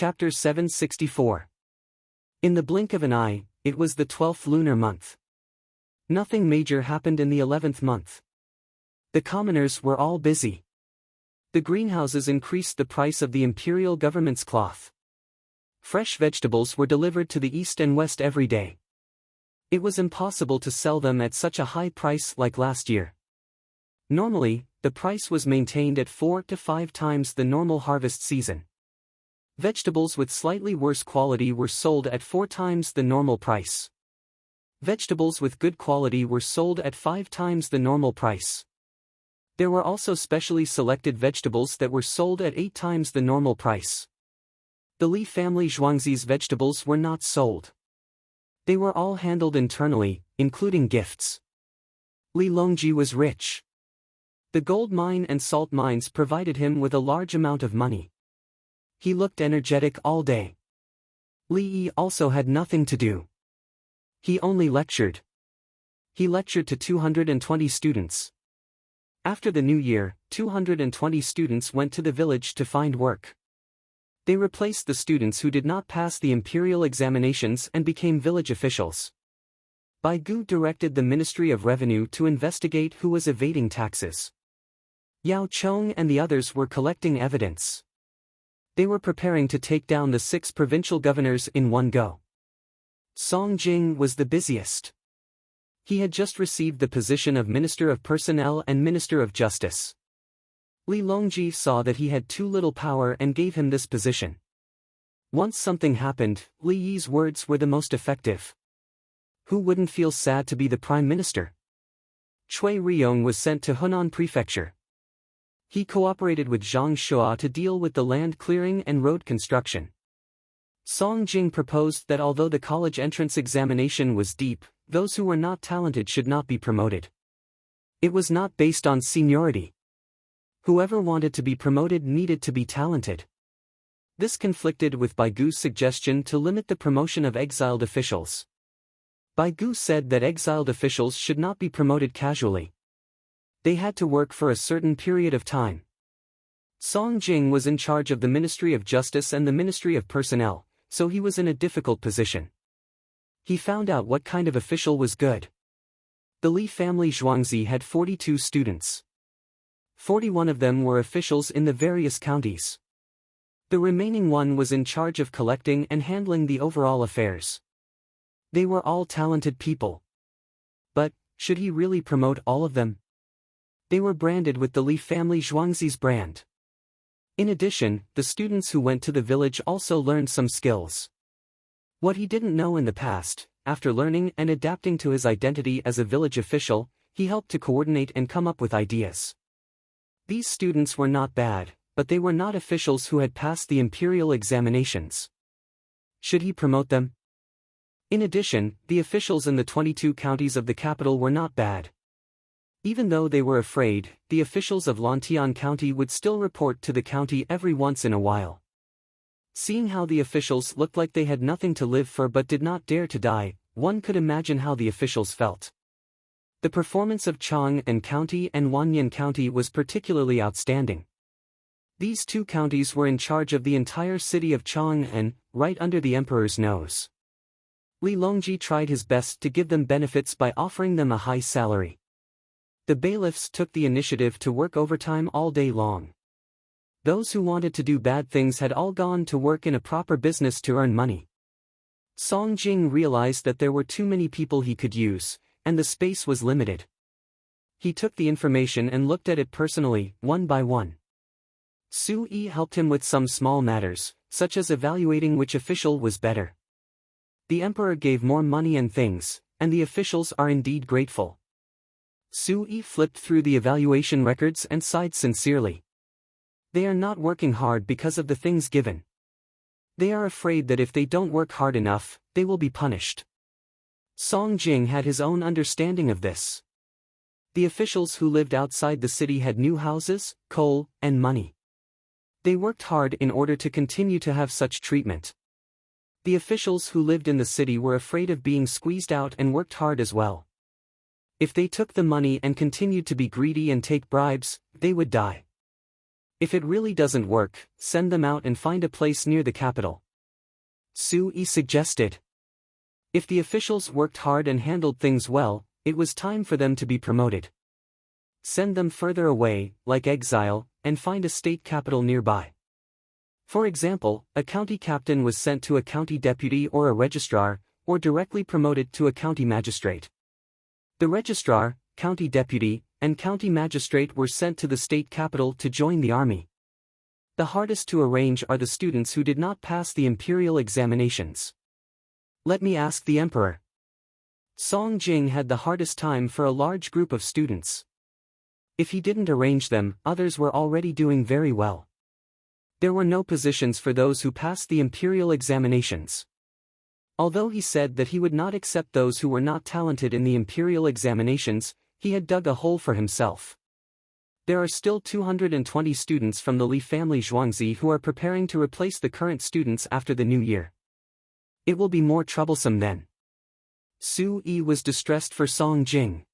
Chapter 764. In the blink of an eye, it was the 12th lunar month. Nothing major happened in the 11th month. The commoners were all busy. The greenhouses increased the price of the imperial government's cloth. Fresh vegetables were delivered to the east and west every day. It was impossible to sell them at such a high price like last year. Normally, the price was maintained at 4 to 5 times the normal harvest season. Vegetables with slightly worse quality were sold at 4 times the normal price. Vegetables with good quality were sold at 5 times the normal price. There were also specially selected vegetables that were sold at 8 times the normal price. The Li family Zhuangzi's vegetables were not sold. They were all handled internally, including gifts. Li Longji was rich. The gold mine and salt mines provided him with a large amount of money. He looked energetic all day. Li Yi also had nothing to do. He only lectured. He lectured to 220 students. After the new year, 220 students went to the village to find work. They replaced the students who did not pass the imperial examinations and became village officials. Bai Gu directed the Ministry of Revenue to investigate who was evading taxes. Yao Chong and the others were collecting evidence. They were preparing to take down the 6 provincial governors in one go. Song Jing was the busiest. He had just received the position of Minister of Personnel and Minister of Justice. Li Longji saw that he had too little power and gave him this position. Once something happened, Li Yi's words were the most effective. Who wouldn't feel sad to be the Prime Minister? Cui Ryong was sent to Hunan Prefecture. He cooperated with Zhang Shua to deal with the land clearing and road construction. Song Jing proposed that although the college entrance examination was deep, those who were not talented should not be promoted. It was not based on seniority. Whoever wanted to be promoted needed to be talented. This conflicted with Bai Gu's suggestion to limit the promotion of exiled officials. Bai Gu said that exiled officials should not be promoted casually. They had to work for a certain period of time. Song Jing was in charge of the Ministry of Justice and the Ministry of Personnel, so he was in a difficult position. He found out what kind of official was good. The Li family Zhuangzi had 42 students. 41 of them were officials in the various counties. The remaining one was in charge of collecting and handling the overall affairs. They were all talented people. But, should he really promote all of them? They were branded with the Li family Zhuangzi's brand. In addition, the students who went to the village also learned some skills. What he didn't know in the past, after learning and adapting to his identity as a village official, he helped to coordinate and come up with ideas. These students were not bad, but they were not officials who had passed the imperial examinations. Should he promote them? In addition, the officials in the 22 counties of the capital were not bad. Even though they were afraid, the officials of Lantian County would still report to the county every once in a while. Seeing how the officials looked like they had nothing to live for but did not dare to die, one could imagine how the officials felt. The performance of Chang'an County and Wanyan County was particularly outstanding. These 2 counties were in charge of the entire city of Chang'an, right under the emperor's nose. Li Longji tried his best to give them benefits by offering them a high salary. The bailiffs took the initiative to work overtime all day long. Those who wanted to do bad things had all gone to work in a proper business to earn money. Song Jing realized that there were too many people he could use, and the space was limited. He took the information and looked at it personally, one by one. Su Yi helped him with some small matters, such as evaluating which official was better. The emperor gave more money and things, and the officials are indeed grateful. Su Yi flipped through the evaluation records and sighed sincerely. They are not working hard because of the things given. They are afraid that if they don't work hard enough, they will be punished. Song Jing had his own understanding of this. The officials who lived outside the city had new houses, coal, and money. They worked hard in order to continue to have such treatment. The officials who lived in the city were afraid of being squeezed out and worked hard as well. If they took the money and continued to be greedy and take bribes, they would die. If it really doesn't work, send them out and find a place near the capital. Su Yi suggested. If the officials worked hard and handled things well, it was time for them to be promoted. Send them further away, like exile, and find a state capital nearby. For example, a county captain was sent to a county deputy or a registrar, or directly promoted to a county magistrate. The registrar, county deputy, and county magistrate were sent to the state capital to join the army. The hardest to arrange are the students who did not pass the imperial examinations. Let me ask the emperor. Song Jing had the hardest time for a large group of students. If he didn't arrange them, others were already doing very well. There were no positions for those who passed the imperial examinations. Although he said that he would not accept those who were not talented in the imperial examinations, he had dug a hole for himself. There are still 220 students from the Li family Zhuangzi who are preparing to replace the current students after the new year. It will be more troublesome then. Su Yi was distressed for Song Jing.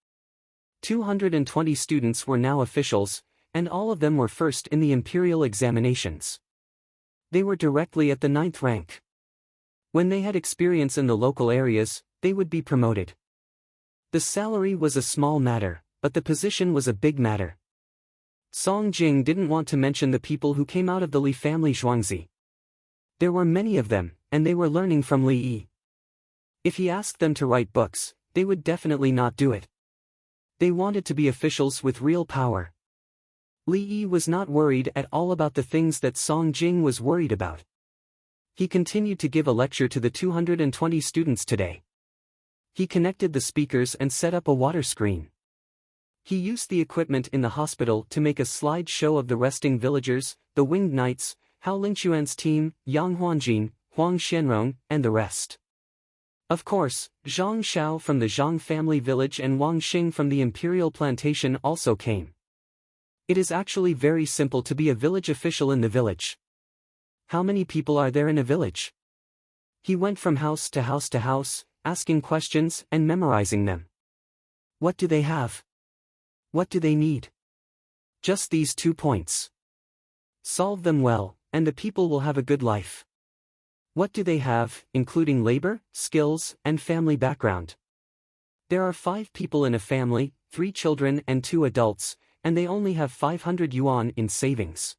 220 students were now officials, and all of them were first in the imperial examinations. They were directly at the 9th rank. When they had experience in the local areas, they would be promoted. The salary was a small matter, but the position was a big matter. Song Jing didn't want to mention the people who came out of the Li family Zhuangzi. There were many of them, and they were learning from Li Yi. If he asked them to write books, they would definitely not do it. They wanted to be officials with real power. Li Yi was not worried at all about the things that Song Jing was worried about. He continued to give a lecture to the 220 students today. He connected the speakers and set up a water screen. He used the equipment in the hospital to make a slide show of the resting villagers, the winged knights, Hao Lingquan's team, Yang Huanjin, Huang Xianrong, and the rest. Of course, Zhang Xiao from the Zhang family village and Wang Xing from the imperial plantation also came. It is actually very simple to be a village official in the village. How many people are there in a village? He went from house to house to house, asking questions and memorizing them. What do they have? What do they need? Just these 2 points. Solve them well, and the people will have a good life. What do they have, including labor, skills, and family background? There are 5 people in a family, 3 children and 2 adults, and they only have 500 yuan in savings.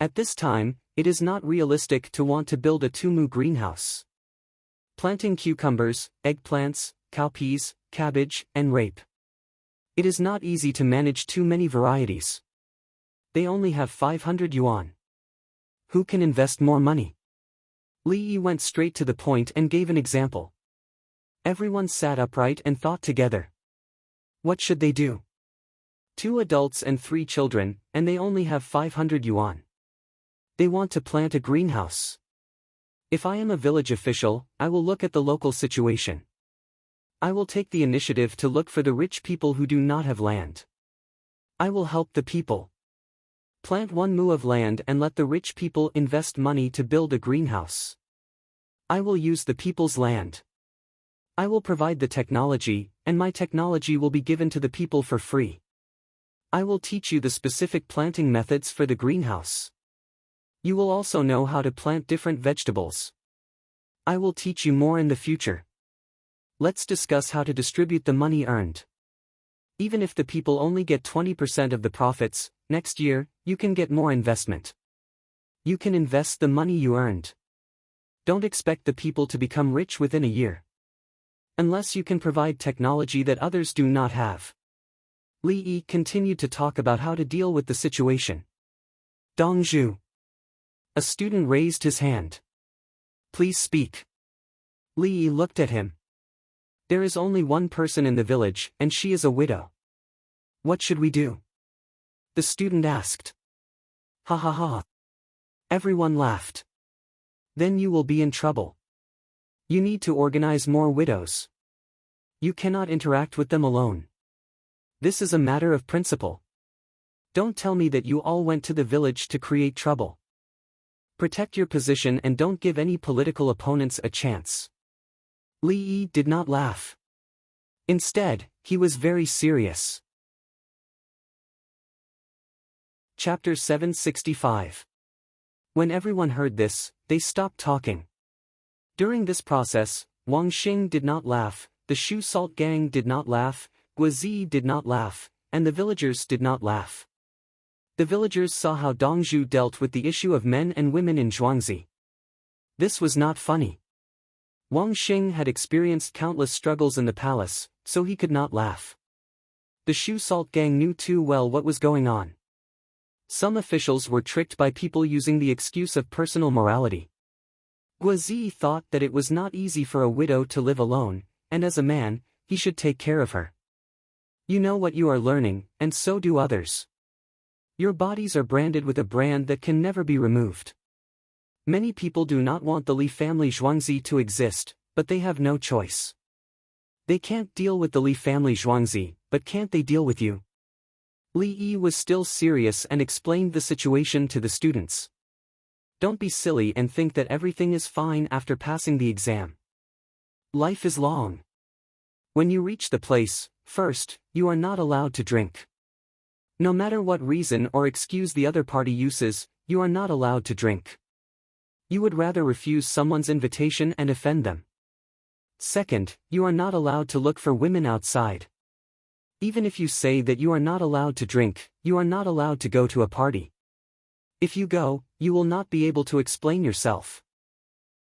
At this time, it is not realistic to want to build a 2-mu greenhouse. Planting cucumbers, eggplants, cowpeas, cabbage, and rape. It is not easy to manage too many varieties. They only have 500 yuan. Who can invest more money? Li Yi went straight to the point and gave an example. Everyone sat upright and thought together. What should they do? 2 adults and 3 children, and they only have 500 yuan. They want to plant a greenhouse. If I am a village official, I will look at the local situation. I will take the initiative to look for the rich people who do not have land. I will help the people. Plant 1 mu of land and let the rich people invest money to build a greenhouse. I will use the people's land. I will provide the technology, and my technology will be given to the people for free. I will teach you the specific planting methods for the greenhouse. You will also know how to plant different vegetables. I will teach you more in the future. Let's discuss how to distribute the money earned. Even if the people only get 20% of the profits, next year, you can get more investment. You can invest the money you earned. Don't expect the people to become rich within a year. Unless you can provide technology that others do not have. Li Yi continued to talk about how to deal with the situation. Dongzhu. A student raised his hand. Please speak. Li Yi looked at him. There is only one person in the village, and she is a widow. What should we do? The student asked. Ha ha ha. Everyone laughed. Then you will be in trouble. You need to organize more widows. You cannot interact with them alone. This is a matter of principle. Don't tell me that you all went to the village to create trouble. Protect your position and don't give any political opponents a chance. Li Yi did not laugh. Instead, he was very serious. Chapter 765. When everyone heard this, they stopped talking. During this process, Wang Xing did not laugh, the Shu Salt gang did not laugh, Guizi did not laugh, and the villagers did not laugh. The villagers saw how Dongzhu dealt with the issue of men and women in Zhuangzi. This was not funny. Wang Xing had experienced countless struggles in the palace, so he could not laugh. The Shu Salt gang knew too well what was going on. Some officials were tricked by people using the excuse of personal morality. Guizi thought that it was not easy for a widow to live alone, and as a man, he should take care of her. You know what you are learning, and so do others. Your bodies are branded with a brand that can never be removed. Many people do not want the Li family Zhuangzi to exist, but they have no choice. They can't deal with the Li family Zhuangzi, but can't they deal with you? Li Yi was still serious and explained the situation to the students. Don't be silly and think that everything is fine after passing the exam. Life is long. When you reach the place, first, you are not allowed to drink. No matter what reason or excuse the other party uses, you are not allowed to drink. You would rather refuse someone's invitation and offend them. Second, you are not allowed to look for women outside. Even if you say that you are not allowed to drink, you are not allowed to go to a party. If you go, you will not be able to explain yourself.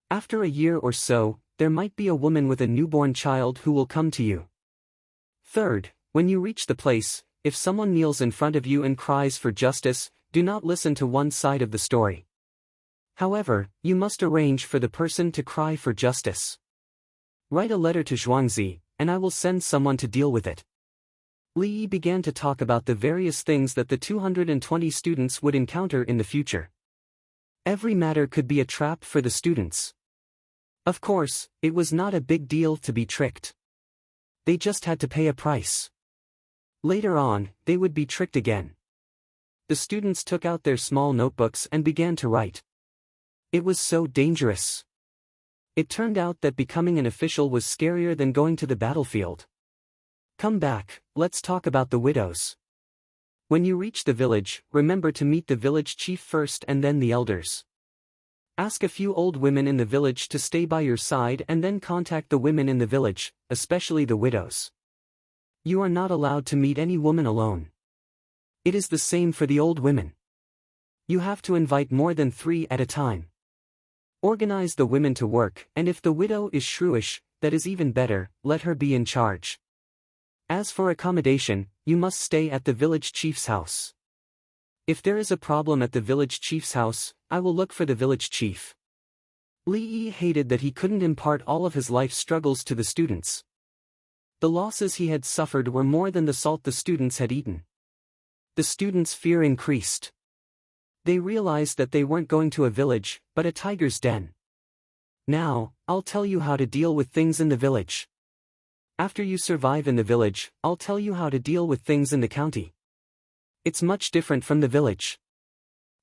After a year or so, there might be a woman with a newborn child who will come to you. Third, when you reach the place, if someone kneels in front of you and cries for justice, do not listen to one side of the story. However, you must arrange for the person to cry for justice. Write a letter to Zhuangzi, and I will send someone to deal with it. Li Yi began to talk about the various things that the 220 students would encounter in the future. Every matter could be a trap for the students. Of course, it was not a big deal to be tricked. They just had to pay a price. Later on, they would be tricked again. The students took out their small notebooks and began to write. It was so dangerous. It turned out that becoming an official was scarier than going to the battlefield. Come back, let's talk about the widows. When you reach the village, remember to meet the village chief first and then the elders. Ask a few old women in the village to stay by your side and then contact the women in the village, especially the widows. You are not allowed to meet any woman alone. It is the same for the old women. You have to invite more than 3 at a time. Organize the women to work, and if the widow is shrewish, that is even better, let her be in charge. As for accommodation, you must stay at the village chief's house. If there is a problem at the village chief's house, I will look for the village chief. Li Yi hated that he couldn't impart all of his life struggles to the students. The losses he had suffered were more than the salt the students had eaten. The students' fear increased. They realized that they weren't going to a village, but a tiger's den. Now, I'll tell you how to deal with things in the village. After you survive in the village, I'll tell you how to deal with things in the county. It's much different from the village.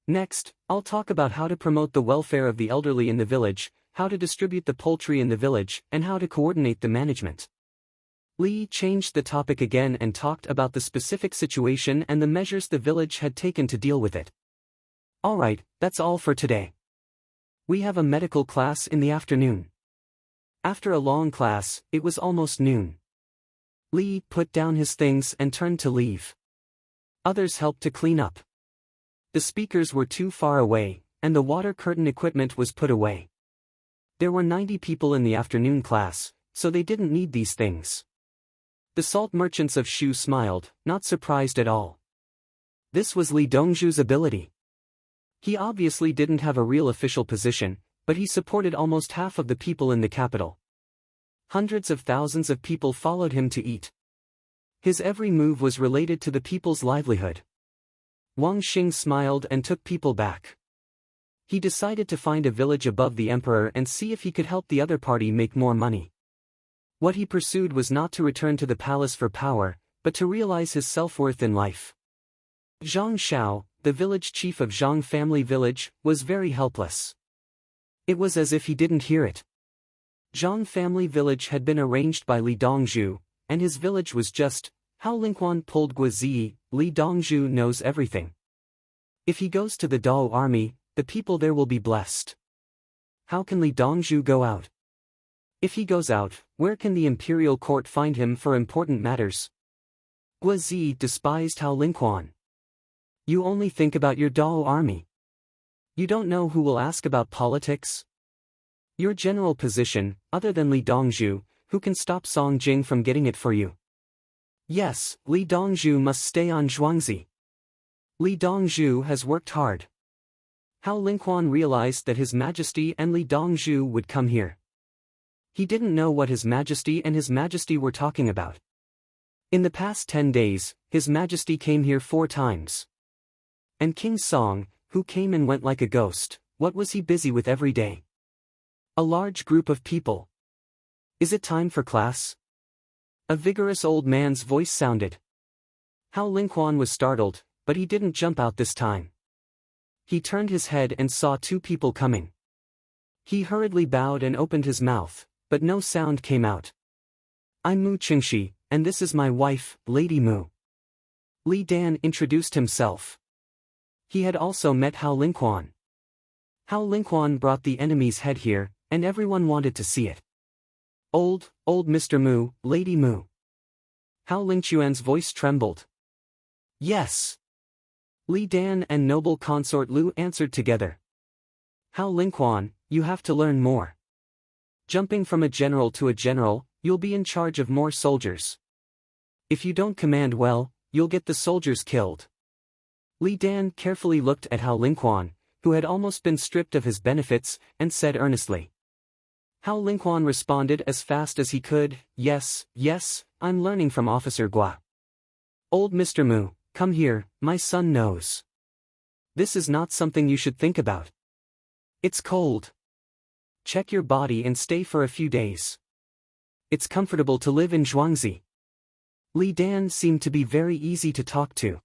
Next, I'll talk about how to promote the welfare of the elderly in the village, how to distribute the poultry in the village, and how to coordinate the management. Li changed the topic again and talked about the specific situation and the measures the village had taken to deal with it. Alright, that's all for today. We have a medical class in the afternoon. After a long class, it was almost noon. Li put down his things and turned to leave. Others helped to clean up. The speakers were too far away, and the water curtain equipment was put away. There were 90 people in the afternoon class, so they didn't need these things. The salt merchants of Shu smiled, not surprised at all. This was Li Dongzhu's ability. He obviously didn't have a real official position, but he supported almost half of the people in the capital. Hundreds of thousands of people followed him to eat. His every move was related to the people's livelihood. Wang Xing smiled and took people back. He decided to find a village above the emperor and see if he could help the other party make more money. What he pursued was not to return to the palace for power, but to realize his self-worth in life. Zhang Xiao, the village chief of Zhang family village, was very helpless. It was as if he didn't hear it. Zhang family village had been arranged by Li Dongzhu, and his village was just, how Lingquan pulled Guizi, Li Dongzhu knows everything. If he goes to the Dao army, the people there will be blessed. How can Li Dongzhu go out? If he goes out, where can the imperial court find him for important matters? Guozi despised Hao Lingquan. You only think about your Dao army. You don't know who will ask about politics? Your general position, other than Li Dongzhu, who can stop Song Jing from getting it for you? Yes, Li Dongzhu must stay on Zhuangzi. Li Dongzhu has worked hard. Hao Lingquan realized that His Majesty and Li Dongzhu would come here. He didn't know what His Majesty and His Majesty were talking about. In the past 10 days, His Majesty came here 4 times. And King Song, who came and went like a ghost, what was he busy with every day? A large group of people. Is it time for class? A vigorous old man's voice sounded. Hao Lingquan was startled, but he didn't jump out this time. He turned his head and saw 2 people coming. He hurriedly bowed and opened his mouth, but no sound came out. I'm Mu Qingxi, and this is my wife, Lady Mu. Li Dan introduced himself. He had also met Hao Lingquan. Hao Lingquan brought the enemy's head here, and everyone wanted to see it. Old Mr. Mu, Lady Mu. Hao Lingquan's voice trembled. Yes. Li Dan and noble consort Lu answered together. Hao Lingquan, you have to learn more. Jumping from a general to a general, you'll be in charge of more soldiers. If you don't command well, you'll get the soldiers killed. Li Dan carefully looked at Hao Lingquan, who had almost been stripped of his benefits, and said earnestly. Hao Lingquan responded as fast as he could, yes, I'm learning from Officer Gua. Old Mr. Mu, come here, my son knows. This is not something you should think about. It's cold. Check your body and stay for a few days. It's comfortable to live in Zhuangzi. Li Dan seemed to be very easy to talk to.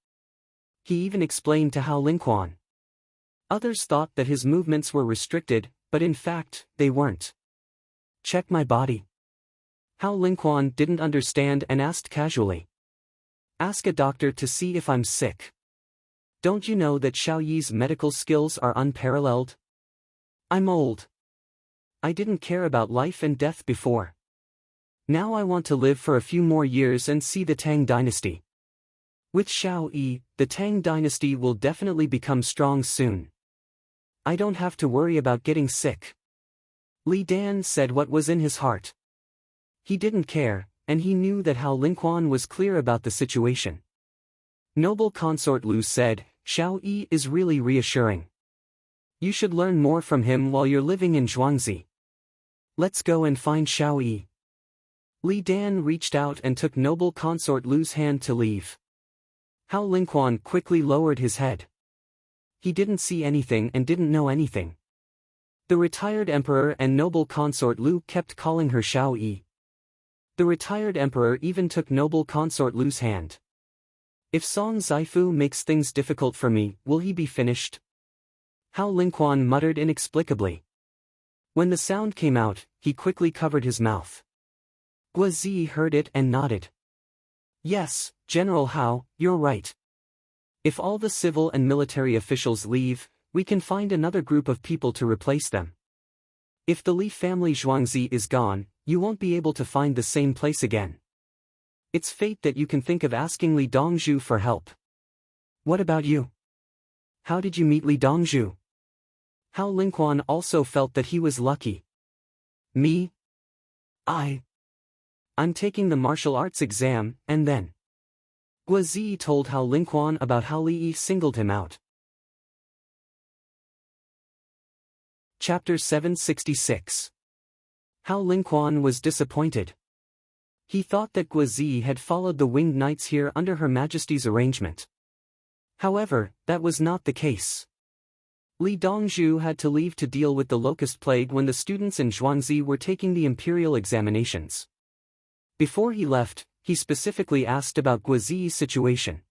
He even explained to Hao Lingquan. Others thought that his movements were restricted, but in fact, they weren't. Check my body. Hao Lingquan didn't understand and asked casually. Ask a doctor to see if I'm sick. Don't you know that Xiao Yi's medical skills are unparalleled? I'm old. I didn't care about life and death before. Now I want to live for a few more years and see the Tang dynasty. With Xiao Yi, the Tang dynasty will definitely become strong soon. I don't have to worry about getting sick. Li Dan said what was in his heart. He didn't care, and he knew that Hao Lingquan was clear about the situation. Noble consort Lu said, Xiao Yi is really reassuring. You should learn more from him while you're living in Zhuangzi. Let's go and find Xiao Yi. Li Dan reached out and took noble consort Lu's hand to leave. Hao Lingquan quickly lowered his head. He didn't see anything and didn't know anything. The retired emperor and noble consort Lu kept calling her Xiao Yi. The retired emperor even took noble consort Lu's hand. If Song Zaifu makes things difficult for me, will he be finished? Hao Lingquan muttered inexplicably. When the sound came out, he quickly covered his mouth. Guozi heard it and nodded. Yes, General Hao, you're right. If all the civil and military officials leave, we can find another group of people to replace them. If the Li family Zhuangzi is gone, you won't be able to find the same place again. It's fate that you can think of asking Li Dongzhu for help. What about you? How did you meet Li Dongzhu? Hao Lingquan also felt that he was lucky. Me? I'm taking the martial arts exam, and then. Guozi told Hao Lingquan about how Li Yi singled him out. Chapter 766. Hao Lingquan was disappointed. He thought that Guozi had followed the winged knights here under Her Majesty's arrangement. However, that was not the case. Li Dongzhu had to leave to deal with the locust plague when the students in Zhuangzi were taking the imperial examinations. Before he left, he specifically asked about Guozi's situation.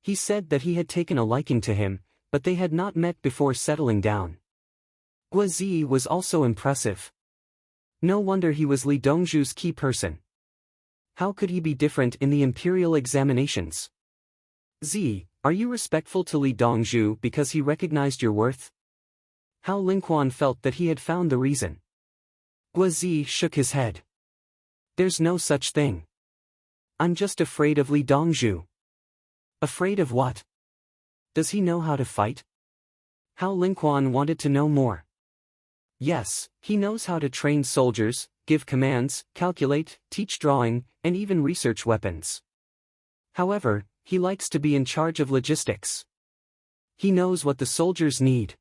He said that he had taken a liking to him, but they had not met before settling down. Guozi was also impressive. No wonder he was Li Dongzhu's key person. How could he be different in the imperial examinations? Are you respectful to Li Dongzhu because he recognized your worth? Hao Lingquan felt that he had found the reason. Guozi shook his head. There's no such thing. I'm just afraid of Li Dongzhu. Afraid of what? Does he know how to fight? Hao Lingquan wanted to know more. Yes, he knows how to train soldiers, give commands, calculate, teach drawing, and even research weapons. However, he likes to be in charge of logistics. He knows what the soldiers need.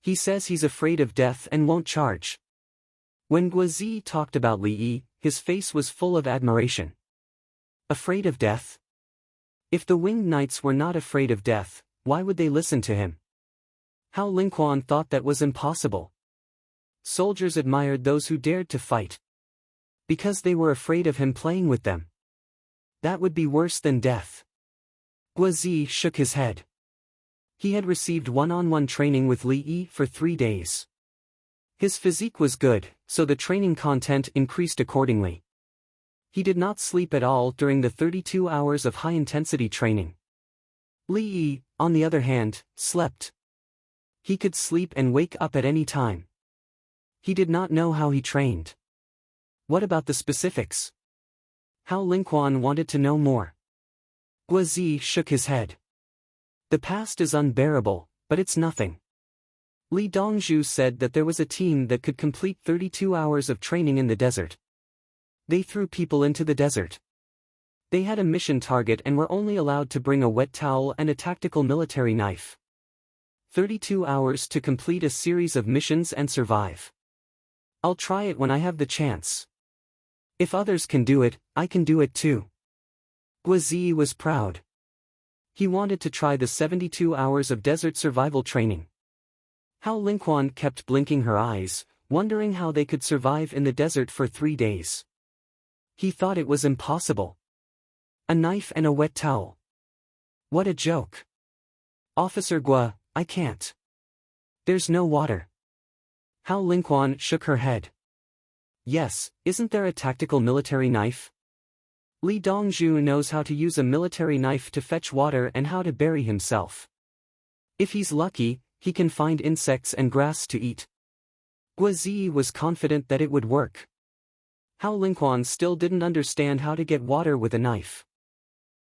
He says he's afraid of death and won't charge. When Guozi talked about Li Yi, his face was full of admiration. Afraid of death? If the winged knights were not afraid of death, why would they listen to him? Hao Lingquan thought that was impossible. Soldiers admired those who dared to fight. Because they were afraid of him playing with them. That would be worse than death. Guozi shook his head. He had received one-on-one training with Li Yi for 3 days. His physique was good, so the training content increased accordingly. He did not sleep at all during the 32 hours of high-intensity training. Li Yi, on the other hand, slept. He could sleep and wake up at any time. He did not know how he trained. What about the specifics? Hao Lingquan wanted to know more. Guozi shook his head. The past is unbearable, but it's nothing. Li Dongzhu said that there was a team that could complete 32 hours of training in the desert. They threw people into the desert. They had a mission target and were only allowed to bring a wet towel and a tactical military knife. 32 hours to complete a series of missions and survive. I'll try it when I have the chance. If others can do it, I can do it too. Guozi was proud. He wanted to try the 72 hours of desert survival training. Hao Lingquan kept blinking her eyes, wondering how they could survive in the desert for 3 days. He thought it was impossible. A knife and a wet towel. What a joke. Officer Guo, I can't. There's no water. Hao Lingquan shook her head. Yes, isn't there a tactical military knife? Li Dongzhu knows how to use a military knife to fetch water and how to bury himself. If he's lucky, he can find insects and grass to eat. Guozi was confident that it would work. Hao Lingquan still didn't understand how to get water with a knife.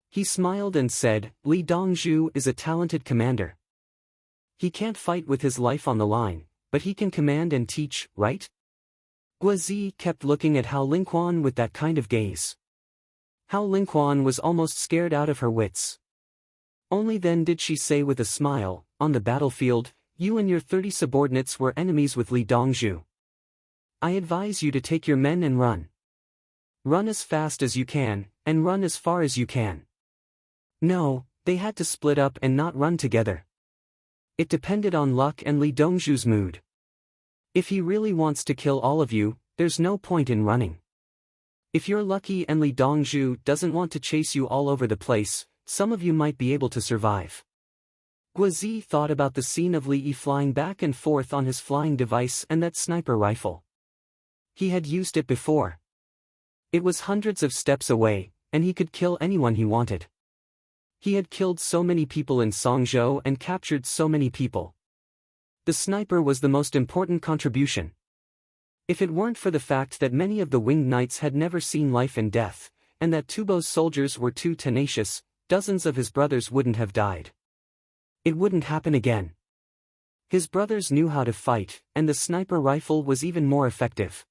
He smiled and said, Li Dongzhu is a talented commander. He can't fight with his life on the line, but he can command and teach, right? Guozi kept looking at Hao Lingquan with that kind of gaze. Hao Lingquan was almost scared out of her wits. Only then did she say with a smile, on the battlefield, you and your 30 subordinates were enemies with Li Dongzhu. I advise you to take your men and run. Run as fast as you can, and run as far as you can. No, they had to split up and not run together. It depended on luck and Li Dongzhu's mood. If he really wants to kill all of you, there's no point in running. If you're lucky and Li Dongzhu doesn't want to chase you all over the place, some of you might be able to survive. Guozi thought about the scene of Li Yi flying back and forth on his flying device and that sniper rifle. He had used it before. It was hundreds of steps away, and he could kill anyone he wanted. He had killed so many people in Songzhou and captured so many people. The sniper was the most important contribution. If it weren't for the fact that many of the winged knights had never seen life and death, and that Tubo's soldiers were too tenacious, dozens of his brothers wouldn't have died. It wouldn't happen again. His brothers knew how to fight, and the sniper rifle was even more effective.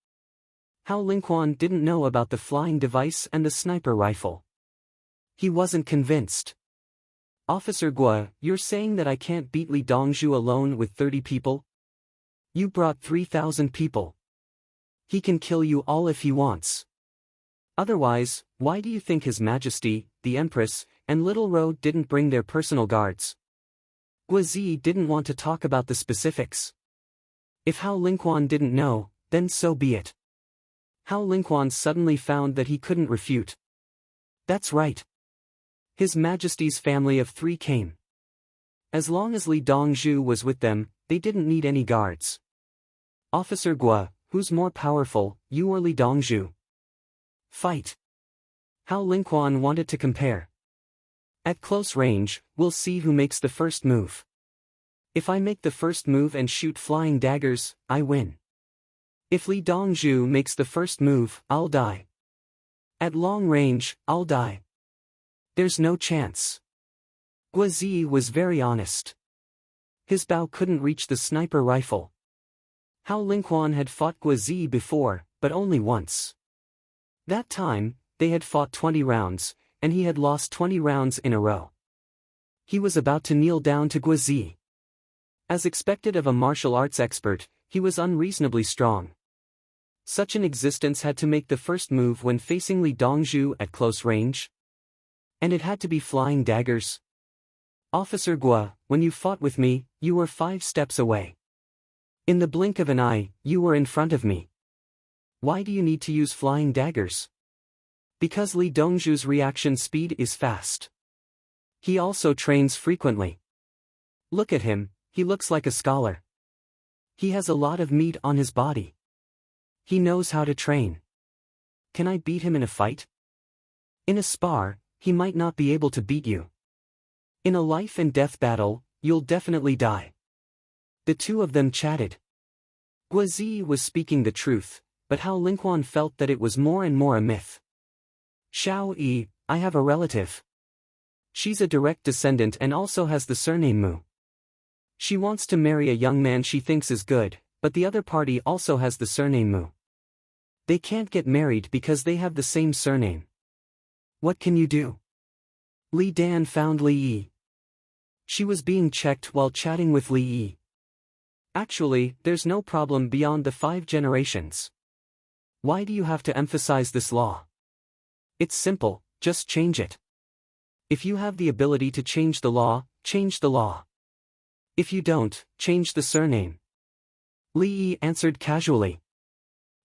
Hao Lingquan didn't know about the flying device and the sniper rifle. He wasn't convinced. Officer Guo, you're saying that I can't beat Li Dongzhu alone with 30 people? You brought 3,000 people. He can kill you all if he wants. Otherwise, why do you think His Majesty, the Empress, and Little Ro didn't bring their personal guards? Guozi didn't want to talk about the specifics. If Hao Lingquan didn't know, then so be it. Hao Lingquan suddenly found that he couldn't refute. That's right. His Majesty's family of 3 came. As long as Li Dongzhu was with them, they didn't need any guards. Officer Guo, who's more powerful, you or Li Dongzhu? Fight. Hao Lingquan wanted to compare. At close range, we'll see who makes the first move. If I make the first move and shoot flying daggers, I win. If Li Dongzhu makes the first move, I'll die. At long range, I'll die. There's no chance. Guozi was very honest. His bow couldn't reach the sniper rifle. Hao Lingquan had fought Guozi before, but only once. That time, they had fought 20 rounds, and he had lost 20 rounds in a row. He was about to kneel down to Guozi. As expected of a martial arts expert, he was unreasonably strong. Such an existence had to make the first move when facing Li Dongzhu at close range. And it had to be flying daggers. Officer Guo, when you fought with me, you were 5 steps away. In the blink of an eye, you were in front of me. Why do you need to use flying daggers? Because Li Dongzhu's reaction speed is fast. He also trains frequently. Look at him, he looks like a scholar. He has a lot of meat on his body. He knows how to train. Can I beat him in a fight? In a spar, he might not be able to beat you. In a life and death battle, you'll definitely die. The two of them chatted. Guozi was speaking the truth, but Hao Lingquan felt that it was more and more a myth. Xiao Yi, I have a relative. She's a direct descendant and also has the surname Mu. She wants to marry a young man she thinks is good, but the other party also has the surname Mu. They can't get married because they have the same surname. What can you do? Li Dan found Li Yi. She was being checked while chatting with Li Yi. Actually, there's no problem beyond the 5 generations. Why do you have to emphasize this law? It's simple, just change it. If you have the ability to change the law, change the law. If you don't, change the surname. Li Yi answered casually.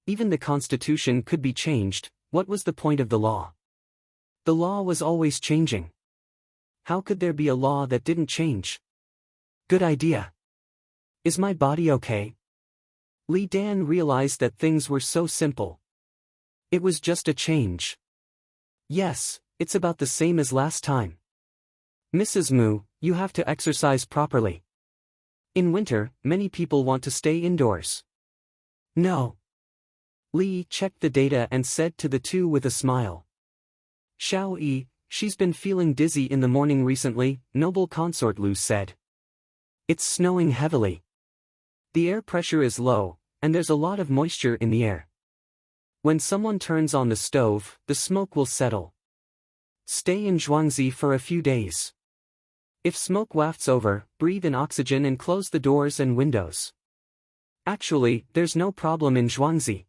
Even the constitution could be changed, what was the point of the law? The law was always changing. How could there be a law that didn't change? Good idea. Is my body okay? Li Dan realized that things were so simple. It was just a change. Yes, it's about the same as last time. Mrs. Mu, you have to exercise properly. In winter, many people want to stay indoors. No. Li checked the data and said to the two with a smile. Xiao Yi, she's been feeling dizzy in the morning recently, noble consort Lu said. It's snowing heavily. The air pressure is low, and there's a lot of moisture in the air. When someone turns on the stove, the smoke will settle. Stay in Zhuangzi for a few days. If smoke wafts over, breathe in oxygen and close the doors and windows. Actually, there's no problem in Zhuangzi.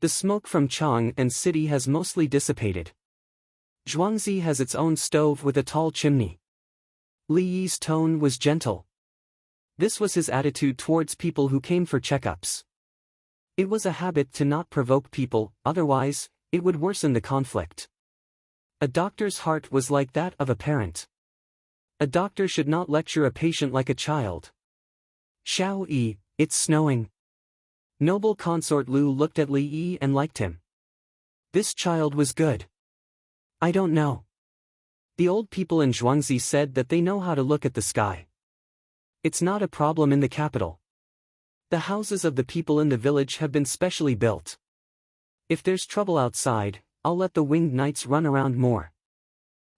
The smoke from Chang and city has mostly dissipated. Zhuangzi has its own stove with a tall chimney. Li Yi's tone was gentle. This was his attitude towards people who came for checkups. It was a habit to not provoke people, otherwise, it would worsen the conflict. A doctor's heart was like that of a parent. A doctor should not lecture a patient like a child. Xiao Yi, it's snowing. Noble consort Lu looked at Li Yi and liked him. This child was good. I don't know. The old people in Zhuangzi said that they know how to look at the sky. It's not a problem in the capital. The houses of the people in the village have been specially built. If there's trouble outside, I'll let the winged knights run around more.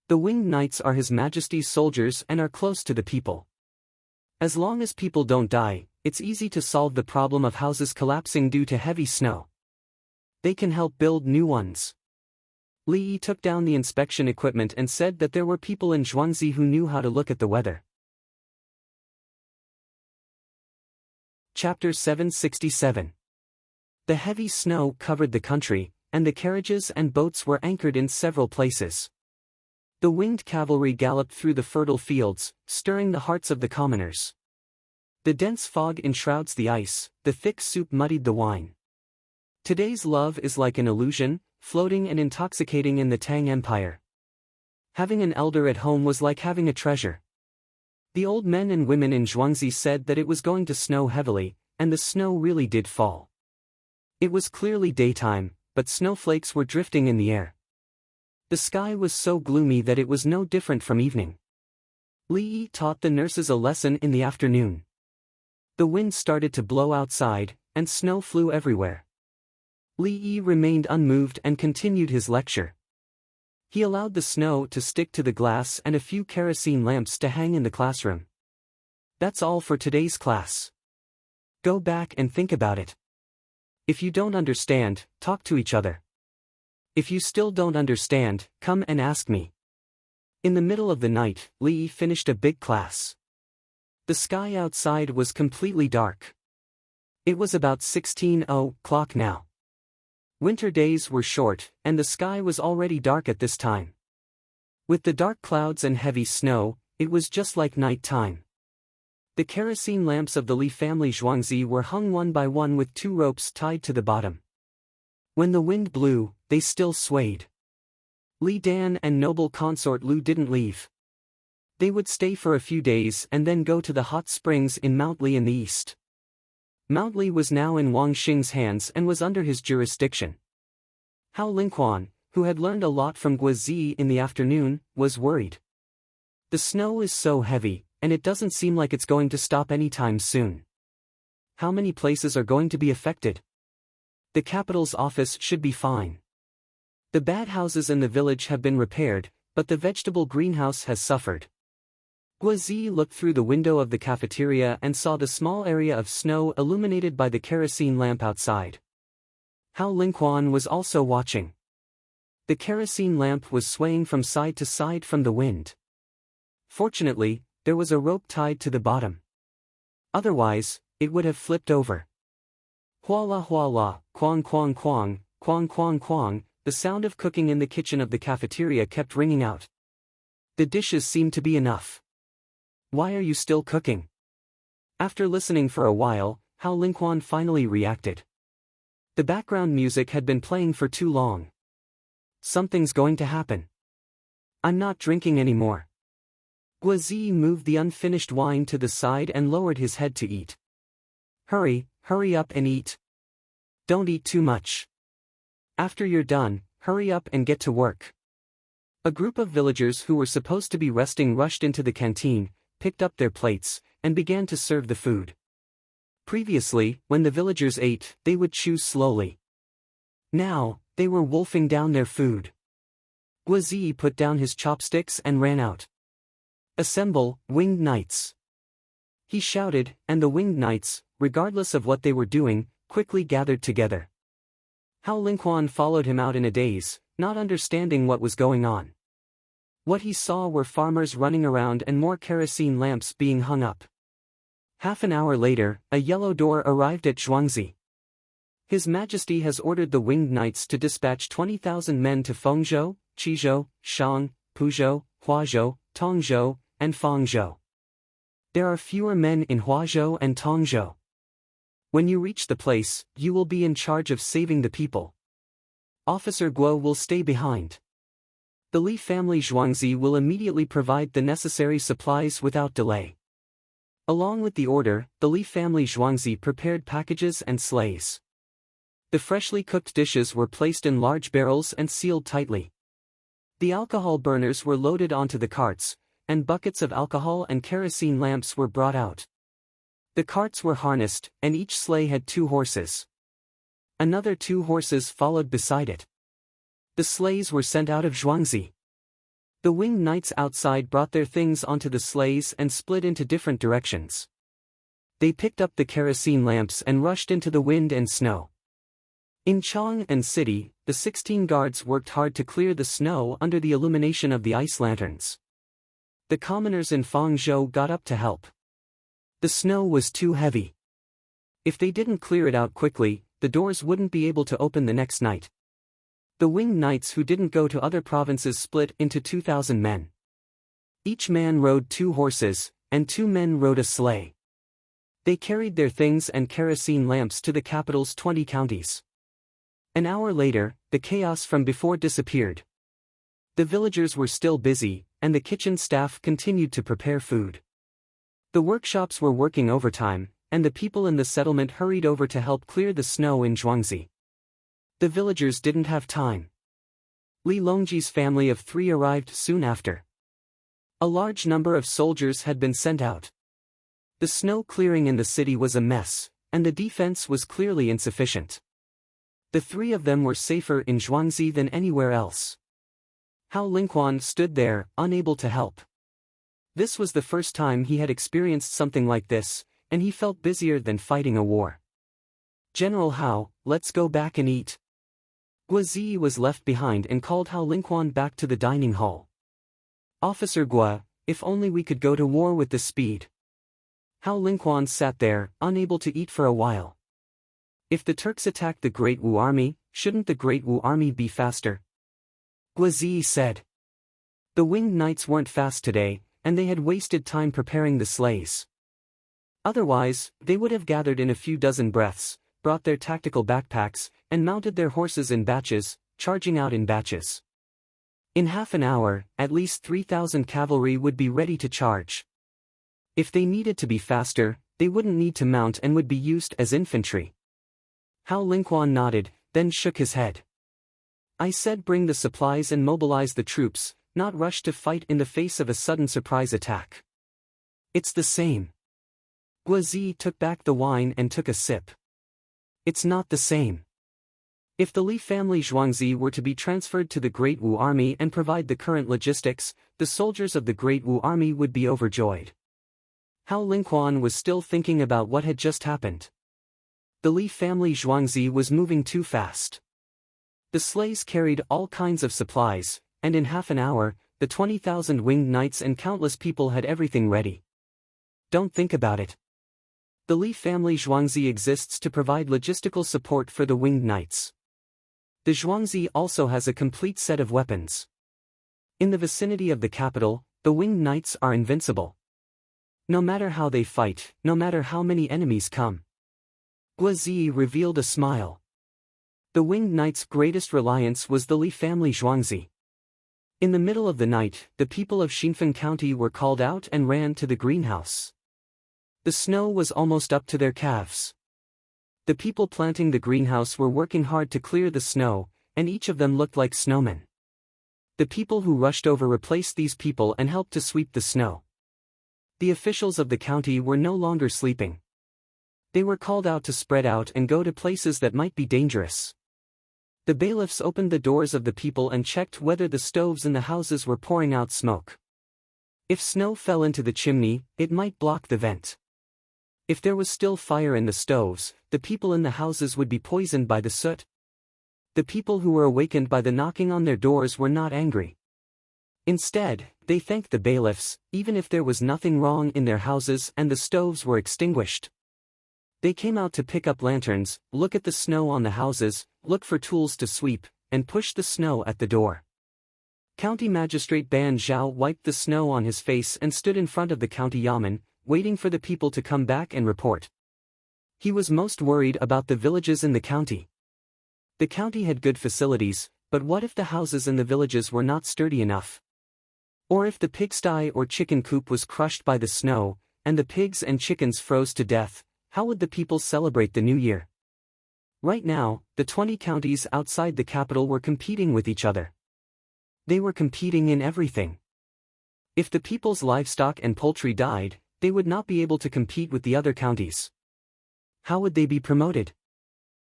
The winged knights are His Majesty's soldiers and are close to the people. As long as people don't die, it's easy to solve the problem of houses collapsing due to heavy snow. They can help build new ones. Li Yi took down the inspection equipment and said that there were people in Zhuangzi who knew how to look at the weather. Chapter 767. The heavy snow covered the country, and the carriages and boats were anchored in several places. The winged cavalry galloped through the fertile fields, stirring the hearts of the commoners. The dense fog enshrouds the ice, the thick soup muddied the wine. Today's love is like an illusion, floating and intoxicating in the Tang Empire. Having an elder at home was like having a treasure. The old men and women in Zhuangzi said that it was going to snow heavily, and the snow really did fall. It was clearly daytime, but snowflakes were drifting in the air. The sky was so gloomy that it was no different from evening. Li Yi taught the nurses a lesson in the afternoon. The wind started to blow outside, and snow flew everywhere. Li Yi remained unmoved and continued his lecture. He allowed the snow to stick to the glass and a few kerosene lamps to hang in the classroom. That's all for today's class. Go back and think about it. If you don't understand, talk to each other. If you still don't understand, come and ask me. In the middle of the night, Li Yi finished a big class. The sky outside was completely dark. It was about 16:00 now. Winter days were short, and the sky was already dark at this time. With the dark clouds and heavy snow, it was just like night time. The kerosene lamps of the Li family Zhuangzi were hung one by one with 2 ropes tied to the bottom. When the wind blew, they still swayed. Li Dan and noble consort Lu didn't leave. They would stay for a few days and then go to the hot springs in Mount Li in the east. Mount Li was now in Wang Xing's hands and was under his jurisdiction. Hao Lingquan, who had learned a lot from Guozi in the afternoon, was worried. The snow is so heavy, and it doesn't seem like it's going to stop anytime soon. How many places are going to be affected? The capital's office should be fine. The bad houses in the village have been repaired, but the vegetable greenhouse has suffered. Guozi looked through the window of the cafeteria and saw the small area of snow illuminated by the kerosene lamp outside. Hao Lingquan was also watching. The kerosene lamp was swaying from side to side from the wind. Fortunately, there was a rope tied to the bottom. Otherwise, it would have flipped over. Huala, quang quang quang, quang quang quang, the sound of cooking in the kitchen of the cafeteria kept ringing out. The dishes seemed to be enough. Why are you still cooking? After listening for a while, Hao Lingquan finally reacted. The background music had been playing for too long. Something's going to happen. I'm not drinking anymore. Guozi moved the unfinished wine to the side and lowered his head to eat. Hurry up and eat. Don't eat too much. After you're done, hurry up and get to work. A group of villagers who were supposed to be resting rushed into the canteen, picked up their plates, and began to serve the food. Previously, when the villagers ate, they would chew slowly. Now, they were wolfing down their food. Guozi put down his chopsticks and ran out. Assemble, winged knights. He shouted, and the winged knights, regardless of what they were doing, quickly gathered together. Hao Lingquan followed him out in a daze, not understanding what was going on. What he saw were farmers running around and more kerosene lamps being hung up. Half an hour later, a yellow door arrived at Zhuangzi. His Majesty has ordered the winged knights to dispatch 20,000 men to Fengzhou, Qizhou, Shang, Puzhou, Huazhou, Tongzhou, and Fangzhou. There are fewer men in Huazhou and Tongzhou. When you reach the place, you will be in charge of saving the people. Officer Guo will stay behind. The Li family Zhuangzi will immediately provide the necessary supplies without delay. Along with the order, the Li family Zhuangzi prepared packages and sleighs. The freshly cooked dishes were placed in large barrels and sealed tightly. The alcohol burners were loaded onto the carts, and buckets of alcohol and kerosene lamps were brought out. The carts were harnessed, and each sleigh had 2 horses. Another 2 horses followed beside it. The sleighs were sent out of Zhuangzi. The winged knights outside brought their things onto the sleighs and split into different directions. They picked up the kerosene lamps and rushed into the wind and snow. In Chang'an City, the 16 guards worked hard to clear the snow under the illumination of the ice lanterns. The commoners in Fangzhou got up to help. The snow was too heavy. If they didn't clear it out quickly, the doors wouldn't be able to open the next night. The winged knights who didn't go to other provinces split into 2,000 men. Each man rode 2 horses, and 2 men rode a sleigh. They carried their things and kerosene lamps to the capital's 20 counties. An hour later, the chaos from before disappeared. The villagers were still busy, and the kitchen staff continued to prepare food. The workshops were working overtime, and the people in the settlement hurried over to help clear the snow in Zhuangzi. The villagers didn't have time. Li Longji's family of 3 arrived soon after. A large number of soldiers had been sent out. The snow clearing in the city was a mess, and the defense was clearly insufficient. The 3 of them were safer in Zhuangzi than anywhere else. Hao Lingquan stood there, unable to help. This was the first time he had experienced something like this, and he felt busier than fighting a war. "General Hao, let's go back and eat." Guo Ziyi was left behind and called Hao Lingquan back to the dining hall. "Officer Guo, if only we could go to war with this speed." Hao Lingquan sat there, unable to eat for a while. If the Turks attacked the Great Wu army, shouldn't the Great Wu army be faster? Guo Ziyi said. The winged knights weren't fast today, and they had wasted time preparing the sleighs. Otherwise, they would have gathered in a few dozen breaths, brought their tactical backpacks, and mounted their horses in batches, charging out in batches. In half an hour, at least 3,000 cavalry would be ready to charge. If they needed to be faster, they wouldn't need to mount and would be used as infantry. Hao Lingquan nodded, then shook his head. "I said bring the supplies and mobilize the troops, not rush to fight in the face of a sudden surprise attack." "It's the same." Guo Ziyi took back the wine and took a sip. "It's not the same. If the Li family Zhuangzi were to be transferred to the Great Wu army and provide the current logistics, the soldiers of the Great Wu army would be overjoyed." Hao Lingquan was still thinking about what had just happened. The Li family Zhuangzi was moving too fast. The sleighs carried all kinds of supplies, and in half an hour, the 20,000 winged knights and countless people had everything ready. Don't think about it. The Li family Zhuangzi exists to provide logistical support for the winged knights. The Zhuangzi also has a complete set of weapons. In the vicinity of the capital, the winged knights are invincible. No matter how they fight, no matter how many enemies come. Guo Ziyi revealed a smile. The winged knight's greatest reliance was the Li family Zhuangzi. In the middle of the night, the people of Xinfen County were called out and ran to the greenhouse. The snow was almost up to their calves. The people planting the greenhouse were working hard to clear the snow, and each of them looked like snowmen. The people who rushed over replaced these people and helped to sweep the snow. The officials of the county were no longer sleeping. They were called out to spread out and go to places that might be dangerous. The bailiffs opened the doors of the people and checked whether the stoves in the houses were pouring out smoke. If snow fell into the chimney, it might block the vent. If there was still fire in the stoves, the people in the houses would be poisoned by the soot. The people who were awakened by the knocking on their doors were not angry. Instead, they thanked the bailiffs, even if there was nothing wrong in their houses and the stoves were extinguished. They came out to pick up lanterns, look at the snow on the houses, look for tools to sweep, and push the snow at the door. County Magistrate Ban Zhao wiped the snow on his face and stood in front of the county yamen, waiting for the people to come back and report. He was most worried about the villages in the county. The county had good facilities, but what if the houses in the villages were not sturdy enough? Or if the pigsty or chicken coop was crushed by the snow, and the pigs and chickens froze to death, how would the people celebrate the new year? Right now, the 20 counties outside the capital were competing with each other. They were competing in everything. If the people's livestock and poultry died, they would not be able to compete with the other counties. How would they be promoted?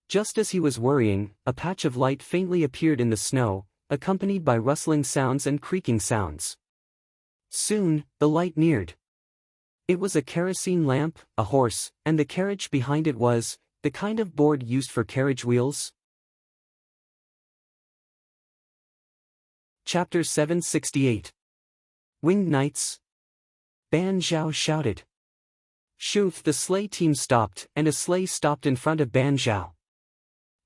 Just as he was worrying, a patch of light faintly appeared in the snow, accompanied by rustling sounds and creaking sounds. Soon, the light neared. It was a kerosene lamp, a horse, and the carriage behind it was the kind of board used for carriage wheels. Chapter 768. Winged Knights. Ban Zhao shouted. Shoof! The sleigh team stopped, and a sleigh stopped in front of Ban Zhao.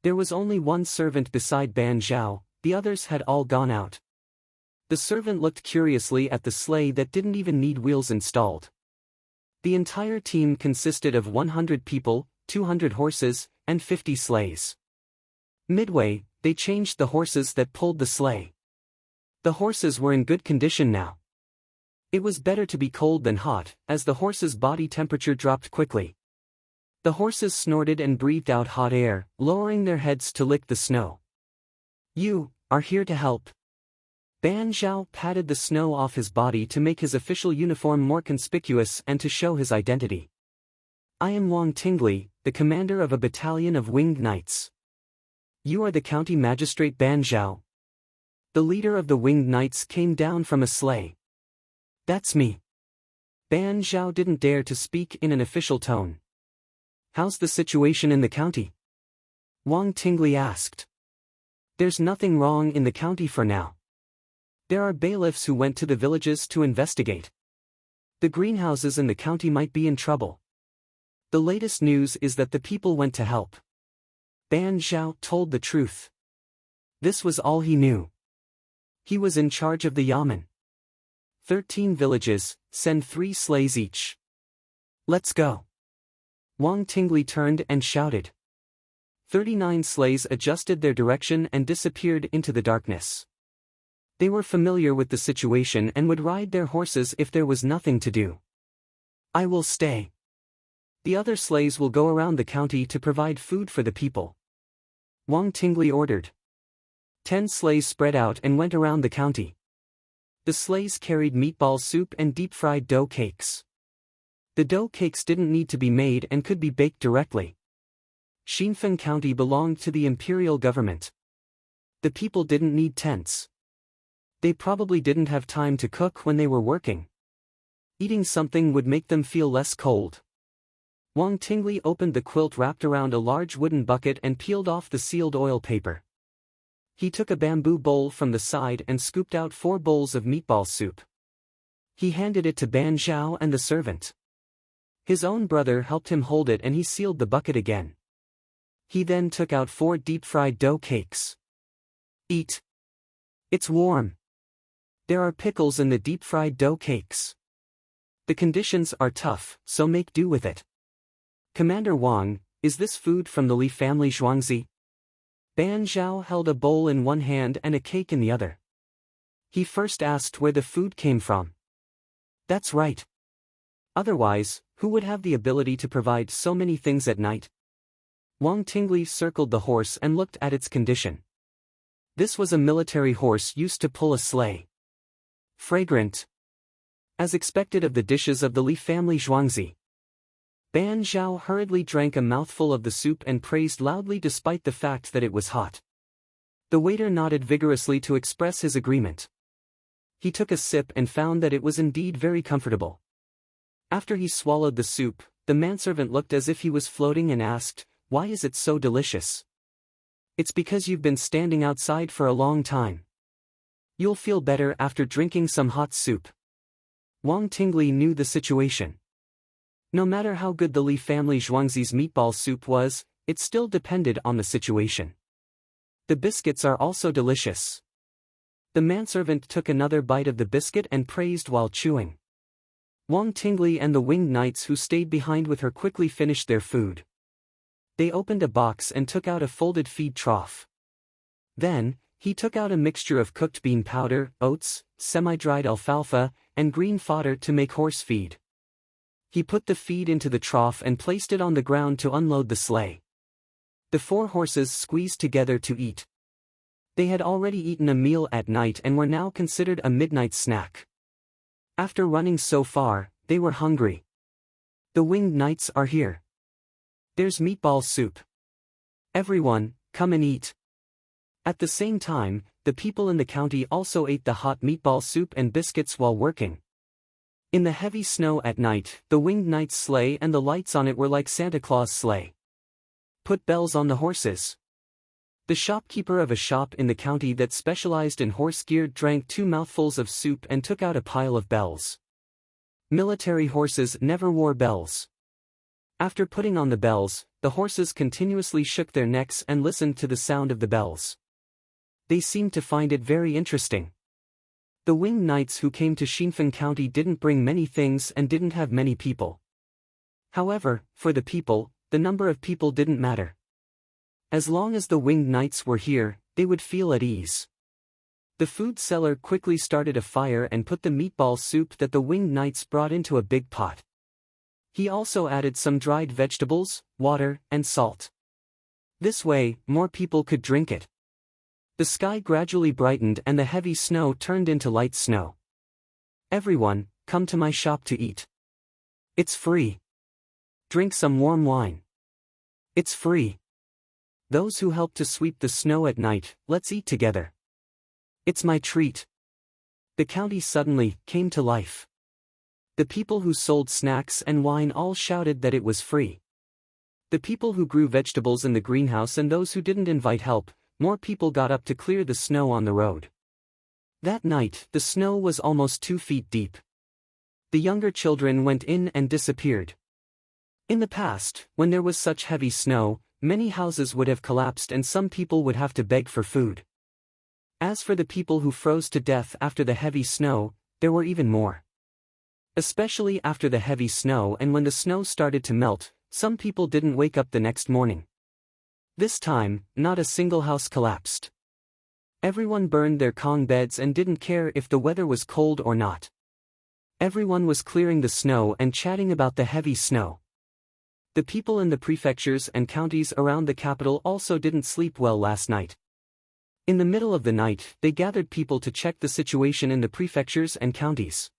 There was only one servant beside Ban Zhao, the others had all gone out. The servant looked curiously at the sleigh that didn't even need wheels installed. The entire team consisted of 100 people, 200 horses, and 50 sleighs. Midway, they changed the horses that pulled the sleigh. The horses were in good condition now. It was better to be cold than hot, as the horses' body temperature dropped quickly. The horses snorted and breathed out hot air, lowering their heads to lick the snow. You are here to help. Ban Zhao patted the snow off his body to make his official uniform more conspicuous and to show his identity. I am Wang Tingli, the commander of a battalion of winged knights. You are the county magistrate Ban Zhao. The leader of the winged knights came down from a sleigh. That's me. Ban Zhao didn't dare to speak in an official tone. How's the situation in the county? Wang Tingli asked. There's nothing wrong in the county for now. There are bailiffs who went to the villages to investigate. The greenhouses in the county might be in trouble. The latest news is that the people went to help. Ban Zhao told the truth. This was all he knew. He was in charge of the yamen. 13 villages, send 3 sleighs each. Let's go. Wang Tingli turned and shouted. 39 sleighs adjusted their direction and disappeared into the darkness. They were familiar with the situation and would ride their horses if there was nothing to do. I will stay. The other sleighs will go around the county to provide food for the people. Wang Tingli ordered. 10 sleighs spread out and went around the county. The sleighs carried meatball soup and deep-fried dough cakes. The dough cakes didn't need to be made and could be baked directly. Xinfen County belonged to the imperial government. The people didn't need tents. They probably didn't have time to cook when they were working. Eating something would make them feel less cold. Wang Tingli opened the quilt wrapped around a large wooden bucket and peeled off the sealed oil paper. He took a bamboo bowl from the side and scooped out 4 bowls of meatball soup. He handed it to Ban Zhao and the servant. His own brother helped him hold it and he sealed the bucket again. He then took out 4 deep-fried dough cakes. Eat. It's warm. There are pickles in the deep-fried dough cakes. The conditions are tough, so make do with it. Commander Wang, is this food from the Li family Zhuangzi? Ban Zhao held a bowl in one hand and a cake in the other. He first asked where the food came from. That's right. Otherwise, who would have the ability to provide so many things at night? Wang Tingli circled the horse and looked at its condition. This was a military horse used to pull a sleigh. Fragrant. As expected of the dishes of the Li family Zhuangzi. Ban Zhao hurriedly drank a mouthful of the soup and praised loudly despite the fact that it was hot. The waiter nodded vigorously to express his agreement. He took a sip and found that it was indeed very comfortable. After he swallowed the soup, the manservant looked as if he was floating and asked, "Why is it so delicious?" "It's because you've been standing outside for a long time. You'll feel better after drinking some hot soup." Wang Tingli knew the situation. No matter how good the Li family Zhuangzi's meatball soup was, it still depended on the situation. The biscuits are also delicious. The manservant took another bite of the biscuit and praised while chewing. Wang Tingli and the winged knights who stayed behind with her quickly finished their food. They opened a box and took out a folded feed trough. Then, he took out a mixture of cooked bean powder, oats, semi-dried alfalfa, and green fodder to make horse feed. He put the feed into the trough and placed it on the ground to unload the sleigh. The 4 horses squeezed together to eat. They had already eaten a meal at night and were now considered a midnight snack. After running so far, they were hungry. The winged knights are here. There's meatball soup. Everyone, come and eat. At the same time, the people in the county also ate the hot meatball soup and biscuits while working. In the heavy snow at night, the winged knight's sleigh and the lights on it were like Santa Claus' sleigh. Put bells on the horses. The shopkeeper of a shop in the county that specialized in horse gear drank 2 mouthfuls of soup and took out a pile of bells. Military horses never wore bells. After putting on the bells, the horses continuously shook their necks and listened to the sound of the bells. They seemed to find it very interesting. The winged knights who came to Xinfen County didn't bring many things and didn't have many people. However, for the people, the number of people didn't matter. As long as the winged knights were here, they would feel at ease. The food seller quickly started a fire and put the meatball soup that the winged knights brought into a big pot. He also added some dried vegetables, water, and salt. This way, more people could drink it. The sky gradually brightened and the heavy snow turned into light snow. Everyone, come to my shop to eat. It's free. Drink some warm wine. It's free. Those who help to sweep the snow at night, let's eat together. It's my treat. The county suddenly came to life. The people who sold snacks and wine all shouted that it was free. The people who grew vegetables in the greenhouse and those who didn't invite help, more people got up to clear the snow on the road. That night, the snow was almost 2 feet deep. The younger children went in and disappeared. In the past, when there was such heavy snow, many houses would have collapsed and some people would have to beg for food. As for the people who froze to death after the heavy snow, there were even more. Especially after the heavy snow and when the snow started to melt, some people didn't wake up the next morning. This time, not a single house collapsed. Everyone burned their Kong beds and didn't care if the weather was cold or not. Everyone was clearing the snow and chatting about the heavy snow. The people in the prefectures and counties around the capital also didn't sleep well last night. In the middle of the night, they gathered people to check the situation in the prefectures and counties.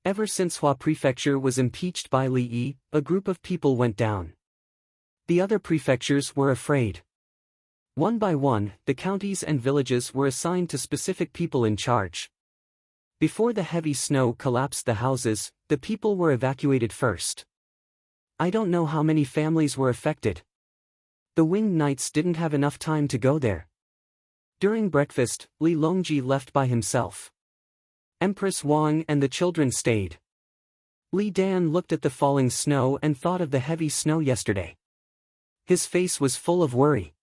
Ever since Hua Prefecture was impeached by Li Yi, a group of people went down. The other prefectures were afraid. One by one, the counties and villages were assigned to specific people in charge. Before the heavy snow collapsed the houses, the people were evacuated first. I don't know how many families were affected. The winged knights didn't have enough time to go there. During breakfast, Li Longji left by himself. Empress Wang and the children stayed. Li Dan looked at the falling snow and thought of the heavy snow yesterday. His face was full of worry.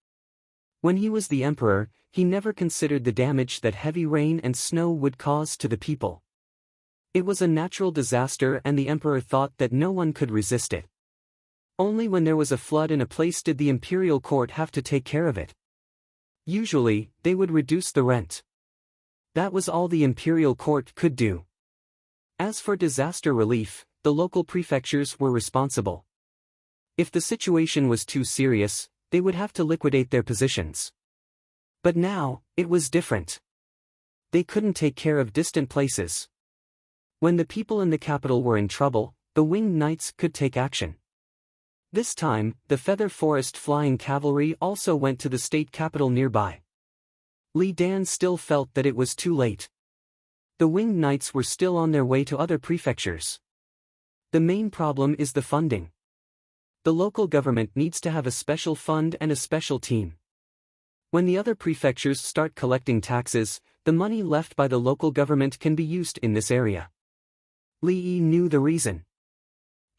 When he was the emperor, he never considered the damage that heavy rain and snow would cause to the people. It was a natural disaster and the emperor thought that no one could resist it. Only when there was a flood in a place did the imperial court have to take care of it. Usually, they would reduce the rent. That was all the imperial court could do. As for disaster relief, the local prefectures were responsible. If the situation was too serious, they would have to liquidate their positions. But now, it was different. They couldn't take care of distant places. When the people in the capital were in trouble, the winged knights could take action. This time, the Feather Forest Flying Cavalry also went to the state capital nearby. Li Dan still felt that it was too late. The winged knights were still on their way to other prefectures. The main problem is the funding. The local government needs to have a special fund and a special team. When the other prefectures start collecting taxes, the money left by the local government can be used in this area. Li Yi knew the reason.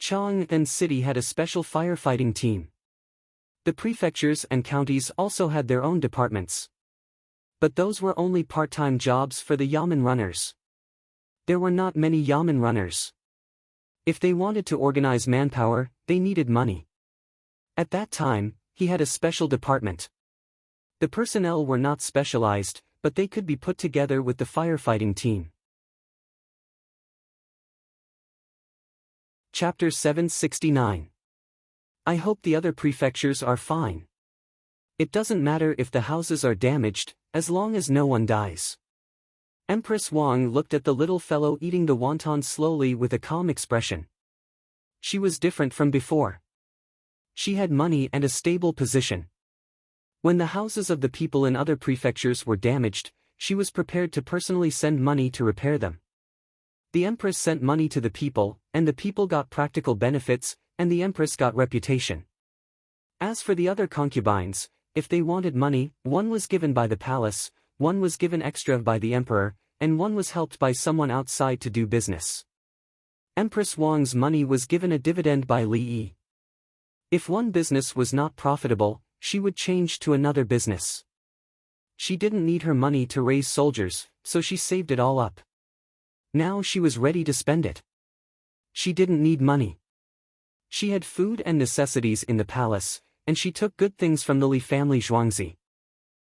Chang'an City had a special firefighting team. The prefectures and counties also had their own departments. But those were only part-time jobs for the yamen runners. There were not many yamen runners. If they wanted to organize manpower, they needed money. At that time, he had a special department. The personnel were not specialized, but they could be put together with the firefighting team. Chapter 769. I hope the other prefectures are fine. It doesn't matter if the houses are damaged, as long as no one dies. Empress Wang looked at the little fellow eating the wonton slowly with a calm expression. She was different from before. She had money and a stable position. When the houses of the people in other prefectures were damaged, she was prepared to personally send money to repair them. The empress sent money to the people, and the people got practical benefits, and the empress got reputation. As for the other concubines, if they wanted money, one was given by the palace, one was given extra by the emperor, and one was helped by someone outside to do business. Empress Wang's money was given a dividend by Li Yi. If one business was not profitable, she would change to another business. She didn't need her money to raise soldiers, so she saved it all up. Now she was ready to spend it. She didn't need money. She had food and necessities in the palace, and she took good things from the Li family Zhuangzi.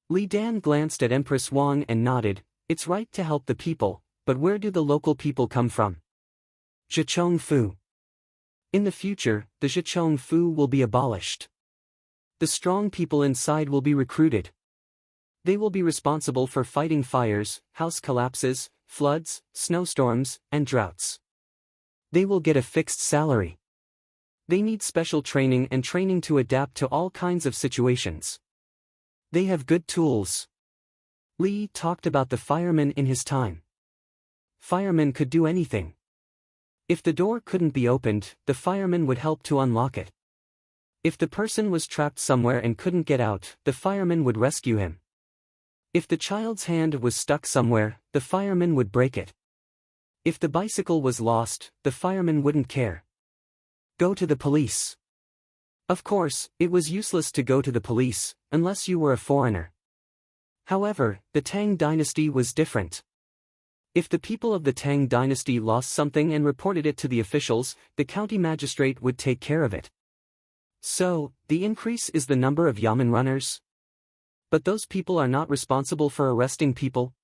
Li Dan glanced at Empress Wang and nodded. It's right to help the people, but where do the local people come from? Zhichong Fu. In the future, the Zhichong Fu will be abolished. The strong people inside will be recruited. They will be responsible for fighting fires, house collapses, floods, snowstorms, and droughts. They will get a fixed salary. They need special training and training to adapt to all kinds of situations. They have good tools. Lee talked about the firemen in his time. Firemen could do anything. If the door couldn't be opened, the fireman would help to unlock it. If the person was trapped somewhere and couldn't get out, the fireman would rescue him. If the child's hand was stuck somewhere, the fireman would break it. If the bicycle was lost, the fireman wouldn't care. Go to the police. Of course, it was useless to go to the police, unless you were a foreigner. However, the Tang dynasty was different. If the people of the Tang dynasty lost something and reported it to the officials, the county magistrate would take care of it. So, the increase is the number of yamen runners? But those people are not responsible for arresting people?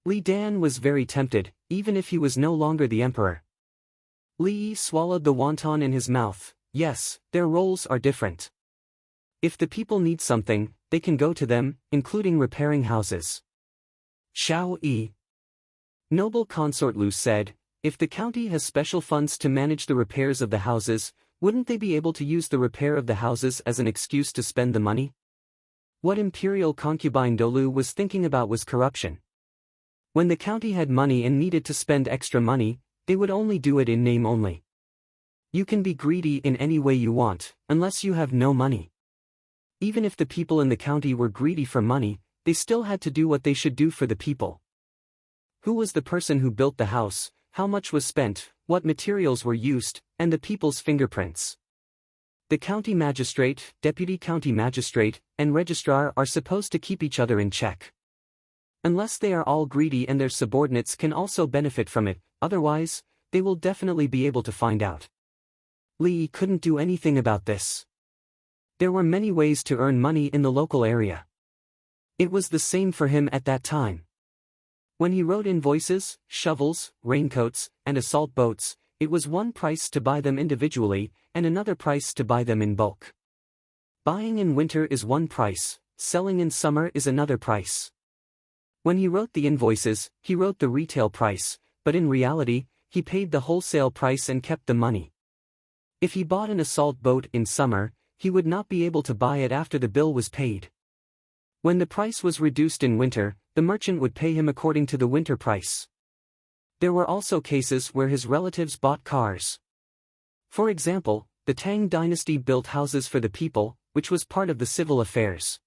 Li Dan was very tempted, even if he was no longer the emperor. Li swallowed the wonton in his mouth. Yes, their roles are different. If the people need something, they can go to them, including repairing houses. Xiao Yi. Noble Consort Lu said, if the county has special funds to manage the repairs of the houses, wouldn't they be able to use the repair of the houses as an excuse to spend the money? What imperial concubine Dolu was thinking about was corruption. When the county had money and needed to spend extra money, they would only do it in name only. You can be greedy in any way you want, unless you have no money. Even if the people in the county were greedy for money, they still had to do what they should do for the people. Who was the person who built the house, how much was spent, what materials were used, and the people's fingerprints. The county magistrate, deputy county magistrate, and registrar are supposed to keep each other in check. Unless they are all greedy and their subordinates can also benefit from it, otherwise, they will definitely be able to find out. Li couldn't do anything about this. There were many ways to earn money in the local area. It was the same for him at that time. When he wrote invoices, shovels, raincoats, and assault boats, it was one price to buy them individually, and another price to buy them in bulk. Buying in winter is one price, selling in summer is another price. When he wrote the invoices, he wrote the retail price, but in reality, he paid the wholesale price and kept the money. If he bought an assault boat in summer, he would not be able to buy it after the bill was paid. When the price was reduced in winter, the merchant would pay him according to the winter price. There were also cases where his relatives bought cars. For example, the Tang dynasty built houses for the people, which was part of the civil affairs.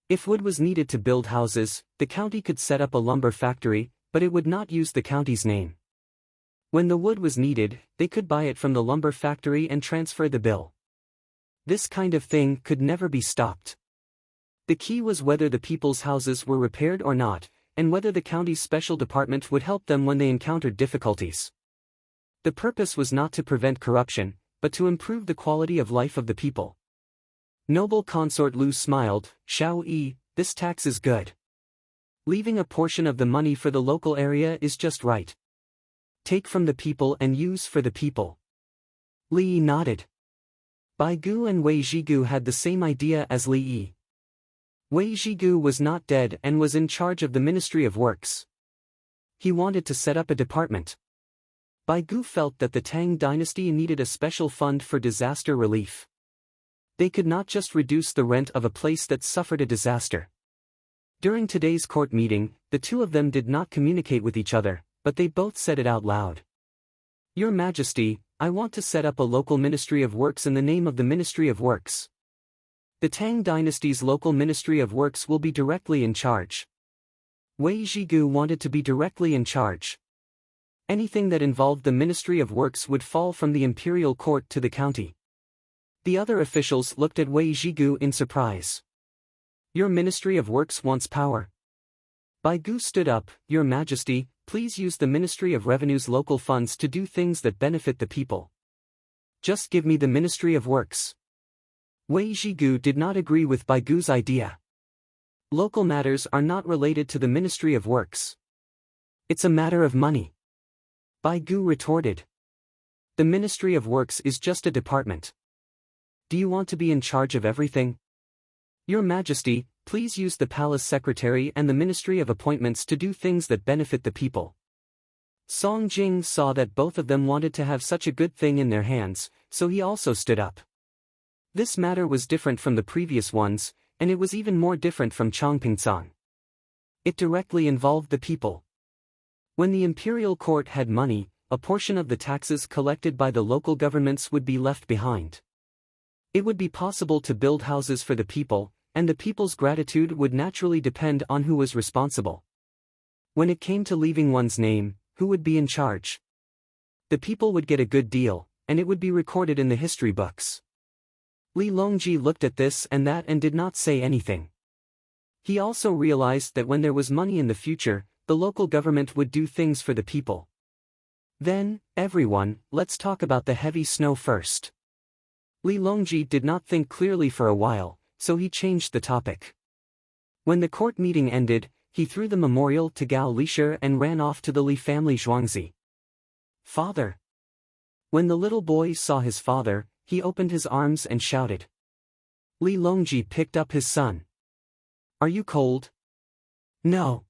If wood was needed to build houses, the county could set up a lumber factory, but it would not use the county's name. When the wood was needed, they could buy it from the lumber factory and transfer the bill. This kind of thing could never be stopped. The key was whether the people's houses were repaired or not, and whether the county's special department would help them when they encountered difficulties. The purpose was not to prevent corruption, but to improve the quality of life of the people. Noble Consort Lu smiled. Xiao Yi, this tax is good. Leaving a portion of the money for the local area is just right. Take from the people and use for the people. Li nodded. Bai Gu and Wei Zhigu had the same idea as Li Yi. Wei Zhigu was not dead and was in charge of the Ministry of Works. He wanted to set up a department. Bai Gu felt that the Tang dynasty needed a special fund for disaster relief. They could not just reduce the rent of a place that suffered a disaster. During today's court meeting, the two of them did not communicate with each other, but they both said it out loud. Your Majesty, I want to set up a local Ministry of Works in the name of the Ministry of Works. The Tang dynasty's local Ministry of Works will be directly in charge. Wei Zhigu wanted to be directly in charge. Anything that involved the Ministry of Works would fall from the imperial court to the county. The other officials looked at Wei Zhigu in surprise. Your Ministry of Works wants power. Bai Gu stood up. Your Majesty, please use the Ministry of Revenue's local funds to do things that benefit the people. Just give me the Ministry of Works. Wei Zhigu did not agree with Bai Gu's idea. Local matters are not related to the Ministry of Works. It's a matter of money. Bai Gu retorted. The Ministry of Works is just a department. Do you want to be in charge of everything? Your Majesty, Please use the palace secretary and the Ministry of Appointments to do things that benefit the people. Song Jing saw that both of them wanted to have such a good thing in their hands, so he also stood up. This matter was different from the previous ones, and it was even more different from Changpingsang. It directly involved the people. When the imperial court had money, a portion of the taxes collected by the local governments would be left behind. It would be possible to build houses for the people, and the people's gratitude would naturally depend on who was responsible. When it came to leaving one's name, who would be in charge? The people would get a good deal, and it would be recorded in the history books. Li Longji looked at this and that and did not say anything. He also realized that when there was money in the future, the local government would do things for the people. Then, everyone, let's talk about the heavy snow first. Li Longji did not think clearly for a while, so he changed the topic. When the court meeting ended, he threw the memorial to Gao Lisher and ran off to the Li family Zhuangzi. Father! When the little boy saw his father, he opened his arms and shouted. Li Longji picked up his son. Are you cold? No.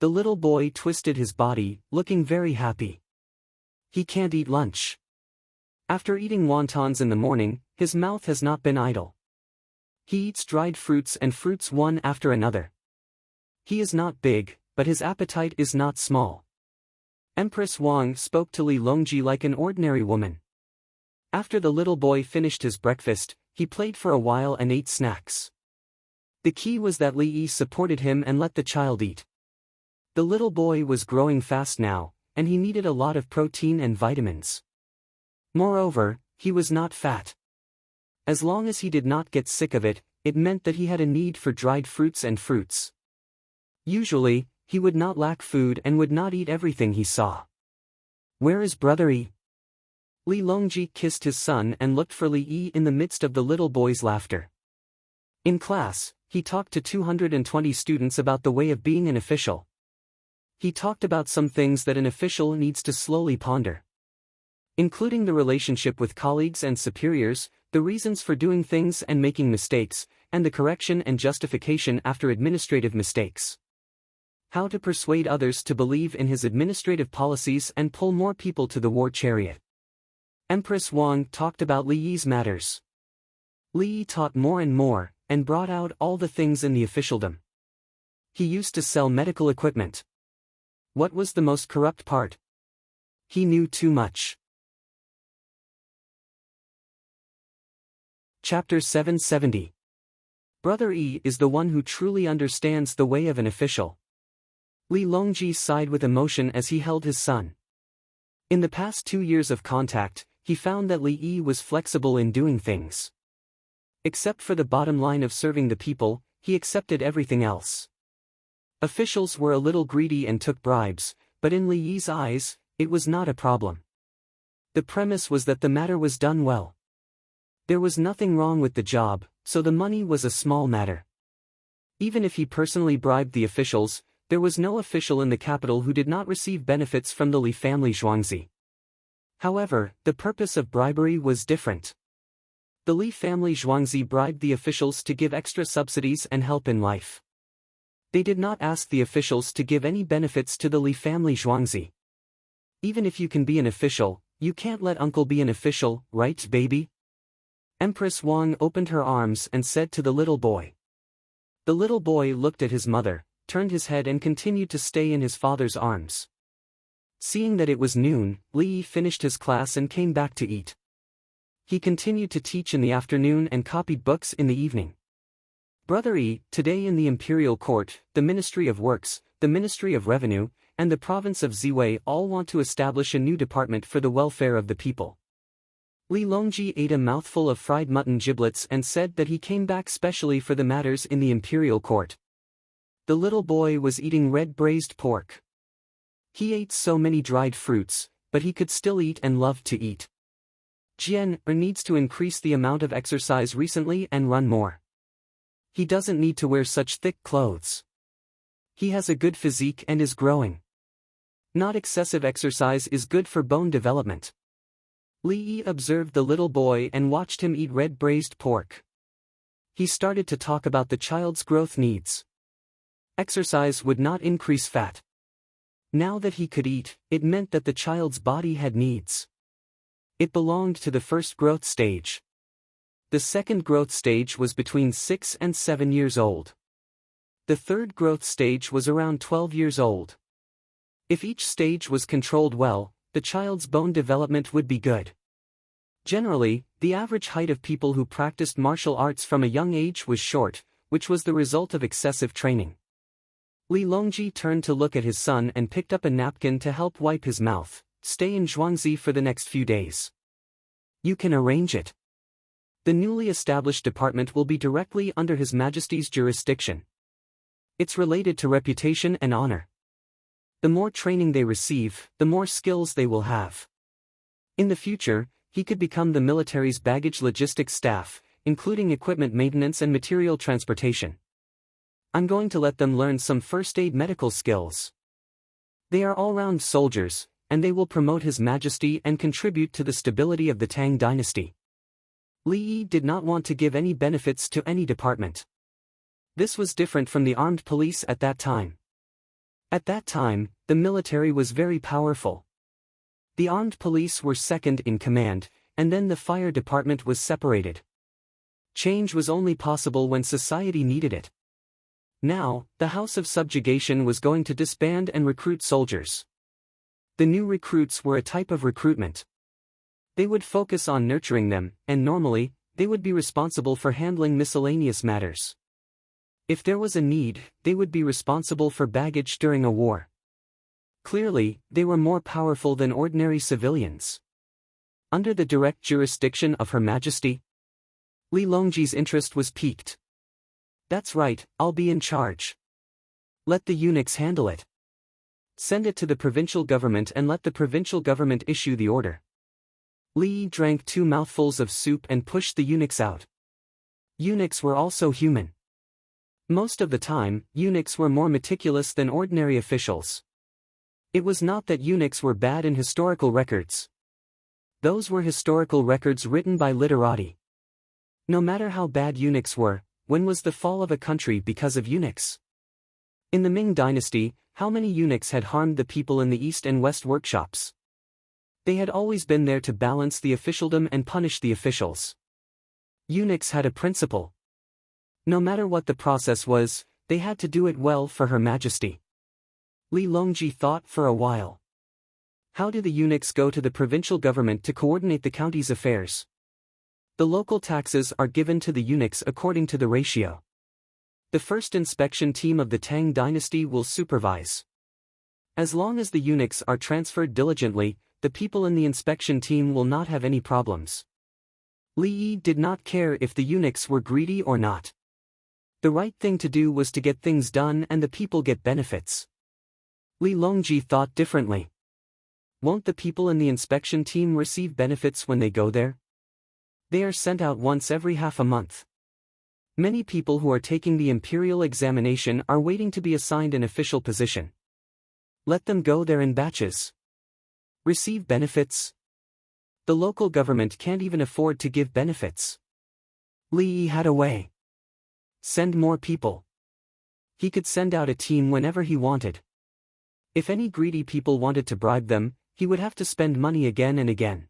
The little boy twisted his body, looking very happy. He can't eat lunch. After eating wontons in the morning, his mouth has not been idle. He eats dried fruits and fruits one after another. He is not big, but his appetite is not small. Empress Wang spoke to Li Longji like an ordinary woman. After the little boy finished his breakfast, he played for a while and ate snacks. The key was that Li Yi supported him and let the child eat. The little boy was growing fast now, and he needed a lot of protein and vitamins. Moreover, he was not fat. As long as he did not get sick of it, it meant that he had a need for dried fruits and fruits. Usually, he would not lack food and would not eat everything he saw. Where is Brother Yi? Li Longji kissed his son and looked for Li Yi in the midst of the little boy's laughter. In class, he talked to 220 students about the way of being an official. He talked about some things that an official needs to slowly ponder, including the relationship with colleagues and superiors, the reasons for doing things and making mistakes, and the correction and justification after administrative mistakes. How to persuade others to believe in his administrative policies and pull more people to the war chariot. Empress Wang talked about Li Yi's matters. Li Yi taught more and more, and brought out all the things in the officialdom. He used to sell medical equipment. What was the most corrupt part? He knew too much. Chapter 770. Brother Yi is the one who truly understands the way of an official. Li Longji sighed with emotion as he held his son. In the past 2 years of contact, he found that Li Yi was flexible in doing things. Except for the bottom line of serving the people, he accepted everything else. Officials were a little greedy and took bribes, but in Li Yi's eyes, it was not a problem. The premise was that the matter was done well. There was nothing wrong with the job, so the money was a small matter. Even if he personally bribed the officials, there was no official in the capital who did not receive benefits from the Li family Zhuangzi. However, the purpose of bribery was different. The Li family Zhuangzi bribed the officials to give extra subsidies and help in life. They did not ask the officials to give any benefits to the Li family Zhuangzi. Even if you can be an official, you can't let uncle be an official, right, baby? Empress Wang opened her arms and said to the little boy. The little boy looked at his mother, turned his head and continued to stay in his father's arms. Seeing that it was noon, Li Yi finished his class and came back to eat. He continued to teach in the afternoon and copied books in the evening. Brother Yi, today in the imperial court, the Ministry of Works, the Ministry of Revenue, and the province of Ziwei all want to establish a new department for the welfare of the people. Li Longji ate a mouthful of fried mutton giblets and said that he came back specially for the matters in the imperial court. The little boy was eating red braised pork. He ate so many dried fruits, but he could still eat and loved to eat. Jian needs to increase the amount of exercise recently and run more. He doesn't need to wear such thick clothes. He has a good physique and is growing. Not excessive exercise is good for bone development. Li Yi observed the little boy and watched him eat red braised pork. He started to talk about the child's growth needs. Exercise would not increase fat. Now that he could eat, it meant that the child's body had needs. It belonged to the first growth stage. The second growth stage was between 6 and 7 years old. The third growth stage was around 12 years old. If each stage was controlled well, the child's bone development would be good. Generally, the average height of people who practiced martial arts from a young age was short, which was the result of excessive training. Li Longji turned to look at his son and picked up a napkin to help wipe his mouth. Stay in Zhuangzi for the next few days. You can arrange it. The newly established department will be directly under His Majesty's jurisdiction. It's related to reputation and honor. The more training they receive, the more skills they will have. In the future, he could become the military's baggage logistics staff, including equipment maintenance and material transportation. I'm going to let them learn some first aid medical skills. They are all-round soldiers, and they will promote His Majesty and contribute to the stability of the Tang dynasty. Li Yi did not want to give any benefits to any department. This was different from the armed police at that time. At that time, the military was very powerful. The armed police were second in command, and then the fire department was separated. Change was only possible when society needed it. Now, the House of Subjugation was going to disband and recruit soldiers. The new recruits were a type of recruitment. They would focus on nurturing them, and normally, they would be responsible for handling miscellaneous matters. If there was a need, they would be responsible for baggage during a war. Clearly, they were more powerful than ordinary civilians. Under the direct jurisdiction of Her Majesty, Li Longji's interest was piqued. That's right, I'll be in charge. Let the eunuchs handle it. Send it to the provincial government and let the provincial government issue the order. Li drank 2 mouthfuls of soup and pushed the eunuchs out. Eunuchs were also human. Most of the time, eunuchs were more meticulous than ordinary officials. It was not that eunuchs were bad in historical records. Those were historical records written by literati. No matter how bad eunuchs were, when was the fall of a country because of eunuchs? In the Ming dynasty, how many eunuchs had harmed the people in the east and west workshops? They had always been there to balance the officialdom and punish the officials. Eunuchs had a principle. No matter what the process was, they had to do it well for Her Majesty. Li Longji thought for a while. How do the eunuchs go to the provincial government to coordinate the county's affairs? The local taxes are given to the eunuchs according to the ratio. The first inspection team of the Tang dynasty will supervise. As long as the eunuchs are transferred diligently, the people in the inspection team will not have any problems. Li Yi did not care if the eunuchs were greedy or not. The right thing to do was to get things done and the people get benefits. Li Longji thought differently. Won't the people in the inspection team receive benefits when they go there? They are sent out once every half a month. Many people who are taking the imperial examination are waiting to be assigned an official position. Let them go there in batches. Receive benefits. The local government can't even afford to give benefits. Li Yi had a way. Send more people. He could send out a team whenever he wanted. If any greedy people wanted to bribe them, he would have to spend money again and again.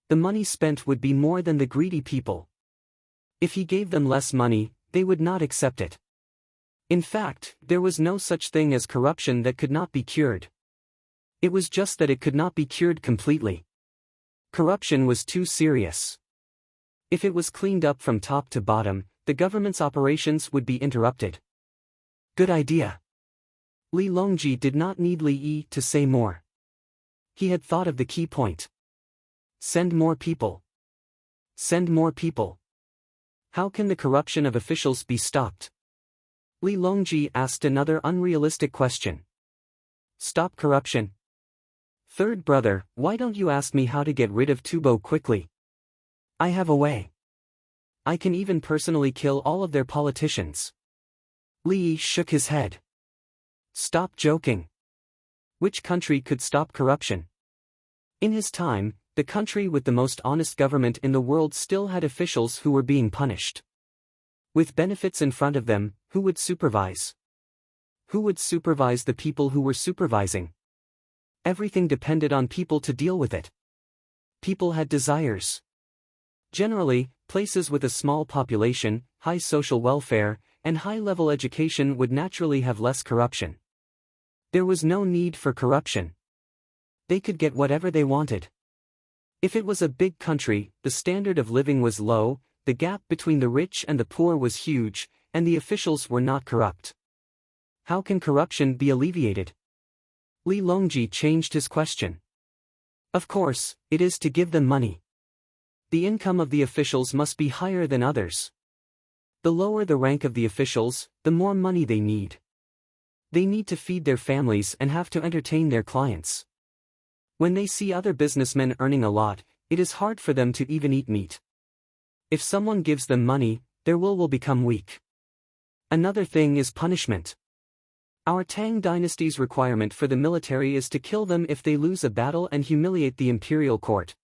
The money spent would be more than the greedy people. If he gave them less money, they would not accept it. In fact, there was no such thing as corruption that could not be cured. It was just that it could not be cured completely. Corruption was too serious. If it was cleaned up from top to bottom, the government's operations would be interrupted. Good idea. Li Longji did not need Li Yi to say more. He had thought of the key point. Send more people. Send more people. How can the corruption of officials be stopped? Li Longji asked another unrealistic question. Stop corruption. Third brother, why don't you ask me how to get rid of Tubo quickly? I have a way. I can even personally kill all of their politicians. Li shook his head. Stop joking. Which country could stop corruption? In his time, the country with the most honest government in the world still had officials who were being punished. With benefits in front of them, who would supervise? Who would supervise the people who were supervising? Everything depended on people to deal with it. People had desires. Generally, places with a small population, high social welfare, and high-level education would naturally have less corruption. There was no need for corruption. They could get whatever they wanted. If it was a big country, the standard of living was low, the gap between the rich and the poor was huge, and the officials were not corrupt. How can corruption be alleviated? Li Longji changed his question. Of course, it is to give them money. The income of the officials must be higher than others. The lower the rank of the officials, the more money they need. They need to feed their families and have to entertain their clients. When they see other businessmen earning a lot, it is hard for them to even eat meat. If someone gives them money, their will become weak. Another thing is punishment. Our Tang dynasty's requirement for the military is to kill them if they lose a battle and humiliate the imperial court.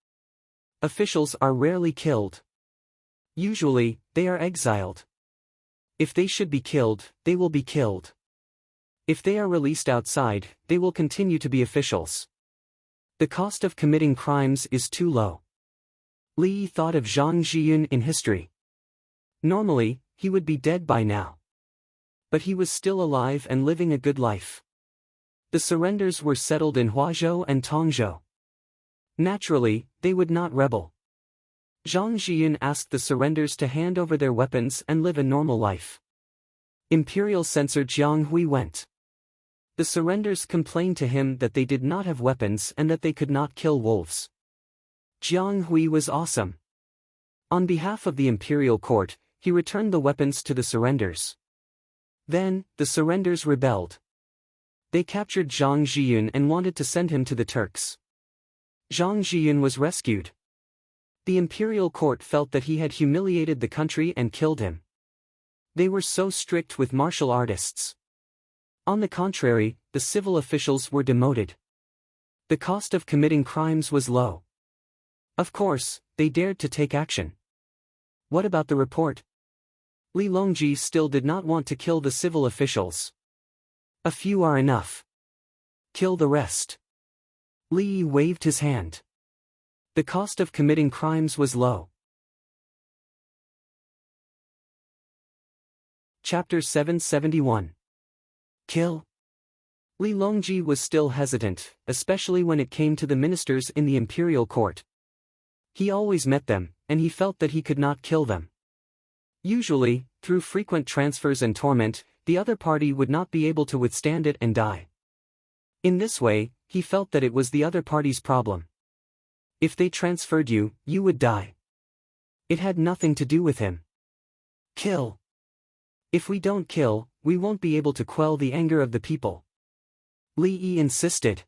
Officials are rarely killed. Usually, they are exiled. If they should be killed, they will be killed. If they are released outside, they will continue to be officials. The cost of committing crimes is too low. Li thought of Zhang Zhiyun in history. Normally, he would be dead by now. But he was still alive and living a good life. The surrenders were settled in Huazhou and Tongzhou. Naturally, they would not rebel. Zhang Zhiyun asked the surrenders to hand over their weapons and live a normal life. Imperial censor Jiang Hui went. The surrenders complained to him that they did not have weapons and that they could not kill wolves. Jiang Hui was awesome. On behalf of the imperial court, he returned the weapons to the surrenders. Then, the surrenders rebelled. They captured Zhang Zhiyun and wanted to send him to the Turks. Zhang Zhiyun was rescued. The imperial court felt that he had humiliated the country and killed him. They were so strict with martial artists. On the contrary, the civil officials were demoted. The cost of committing crimes was low. Of course, they dared to take action. What about the report? Li Longji still did not want to kill the civil officials. A few are enough. Kill the rest. Li waved his hand. The cost of committing crimes was low. Chapter 771. Kill. Li Longji was still hesitant, especially when it came to the ministers in the imperial court. He always met them, and he felt that he could not kill them. Usually, through frequent transfers and torment, the other party would not be able to withstand it and die. In this way, he felt that it was the other party's problem. If they transferred you, you would die. It had nothing to do with him. Kill. If we don't kill, we won't be able to quell the anger of the people. Li Yi insisted.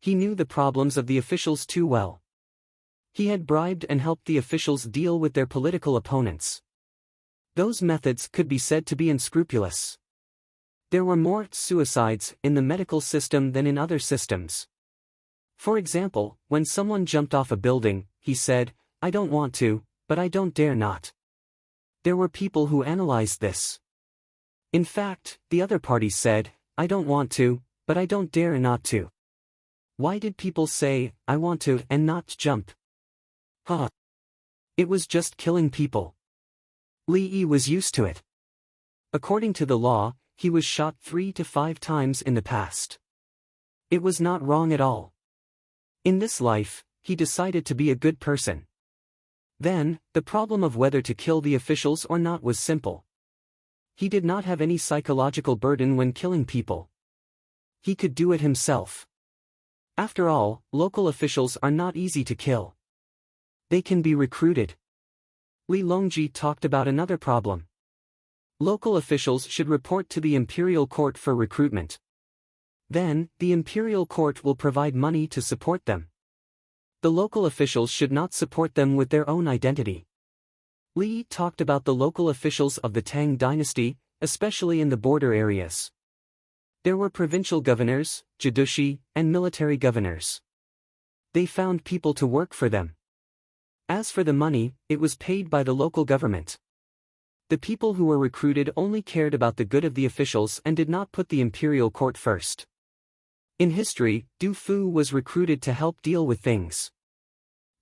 He knew the problems of the officials too well. He had bribed and helped the officials deal with their political opponents. Those methods could be said to be unscrupulous. There were more suicides in the medical system than in other systems. For example, when someone jumped off a building, he said, "I don't want to, but I don't dare not." There were people who analyzed this. In fact, the other party said, "I don't want to, but I don't dare not to." Why did people say, "I want to," and not jump? It was just killing people. Li Yi was used to it. According to the law, he was shot 3 to 5 times in the past. It was not wrong at all. In this life, he decided to be a good person. Then, the problem of whether to kill the officials or not was simple. He did not have any psychological burden when killing people. He could do it himself. After all, local officials are not easy to kill. They can be recruited. Li Longji talked about another problem. Local officials should report to the imperial court for recruitment. Then, the imperial court will provide money to support them. The local officials should not support them with their own identity. Li talked about the local officials of the Tang dynasty, especially in the border areas. There were provincial governors, judushi, and military governors. They found people to work for them. As for the money, it was paid by the local government. The people who were recruited only cared about the good of the officials and did not put the imperial court first. In history, Du Fu was recruited to help deal with things.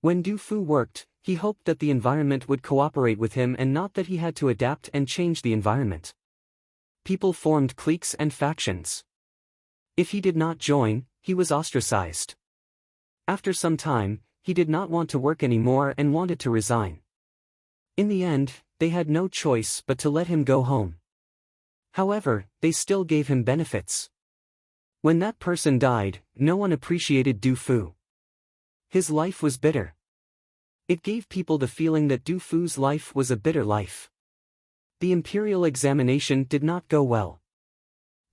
When Du Fu worked, he hoped that the environment would cooperate with him and not that he had to adapt and change the environment. People formed cliques and factions. If he did not join, he was ostracized. After some time, he did not want to work anymore and wanted to resign. In the end, they had no choice but to let him go home. However, they still gave him benefits. When that person died, no one appreciated Du Fu. His life was bitter. It gave people the feeling that Du Fu's life was a bitter life. The imperial examination did not go well.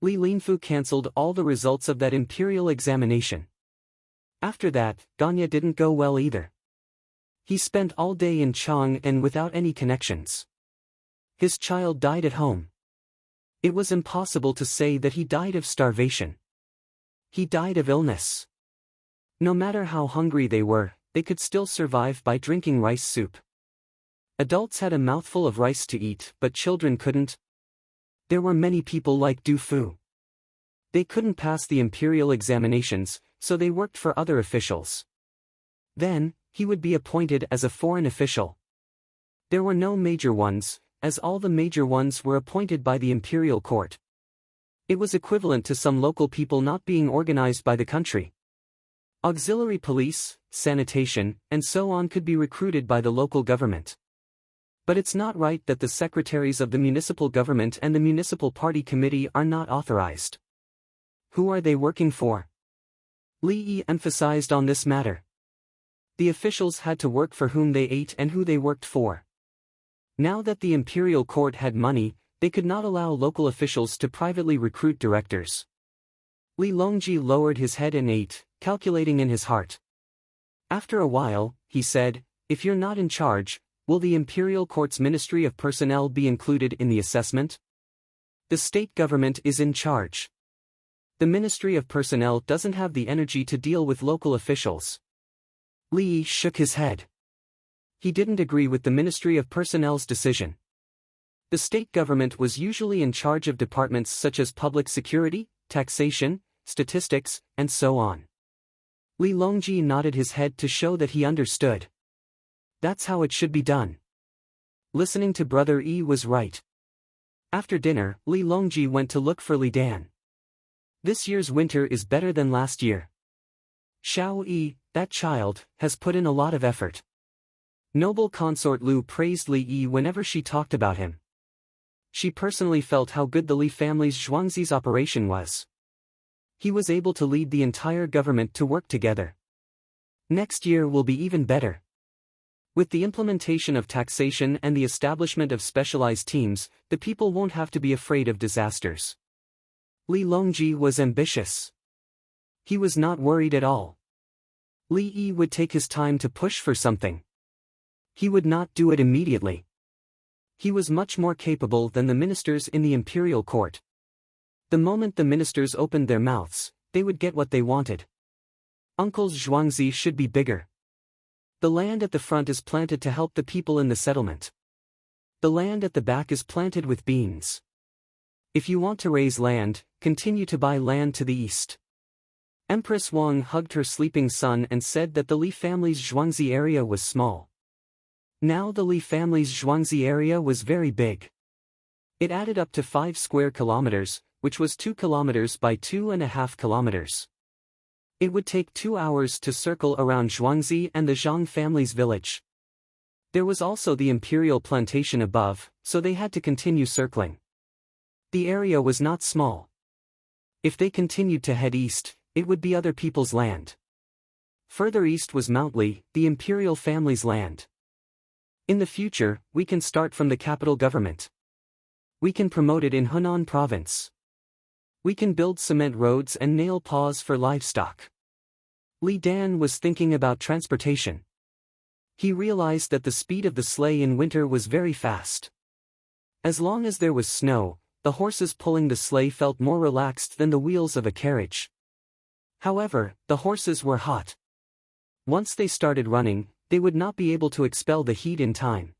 Li Linfu cancelled all the results of that imperial examination. After that, Ganya didn't go well either. He spent all day in Chang'an without any connections. His child died at home. It was impossible to say that he died of starvation. He died of illness. No matter how hungry they were, they could still survive by drinking rice soup. Adults had a mouthful of rice to eat, but children couldn't. There were many people like Du Fu. They couldn't pass the imperial examinations, so they worked for other officials. Then, he would be appointed as a foreign official. There were no major ones, as all the major ones were appointed by the imperial court. It was equivalent to some local people not being organized by the country. Auxiliary police, sanitation, and so on could be recruited by the local government. But it's not right that the secretaries of the municipal government and the municipal party committee are not authorized. Who are they working for? Li Yi emphasized on this matter. The officials had to work for whom they ate and who they worked for. Now that the imperial court had money, they could not allow local officials to privately recruit directors. Li Longji lowered his head and ate, calculating in his heart. After a while, he said, "If you're not in charge, will the imperial court's Ministry of Personnel be included in the assessment?" The state government is in charge. The Ministry of Personnel doesn't have the energy to deal with local officials. Li shook his head. He didn't agree with the Ministry of Personnel's decision. The state government was usually in charge of departments such as public security, taxation, statistics, and so on. Li Longji nodded his head to show that he understood. That's how it should be done. Listening to Brother Yi was right. After dinner, Li Longji went to look for Li Dan. This year's winter is better than last year. Xiao Yi, that child, has put in a lot of effort. Noble consort Lu praised Li Yi whenever she talked about him. She personally felt how good the Li family's Zhuangzi's operation was. He was able to lead the entire government to work together. Next year will be even better. With the implementation of taxation and the establishment of specialized teams, the people won't have to be afraid of disasters. Li Longji was ambitious. He was not worried at all. Li Yi would take his time to push for something. He would not do it immediately. He was much more capable than the ministers in the imperial court. The moment the ministers opened their mouths, they would get what they wanted. Uncle's Zhuangzi should be bigger. The land at the front is planted to help the people in the settlement. The land at the back is planted with beans. If you want to raise land, continue to buy land to the east. Empress Wang hugged her sleeping son and said that the Li family's Zhuangzi area was small. Now the Li family's Zhuangzi area was very big. It added up to 5 square kilometers, which was 2 kilometers by 2.5 kilometers. It would take 2 hours to circle around Zhuangzi and the Zhang family's village. There was also the imperial plantation above, so they had to continue circling. The area was not small. If they continued to head east, it would be other people's land. Further east was Mount Li, the imperial family's land. In the future, we can start from the capital government. We can promote it in Hunan province. We can build cement roads and nail paws for livestock. Li Dan was thinking about transportation. He realized that the speed of the sleigh in winter was very fast. As long as there was snow, the horses pulling the sleigh felt more relaxed than the wheels of a carriage. However, the horses were hot. Once they started running, they would not be able to expel the heat in time.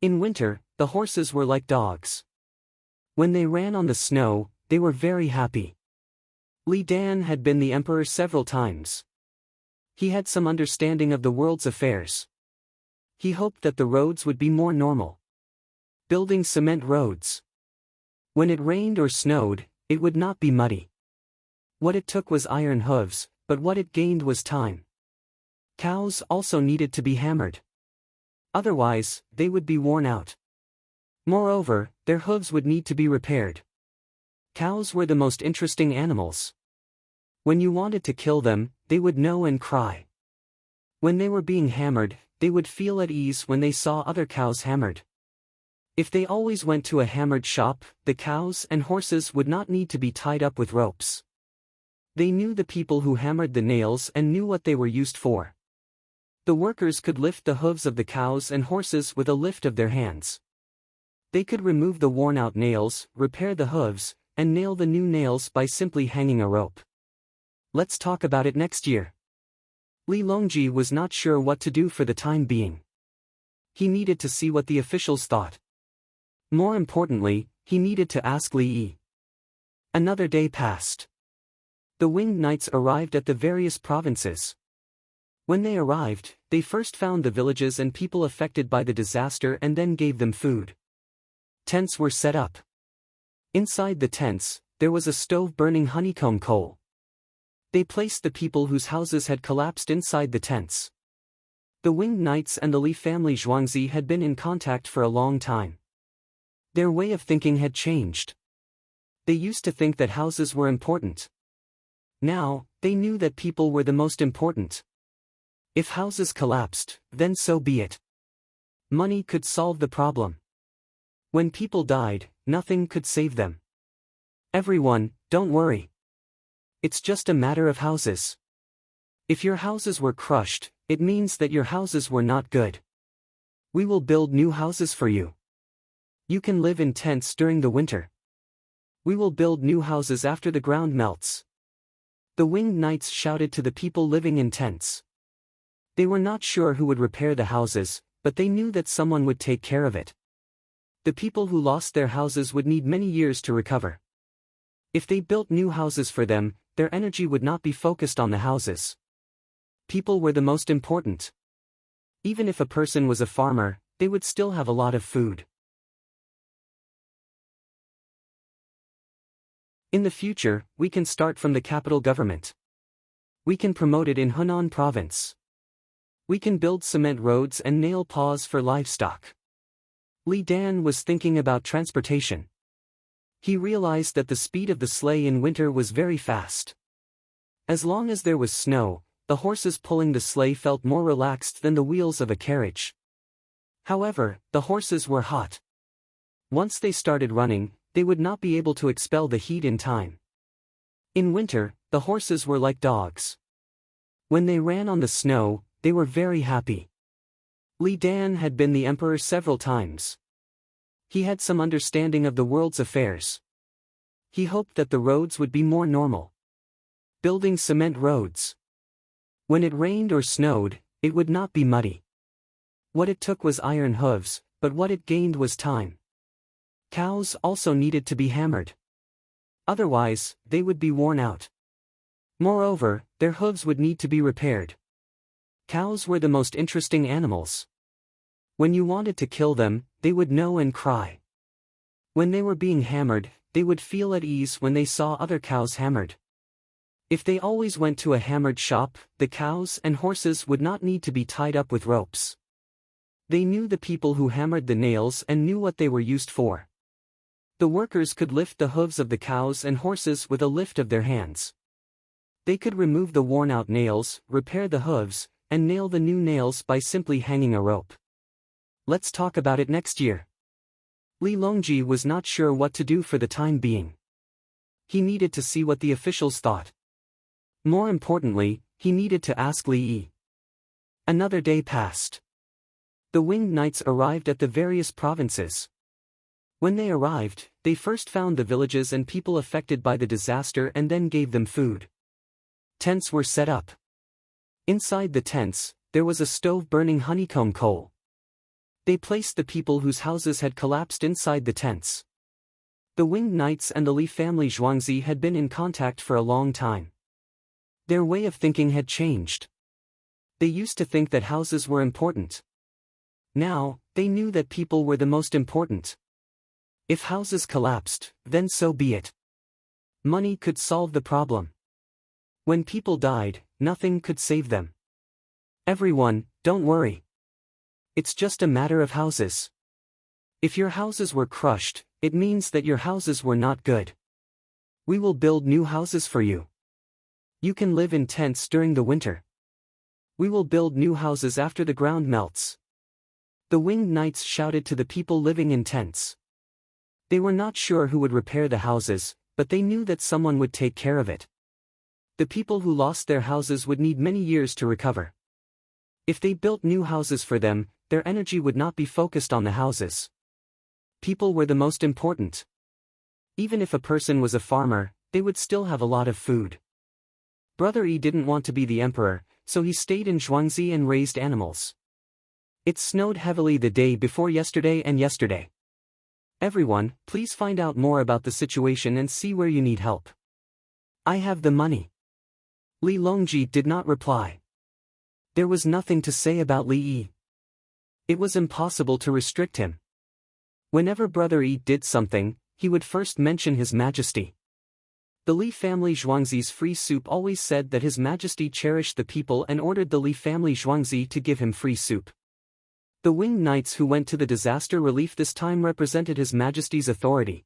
In winter, the horses were like dogs. When they ran on the snow, they were very happy. Li Dan had been the emperor several times. He had some understanding of the world's affairs. He hoped that the roads would be more normal. Building cement roads. When it rained or snowed, it would not be muddy. What it took was iron hooves, but what it gained was time. Cows also needed to be hammered. Otherwise, they would be worn out. Moreover, their hooves would need to be repaired. Cows were the most interesting animals. When you wanted to kill them, they would know and cry. When they were being hammered, they would feel at ease when they saw other cows hammered. If they always went to a hammered shop, the cows and horses would not need to be tied up with ropes. They knew the people who hammered the nails and knew what they were used for. The workers could lift the hooves of the cows and horses with a lift of their hands. They could remove the worn-out nails, repair the hooves, and nail the new nails by simply hanging a rope. Let's talk about it next year. Li Longji was not sure what to do for the time being. He needed to see what the officials thought. More importantly, he needed to ask Li Yi. Another day passed. The winged knights arrived at the various provinces. When they arrived, they first found the villages and people affected by the disaster and then gave them food. Tents were set up. Inside the tents, there was a stove burning honeycomb coal. They placed the people whose houses had collapsed inside the tents. The winged knights and the Li family Zhuangzi had been in contact for a long time. Their way of thinking had changed. They used to think that houses were important. Now, they knew that people were the most important. If houses collapsed, then so be it. Money could solve the problem. When people died, nothing could save them. Everyone, don't worry. It's just a matter of houses. If your houses were crushed, it means that your houses were not good. We will build new houses for you. You can live in tents during the winter. We will build new houses after the ground melts. The winged knights shouted to the people living in tents. They were not sure who would repair the houses, but they knew that someone would take care of it. The people who lost their houses would need many years to recover. If they built new houses for them, their energy would not be focused on the houses. People were the most important. Even if a person was a farmer, they would still have a lot of food. In the future, we can start from the capital government. We can promote it in Hunan province. We can build cement roads and nail paws for livestock. Li Dan was thinking about transportation. He realized that the speed of the sleigh in winter was very fast. As long as there was snow, the horses pulling the sleigh felt more relaxed than the wheels of a carriage. However, the horses were hot. Once they started running, they would not be able to expel the heat in time. In winter, the horses were like dogs. When they ran on the snow, they were very happy. Li Dan had been the emperor several times. He had some understanding of the world's affairs. He hoped that the roads would be more normal. Building cement roads. When it rained or snowed, it would not be muddy. What it took was iron hooves, but what it gained was time. Cows also needed to be hammered. Otherwise, they would be worn out. Moreover, their hooves would need to be repaired. Cows were the most interesting animals. When you wanted to kill them, they would know and cry. When they were being hammered, they would feel at ease when they saw other cows hammered. If they always went to a hammered shop, the cows and horses would not need to be tied up with ropes. They knew the people who hammered the nails and knew what they were used for. The workers could lift the hooves of the cows and horses with a lift of their hands. They could remove the worn-out nails, repair the hooves, and nail the new nails by simply hanging a rope. Let's talk about it next year. Li Longji was not sure what to do for the time being. He needed to see what the officials thought. More importantly, he needed to ask Li Yi. Another day passed. The winged knights arrived at the various provinces. When they arrived, they first found the villages and people affected by the disaster and then gave them food. Tents were set up. Inside the tents, there was a stove burning honeycomb coal. They placed the people whose houses had collapsed inside the tents. The Winged Knights and the Li family Zhuangzi had been in contact for a long time. Their way of thinking had changed. They used to think that houses were important. Now, they knew that people were the most important. If houses collapsed, then so be it. Money could solve the problem. When people died, nothing could save them. Everyone, don't worry. It's just a matter of houses. If your houses were crushed, it means that your houses were not good. We will build new houses for you. You can live in tents during the winter. We will build new houses after the ground melts. The Winged Knights shouted to the people living in tents. They were not sure who would repair the houses, but they knew that someone would take care of it. The people who lost their houses would need many years to recover. If they built new houses for them, their energy would not be focused on the houses. People were the most important. Even if a person was a farmer, they would still have a lot of food. Brother Yi didn't want to be the emperor, so he stayed in Zhuangzi and raised animals. It snowed heavily the day before yesterday and yesterday. Everyone, please find out more about the situation and see where you need help. I have the money. Li Longji did not reply. There was nothing to say about Li Yi. It was impossible to restrict him. Whenever Brother Yi did something, he would first mention His Majesty. The Li family Zhuangzi's free soup always said that His Majesty cherished the people and ordered the Li family Zhuangzi to give him free soup. The Winged Knights who went to the disaster relief this time represented His Majesty's authority.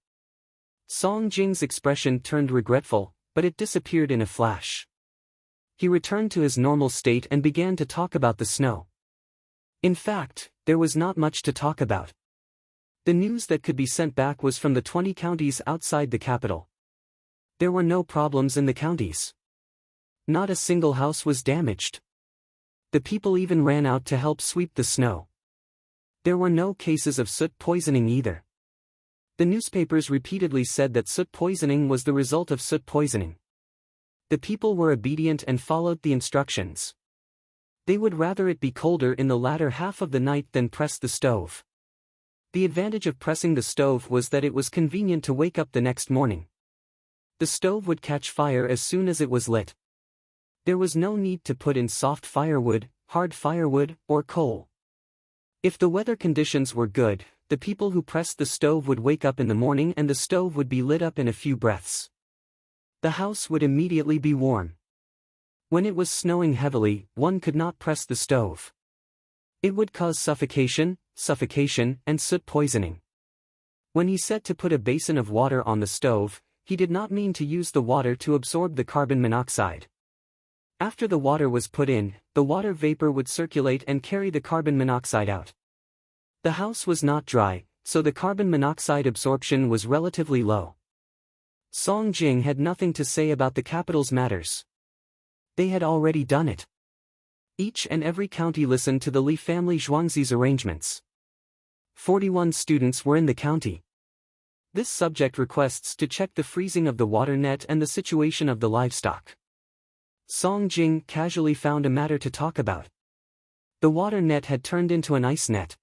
Song Jing's expression turned regretful, but it disappeared in a flash. He returned to his normal state and began to talk about the snow. In fact, there was not much to talk about. The news that could be sent back was from the 20 counties outside the capital. There were no problems in the counties. Not a single house was damaged. The people even ran out to help sweep the snow. There were no cases of soot poisoning either. The newspapers repeatedly said that soot poisoning was the result of soot poisoning. The people were obedient and followed the instructions. They would rather it be colder in the latter half of the night than press the stove. The advantage of pressing the stove was that it was convenient to wake up the next morning. The stove would catch fire as soon as it was lit. There was no need to put in soft firewood, hard firewood, or coal. If the weather conditions were good, the people who pressed the stove would wake up in the morning and the stove would be lit up in a few breaths. The house would immediately be warm. When it was snowing heavily, one could not press the stove. It would cause suffocation, and soot poisoning. When he said to put a basin of water on the stove, he did not mean to use the water to absorb the carbon monoxide. After the water was put in, the water vapor would circulate and carry the carbon monoxide out. The house was not dry, so the carbon monoxide absorption was relatively low. Song Jing had nothing to say about the capital's matters. They had already done it. Each and every county listened to the Li family Zhuangzi's arrangements. 41 students were in the county. This subject requests to check the freezing of the water net and the situation of the livestock. Song Jing casually found a matter to talk about. The water net had turned into an ice net.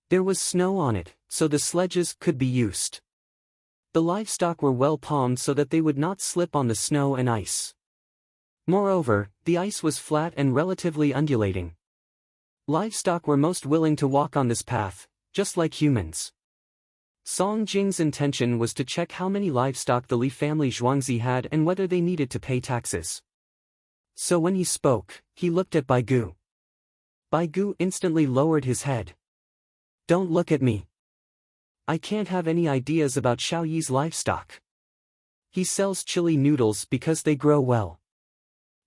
There was snow on it, so the sledges could be used. The livestock were well palmed so that they would not slip on the snow and ice. Moreover, the ice was flat and relatively undulating. Livestock were most willing to walk on this path, just like humans. Song Jing's intention was to check how many livestock the Li family Zhuangzi had and whether they needed to pay taxes. So when he spoke, he looked at Bai Gu. Bai Gu instantly lowered his head. Don't look at me. I can't have any ideas about Xiao Yi's livestock. He sells chili noodles because they grow well.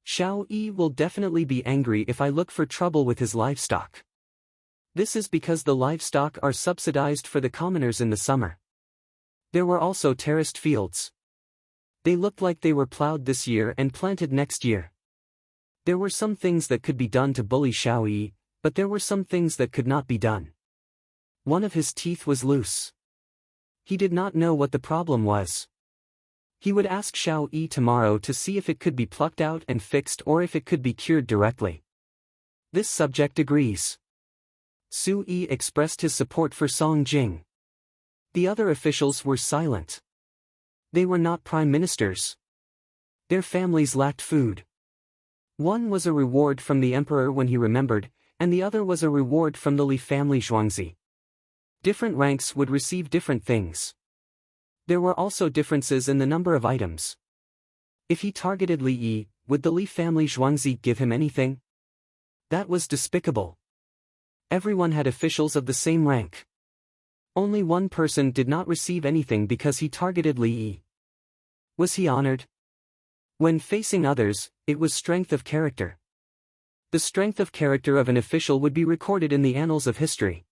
Xiao Yi will definitely be angry if I look for trouble with his livestock. This is because the livestock are subsidized for the commoners in the summer. There were also terraced fields. They looked like they were plowed this year and planted next year. There were some things that could be done to bully Xiao Yi, but there were some things that could not be done. One of his teeth was loose. He did not know what the problem was. He would ask Xiao Yi tomorrow to see if it could be plucked out and fixed or if it could be cured directly. This subject agrees. Su Yi expressed his support for Song Jing. The other officials were silent. They were not prime ministers. Their families lacked food. One was a reward from the emperor when he remembered, and the other was a reward from the Li family Zhuangzi. Different ranks would receive different things. There were also differences in the number of items. If he targeted Li Yi, would the Li family Zhuangzi give him anything? That was despicable. Everyone had officials of the same rank. Only one person did not receive anything because he targeted Li Yi. Was he honored? When facing others, it was strength of character. The strength of character of an official would be recorded in the annals of history.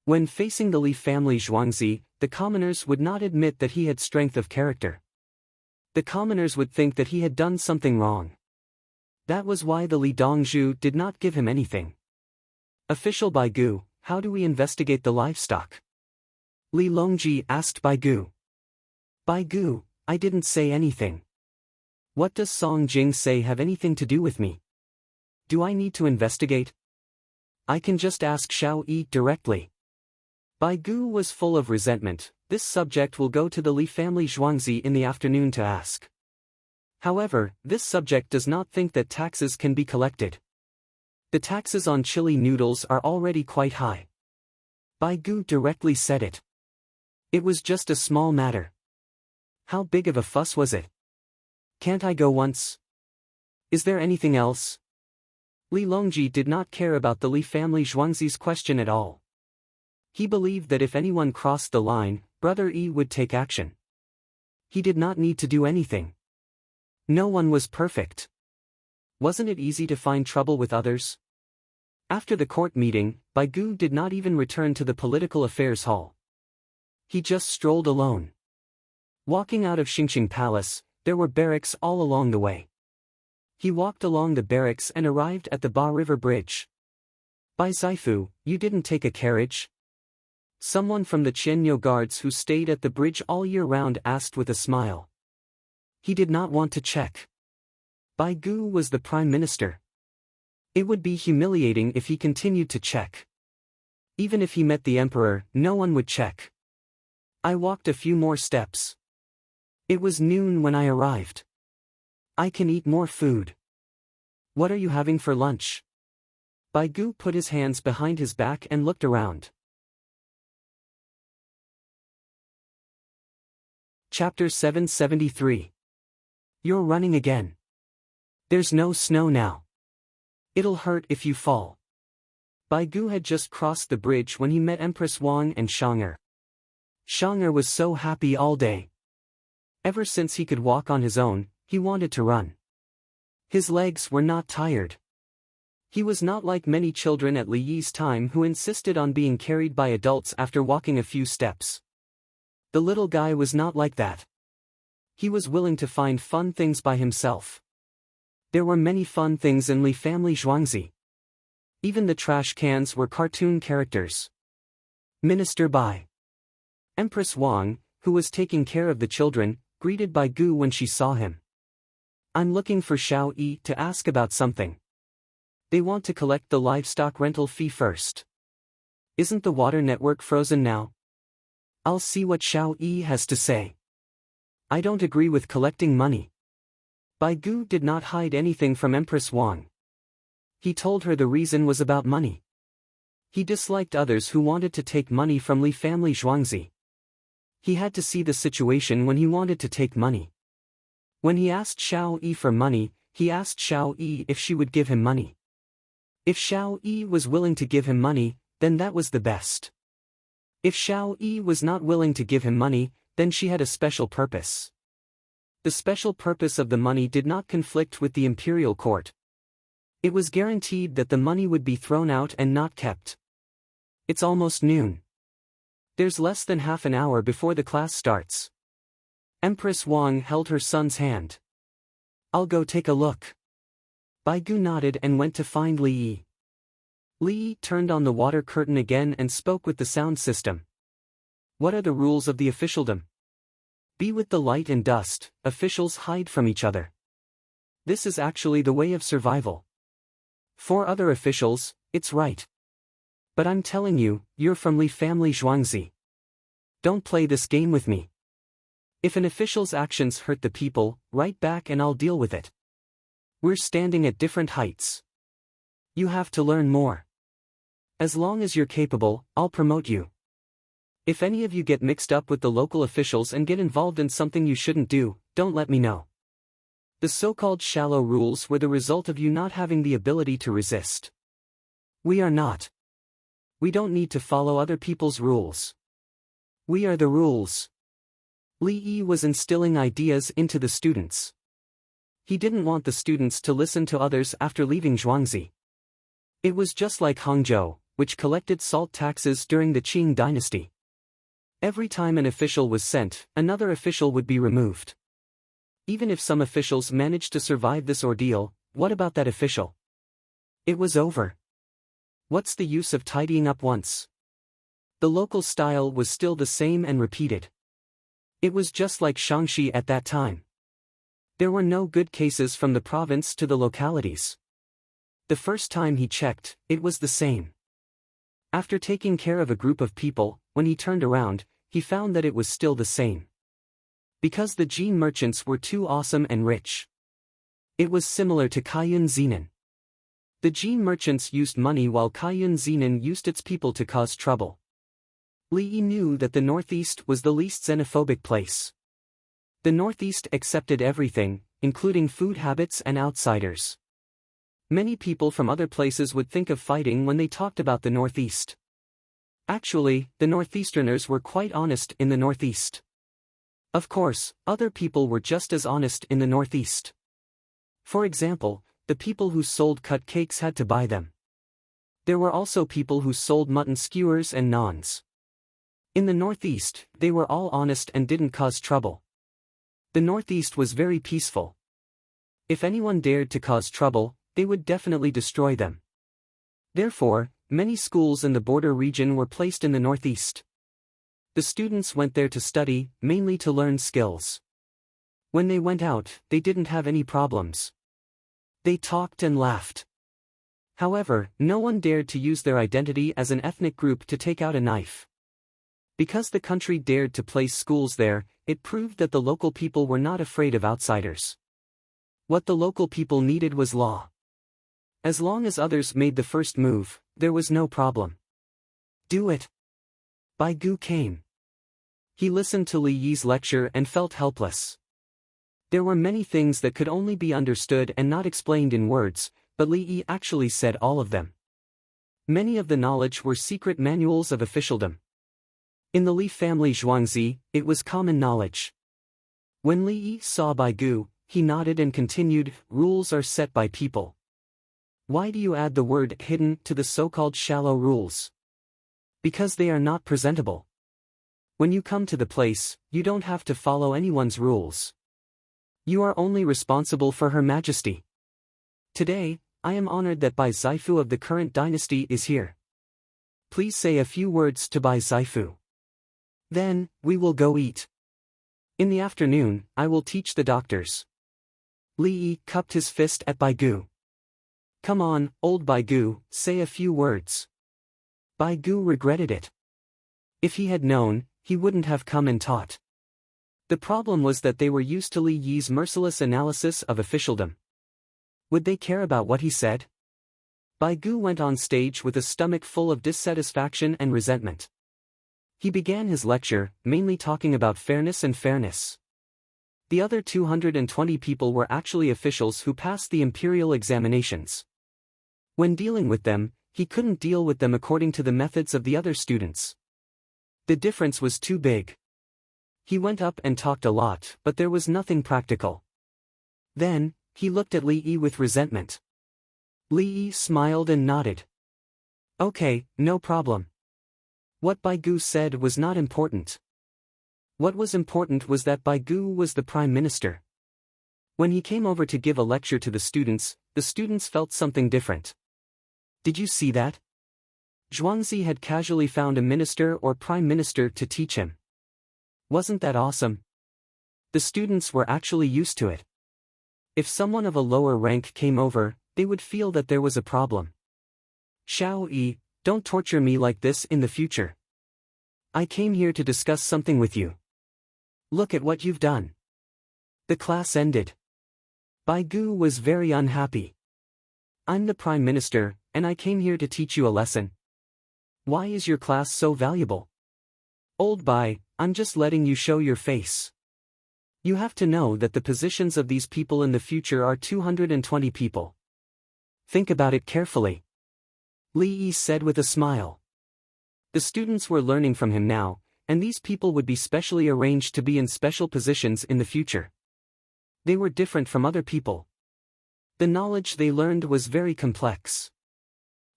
When facing the Li family Zhuangzi, the commoners would not admit that he had strength of character. The commoners would think that he had done something wrong. That was why the Li Dongzhu did not give him anything. Official Baigu, how do we investigate the livestock? Li Longji asked Baigu. Baigu, I didn't say anything. What does Song Jing say have anything to do with me? Do I need to investigate? I can just ask Xiao Yi directly. Baigu was full of resentment. This subject will go to the Li family Zhuangzi in the afternoon to ask. However, this subject does not think that taxes can be collected. The taxes on chili noodles are already quite high. Baigu directly said it. It was just a small matter. How big of a fuss was it? Can't I go once? Is there anything else? Li Longji did not care about the Li family Zhuangzi's question at all. He believed that if anyone crossed the line, Brother Yi would take action. He did not need to do anything. No one was perfect. Wasn't it easy to find trouble with others? After the court meeting, Baigu did not even return to the political affairs hall. He just strolled alone. Walking out of Xingqing Palace, there were barracks all along the way. He walked along the barracks and arrived at the Ba River Bridge. Bai Zaifu, you didn't take a carriage? Someone from the Qianyo guards who stayed at the bridge all year round asked with a smile. He did not want to check. Baigu was the prime minister. It would be humiliating if he continued to check. Even if he met the emperor, no one would check. I walked a few more steps. It was noon when I arrived. I can eat more food. What are you having for lunch? Baigu put his hands behind his back and looked around. Chapter 773. You're running again. There's no snow now. It'll hurt if you fall. Baigu had just crossed the bridge when he met Empress Wang and Shang'er. Shang'er was so happy all day. Ever since he could walk on his own, he wanted to run. His legs were not tired. He was not like many children at Li Yi's time who insisted on being carried by adults after walking a few steps. The little guy was not like that. He was willing to find fun things by himself. There were many fun things in Li family Zhuangzi. Even the trash cans were cartoon characters. Minister Bai. Empress Wang, who was taking care of the children, greeted Baigu when she saw him. I'm looking for Xiao Yi to ask about something. They want to collect the livestock rental fee first. Isn't the water network frozen now? I'll see what Xiao Yi has to say. I don't agree with collecting money. Baigu did not hide anything from Empress Wang. He told her the reason was about money. He disliked others who wanted to take money from Li family Zhuangzi. He had to see the situation when he wanted to take money. When he asked Xiao Yi for money, he asked Xiao Yi if she would give him money. If Xiao Yi was willing to give him money, then that was the best. If Xiao Yi was not willing to give him money, then she had a special purpose. The special purpose of the money did not conflict with the imperial court. It was guaranteed that the money would be thrown out and not kept. It's almost noon. There's less than half an hour before the class starts. Empress Wang held her son's hand. I'll go take a look. Baigu nodded and went to find Li Yi. Li Yi turned on the water curtain again and spoke with the sound system. What are the rules of the officialdom? Be with the light and dust, officials hide from each other. This is actually the way of survival. For other officials, it's right. But I'm telling you, you're from Li family Zhuangzi. Don't play this game with me. If an official's actions hurt the people, write back and I'll deal with it. We're standing at different heights. You have to learn more. As long as you're capable, I'll promote you. If any of you get mixed up with the local officials and get involved in something you shouldn't do, don't let me know. The so-called shallow rules were the result of you not having the ability to resist. We are not. We don't need to follow other people's rules. We are the rules. Li Yi was instilling ideas into the students. He didn't want the students to listen to others after leaving Zhuangzi. It was just like Hangzhou, which collected salt taxes during the Qing dynasty. Every time an official was sent, another official would be removed. Even if some officials managed to survive this ordeal, what about that official? It was over. What's the use of tidying up once? The local style was still the same and repeated. It was just like Shaanxi at that time. There were no good cases from the province to the localities. The first time he checked, it was the same. After taking care of a group of people, when he turned around, he found that it was still the same. Because the Jin merchants were too awesome and rich. It was similar to Kaiyun Zenan. The Jin merchants used money while Kaiyun Zenan used its people to cause trouble. Li Yi knew that the Northeast was the least xenophobic place. The Northeast accepted everything, including food habits and outsiders. Many people from other places would think of fighting when they talked about the Northeast. Actually, the Northeasterners were quite honest in the Northeast. Of course, other people were just as honest in the Northeast. For example, the people who sold cut cakes had to buy them. There were also people who sold mutton skewers and naans. In the Northeast, they were all honest and didn't cause trouble. The Northeast was very peaceful. If anyone dared to cause trouble, they would definitely destroy them. Therefore, many schools in the border region were placed in the Northeast. The students went there to study, mainly to learn skills. When they went out, they didn't have any problems. They talked and laughed. However, no one dared to use their identity as an ethnic group to take out a knife. Because the country dared to place schools there, it proved that the local people were not afraid of outsiders. What the local people needed was law. As long as others made the first move, there was no problem. Do it. Baigu came. He listened to Li Yi's lecture and felt helpless. There were many things that could only be understood and not explained in words, but Li Yi actually said all of them. Many of the knowledge were secret manuals of officialdom. In the Li family Zhuangzi, it was common knowledge. When Li Yi saw Baigu, he nodded and continued, rules are set by people. Why do you add the word hidden to the so-called shallow rules? Because they are not presentable. When you come to the place, you don't have to follow anyone's rules. You are only responsible for Her Majesty. Today, I am honored that Bai Zaifu of the current dynasty is here. Please say a few words to Bai Zaifu. Then, we will go eat. In the afternoon, I will teach the doctors. Li Yi cupped his fist at Baigu. Come on, old Baigu, say a few words. Baigu regretted it. If he had known, he wouldn't have come and taught. The problem was that they were used to Li Yi's merciless analysis of officialdom. Would they care about what he said? Baigu went on stage with a stomach full of dissatisfaction and resentment. He began his lecture, mainly talking about fairness and fairness. The other 220 people were actually officials who passed the imperial examinations. When dealing with them, he couldn't deal with them according to the methods of the other students. The difference was too big. He went up and talked a lot, but there was nothing practical. Then, he looked at Li Yi with resentment. Li Yi smiled and nodded. Okay, no problem. What Baigu said was not important. What was important was that Baigu was the prime minister. When he came over to give a lecture to the students felt something different. Did you see that? Zhuangzi had casually found a minister or prime minister to teach him. Wasn't that awesome? The students were actually used to it. If someone of a lower rank came over, they would feel that there was a problem. Xiao Yi, Don't torture me like this in the future. I came here to discuss something with you. Look at what you've done. The class ended. Baigu was very unhappy. I'm the Prime Minister, and I came here to teach you a lesson. Why is your class so valuable? Old Bai, I'm just letting you show your face. You have to know that the positions of these people in the future are 220 people. Think about it carefully. Li Yi said with a smile. The students were learning from him now, and these people would be specially arranged to be in special positions in the future. They were different from other people. The knowledge they learned was very complex.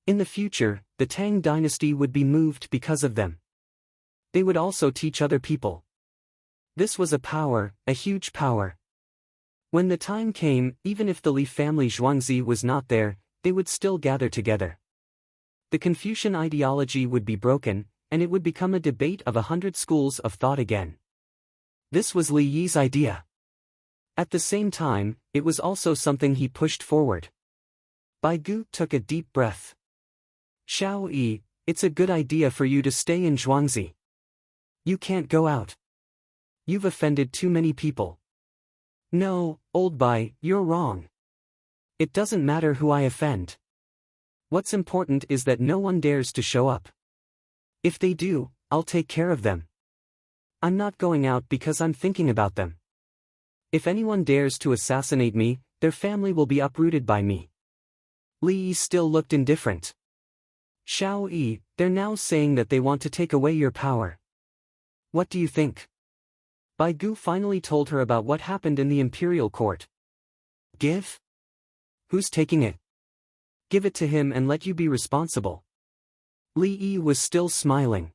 In the future, the Tang dynasty would be moved because of them. They would also teach other people. This was a huge power. When the time came, even if the Li family Zhuangzi was not there, they would still gather together. The Confucian ideology would be broken, and it would become a debate of 100 schools of thought again. This was Li Yi's idea. At the same time, it was also something he pushed forward. Baigu took a deep breath. Xiao Yi, it's a good idea for you to stay in Zhuangzi. You can't go out. You've offended too many people. No, Old Bai, you're wrong. It doesn't matter who I offend. What's important is that no one dares to show up. If they do, I'll take care of them. I'm not going out because I'm thinking about them. If anyone dares to assassinate me, their family will be uprooted by me. Li Yi still looked indifferent. Xiao Yi, they're now saying that they want to take away your power. What do you think? Baigu finally told her about what happened in the imperial court. Give? Who's taking it? Give it to him and let you be responsible. Li Yi was still smiling.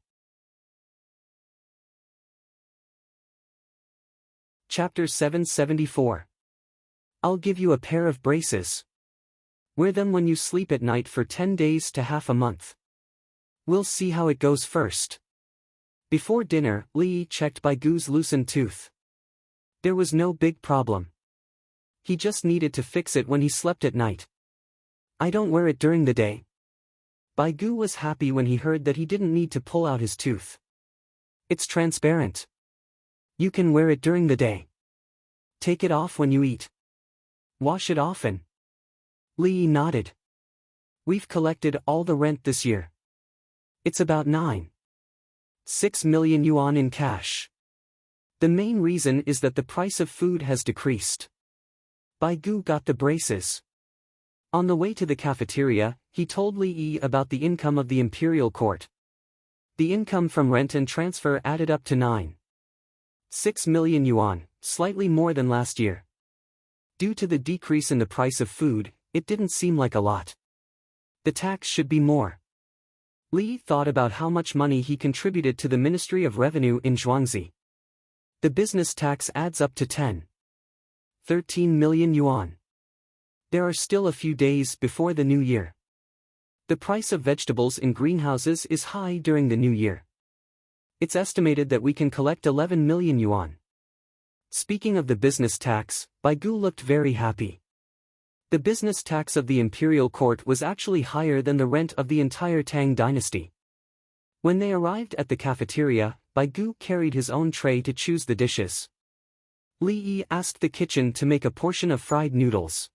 Chapter 774. I'll give you a pair of braces. Wear them when you sleep at night for 10 days to half a month. We'll see how it goes first. Before dinner, Li Yi checked Baigu's loosened tooth. There was no big problem. He just needed to fix it when he slept at night. I don't wear it during the day. Baigu was happy when he heard that he didn't need to pull out his tooth. It's transparent. You can wear it during the day. Take it off when you eat. Wash it often. Li Yi nodded. We've collected all the rent this year. It's about 9.6 million yuan in cash. The main reason is that the price of food has decreased. Baigu got the braces. On the way to the cafeteria, he told Li Yi about the income of the imperial court. The income from rent and transfer added up to 9.6 million yuan, slightly more than last year. Due to the decrease in the price of food, it didn't seem like a lot. The tax should be more. Li thought about how much money he contributed to the Ministry of Revenue in Zhuangzi. The business tax adds up to 10.13 million yuan. There are still a few days before the new year. The price of vegetables in greenhouses is high during the new year. It's estimated that we can collect 11 million yuan. Speaking of the business tax, Baigu looked very happy. The business tax of the imperial court was actually higher than the rent of the entire Tang dynasty. When they arrived at the cafeteria, Baigu carried his own tray to choose the dishes. Li Yi asked the kitchen to make a portion of fried noodles.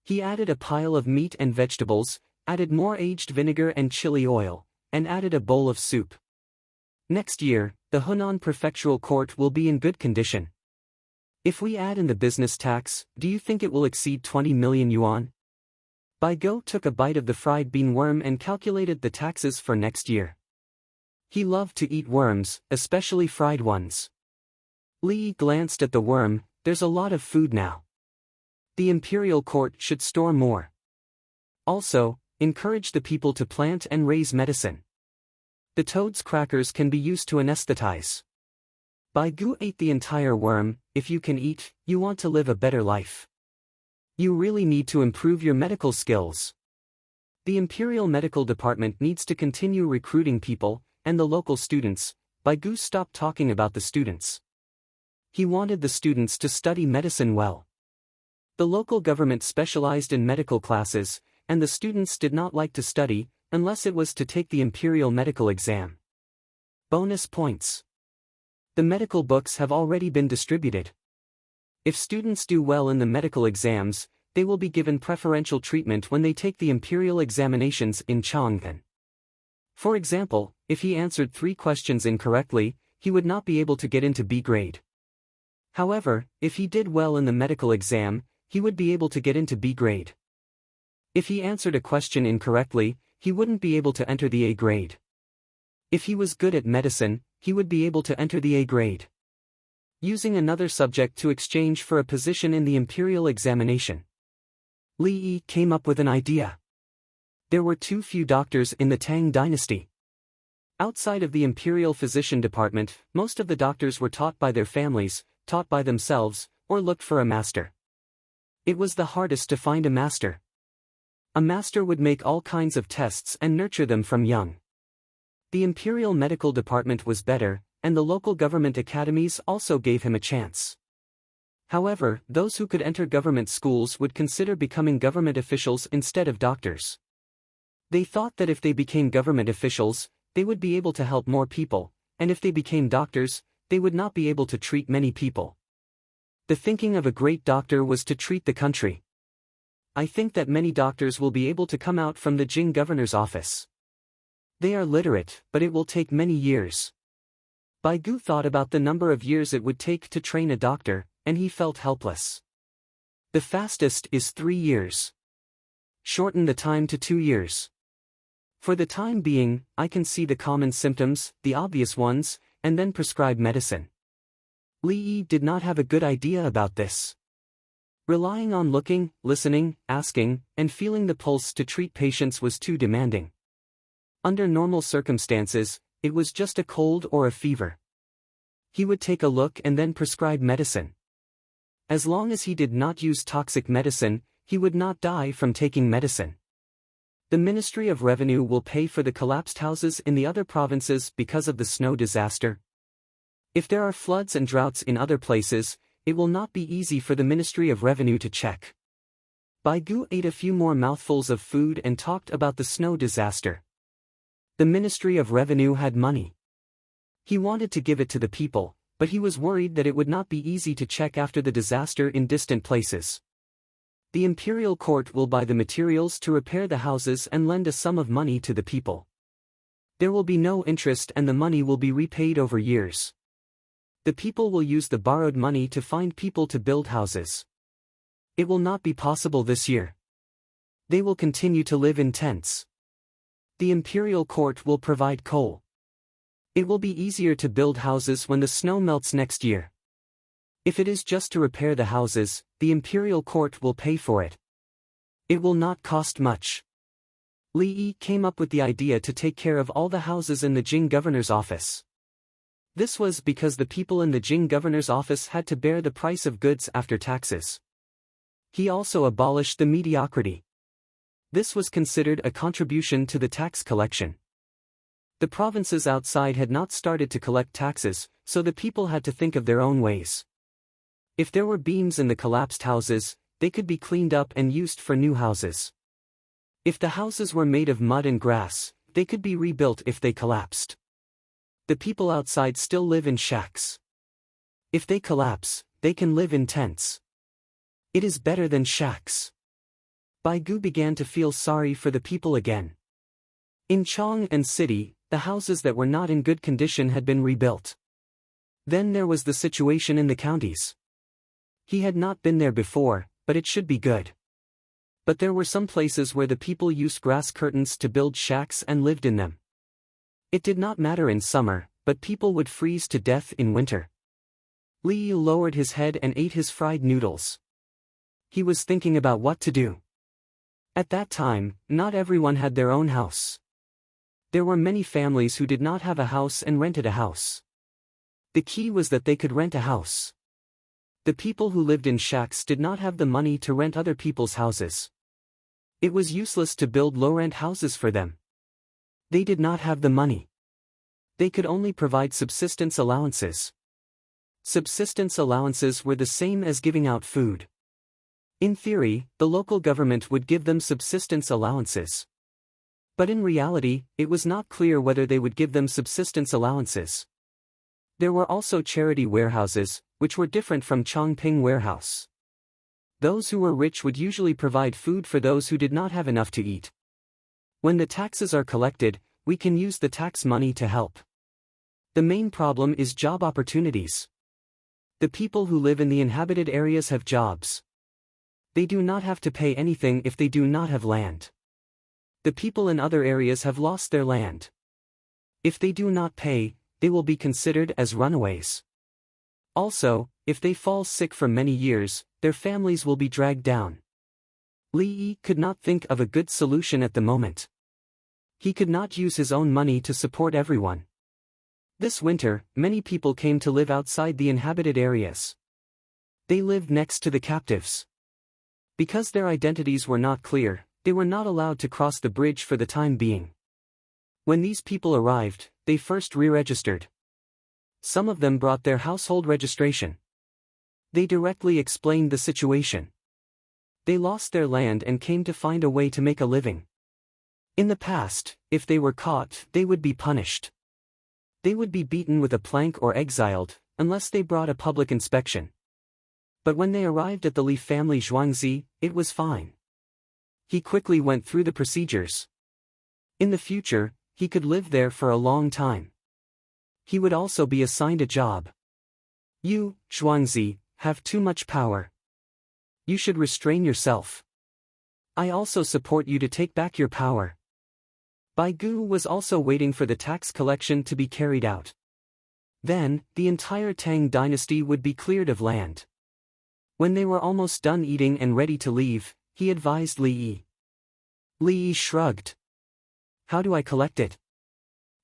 He added a pile of meat and vegetables, added more aged vinegar and chili oil, and added a bowl of soup. Next year, the Hunan prefectural court will be in good condition. If we add in the business tax, do you think it will exceed 20 million yuan? Baigu took a bite of the fried bean worm and calculated the taxes for next year. He loved to eat worms, especially fried ones. Li glanced at the worm. There's a lot of food now. The imperial court should store more. Also, encourage the people to plant and raise medicine. The toad's crackers can be used to anesthetize. Baigu ate the entire worm. If you can eat, you want to live a better life. You really need to improve your medical skills. The Imperial Medical Department needs to continue recruiting people, and the local students. Baigu stopped talking about the students. He wanted the students to study medicine well. The local government specialized in medical classes, and the students did not like to study, unless it was to take the imperial medical exam. Bonus points. The medical books have already been distributed. If students do well in the medical exams, they will be given preferential treatment when they take the imperial examinations in Chang'an. For example, if he answered 3 questions incorrectly, he would not be able to get into B grade. However, if he did well in the medical exam, he would be able to get into B grade. If he answered a question incorrectly, he wouldn't be able to enter the A grade. If he was good at medicine, he would be able to enter the A grade. Using another subject to exchange for a position in the imperial examination. Li Yi came up with an idea. There were too few doctors in the Tang dynasty. Outside of the imperial physician department, most of the doctors were taught by their families, taught by themselves, or looked for a master. It was the hardest to find a master. A master would make all kinds of tests and nurture them from young. The imperial medical department was better, and the local government academies also gave him a chance. However, those who could enter government schools would consider becoming government officials instead of doctors. They thought that if they became government officials, they would be able to help more people, and if they became doctors, they would not be able to treat many people. The thinking of a great doctor was to treat the country. I think that many doctors will be able to come out from the Jing governor's office. They are literate, but it will take many years. Bai Gu thought about the number of years it would take to train a doctor, and he felt helpless. The fastest is 3 years. Shorten the time to 2 years. For the time being, I can see the common symptoms, the obvious ones, and then prescribe medicine. Li Yi did not have a good idea about this. Relying on looking, listening, asking, and feeling the pulse to treat patients was too demanding. Under normal circumstances, it was just a cold or a fever. He would take a look and then prescribe medicine. As long as he did not use toxic medicine, he would not die from taking medicine. The Ministry of Revenue will pay for the collapsed houses in the other provinces because of the snow disaster. If there are floods and droughts in other places, it will not be easy for the Ministry of Revenue to check. Bai Gu ate a few more mouthfuls of food and talked about the snow disaster. The Ministry of Revenue had money. He wanted to give it to the people, but he was worried that it would not be easy to check after the disaster in distant places. The imperial court will buy the materials to repair the houses and lend a sum of money to the people. There will be no interest and the money will be repaid over years. The people will use the borrowed money to find people to build houses. It will not be possible this year. They will continue to live in tents. The imperial court will provide coal. It will be easier to build houses when the snow melts next year. If it is just to repair the houses, the imperial court will pay for it. It will not cost much. Li Yi came up with the idea to take care of all the houses in the Jing governor's office. This was because the people in the Jing governor's office had to bear the price of goods after taxes. He also abolished the mediocrity. This was considered a contribution to the tax collection. The provinces outside had not started to collect taxes, so the people had to think of their own ways. If there were beams in the collapsed houses, they could be cleaned up and used for new houses. If the houses were made of mud and grass, they could be rebuilt if they collapsed. The people outside still live in shacks. If they collapse, they can live in tents. It is better than shacks. Bai Gu began to feel sorry for the people again. In Chang'an City, the houses that were not in good condition had been rebuilt. Then there was the situation in the counties. He had not been there before, but it should be good. But there were some places where the people used grass curtains to build shacks and lived in them. It did not matter in summer, but people would freeze to death in winter. Li Yi lowered his head and ate his fried noodles. He was thinking about what to do. At that time, not everyone had their own house. There were many families who did not have a house and rented a house. The key was that they could rent a house. The people who lived in shacks did not have the money to rent other people's houses. It was useless to build low-rent houses for them. They did not have the money. They could only provide subsistence allowances. Subsistence allowances were the same as giving out food. In theory, the local government would give them subsistence allowances. But in reality, it was not clear whether they would give them subsistence allowances. There were also charity warehouses, which were different from Chongping warehouse. Those who were rich would usually provide food for those who did not have enough to eat. When the taxes are collected, we can use the tax money to help. The main problem is job opportunities. The people who live in the inhabited areas have jobs. They do not have to pay anything if they do not have land. The people in other areas have lost their land. If they do not pay, they will be considered as runaways. Also, if they fall sick for many years, their families will be dragged down. Li Yi could not think of a good solution at the moment. He could not use his own money to support everyone. This winter, many people came to live outside the inhabited areas. They lived next to the captives. Because their identities were not clear, they were not allowed to cross the bridge for the time being. When these people arrived, they first re-registered. Some of them brought their household registration. They directly explained the situation. They lost their land and came to find a way to make a living. In the past, if they were caught, they would be punished. They would be beaten with a plank or exiled, unless they brought a public inspection. But when they arrived at the Li family Zhuangzi, it was fine. He quickly went through the procedures. In the future, he could live there for a long time. He would also be assigned a job. You, Zhuangzi, have too much power. You should restrain yourself. I also support you to take back your power. Bai Gu was also waiting for the tax collection to be carried out. Then, the entire Tang dynasty would be cleared of land. When they were almost done eating and ready to leave, he advised Li Yi. Li Yi shrugged. How do I collect it?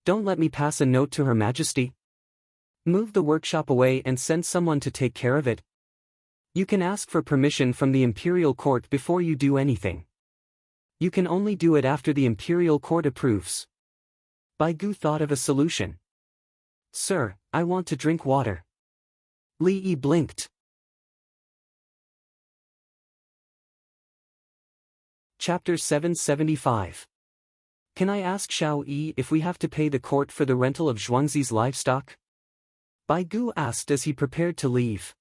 Don't let me pass a note to Her Majesty. Move the workshop away and send someone to take care of it. You can ask for permission from the imperial court before you do anything. You can only do it after the imperial court approves. Bai Gu thought of a solution. Sir, I want to drink water. Li Yi blinked. Chapter 775. Can I ask Xiao Yi if we have to pay the court for the rental of Zhuangzi's livestock? Bai Gu asked as he prepared to leave.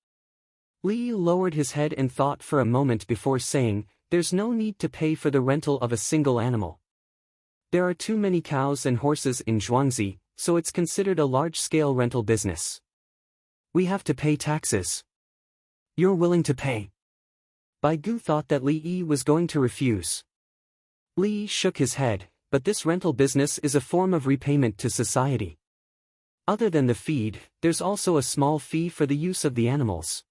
Li Yi lowered his head and thought for a moment before saying, there's no need to pay for the rental of a single animal. There are too many cows and horses in Zhuangzi, so it's considered a large-scale rental business. We have to pay taxes. You're willing to pay? Bai Gu thought that Li Yi was going to refuse. Li Yi shook his head, but this rental business is a form of repayment to society. Other than the feed, there's also a small fee for the use of the animals.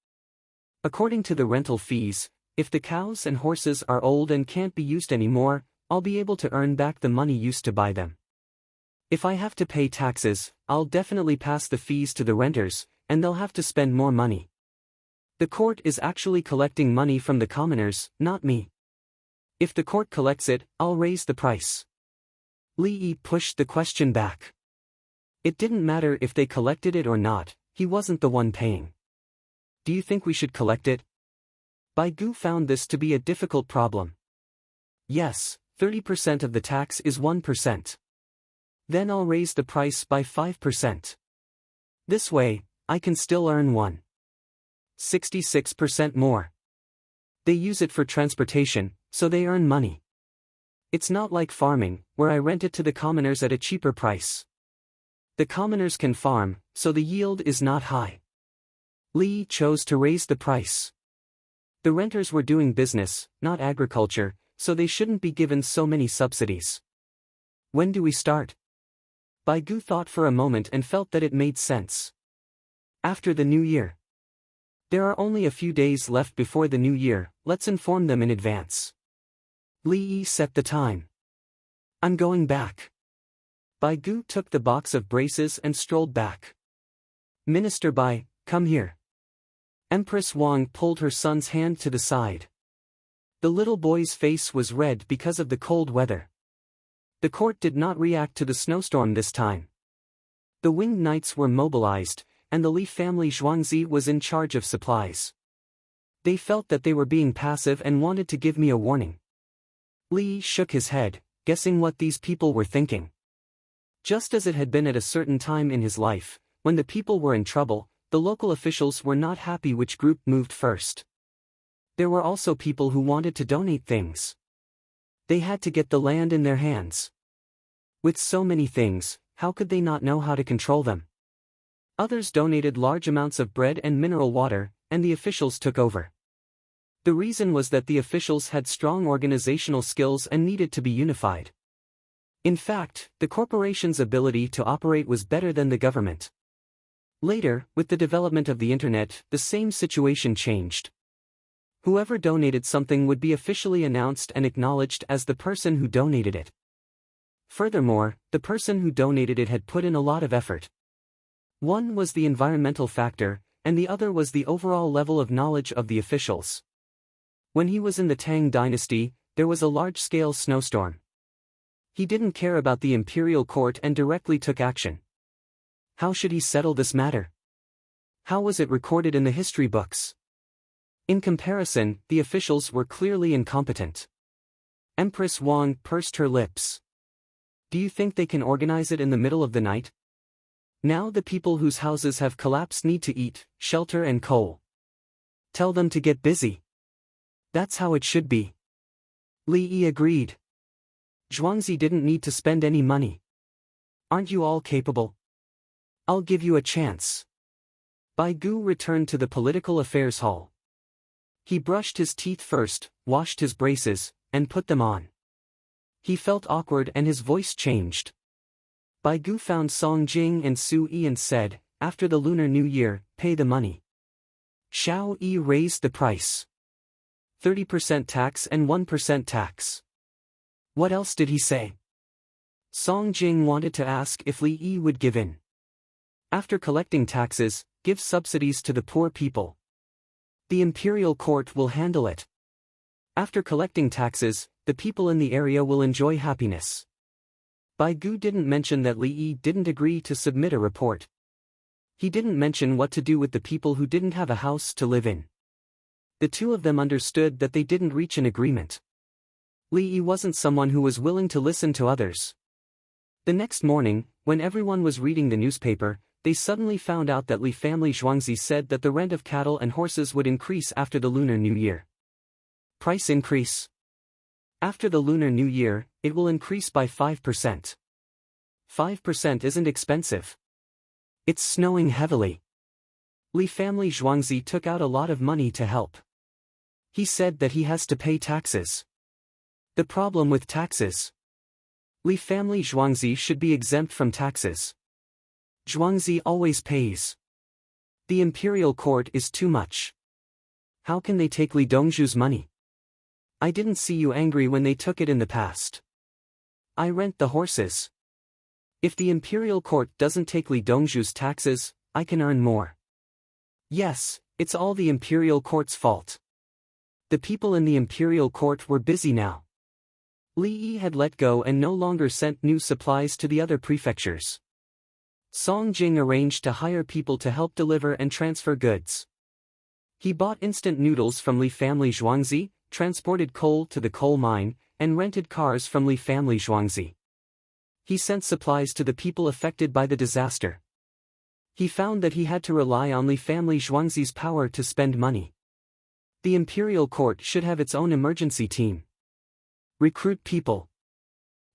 According to the rental fees, if the cows and horses are old and can't be used anymore, I'll be able to earn back the money used to buy them. If I have to pay taxes, I'll definitely pass the fees to the renters, and they'll have to spend more money. The court is actually collecting money from the commoners, not me. If the court collects it, I'll raise the price. Li Yi pushed the question back. It didn't matter if they collected it or not, he wasn't the one paying. Do you think we should collect it? Bai Gu found this to be a difficult problem. Yes, 30% of the tax is 1%. Then I'll raise the price by 5%. This way, I can still earn 66% more. They use it for transportation, so they earn money. It's not like farming, where I rent it to the commoners at a cheaper price. The commoners can farm, so the yield is not high. Li Yi chose to raise the price. The renters were doing business, not agriculture, so they shouldn't be given so many subsidies. When do we start? Bai Gu thought for a moment and felt that it made sense. After the new year. There are only a few days left before the new year, let's inform them in advance. Li Yi set the time. I'm going back. Bai Gu took the box of braces and strolled back. Minister Bai, come here. Empress Wang pulled her son's hand to the side. The little boy's face was red because of the cold weather. The court did not react to the snowstorm this time. The winged knights were mobilized, and the Li family Zhuangzi was in charge of supplies. They felt that they were being passive and wanted to give me a warning. Li shook his head, guessing what these people were thinking. Just as it had been at a certain time in his life, when the people were in trouble, the local officials were not happy which group moved first. There were also people who wanted to donate things. They had to get the land in their hands. With so many things, how could they not know how to control them? Others donated large amounts of bread and mineral water, and the officials took over. The reason was that the officials had strong organizational skills and needed to be unified. In fact, the corporation's ability to operate was better than the government. Later, with the development of the internet, the same situation changed. Whoever donated something would be officially announced and acknowledged as the person who donated it. Furthermore, the person who donated it had put in a lot of effort. One was the environmental factor, and the other was the overall level of knowledge of the officials. When he was in the Tang dynasty, there was a large-scale snowstorm. He didn't care about the imperial court and directly took action. How should he settle this matter? How was it recorded in the history books? In comparison, the officials were clearly incompetent. Empress Wang pursed her lips. Do you think they can organize it in the middle of the night? Now the people whose houses have collapsed need to eat, shelter and coal. Tell them to get busy. That's how it should be. Li Yi agreed. Zhuangzi didn't need to spend any money. Aren't you all capable? I'll give you a chance. Bai Gu returned to the political affairs hall. He brushed his teeth first, washed his braces, and put them on. He felt awkward and his voice changed. Bai Gu found Song Jing and Su Yi and said, after the Lunar New Year, pay the money. Xiao Yi raised the price. 30% tax and 1% tax. What else did he say? Song Jing wanted to ask if Li Yi would give in. After collecting taxes, give subsidies to the poor people. The imperial court will handle it. After collecting taxes, the people in the area will enjoy happiness. Bai Gu didn't mention that Li Yi didn't agree to submit a report. He didn't mention what to do with the people who didn't have a house to live in. The two of them understood that they didn't reach an agreement. Li Yi wasn't someone who was willing to listen to others. The next morning, when everyone was reading the newspaper, they suddenly found out that Li family Zhuangzi said that the rent of cattle and horses would increase after the Lunar New Year. Price increase. After the Lunar New Year, it will increase by 5%. 5% isn't expensive. It's snowing heavily. Li family Zhuangzi took out a lot of money to help. He said that he has to pay taxes. The problem with taxes. Li family Zhuangzi should be exempt from taxes. Zhuangzi always pays. The imperial court is too much. How can they take Li Dongzhu's money? I didn't see you angry when they took it in the past. I rent the horses. If the imperial court doesn't take Li Dongzhu's taxes, I can earn more. Yes, it's all the imperial court's fault. The people in the imperial court were busy now. Li Yi had let go and no longer sent new supplies to the other prefectures. Song Jing arranged to hire people to help deliver and transfer goods. He bought instant noodles from Li family Zhuangzi, transported coal to the coal mine, and rented cars from Li family Zhuangzi. He sent supplies to the people affected by the disaster. He found that he had to rely on Li family Zhuangzi's power to spend money. The imperial court should have its own emergency team. Recruit people.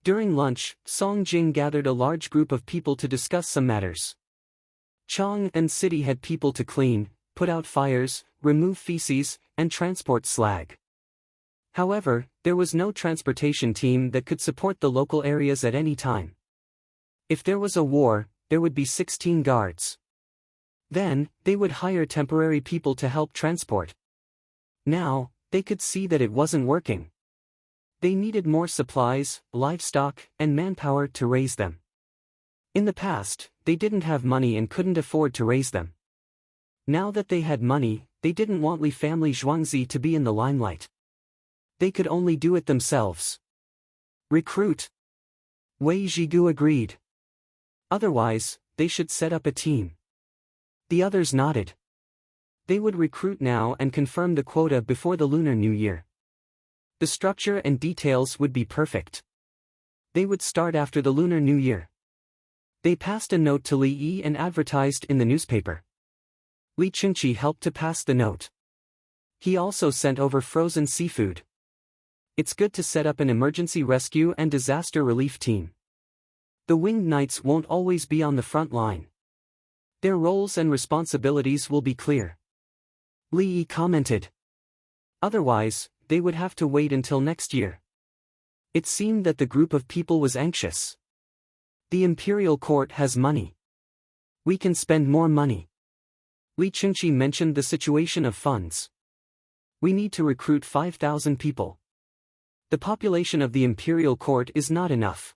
During lunch, Song Jing gathered a large group of people to discuss some matters. Chang and City had people to clean, put out fires, remove feces, and transport slag. However, there was no transportation team that could support the local areas at any time. If there was a war, there would be 16 guards. Then, they would hire temporary people to help transport. Now, they could see that it wasn't working. They needed more supplies, livestock, and manpower to raise them. In the past, they didn't have money and couldn't afford to raise them. Now that they had money, they didn't want Li family Zhuangzi to be in the limelight. They could only do it themselves. Recruit. Wei Zhigu agreed. Otherwise, they should set up a team. The others nodded. They would recruit now and confirm the quota before the Lunar New Year. The structure and details would be perfect. They would start after the Lunar New Year. They passed a note to Li Yi and advertised in the newspaper. Li Chengqi helped to pass the note. He also sent over frozen seafood. It's good to set up an emergency rescue and disaster relief team. The winged knights won't always be on the front line. Their roles and responsibilities will be clear. Li Yi commented. Otherwise, they would have to wait until next year. It seemed that the group of people was anxious. The imperial court has money. We can spend more money. Li Chengqi mentioned the situation of funds. We need to recruit 5,000 people. The population of the imperial court is not enough.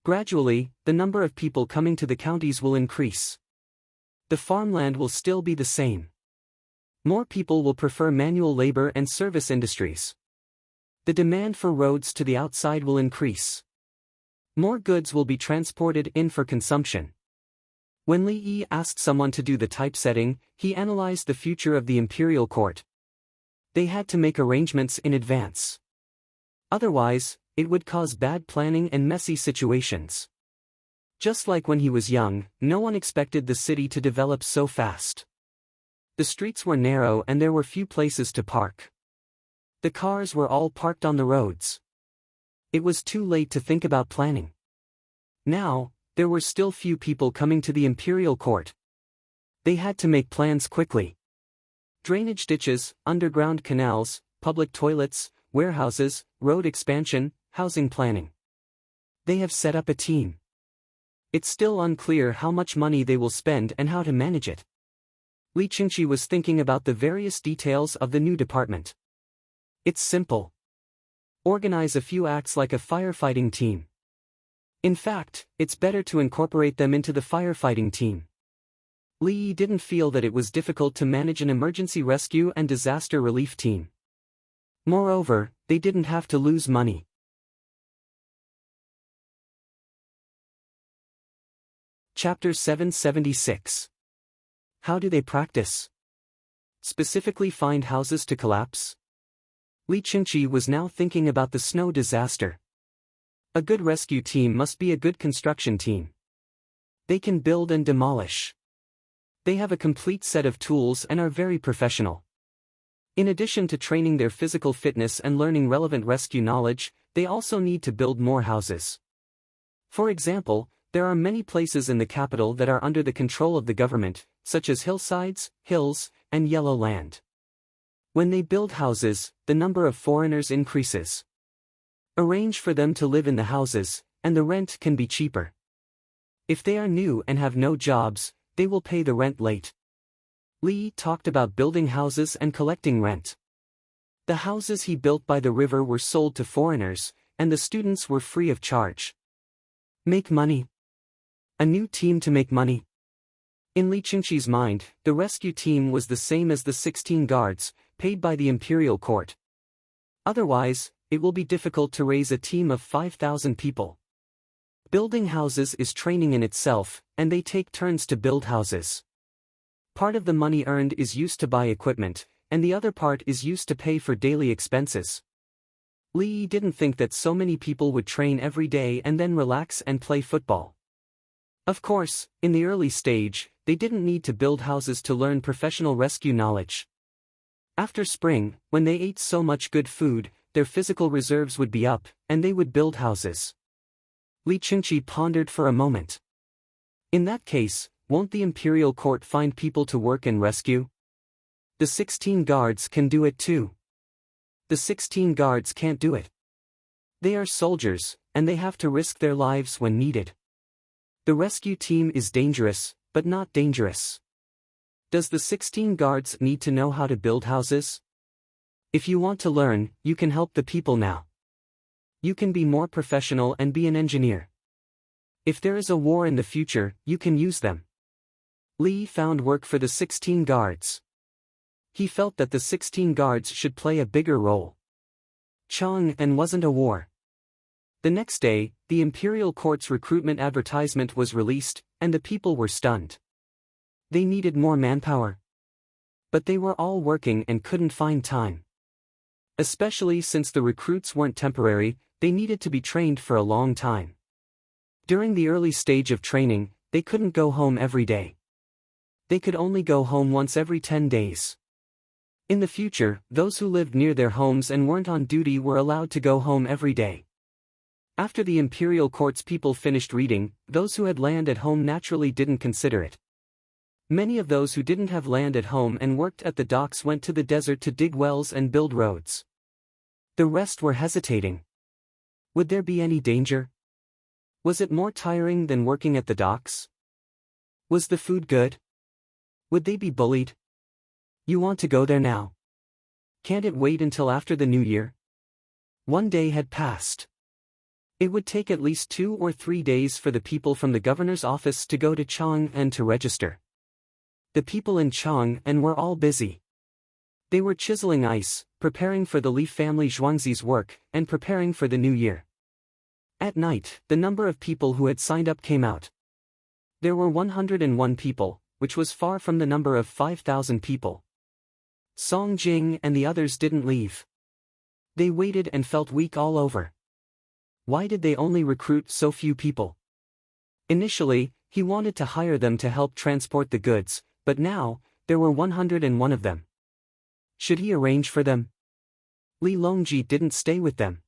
Gradually, the number of people coming to the counties will increase. The farmland will still be the same. More people will prefer manual labor and service industries. The demand for roads to the outside will increase. More goods will be transported in for consumption. When Li Yi asked someone to do the typesetting, he analyzed the future of the imperial court. They had to make arrangements in advance. Otherwise, it would cause bad planning and messy situations. Just like when he was young, no one expected the city to develop so fast. The streets were narrow and there were few places to park. The cars were all parked on the roads. It was too late to think about planning. Now, there were still few people coming to the imperial court. They had to make plans quickly. Drainage ditches, underground canals, public toilets, warehouses, road expansion, housing planning. They have set up a team. It's still unclear how much money they will spend and how to manage it. Li Chengqi was thinking about the various details of the new department. It's simple. Organize a few acts like a firefighting team. In fact, it's better to incorporate them into the firefighting team. Li Yi didn't feel that it was difficult to manage an emergency rescue and disaster relief team. Moreover, they didn't have to lose money. Chapter 776. How do they practice? Specifically find houses to collapse? Li Chengqi was now thinking about the snow disaster. A good rescue team must be a good construction team. They can build and demolish. They have a complete set of tools and are very professional. In addition to training their physical fitness and learning relevant rescue knowledge, they also need to build more houses. For example, there are many places in the capital that are under the control of the government, such as hillsides, hills, and yellow land. When they build houses, the number of foreigners increases. Arrange for them to live in the houses, and the rent can be cheaper. If they are new and have no jobs, they will pay the rent late. Li talked about building houses and collecting rent. The houses he built by the river were sold to foreigners, and the students were free of charge. Make money. A new team to make money. In Li Chengqi's mind, the rescue team was the same as the 16 guards, paid by the imperial court. Otherwise, it will be difficult to raise a team of 5,000 people. Building houses is training in itself, and they take turns to build houses. Part of the money earned is used to buy equipment, and the other part is used to pay for daily expenses. Li didn't think that so many people would train every day and then relax and play football. Of course, in the early stage, they didn't need to build houses to learn professional rescue knowledge. After spring, when they ate so much good food, their physical reserves would be up, and they would build houses. Li Chengqi pondered for a moment. In that case, won't the imperial court find people to work in rescue? The 16 guards can do it too. The 16 guards can't do it. They are soldiers, and they have to risk their lives when needed. The rescue team is dangerous, but not dangerous. Does the 16 guards need to know how to build houses? If you want to learn, you can help the people now. You can be more professional and be an engineer. If there is a war in the future, you can use them. Li found work for the 16 guards. He felt that the 16 guards should play a bigger role. Chang and wasn't a war. The next day, the imperial court's recruitment advertisement was released, and the people were stunned. They needed more manpower. But they were all working and couldn't find time. Especially since the recruits weren't temporary, they needed to be trained for a long time. During the early stage of training, they couldn't go home every day. They could only go home once every 10 days. In the future, those who lived near their homes and weren't on duty were allowed to go home every day. After the imperial court's people finished reading, those who had land at home naturally didn't consider it. Many of those who didn't have land at home and worked at the docks went to the desert to dig wells and build roads. The rest were hesitating. Would there be any danger? Was it more tiring than working at the docks? Was the food good? Would they be bullied? You want to go there now? Can't it wait until after the new year? One day had passed. It would take at least 2 or 3 days for the people from the governor's office to go to Chang'an to register. The people in Chang'an were all busy. They were chiseling ice, preparing for the Li family Zhuangzi's work, and preparing for the new year. At night, the number of people who had signed up came out. There were 101 people, which was far from the number of 5,000 people. Song Jing and the others didn't leave. They waited and felt weak all over. Why did they only recruit so few people? Initially, he wanted to hire them to help transport the goods, but now, there were 101 of them. Should he arrange for them? Li Longji didn't stay with them.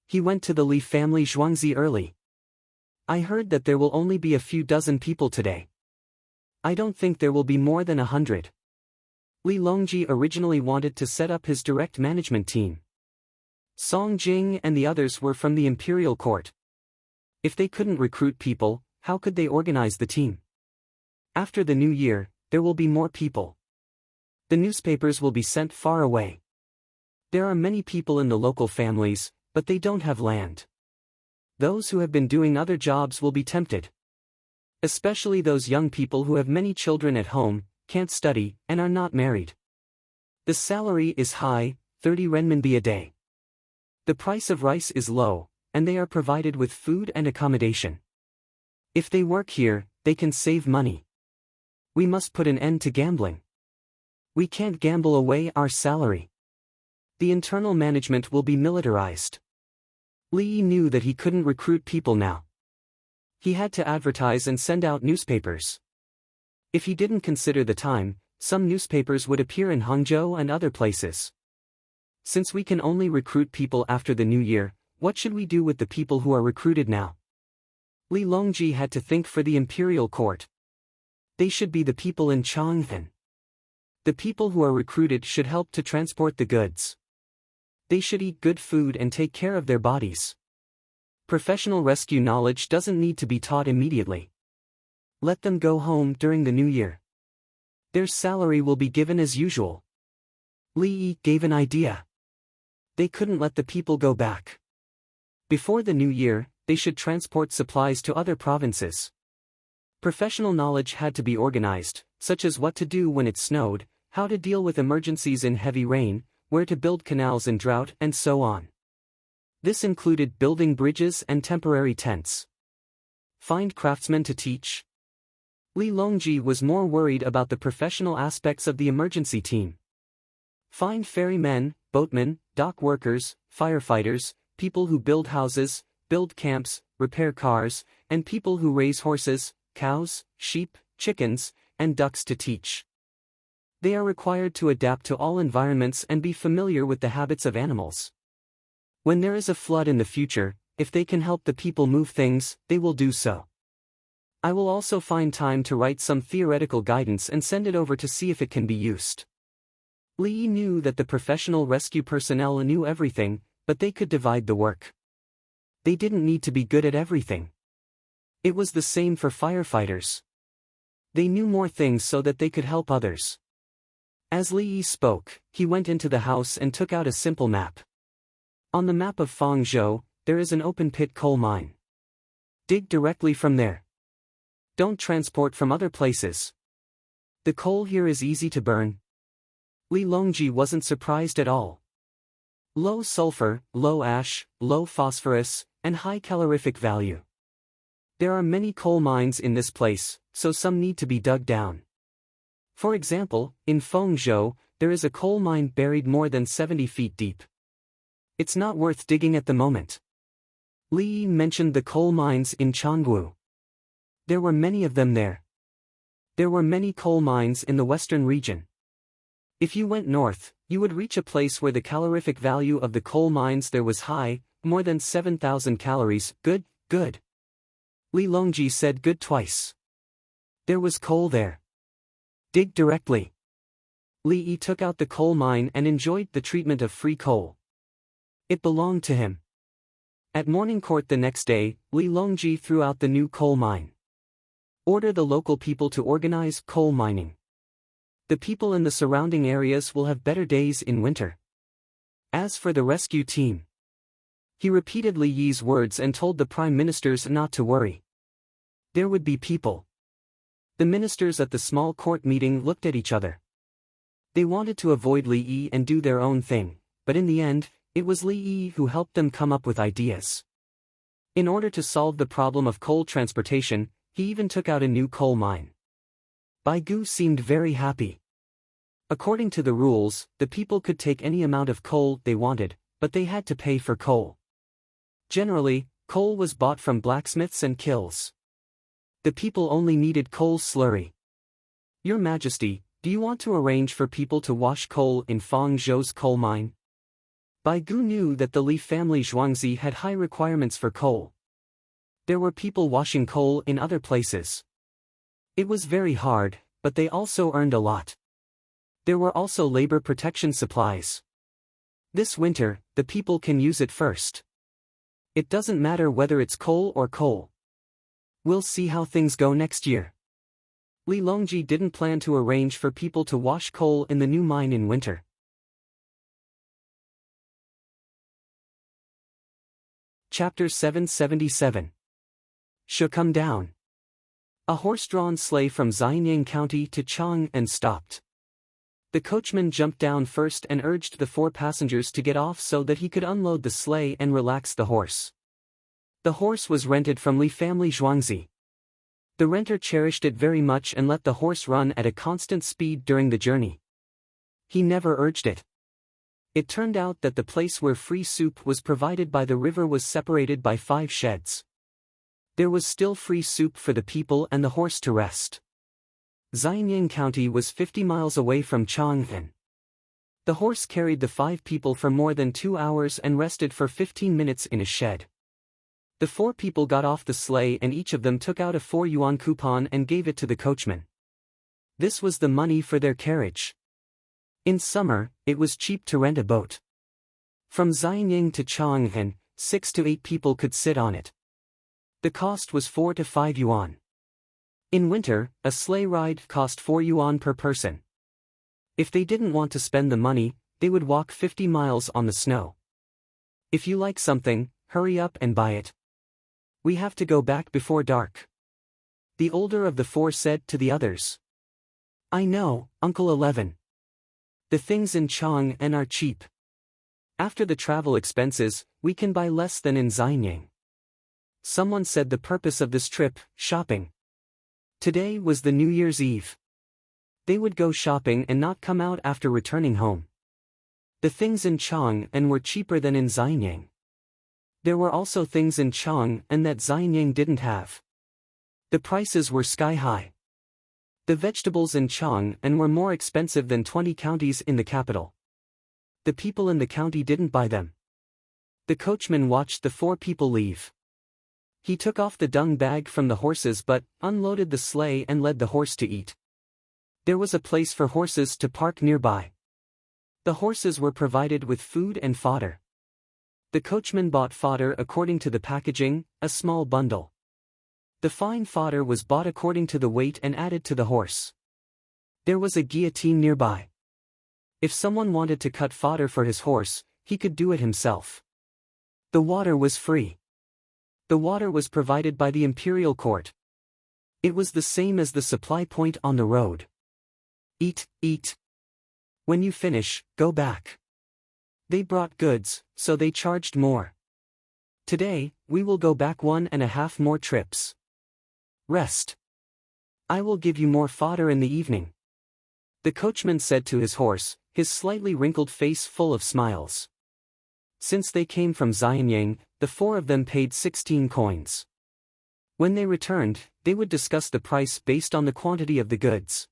He went to the Li family Zhuangzi early. I heard that there will only be a few dozen people today. I don't think there will be more than 100. Li Longji originally wanted to set up his direct management team. Song Jing and the others were from the imperial court. If they couldn't recruit people, how could they organize the team? After the new year, there will be more people. The newspapers will be sent far away. There are many people in the local families, but they don't have land. Those who have been doing other jobs will be tempted. Especially those young people who have many children at home, can't study, and are not married. The salary is high, 30 renminbi a day. The price of rice is low, and they are provided with food and accommodation. If they work here, they can save money. We must put an end to gambling. We can't gamble away our salary. The internal management will be militarized. Li knew that he couldn't recruit people now. He had to advertise and send out newspapers. If he didn't consider the time, some newspapers would appear in Hangzhou and other places. Since we can only recruit people after the new year, what should we do with the people who are recruited now? Li Longji had to think for the imperial court. They should be the people in Chang'an. The people who are recruited should help to transport the goods. They should eat good food and take care of their bodies. Professional rescue knowledge doesn't need to be taught immediately. Let them go home during the new year. Their salary will be given as usual. Li gave an idea. They couldn't let the people go back. Before the new year, they should transport supplies to other provinces. Professional knowledge had to be organized, such as what to do when it snowed, how to deal with emergencies in heavy rain, where to build canals in drought, and so on. This included building bridges and temporary tents. Find craftsmen to teach. Li Longji was more worried about the professional aspects of the emergency team. Find ferrymen, boatmen, dock workers, firefighters, people who build houses, build camps, repair cars, and people who raise horses, cows, sheep, chickens, and ducks to teach. They are required to adapt to all environments and be familiar with the habits of animals. When there is a flood in the future, if they can help the people move things, they will do so. I will also find time to write some theoretical guidance and send it over to see if it can be used. Li knew that the professional rescue personnel knew everything, but they could divide the work. They didn't need to be good at everything. It was the same for firefighters. They knew more things so that they could help others. As Li Yi spoke, he went into the house and took out a simple map. On the map of Fangzhou, there is an open-pit coal mine. Dig directly from there. Don't transport from other places. The coal here is easy to burn. Li Longji wasn't surprised at all. Low sulfur, low ash, low phosphorus, and high calorific value. There are many coal mines in this place, so some need to be dug down. For example, in Fengzhou, there is a coal mine buried more than 70 feet deep. It's not worth digging at the moment. Li Yi mentioned the coal mines in Changwu. There were many of them there. There were many coal mines in the western region. If you went north, you would reach a place where the calorific value of the coal mines there was high, more than 7,000 calories. Good, good. Li Longji said good twice. There was coal there. Dig directly. Li Yi took out the coal mine and enjoyed the treatment of free coal. It belonged to him. At morning court the next day, Li Longji threw out the new coal mine. Order the local people to organize coal mining. The people in the surrounding areas will have better days in winter. As for the rescue team, he repeated Li Yi's words and told the prime ministers not to worry. There would be people. The ministers at the small court meeting looked at each other. They wanted to avoid Li Yi and do their own thing, but in the end, it was Li Yi who helped them come up with ideas. In order to solve the problem of coal transportation, he even took out a new coal mine. Bai Gu seemed very happy. According to the rules, the people could take any amount of coal they wanted, but they had to pay for coal. Generally, coal was bought from blacksmiths and kilns. The people only needed coal slurry. Your Majesty, do you want to arrange for people to wash coal in Fang Zhou's coal mine? Bai Gu knew that the Li family Zhuangzi had high requirements for coal. There were people washing coal in other places. It was very hard, but they also earned a lot. There were also labor protection supplies. This winter, the people can use it first. It doesn't matter whether it's coal or coal. We'll see how things go next year. Li Longji didn't plan to arrange for people to wash coal in the new mine in winter. Chapter 777. Should come down. A horse-drawn sleigh from Xianyang County to Chang'an stopped. The coachman jumped down first and urged the 4 passengers to get off so that he could unload the sleigh and relax the horse. The horse was rented from Li family Zhuangzi. The renter cherished it very much and let the horse run at a constant speed during the journey. He never urged it. It turned out that the place where free soup was provided by the river was separated by 5 sheds. There was still free soup for the people and the horse to rest. Xianyang County was 50 miles away from Chang'an. The horse carried the 5 people for more than 2 hours and rested for 15 minutes in a shed. The 4 people got off the sleigh and each of them took out a 4 yuan coupon and gave it to the coachman. This was the money for their carriage. In summer, it was cheap to rent a boat. From Xianyang to Chang'an, 6 to 8 people could sit on it. The cost was 4 to 5 yuan. In winter, a sleigh ride cost 4 yuan per person. If they didn't want to spend the money, they would walk 50 miles on the snow. If you like something, hurry up and buy it. We have to go back before dark. The older of the 4 said to the others. I know, Uncle 11. The things in Chang'an are cheap. After the travel expenses, we can buy less than in Xianyang. Someone said the purpose of this trip, shopping. Today was the New Year's Eve. They would go shopping and not come out after returning home. The things in Chang'an were cheaper than in Xianyang. There were also things in Chang'an that Xianyang didn't have. The prices were sky high. The vegetables in Chang'an were more expensive than 20 counties in the capital. The people in the county didn't buy them. The coachman watched the 4 people leave. He took off the dung bag from the horses but unloaded the sleigh and led the horse to eat. There was a place for horses to park nearby. The horses were provided with food and fodder. The coachman bought fodder according to the packaging, a small bundle. The fine fodder was bought according to the weight and added to the horse. There was a guillotine nearby. If someone wanted to cut fodder for his horse, he could do it himself. The water was free. The water was provided by the imperial court. It was the same as the supply point on the road. Eat, eat. When you finish, go back. They brought goods, so they charged more. Today, we will go back 1.5 more trips. Rest. I will give you more fodder in the evening. The coachman said to his horse, his slightly wrinkled face full of smiles. Since they came from Xianyang, the four of them paid 16 coins. When they returned, they would discuss the price based on the quantity of the goods.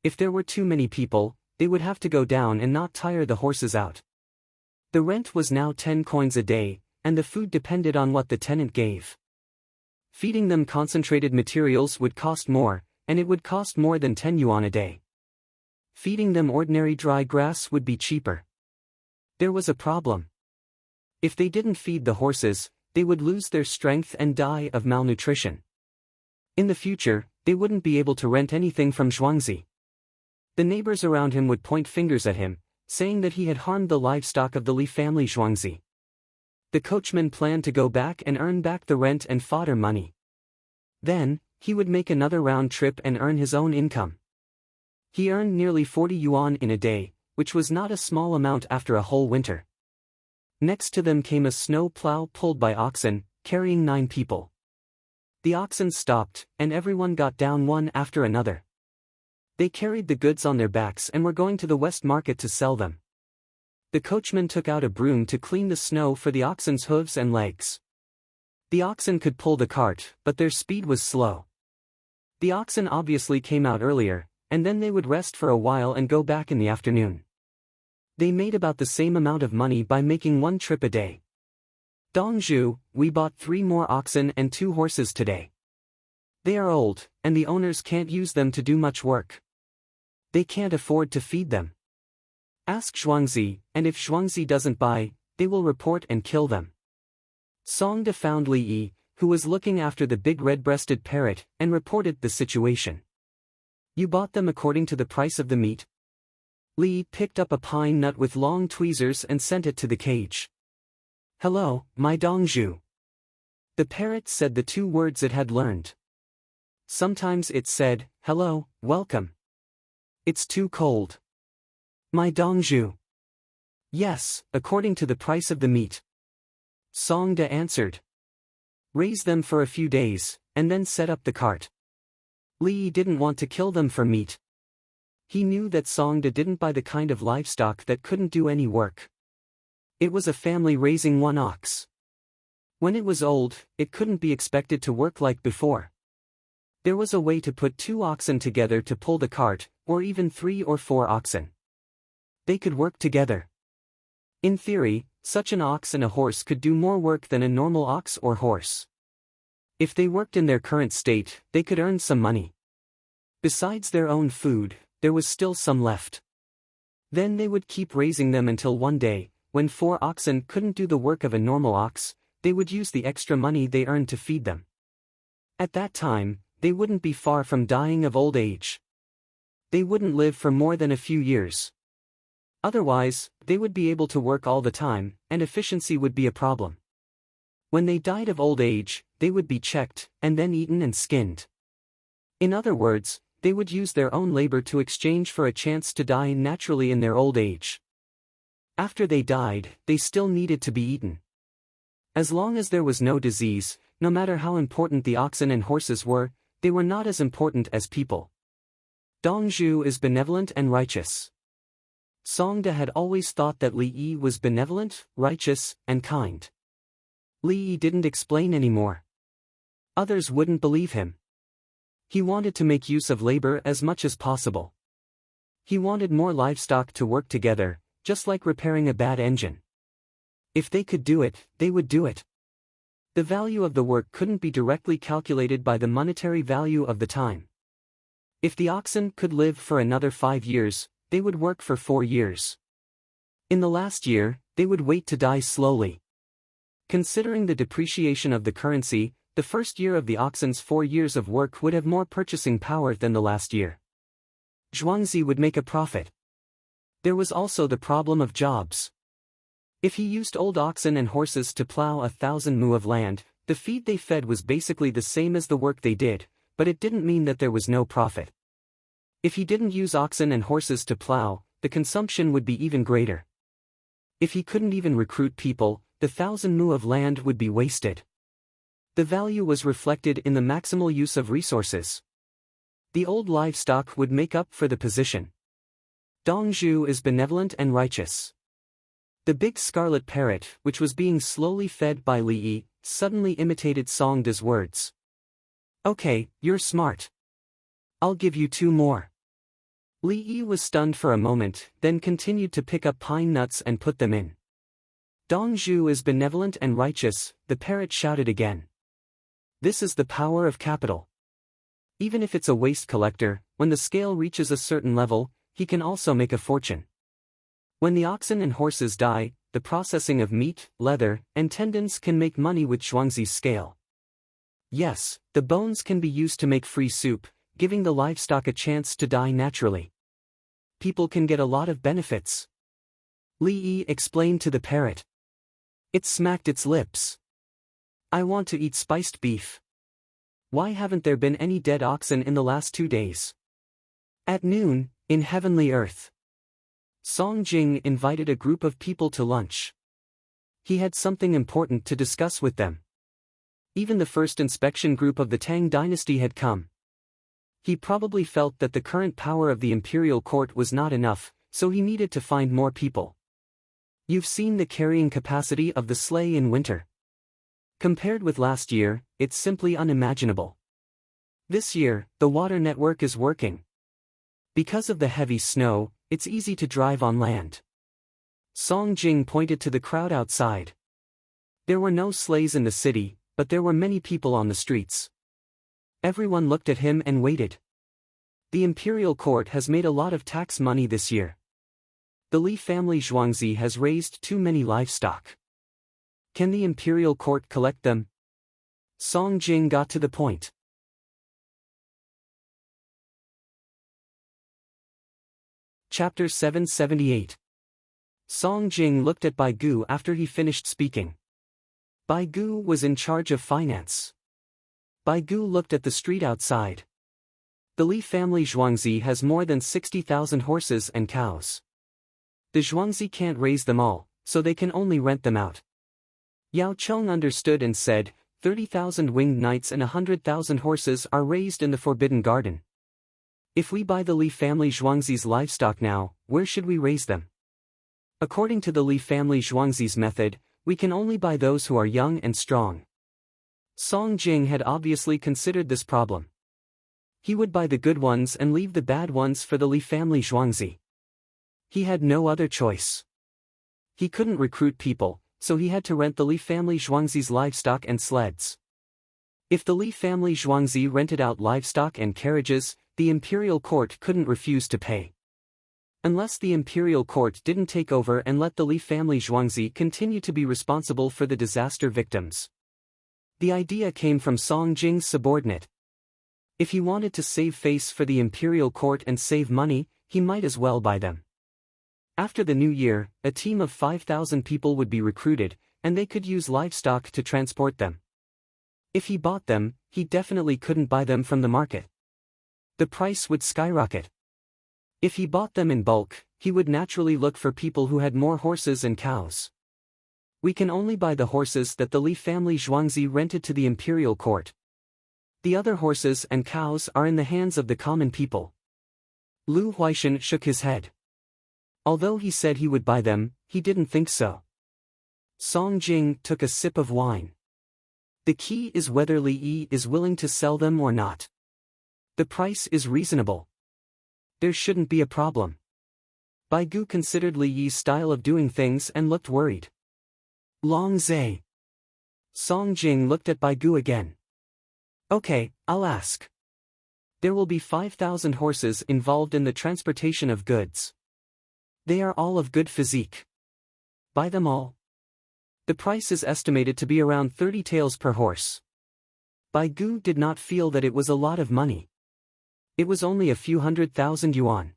If there were too many people, they would have to go down and not tire the horses out. The rent was now 10 coins a day, and the food depended on what the tenant gave. Feeding them concentrated materials would cost more, and it would cost more than 10 yuan a day. Feeding them ordinary dry grass would be cheaper. There was a problem. If they didn't feed the horses, they would lose their strength and die of malnutrition. In the future, they wouldn't be able to rent anything from Zhuangzi. The neighbors around him would point fingers at him, saying that he had harmed the livestock of the Li family Zhuangzi. The coachman planned to go back and earn back the rent and fodder money. Then, he would make another round trip and earn his own income. He earned nearly 40 yuan in a day, which was not a small amount after a whole winter. Next to them came a snow plow pulled by oxen, carrying 9 people. The oxen stopped, and everyone got down one after another. They carried the goods on their backs and were going to the west market to sell them. The coachman took out a broom to clean the snow for the oxen's hooves and legs. The oxen could pull the cart, but their speed was slow. The oxen obviously came out earlier, and then they would rest for a while and go back in the afternoon. They made about the same amount of money by making one trip a day. Dongzhu, we bought 3 more oxen and 2 horses today. They are old, and the owners can't use them to do much work. They can't afford to feed them. Ask Zhuangzi, and if Zhuangzi doesn't buy, they will report and kill them. Songde found Li Yi, who was looking after the big red-breasted parrot, and reported the situation. You bought them according to the price of the meat? Li picked up a pine nut with long tweezers and sent it to the cage. Hello, my Dongzhu. The parrot said the 2 words it had learned. Sometimes it said, hello, welcome. It's too cold. My Dongzhu. Yes, according to the price of the meat. Songde answered. Raise them for a few days, and then set up the cart. Li didn't want to kill them for meat. He knew that Songde didn't buy the kind of livestock that couldn't do any work. It was a family raising 1 ox. When it was old, it couldn't be expected to work like before. There was a way to put 2 oxen together to pull the cart, or even 3 or 4 oxen. They could work together. In theory, such an ox and a horse could do more work than a normal ox or horse. If they worked in their current state, they could earn some money. Besides their own food, there was still some left. Then they would keep raising them until one day, when 4 oxen couldn't do the work of a normal ox, they would use the extra money they earned to feed them. At that time, they wouldn't be far from dying of old age. They wouldn't live for more than a few years. Otherwise, they would be able to work all the time, and efficiency would be a problem. When they died of old age, they would be checked, and then eaten and skinned. In other words, they would use their own labor to exchange for a chance to die naturally in their old age. After they died, they still needed to be eaten. As long as there was no disease, no matter how important the oxen and horses were, they were not as important as people. Dongzhu is benevolent and righteous. Songde had always thought that Li Yi was benevolent, righteous, and kind. Li Yi didn't explain anymore. Others wouldn't believe him. He wanted to make use of labor as much as possible. He wanted more livestock to work together, just like repairing a bad engine. If they could do it, they would do it. The value of the work couldn't be directly calculated by the monetary value of the time. If the oxen could live for another 5 years, they would work for 4 years. In the last year, they would wait to die slowly. Considering the depreciation of the currency, the first year of the oxen's 4 years of work would have more purchasing power than the last year. Zhuangzi would make a profit. There was also the problem of jobs. If he used old oxen and horses to plow 1,000 mu of land, the feed they fed was basically the same as the work they did, but it didn't mean that there was no profit. If he didn't use oxen and horses to plow, the consumption would be even greater. If he couldn't even recruit people, the 1,000 mu of land would be wasted. The value was reflected in the maximal use of resources. The old livestock would make up for the position. Dongzhu is benevolent and righteous. The big scarlet parrot, which was being slowly fed by Li Yi, suddenly imitated Song De's words. Okay, you're smart. I'll give you 2 more. Li Yi was stunned for a moment, then continued to pick up pine nuts and put them in. Dong Zhu is benevolent and righteous, the parrot shouted again. This is the power of capital. Even if it's a waste collector, when the scale reaches a certain level, he can also make a fortune. When the oxen and horses die, the processing of meat, leather, and tendons can make money with Zhuangzi's scale. Yes, the bones can be used to make free soup, giving the livestock a chance to die naturally. People can get a lot of benefits. Li Yi explained to the parrot. It smacked its lips. I want to eat spiced beef. Why haven't there been any dead oxen in the last 2 days? At noon, in heavenly earth, Song Jing invited a group of people to lunch. He had something important to discuss with them. Even the first inspection group of the Tang dynasty had come. He probably felt that the current power of the imperial court was not enough, so he needed to find more people. You've seen the carrying capacity of the sleigh in winter. Compared with last year, it's simply unimaginable. This year, the water network is working. Because of the heavy snow, it's easy to drive on land. Song Jing pointed to the crowd outside. There were no sleighs in the city, but there were many people on the streets. Everyone looked at him and waited. The imperial court has made a lot of tax money this year. The Li family Zhuangzi has raised too many livestock. Can the imperial court collect them? Song Jing got to the point. Chapter 778. Song Jing looked at Bai Gu after he finished speaking. Bai Gu was in charge of finance. Bai Gu looked at the street outside. The Li family Zhuangzi has more than 60,000 horses and cows. The Zhuangzi can't raise them all, so they can only rent them out. Yao Cheng understood and said, 30,000 winged knights and 100,000 horses are raised in the Forbidden Garden. If we buy the Li family Zhuangzi's livestock now, where should we raise them? According to the Li family Zhuangzi's method, we can only buy those who are young and strong. Song Jing had obviously considered this problem. He would buy the good ones and leave the bad ones for the Li family Zhuangzi. He had no other choice. He couldn't recruit people, so he had to rent the Li family Zhuangzi's livestock and sleds. If the Li family Zhuangzi rented out livestock and carriages, the imperial court couldn't refuse to pay. Unless the imperial court didn't take over and let the Li family Zhuangzi continue to be responsible for the disaster victims. The idea came from Song Jing's subordinate. If he wanted to save face for the imperial court and save money, he might as well buy them. After the new year, a team of 5,000 people would be recruited, and they could use livestock to transport them. If he bought them, he definitely couldn't buy them from the market. The price would skyrocket. If he bought them in bulk, he would naturally look for people who had more horses and cows. We can only buy the horses that the Li family Zhuangzi rented to the imperial court. The other horses and cows are in the hands of the common people. Lu Huaishan shook his head. Although he said he would buy them, he didn't think so. Song Jing took a sip of wine. The key is whether Li Yi is willing to sell them or not. The price is reasonable. There shouldn't be a problem. Bai Gu considered Li Yi's style of doing things and looked worried. Long Zai. Song Jing looked at Bai Gu again. Okay, I'll ask. There will be 5,000 horses involved in the transportation of goods. They are all of good physique. Buy them all. The price is estimated to be around 30 taels per horse. Bai Gu did not feel that it was a lot of money. It was only a few 100,000 yuan.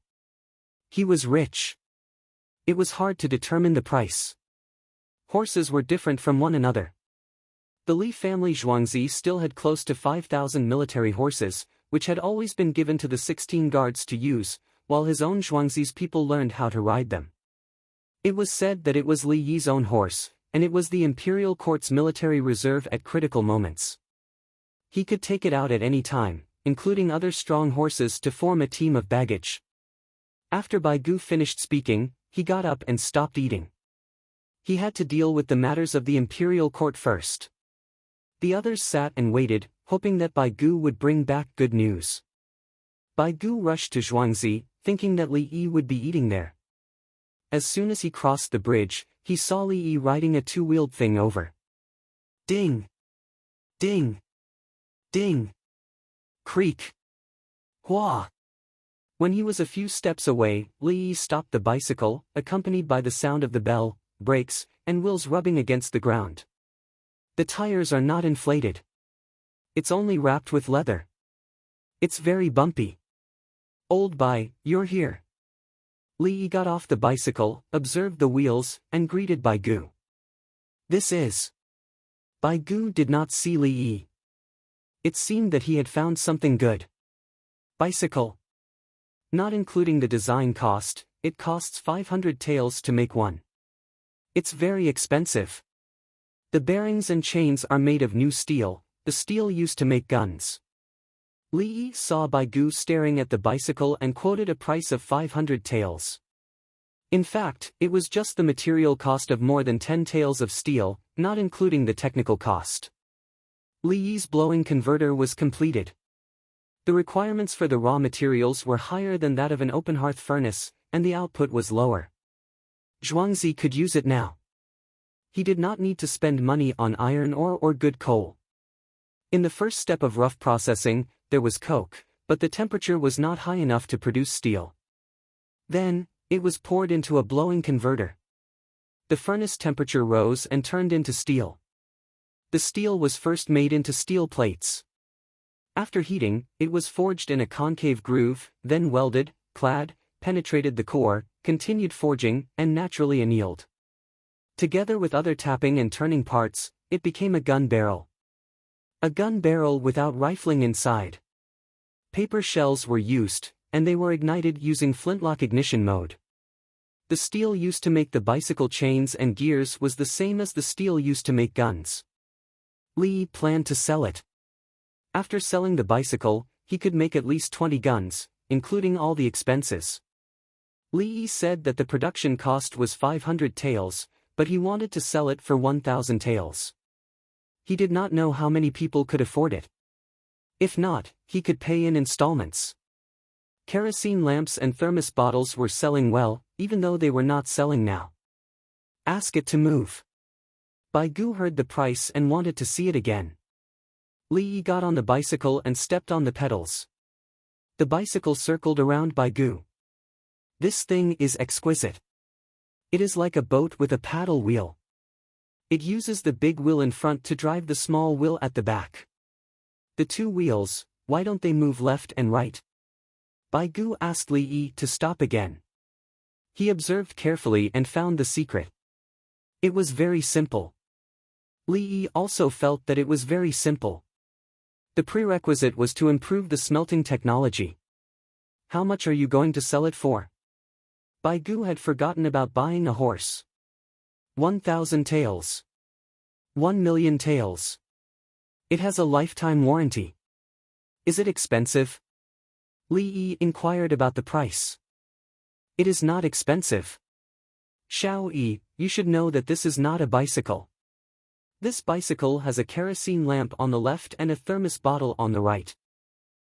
He was rich. It was hard to determine the price. Horses were different from one another. The Li family Zhuangzi still had close to 5,000 military horses, which had always been given to the 16 guards to use, while his own Zhuangzi's people learned how to ride them. It was said that it was Li Yi's own horse, and it was the imperial court's military reserve at critical moments. He could take it out at any time, including other strong horses to form a team of baggage. After Bai Gu finished speaking, he got up and stopped eating. He had to deal with the matters of the imperial court first. The others sat and waited, hoping that Bai Gu would bring back good news. Bai Gu rushed to Zhuangzi, thinking that Li Yi would be eating there. As soon as he crossed the bridge, he saw Li Yi riding a two-wheeled thing over. Ding! Ding! Ding! Creak! Hua! When he was a few steps away, Li Yi stopped the bicycle, accompanied by the sound of the bell, brakes, and wheels rubbing against the ground. The tires are not inflated. It's only wrapped with leather. It's very bumpy. Old Bai, you're here. Li Yi got off the bicycle, observed the wheels, and greeted Bai Gu. This is. Bai Gu did not see Li Yi. It seemed that he had found something good. Bicycle. Not including the design cost, it costs 500 taels to make one. It's very expensive. The bearings and chains are made of new steel, the steel used to make guns. Li Yi saw Bai Gu staring at the bicycle and quoted a price of 500 taels. In fact, it was just the material cost of more than 10 taels of steel, not including the technical cost. Li Yi's blowing converter was completed. The requirements for the raw materials were higher than that of an open hearth furnace, and the output was lower. Zhuangzi could use it now. He did not need to spend money on iron ore or good coal. In the first step of rough processing, there was coke, but the temperature was not high enough to produce steel. Then, it was poured into a blowing converter. The furnace temperature rose and turned into steel. The steel was first made into steel plates. After heating, it was forged in a concave groove, then welded, clad, penetrated the core, continued forging, and naturally annealed. Together with other tapping and turning parts, it became a gun barrel. A gun barrel without rifling inside. Paper shells were used, and they were ignited using flintlock ignition mode. The steel used to make the bicycle chains and gears was the same as the steel used to make guns. Li Yi planned to sell it. After selling the bicycle, he could make at least 20 guns, including all the expenses. Li Yi said that the production cost was 500 taels, but he wanted to sell it for 1,000 taels. He did not know how many people could afford it. If not, he could pay in installments. Kerosene lamps and thermos bottles were selling well, even though they were not selling now. Ask it to move. Bai Gu heard the price and wanted to see it again. Li Yi got on the bicycle and stepped on the pedals. The bicycle circled around Bai Gu. This thing is exquisite. It is like a boat with a paddle wheel. It uses the big wheel in front to drive the small wheel at the back. The two wheels, why don't they move left and right? Bai Gu asked Li Yi to stop again. He observed carefully and found the secret. It was very simple. Li Yi also felt that it was very simple. The prerequisite was to improve the smelting technology. How much are you going to sell it for? Bai Gu had forgotten about buying a horse. 1,000 taels. 1,000,000 taels. It has a lifetime warranty. Is it expensive? Li Yi inquired about the price. It is not expensive. Xiao Yi, you should know that this is not a bicycle. This bicycle has a kerosene lamp on the left and a thermos bottle on the right.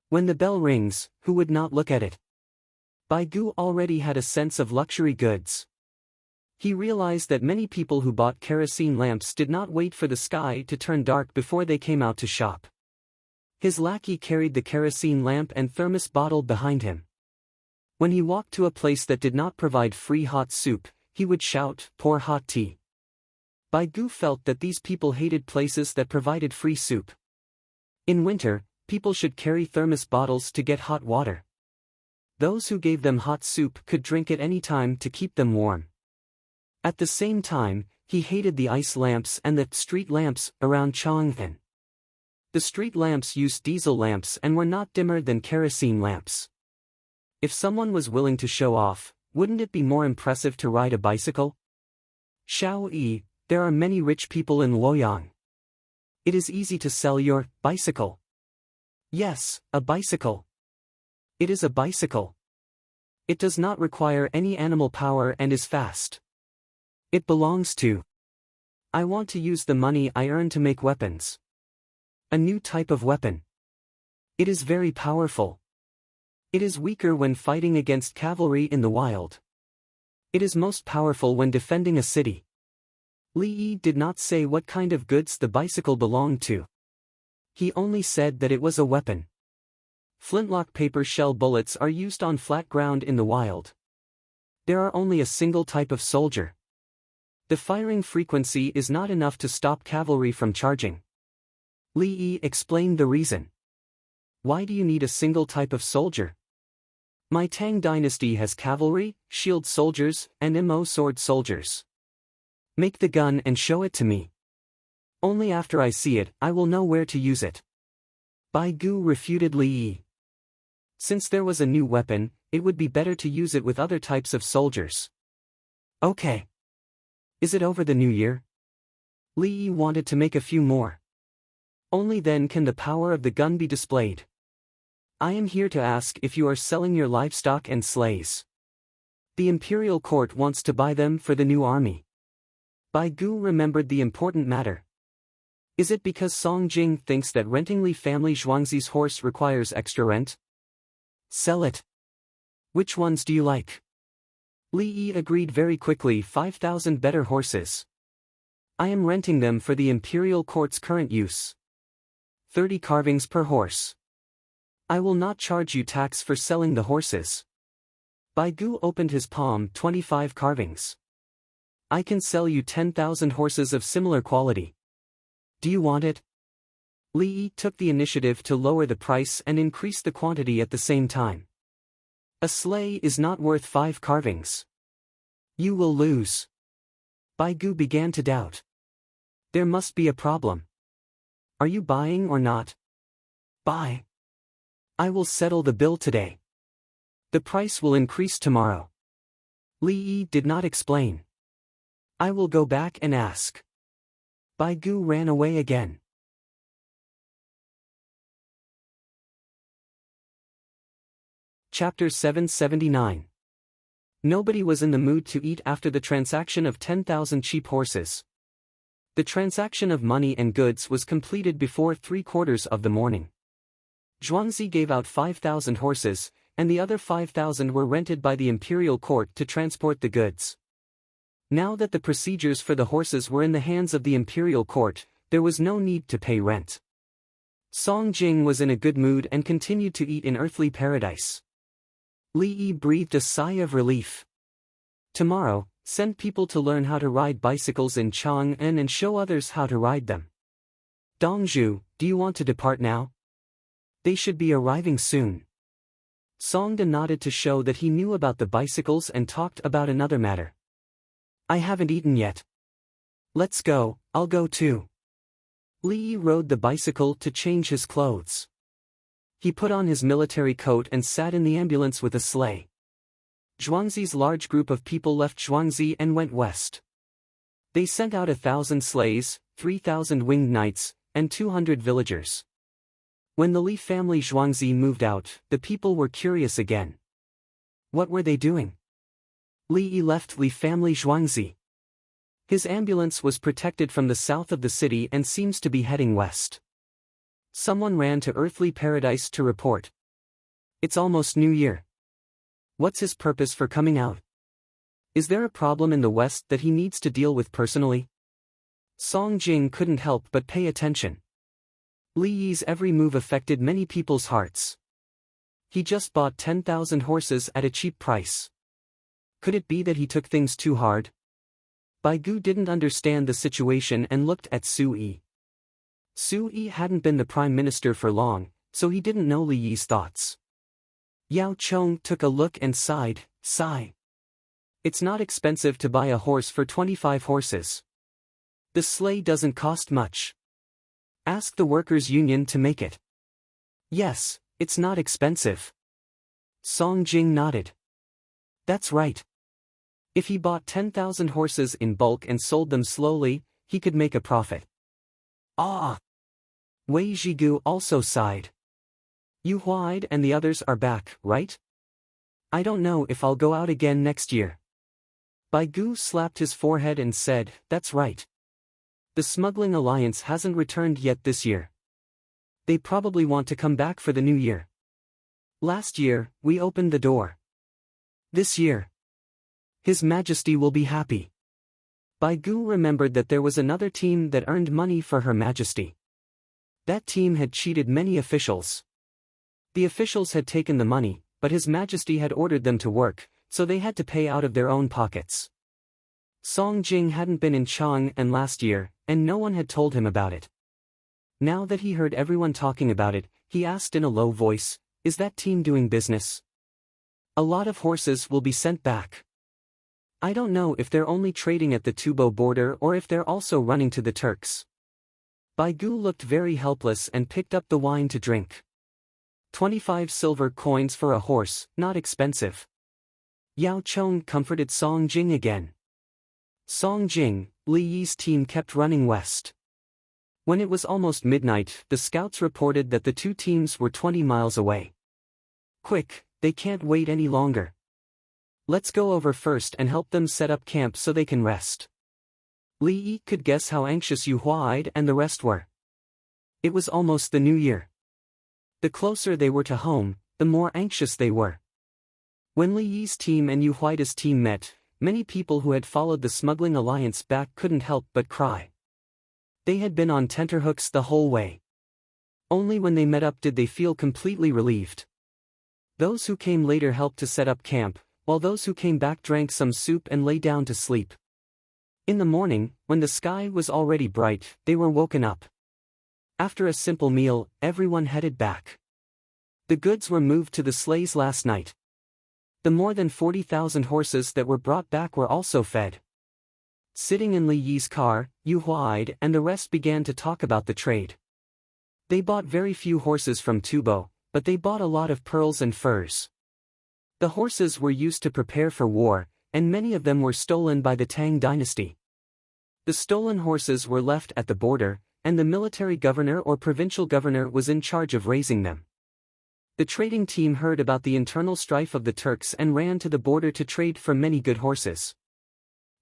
When the bell rings, who would not look at it? Bai Gu already had a sense of luxury goods. He realized that many people who bought kerosene lamps did not wait for the sky to turn dark before they came out to shop. His lackey carried the kerosene lamp and thermos bottle behind him. When he walked to a place that did not provide free hot soup, he would shout, "Pour hot tea." Bai Gu felt that these people hated places that provided free soup. In winter, people should carry thermos bottles to get hot water. Those who gave them hot soup could drink at any time to keep them warm. At the same time, he hated the ice lamps and the street lamps around Chang'an. The street lamps used diesel lamps and were not dimmer than kerosene lamps. If someone was willing to show off, wouldn't it be more impressive to ride a bicycle? Xiao Yi, there are many rich people in Luoyang. It is easy to sell your bicycle. Yes, a bicycle. It is a bicycle. It does not require any animal power and is fast. It belongs to. I want to use the money I earn to make weapons. A new type of weapon. It is very powerful. It is weaker when fighting against cavalry in the wild. It is most powerful when defending a city. Li Yi did not say what kind of goods the bicycle belonged to. He only said that it was a weapon. Flintlock paper shell bullets are used on flat ground in the wild. There are only a single type of soldier. The firing frequency is not enough to stop cavalry from charging. Li Yi explained the reason. Why do you need a single type of soldier? My Tang dynasty has cavalry, shield soldiers, and mo sword soldiers. Make the gun and show it to me. Only after I see it, I will know where to use it. Bai Gu refuted Li Yi. Since there was a new weapon, it would be better to use it with other types of soldiers. Okay. Is it over the new year? Li Yi wanted to make a few more. Only then can the power of the gun be displayed. I am here to ask if you are selling your livestock and sleighs. The imperial court wants to buy them for the new army. Bai Gu remembered the important matter. Is it because Song Jing thinks that renting Li family Zhuangzi's horse requires extra rent? Sell it. Which ones do you like? Li Yi agreed very quickly. 5,000 better horses. I am renting them for the imperial court's current use. 30 carvings per horse. I will not charge you tax for selling the horses. Bai Gu opened his palm. 25 carvings. I can sell you 10,000 horses of similar quality. Do you want it? Li Yi took the initiative to lower the price and increase the quantity at the same time. A sleigh is not worth 5 carvings. You will lose. Bai Gu began to doubt. There must be a problem. Are you buying or not? Buy. I will settle the bill today. The price will increase tomorrow. Li Yi did not explain. I will go back and ask. Bai Gu ran away again. Chapter 779. Nobody was in the mood to eat after the transaction of 10,000 cheap horses. The transaction of money and goods was completed before 3/4 of the morning. Zhuangzi gave out 5,000 horses, and the other 5,000 were rented by the imperial court to transport the goods. Now that the procedures for the horses were in the hands of the imperial court, there was no need to pay rent. Song Jing was in a good mood and continued to eat in earthly paradise. Li Yi breathed a sigh of relief. Tomorrow, send people to learn how to ride bicycles in Chang'an and show others how to ride them. Dongzhu, do you want to depart now? They should be arriving soon. Songda nodded to show that he knew about the bicycles and talked about another matter. I haven't eaten yet. Let's go, I'll go too. Li Yi rode the bicycle to change his clothes. He put on his military coat and sat in the ambulance with a sleigh. Zhuangzi's large group of people left Zhuangzi and went west. They sent out 1,000 sleighs, 3,000 winged knights, and 200 villagers. When the Li family Zhuangzi moved out, the people were curious again. What were they doing? Li Yi left Li family Zhuangzi. His ambulance was protected from the south of the city and seems to be heading west. Someone ran to earthly paradise to report. It's almost New Year. What's his purpose for coming out? Is there a problem in the west that he needs to deal with personally? Song Jing couldn't help but pay attention. Li Yi's every move affected many people's hearts. He just bought 10,000 horses at a cheap price. Could it be that he took things too hard? Bai Gu didn't understand the situation and looked at Su Yi. Su Yi hadn't been the prime minister for long, so he didn't know Li Yi's thoughts. Yao Chong took a look and sighed. It's not expensive to buy a horse for 25 horses. The sleigh doesn't cost much. Ask the workers' union to make it. Yes, it's not expensive. Song Jing nodded. That's right. If he bought 10,000 horses in bulk and sold them slowly, he could make a profit. Ah! Wei Zhigu also sighed. Yu Huaid and the others are back, right? I don't know if I'll go out again next year. Bai Gu slapped his forehead and said, "That's right. The smuggling alliance hasn't returned yet this year. They probably want to come back for the new year. Last year, we opened the door. This year, His Majesty will be happy." Bai Gu remembered that there was another team that earned money for Her Majesty. That team had cheated many officials. The officials had taken the money, but His Majesty had ordered them to work, so they had to pay out of their own pockets. Song Jing hadn't been in Chang'an last year, and no one had told him about it. Now that he heard everyone talking about it, he asked in a low voice, "Is that team doing business? A lot of horses will be sent back. I don't know if they're only trading at the Tubo border or if they're also running to the Turks." Bai Gu looked very helpless and picked up the wine to drink. 25 silver coins for a horse, not expensive. Yao Chong comforted Song Jing again. Song Jing, Li Yi's team kept running west. When it was almost midnight, the scouts reported that the two teams were 20 miles away. "Quick, they can't wait any longer. Let's go over first and help them set up camp so they can rest." Li Yi could guess how anxious Yu Huaid and the rest were. It was almost the new year. The closer they were to home, the more anxious they were. When Li Yi's team and Yu Huaida's team met, many people who had followed the smuggling alliance back couldn't help but cry. They had been on tenterhooks the whole way. Only when they met up did they feel completely relieved. Those who came later helped to set up camp, while those who came back drank some soup and lay down to sleep. In the morning, when the sky was already bright, they were woken up. After a simple meal, everyone headed back. The goods were moved to the sleighs last night. The more than 40,000 horses that were brought back were also fed. Sitting in Li Yi's car, Yu Huaid and the rest began to talk about the trade. They bought very few horses from Tubo, but they bought a lot of pearls and furs. The horses were used to prepare for war, and many of them were stolen by the Tang dynasty. The stolen horses were left at the border, and the military governor or provincial governor was in charge of raising them. The trading team heard about the internal strife of the Turks and ran to the border to trade for many good horses.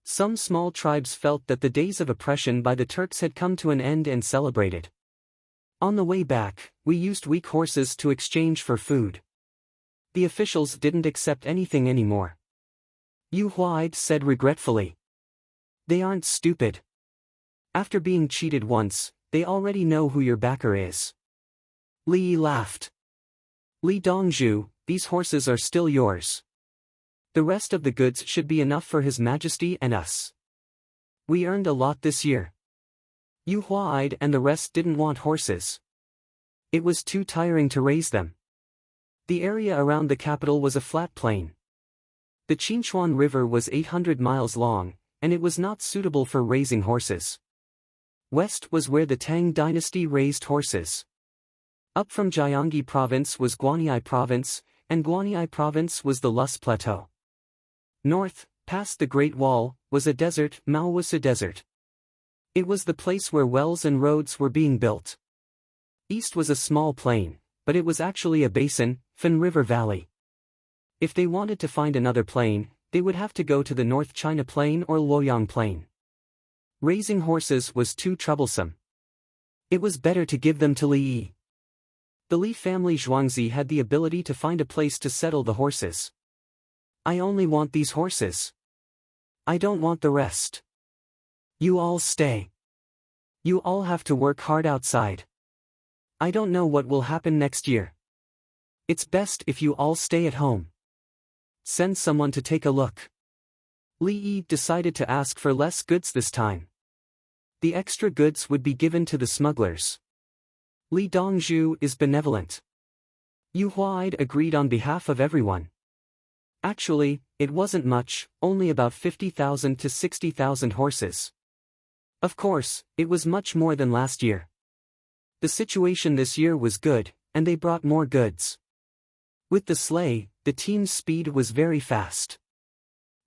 Some small tribes felt that the days of oppression by the Turks had come to an end and celebrated. On the way back, we used weak horses to exchange for food. The officials didn't accept anything anymore. Yu Huaid said regretfully. They aren't stupid. After being cheated once, they already know who your backer is. Li Yi laughed. Li Dongzhu, these horses are still yours. The rest of the goods should be enough for His Majesty and us. We earned a lot this year. Yu Huaid and the rest didn't want horses. It was too tiring to raise them. The area around the capital was a flat plain. The Qinchuan River was 800 miles long, and it was not suitable for raising horses. West was where the Tang dynasty raised horses. Up from Jiangxi province was Guanyi province, and Guanyi province was the Lus Plateau. North, past the Great Wall, was a desert, Maowusa Desert. It was the place where wells and roads were being built. East was a small plain, but it was actually a basin, Fan River Valley. If they wanted to find another plain, they would have to go to the North China Plain or Luoyang Plain. Raising horses was too troublesome. It was better to give them to Li Yi. The Li family Zhuangzi had the ability to find a place to settle the horses. I only want these horses. I don't want the rest. You all stay. You all have to work hard outside. I don't know what will happen next year. It's best if you all stay at home. Send someone to take a look. Li Yi decided to ask for less goods this time. The extra goods would be given to the smugglers. Li Dongzhu is benevolent. Yu Huaid agreed on behalf of everyone. Actually, it wasn't much, only about 50,000 to 60,000 horses. Of course, it was much more than last year. The situation this year was good, and they brought more goods. With the sleigh, the team's speed was very fast.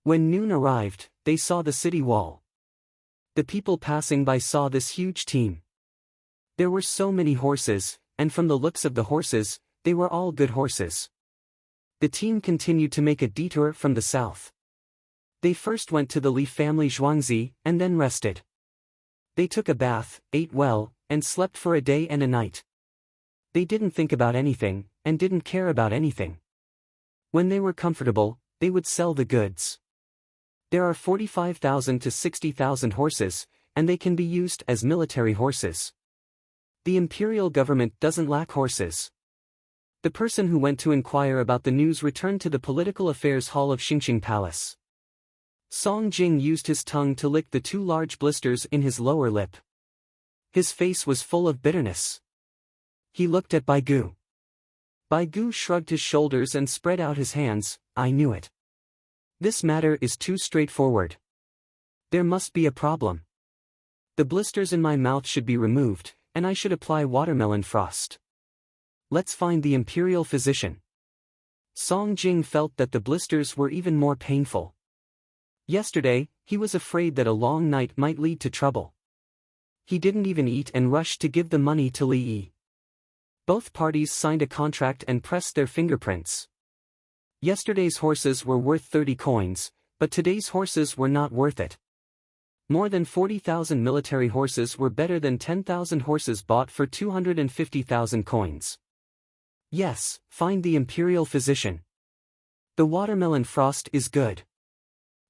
When noon arrived, they saw the city wall. The people passing by saw this huge team. There were so many horses, and from the looks of the horses, they were all good horses. The team continued to make a detour from the south. They first went to the Li family Zhuangzi, and then rested. They took a bath, ate well, and slept for a day and a night. They didn't think about anything, and didn't care about anything. When they were comfortable, they would sell the goods. There are 45,000 to 60,000 horses, and they can be used as military horses. The imperial government doesn't lack horses. The person who went to inquire about the news returned to the political affairs hall of Xingqing Palace. Song Jing used his tongue to lick the 2 large blisters in his lower lip. His face was full of bitterness. He looked at Bai Gu. Bai Gu shrugged his shoulders and spread out his hands. I knew it. This matter is too straightforward. There must be a problem. The blisters in my mouth should be removed, and I should apply watermelon frost. Let's find the imperial physician. Song Jing felt that the blisters were even more painful. Yesterday, he was afraid that a long night might lead to trouble. He didn't even eat and rushed to give the money to Li Yi. Both parties signed a contract and pressed their fingerprints. Yesterday's horses were worth 30 coins, but today's horses were not worth it. More than 40,000 military horses were better than 10,000 horses bought for 250,000 coins. Yes, find the imperial physician. The watermelon frost is good.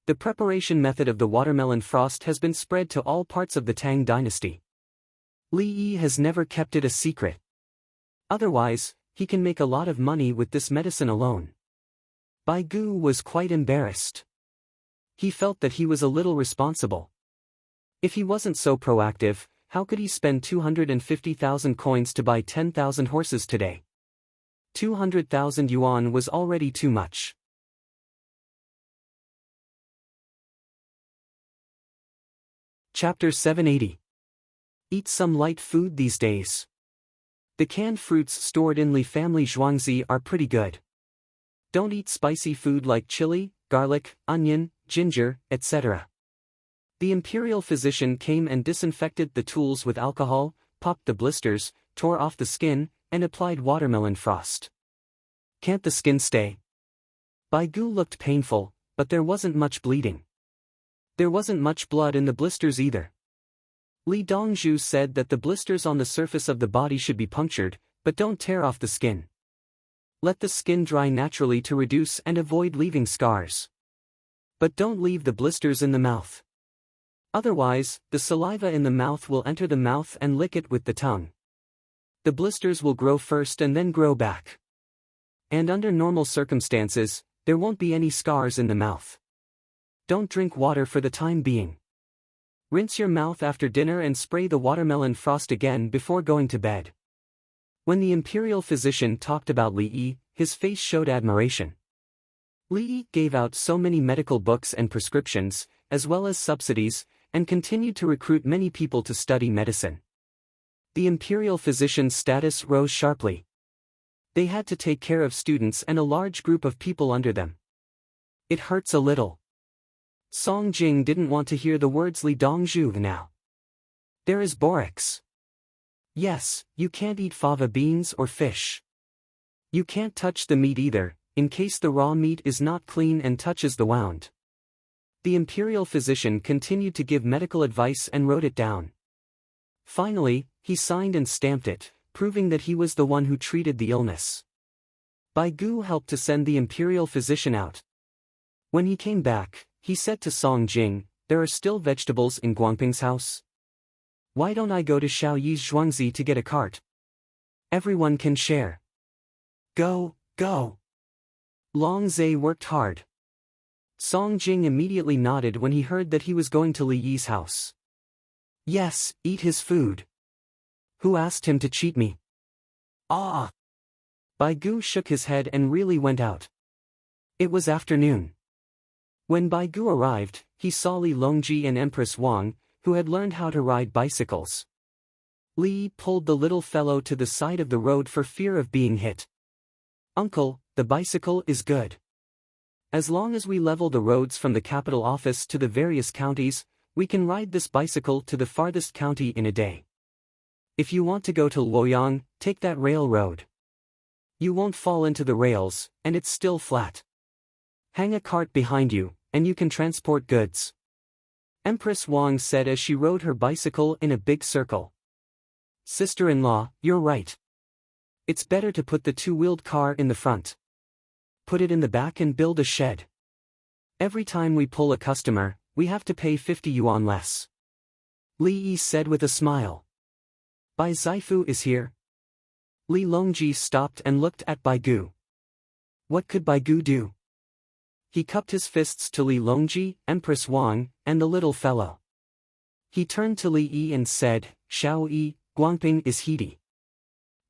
The preparation method of the watermelon frost has been spread to all parts of the Tang dynasty. Li Yi has never kept it a secret. Otherwise, he can make a lot of money with this medicine alone. Bai Gu was quite embarrassed. He felt that he was a little responsible. If he wasn't so proactive, how could he spend 250,000 coins to buy 10,000 horses today? 200,000 yuan was already too much. Chapter 780. Eat some light food these days. The canned fruits stored in Li family Zhuangzi are pretty good. Don't eat spicy food like chili, garlic, onion, ginger, etc. The imperial physician came and disinfected the tools with alcohol, popped the blisters, tore off the skin, and applied watermelon frost. Can't the skin stay? Bai Gu looked painful, but there wasn't much bleeding. There wasn't much blood in the blisters either. Li Dongzhu said that the blisters on the surface of the body should be punctured, but don't tear off the skin. Let the skin dry naturally to reduce and avoid leaving scars. But don't leave the blisters in the mouth. Otherwise, the saliva in the mouth will enter the mouth and lick it with the tongue. The blisters will grow first and then grow back. And under normal circumstances, there won't be any scars in the mouth. Don't drink water for the time being. Rinse your mouth after dinner and spray the watermelon frost again before going to bed. When the imperial physician talked about Li Yi, his face showed admiration. Li Yi gave out so many medical books and prescriptions, as well as subsidies, and continued to recruit many people to study medicine. The imperial physician's status rose sharply. They had to take care of students and a large group of people under them. It hurts a little. Song Jing didn't want to hear the words Li Dongzhu now. There is borax. Yes, you can't eat fava beans or fish. You can't touch the meat either, in case the raw meat is not clean and touches the wound. The imperial physician continued to give medical advice and wrote it down. Finally, he signed and stamped it, proving that he was the one who treated the illness. Bai Gu helped to send the imperial physician out. When he came back, he said to Song Jing, "There are still vegetables in Guangping's house? Why don't I go to Shaoyi's Zhuangzi to get a cart? Everyone can share." Go. Long Zai worked hard. Song Jing immediately nodded when he heard that he was going to Li Yi's house. Yes, eat his food. Who asked him to cheat me? Ah! Bai Gu shook his head and really went out. It was afternoon. When Bai Gu arrived, he saw Li Longji and Empress Wang, who had learned how to ride bicycles. Li pulled the little fellow to the side of the road for fear of being hit. "Uncle, the bicycle is good. As long as we level the roads from the capital office to the various counties, we can ride this bicycle to the farthest county in a day. If you want to go to Luoyang, take that railroad. You won't fall into the rails, and it's still flat. Hang a cart behind you, and you can transport goods. Empress Wang said as she rode her bicycle in a big circle. Sister-in-law, you're right. It's better to put the two-wheeled car in the front. Put it in the back and build a shed. Every time we pull a customer, we have to pay 50 yuan less. Li Yi said with a smile. Bai Zaifu is here. Li Longji stopped and looked at Bai Gu. What could Bai Gu do? He cupped his fists to Li Longji, Empress Wang, and the little fellow. He turned to Li Yi and said, Xiao Yi, Guangping is heaty.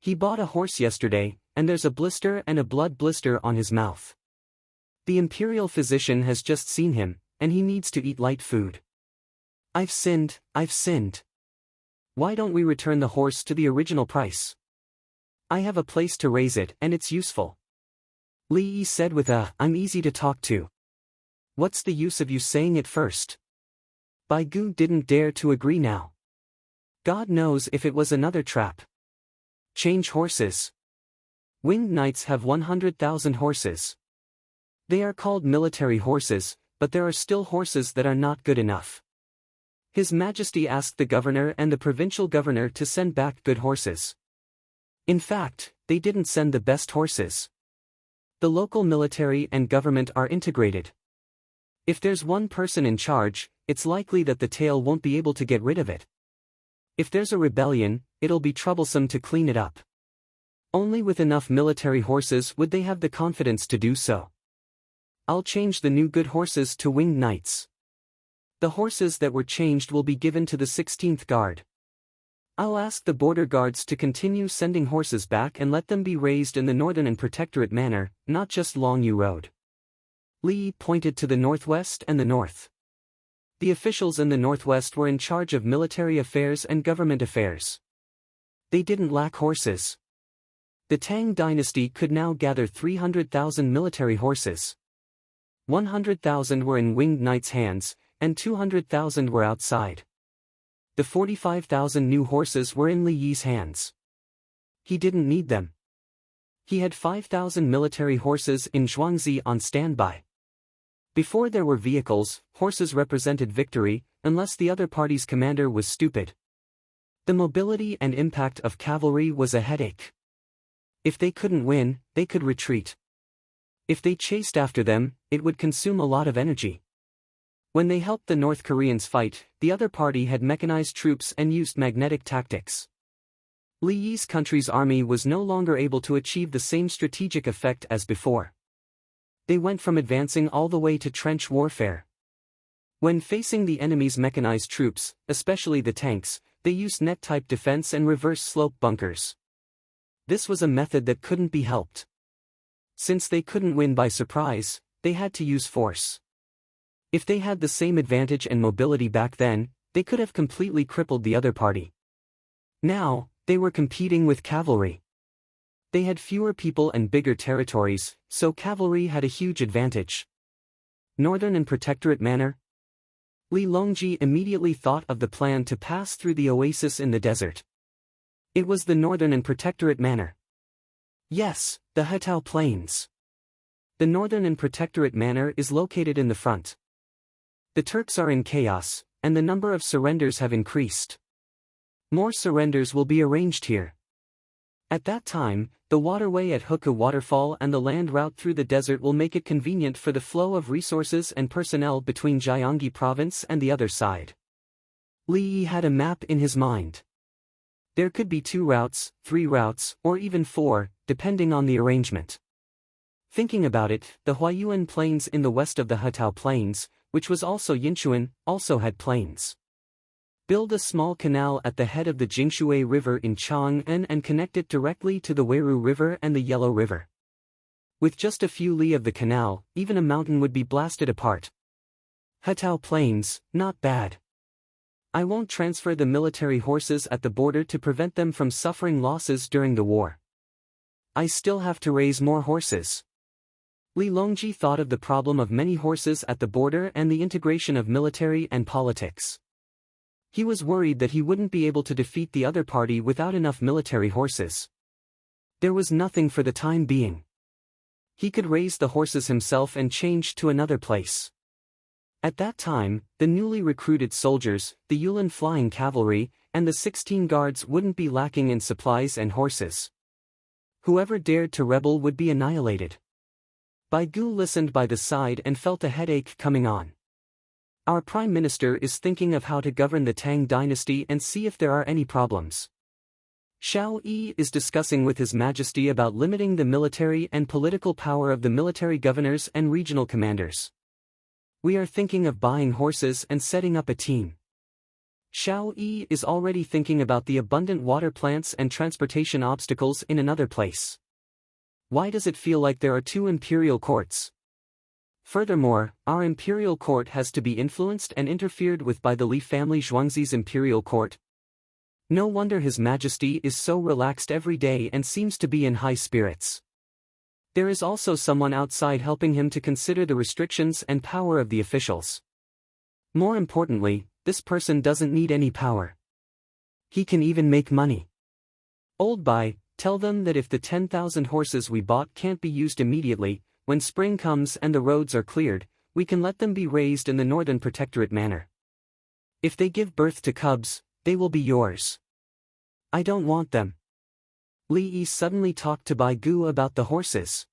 He bought a horse yesterday, and there's a blister and a blood blister on his mouth. The imperial physician has just seen him, and he needs to eat light food. I've sinned. Why don't we return the horse to the original price? I have a place to raise it and it's useful. Li Yi said with I'm easy to talk to. What's the use of you saying it first? Bai Gu didn't dare to agree now. God knows if it was another trap. Change horses. Winged knights have 100,000 horses. They are called military horses, but there are still horses that are not good enough. His Majesty asked the governor and the provincial governor to send back good horses. In fact, they didn't send the best horses. The local military and government are integrated. If there's one person in charge, it's likely that the tail won't be able to get rid of it. If there's a rebellion, it'll be troublesome to clean it up. Only with enough military horses would they have the confidence to do so. I'll change the new good horses to winged knights. The horses that were changed will be given to the 16th Guard. I'll ask the border guards to continue sending horses back and let them be raised in the Northern and Protectorate manner, not just Longyu Road. Li pointed to the northwest and the north. The officials in the northwest were in charge of military affairs and government affairs. They didn't lack horses. The Tang dynasty could now gather 300,000 military horses. 100,000 were in winged knights' hands, and 200,000 were outside. The 45,000 new horses were in Li Yi's hands. He didn't need them. He had 5,000 military horses in Zhuangzi on standby. Before there were vehicles, horses represented victory, unless the other party's commander was stupid. The mobility and impact of cavalry was a headache. If they couldn't win, they could retreat. If they chased after them, it would consume a lot of energy. When they helped the North Koreans fight, the other party had mechanized troops and used magnetic tactics. Li Yi's country's army was no longer able to achieve the same strategic effect as before. They went from advancing all the way to trench warfare. When facing the enemy's mechanized troops, especially the tanks, they used net-type defense and reverse-slope bunkers. This was a method that couldn't be helped. Since they couldn't win by surprise, they had to use force. If they had the same advantage and mobility back then, they could have completely crippled the other party. Now, they were competing with cavalry. They had fewer people and bigger territories, so cavalry had a huge advantage. Northern and Protectorate manner? Li Longji immediately thought of the plan to pass through the oasis in the desert. It was the Northern and Protectorate manor. Yes, the Hetao Plains. The Northern and Protectorate manor is located in the front. The Turks are in chaos, and the number of surrenders have increased. More surrenders will be arranged here. At that time, the waterway at Huku Waterfall and the land route through the desert will make it convenient for the flow of resources and personnel between Gyeonggi Province and the other side. Li Yi had a map in his mind. There could be 2 routes, 3 routes, or even 4, depending on the arrangement. Thinking about it, the Huayuan Plains in the west of the Hetao Plains, which was also Yinchuan, also had plains. Build a small canal at the head of the Jingshui River in Chang'an and connect it directly to the Weiru River and the Yellow River. With just a few li of the canal, even a mountain would be blasted apart. Hetao Plains, not bad. I won't transfer the military horses at the border to prevent them from suffering losses during the war. I still have to raise more horses. Li Longji thought of the problem of many horses at the border and the integration of military and politics. He was worried that he wouldn't be able to defeat the other party without enough military horses. There was nothing for the time being. He could raise the horses himself and change to another place. At that time, the newly recruited soldiers, the Yulin flying cavalry, and the 16 guards wouldn't be lacking in supplies and horses. Whoever dared to rebel would be annihilated. Bai Gu listened by the side and felt a headache coming on. Our Prime Minister is thinking of how to govern the Tang dynasty and see if there are any problems. Xiao Yi is discussing with His Majesty about limiting the military and political power of the military governors and regional commanders. We are thinking of buying horses and setting up a team. Xiao Yi is already thinking about the abundant water plants and transportation obstacles in another place. Why does it feel like there are two imperial courts? Furthermore, our imperial court has to be influenced and interfered with by the Li family Zhuangzi's imperial court. No wonder His Majesty is so relaxed every day and seems to be in high spirits. There is also someone outside helping him to consider the restrictions and power of the officials. More importantly, this person doesn't need any power. He can even make money. Old Bai, tell them that if the 10,000 horses we bought can't be used immediately, when spring comes and the roads are cleared, we can let them be raised in the Northern Protectorate manner. If they give birth to cubs, they will be yours. I don't want them. Li Yi suddenly talked to Bai Gu about the horses.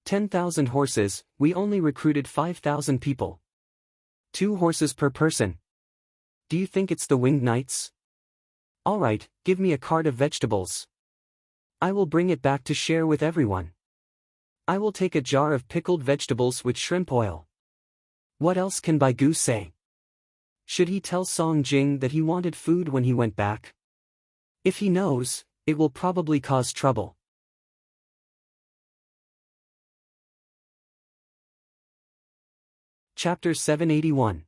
10,000 horses, we only recruited 5,000 people. 2 horses per person. Do you think it's the winged knights? Alright, give me a cart of vegetables. I will bring it back to share with everyone. I will take a jar of pickled vegetables with shrimp oil. What else can Bai Gu say? Should he tell Song Jing that he wanted food when he went back? If he knows, it will probably cause trouble. Chapter 781.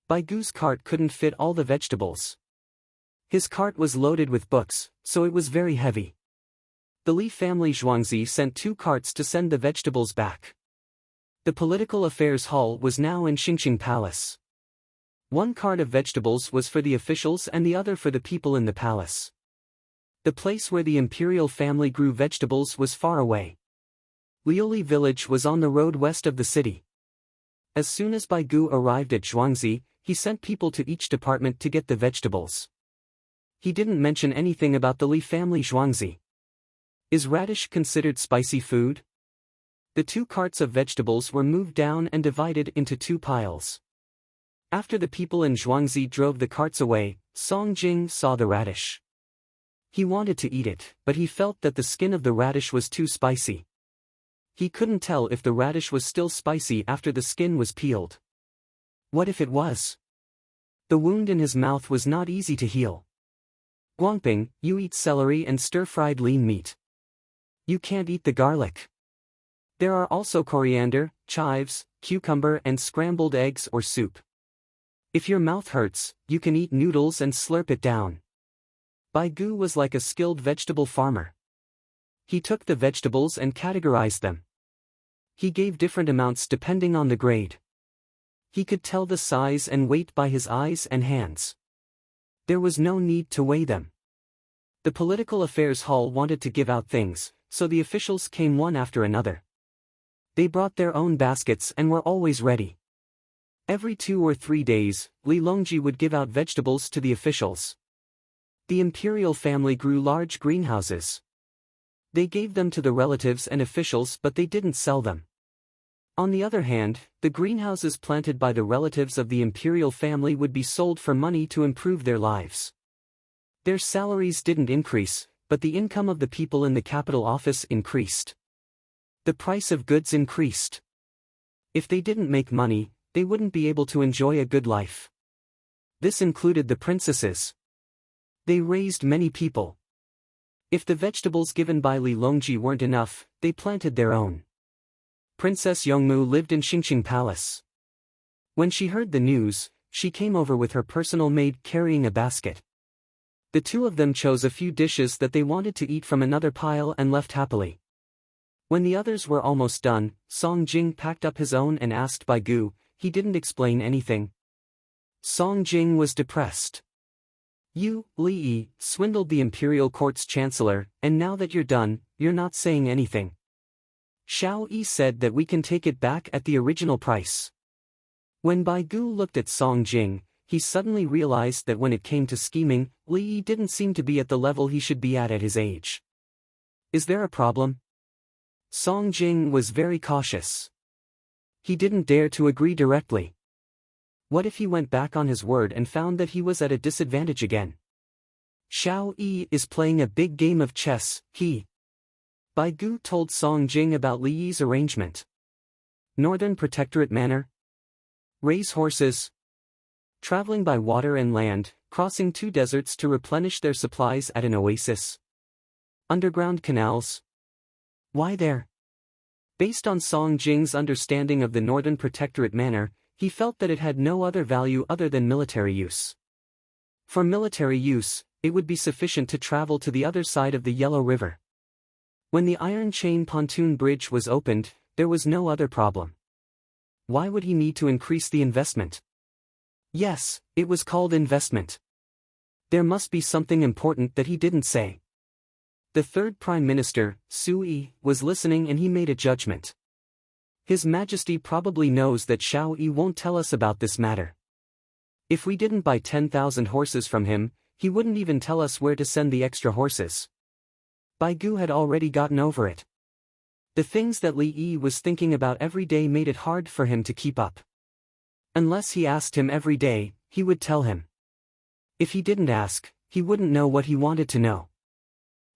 Bai Gu's cart couldn't fit all the vegetables. His cart was loaded with books, so it was very heavy. The Li family Zhuangzi sent 2 carts to send the vegetables back. The Political Affairs Hall was now in Xingqing Palace. 1 cart of vegetables was for the officials and the other for the people in the palace. The place where the imperial family grew vegetables was far away. Liuli village was on the road west of the city. As soon as Bai Gu arrived at Zhuangzi, he sent people to each department to get the vegetables. He didn't mention anything about the Li family Zhuangzi. Is radish considered spicy food? The 2 carts of vegetables were moved down and divided into 2 piles. After the people in Zhuangzi drove the carts away, Song Jing saw the radish. He wanted to eat it, but he felt that the skin of the radish was too spicy. He couldn't tell if the radish was still spicy after the skin was peeled. What if it was? The wound in his mouth was not easy to heal. Guangping, you eat celery and stir-fried lean meat. You can't eat the garlic. There are also coriander, chives, cucumber and scrambled eggs or soup. If your mouth hurts, you can eat noodles and slurp it down. Bai Gu was like a skilled vegetable farmer. He took the vegetables and categorized them. He gave different amounts depending on the grade. He could tell the size and weight by his eyes and hands. There was no need to weigh them. The Political Affairs Hall wanted to give out things, so the officials came one after another. They brought their own baskets and were always ready. Every 2 or 3 days, Li Longji would give out vegetables to the officials. The imperial family grew large greenhouses. They gave them to the relatives and officials, but they didn't sell them. On the other hand, the greenhouses planted by the relatives of the imperial family would be sold for money to improve their lives. Their salaries didn't increase, but the income of the people in the capital office increased. The price of goods increased. If they didn't make money, they wouldn't be able to enjoy a good life. This included the princesses. They raised many people. If the vegetables given by Li Longji weren't enough, they planted their own. Princess Yongmu lived in Xingqing Palace. When she heard the news, she came over with her personal maid carrying a basket. The 2 of them chose a few dishes that they wanted to eat from another pile and left happily. When the others were almost done, Song Jing packed up his own and asked Bai Gu. He didn't explain anything. Song Jing was depressed. You, Li Yi, swindled the imperial court's chancellor, and now that you're done, you're not saying anything. Xiao Yi said that we can take it back at the original price. When Bai Gu looked at Song Jing, he suddenly realized that when it came to scheming, Li Yi didn't seem to be at the level he should be at his age. Is there a problem? Song Jing was very cautious. He didn't dare to agree directly. What if he went back on his word and found that he was at a disadvantage again? Xiao Yi is playing a big game of chess, Bai Gu told Song Jing about Li Yi's arrangement. Northern Protectorate Manor. Raise horses. Traveling by water and land, crossing 2 deserts to replenish their supplies at an oasis. Underground canals. Why there? Based on Song Jing's understanding of the Northern Protectorate Manor, he felt that it had no other value other than military use. For military use, it would be sufficient to travel to the other side of the Yellow River. When the Iron Chain pontoon bridge was opened, there was no other problem. Why would he need to increase the investment? Yes, it was called investment. There must be something important that he didn't say. The third Prime Minister, Su Yi, was listening and he made a judgment. His Majesty probably knows that Xiao Yi won't tell us about this matter. If we didn't buy 10,000 horses from him, he wouldn't even tell us where to send the extra horses. Bai Gu had already gotten over it. The things that Li Yi was thinking about every day made it hard for him to keep up. Unless he asked him every day, he would tell him. If he didn't ask, he wouldn't know what he wanted to know.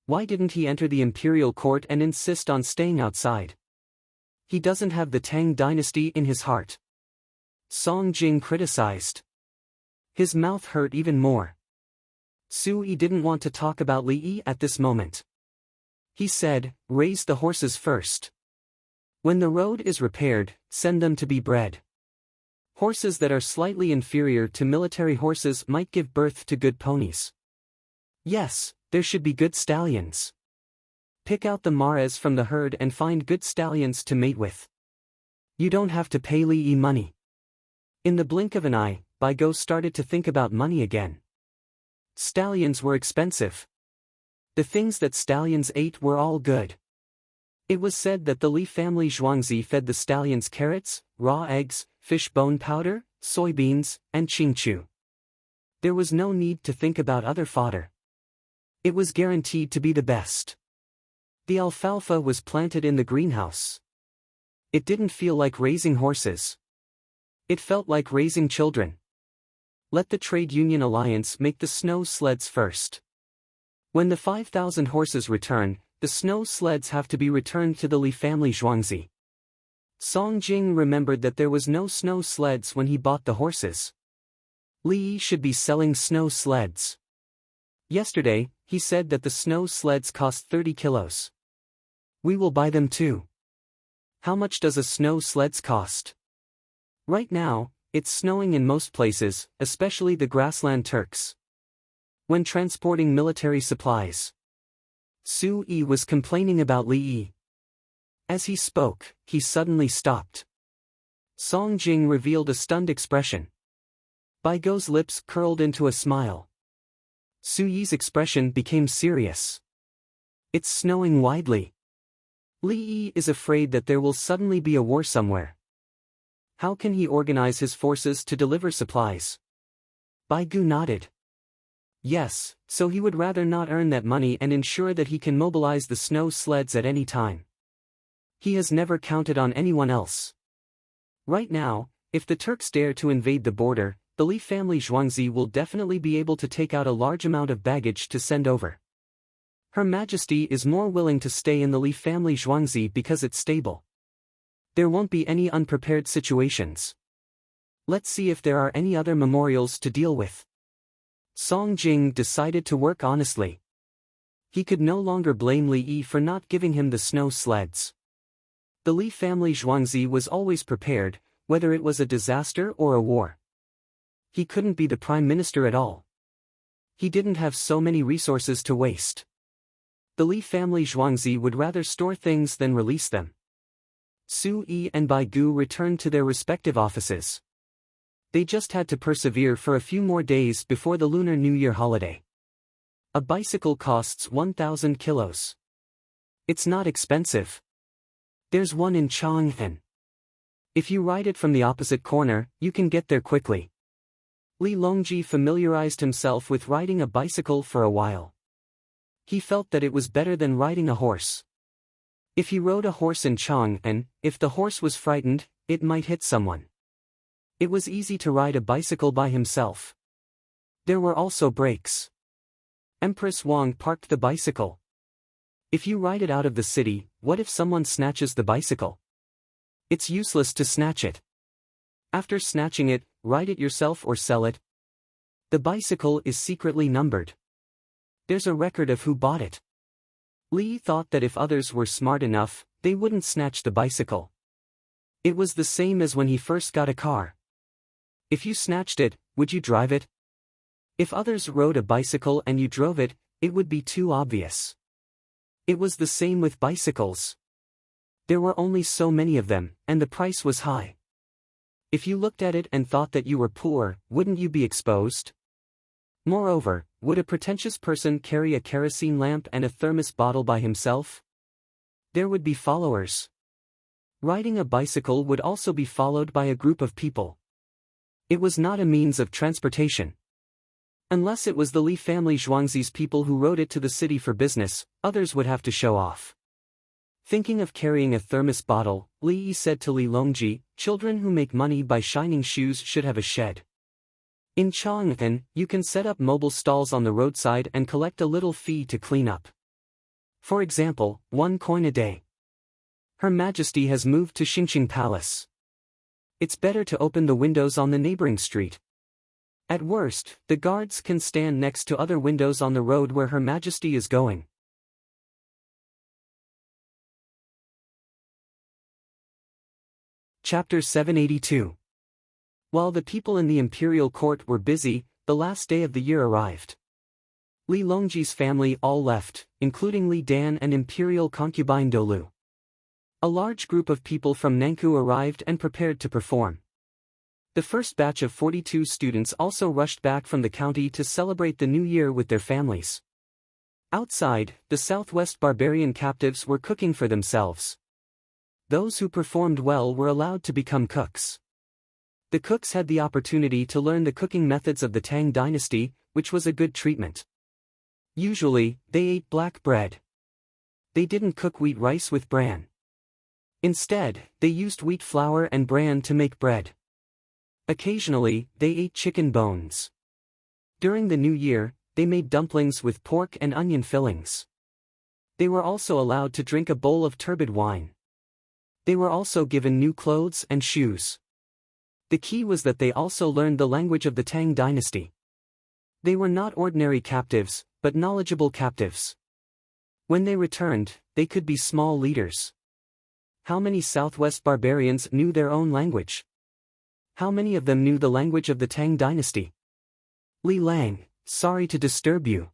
Why didn't he enter the imperial court and insist on staying outside? He doesn't have the Tang dynasty in his heart. Song Jing criticized. His mouth hurt even more. Su Yi didn't want to talk about Li Yi at this moment. He said, raise the horses first. When the road is repaired, send them to be bred. Horses that are slightly inferior to military horses might give birth to good ponies. Yes, there should be good stallions. Pick out the mares from the herd and find good stallions to mate with. You don't have to pay Li Yi money. In the blink of an eye, Bai Gu started to think about money again. Stallions were expensive. The things that stallions ate were all good. It was said that the Li family Zhuangzi fed the stallions carrots, raw eggs, fish bone powder, soybeans, and qingchu. There was no need to think about other fodder. It was guaranteed to be the best. The alfalfa was planted in the greenhouse. It didn't feel like raising horses. It felt like raising children. Let the Trade Union Alliance make the snow sleds first. When the 5,000 horses return, the snow sleds have to be returned to the Li family Zhuangzi. Song Jing remembered that there was no snow sleds when he bought the horses. Li Yi should be selling snow sleds. Yesterday, he said that the snow sleds cost 30 kilos. We will buy them too. How much does a snow sleds cost? Right now, it's snowing in most places, especially the grassland Turks. When transporting military supplies, Su Yi was complaining about Li Yi. As he spoke, he suddenly stopped. Song Jing revealed a stunned expression. Bai Gu's lips curled into a smile. Su Yi's expression became serious. It's snowing widely. Li Yi is afraid that there will suddenly be a war somewhere. How can he organize his forces to deliver supplies? Bai Gu nodded. Yes, so he would rather not earn that money and ensure that he can mobilize the snow sleds at any time. He has never counted on anyone else. Right now, if the Turks dare to invade the border, the Li family Zhuangzi will definitely be able to take out a large amount of baggage to send over. Her Majesty is more willing to stay in the Li family Zhuangzi because it's stable. There won't be any unprepared situations. Let's see if there are any other memorials to deal with. Song Jing decided to work honestly. He could no longer blame Li Yi for not giving him the snow sleds. The Li family Zhuangzi was always prepared, whether it was a disaster or a war. He couldn't be the prime minister at all. He didn't have so many resources to waste. The Li family Zhuangzi would rather store things than release them. Su Yi and Bai Gu returned to their respective offices. They just had to persevere for a few more days before the Lunar New Year holiday. A bicycle costs 1,000 kilos. It's not expensive. There's one in Chang'an. If you ride it from the opposite corner, you can get there quickly. Li Longji familiarized himself with riding a bicycle for a while. He felt that it was better than riding a horse. If he rode a horse in Chang'an, if the horse was frightened, it might hit someone. It was easy to ride a bicycle by himself. There were also brakes. Empress Wang parked the bicycle. If you ride it out of the city, what if someone snatches the bicycle? It's useless to snatch it. After snatching it, ride it yourself or sell it. The bicycle is secretly numbered. There's a record of who bought it. Li thought that if others were smart enough, they wouldn't snatch the bicycle. It was the same as when he first got a car. If you snatched it, would you drive it? If others rode a bicycle and you drove it, it would be too obvious. It was the same with bicycles. There were only so many of them, and the price was high. If you looked at it and thought that you were poor, wouldn't you be exposed? Moreover, would a pretentious person carry a kerosene lamp and a thermos bottle by himself? There would be followers. Riding a bicycle would also be followed by a group of people. It was not a means of transportation. Unless it was the Li family Zhuangzi's people who rode it to the city for business, others would have to show off. Thinking of carrying a thermos bottle, Li Yi said to Li Longji, "Children who make money by shining shoes should have a shed. In Chang'an, you can set up mobile stalls on the roadside and collect a little fee to clean up. For example, 1 coin a day. Her Majesty has moved to Xingqing Palace. It's better to open the windows on the neighboring street. At worst, the guards can stand next to other windows on the road where Her Majesty is going." Chapter 782. While the people in the imperial court were busy, the last day of the year arrived. Li Longji's family all left, including Li Dan and imperial concubine Dolu. A large group of people from Nankou arrived and prepared to perform. The first batch of 42 students also rushed back from the county to celebrate the new year with their families. Outside, the Southwest barbarian captives were cooking for themselves. Those who performed well were allowed to become cooks. The cooks had the opportunity to learn the cooking methods of the Tang dynasty, which was a good treatment. Usually, they ate black bread. They didn't cook wheat rice with bran. Instead, they used wheat flour and bran to make bread. Occasionally, they ate chicken bones. During the new year, they made dumplings with pork and onion fillings. They were also allowed to drink a bowl of turbid wine. They were also given new clothes and shoes. The key was that they also learned the language of the Tang dynasty. They were not ordinary captives, but knowledgeable captives. When they returned, they could be small leaders. How many Southwest barbarians knew their own language? How many of them knew the language of the Tang dynasty? Li Lang, sorry to disturb you.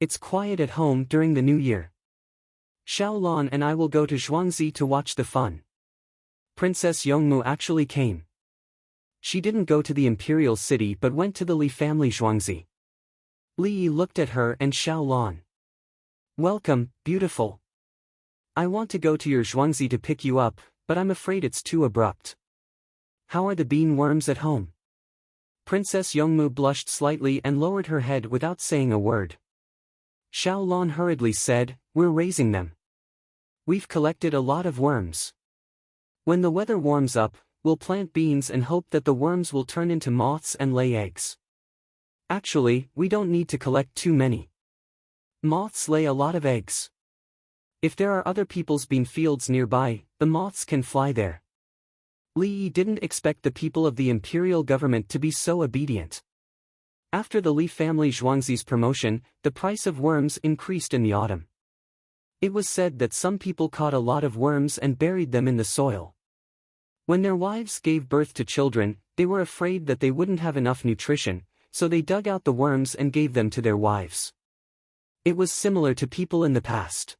It's quiet at home during the new year. Xiao Lan and I will go to Zhuangzi to watch the fun. Princess Yongmu actually came. She didn't go to the imperial city but went to the Li family Zhuangzi. Li Yi looked at her and Xiao Lan. Welcome, beautiful. I want to go to your Zhuangzi to pick you up, but I'm afraid it's too abrupt. How are the bean worms at home? Princess Yongmu blushed slightly and lowered her head without saying a word. Xiao Lan hurriedly said, "We're raising them. We've collected a lot of worms. When the weather warms up, we'll plant beans and hope that the worms will turn into moths and lay eggs. Actually, we don't need to collect too many. Moths lay a lot of eggs. If there are other people's bean fields nearby, the moths can fly there." Li Yi didn't expect the people of the imperial government to be so obedient. After the Li family Zhuangzi's promotion, the price of worms increased in the autumn. It was said that some people caught a lot of worms and buried them in the soil. When their wives gave birth to children, they were afraid that they wouldn't have enough nutrition, so they dug out the worms and gave them to their wives. It was similar to people in the past.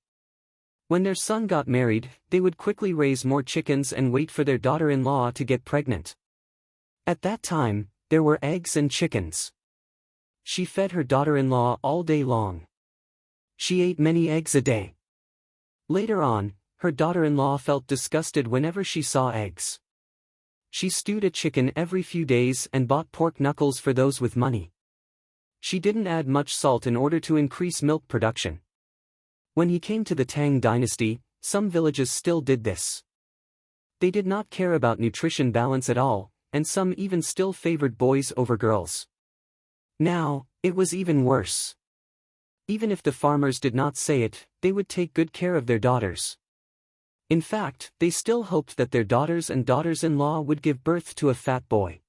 When their son got married, they would quickly raise more chickens and wait for their daughter-in-law to get pregnant. At that time, there were eggs and chickens. She fed her daughter-in-law all day long. She ate many eggs a day. Later on, her daughter-in-law felt disgusted whenever she saw eggs. She stewed a chicken every few days and bought pork knuckles for those with money. She didn't add much salt in order to increase milk production. When he came to the Tang dynasty, some villages still did this. They did not care about nutrition balance at all, and some even still favored boys over girls. Now, it was even worse. Even if the farmers did not say it, they would take good care of their daughters. In fact, they still hoped that their daughters and daughters-in-law would give birth to a fat boy.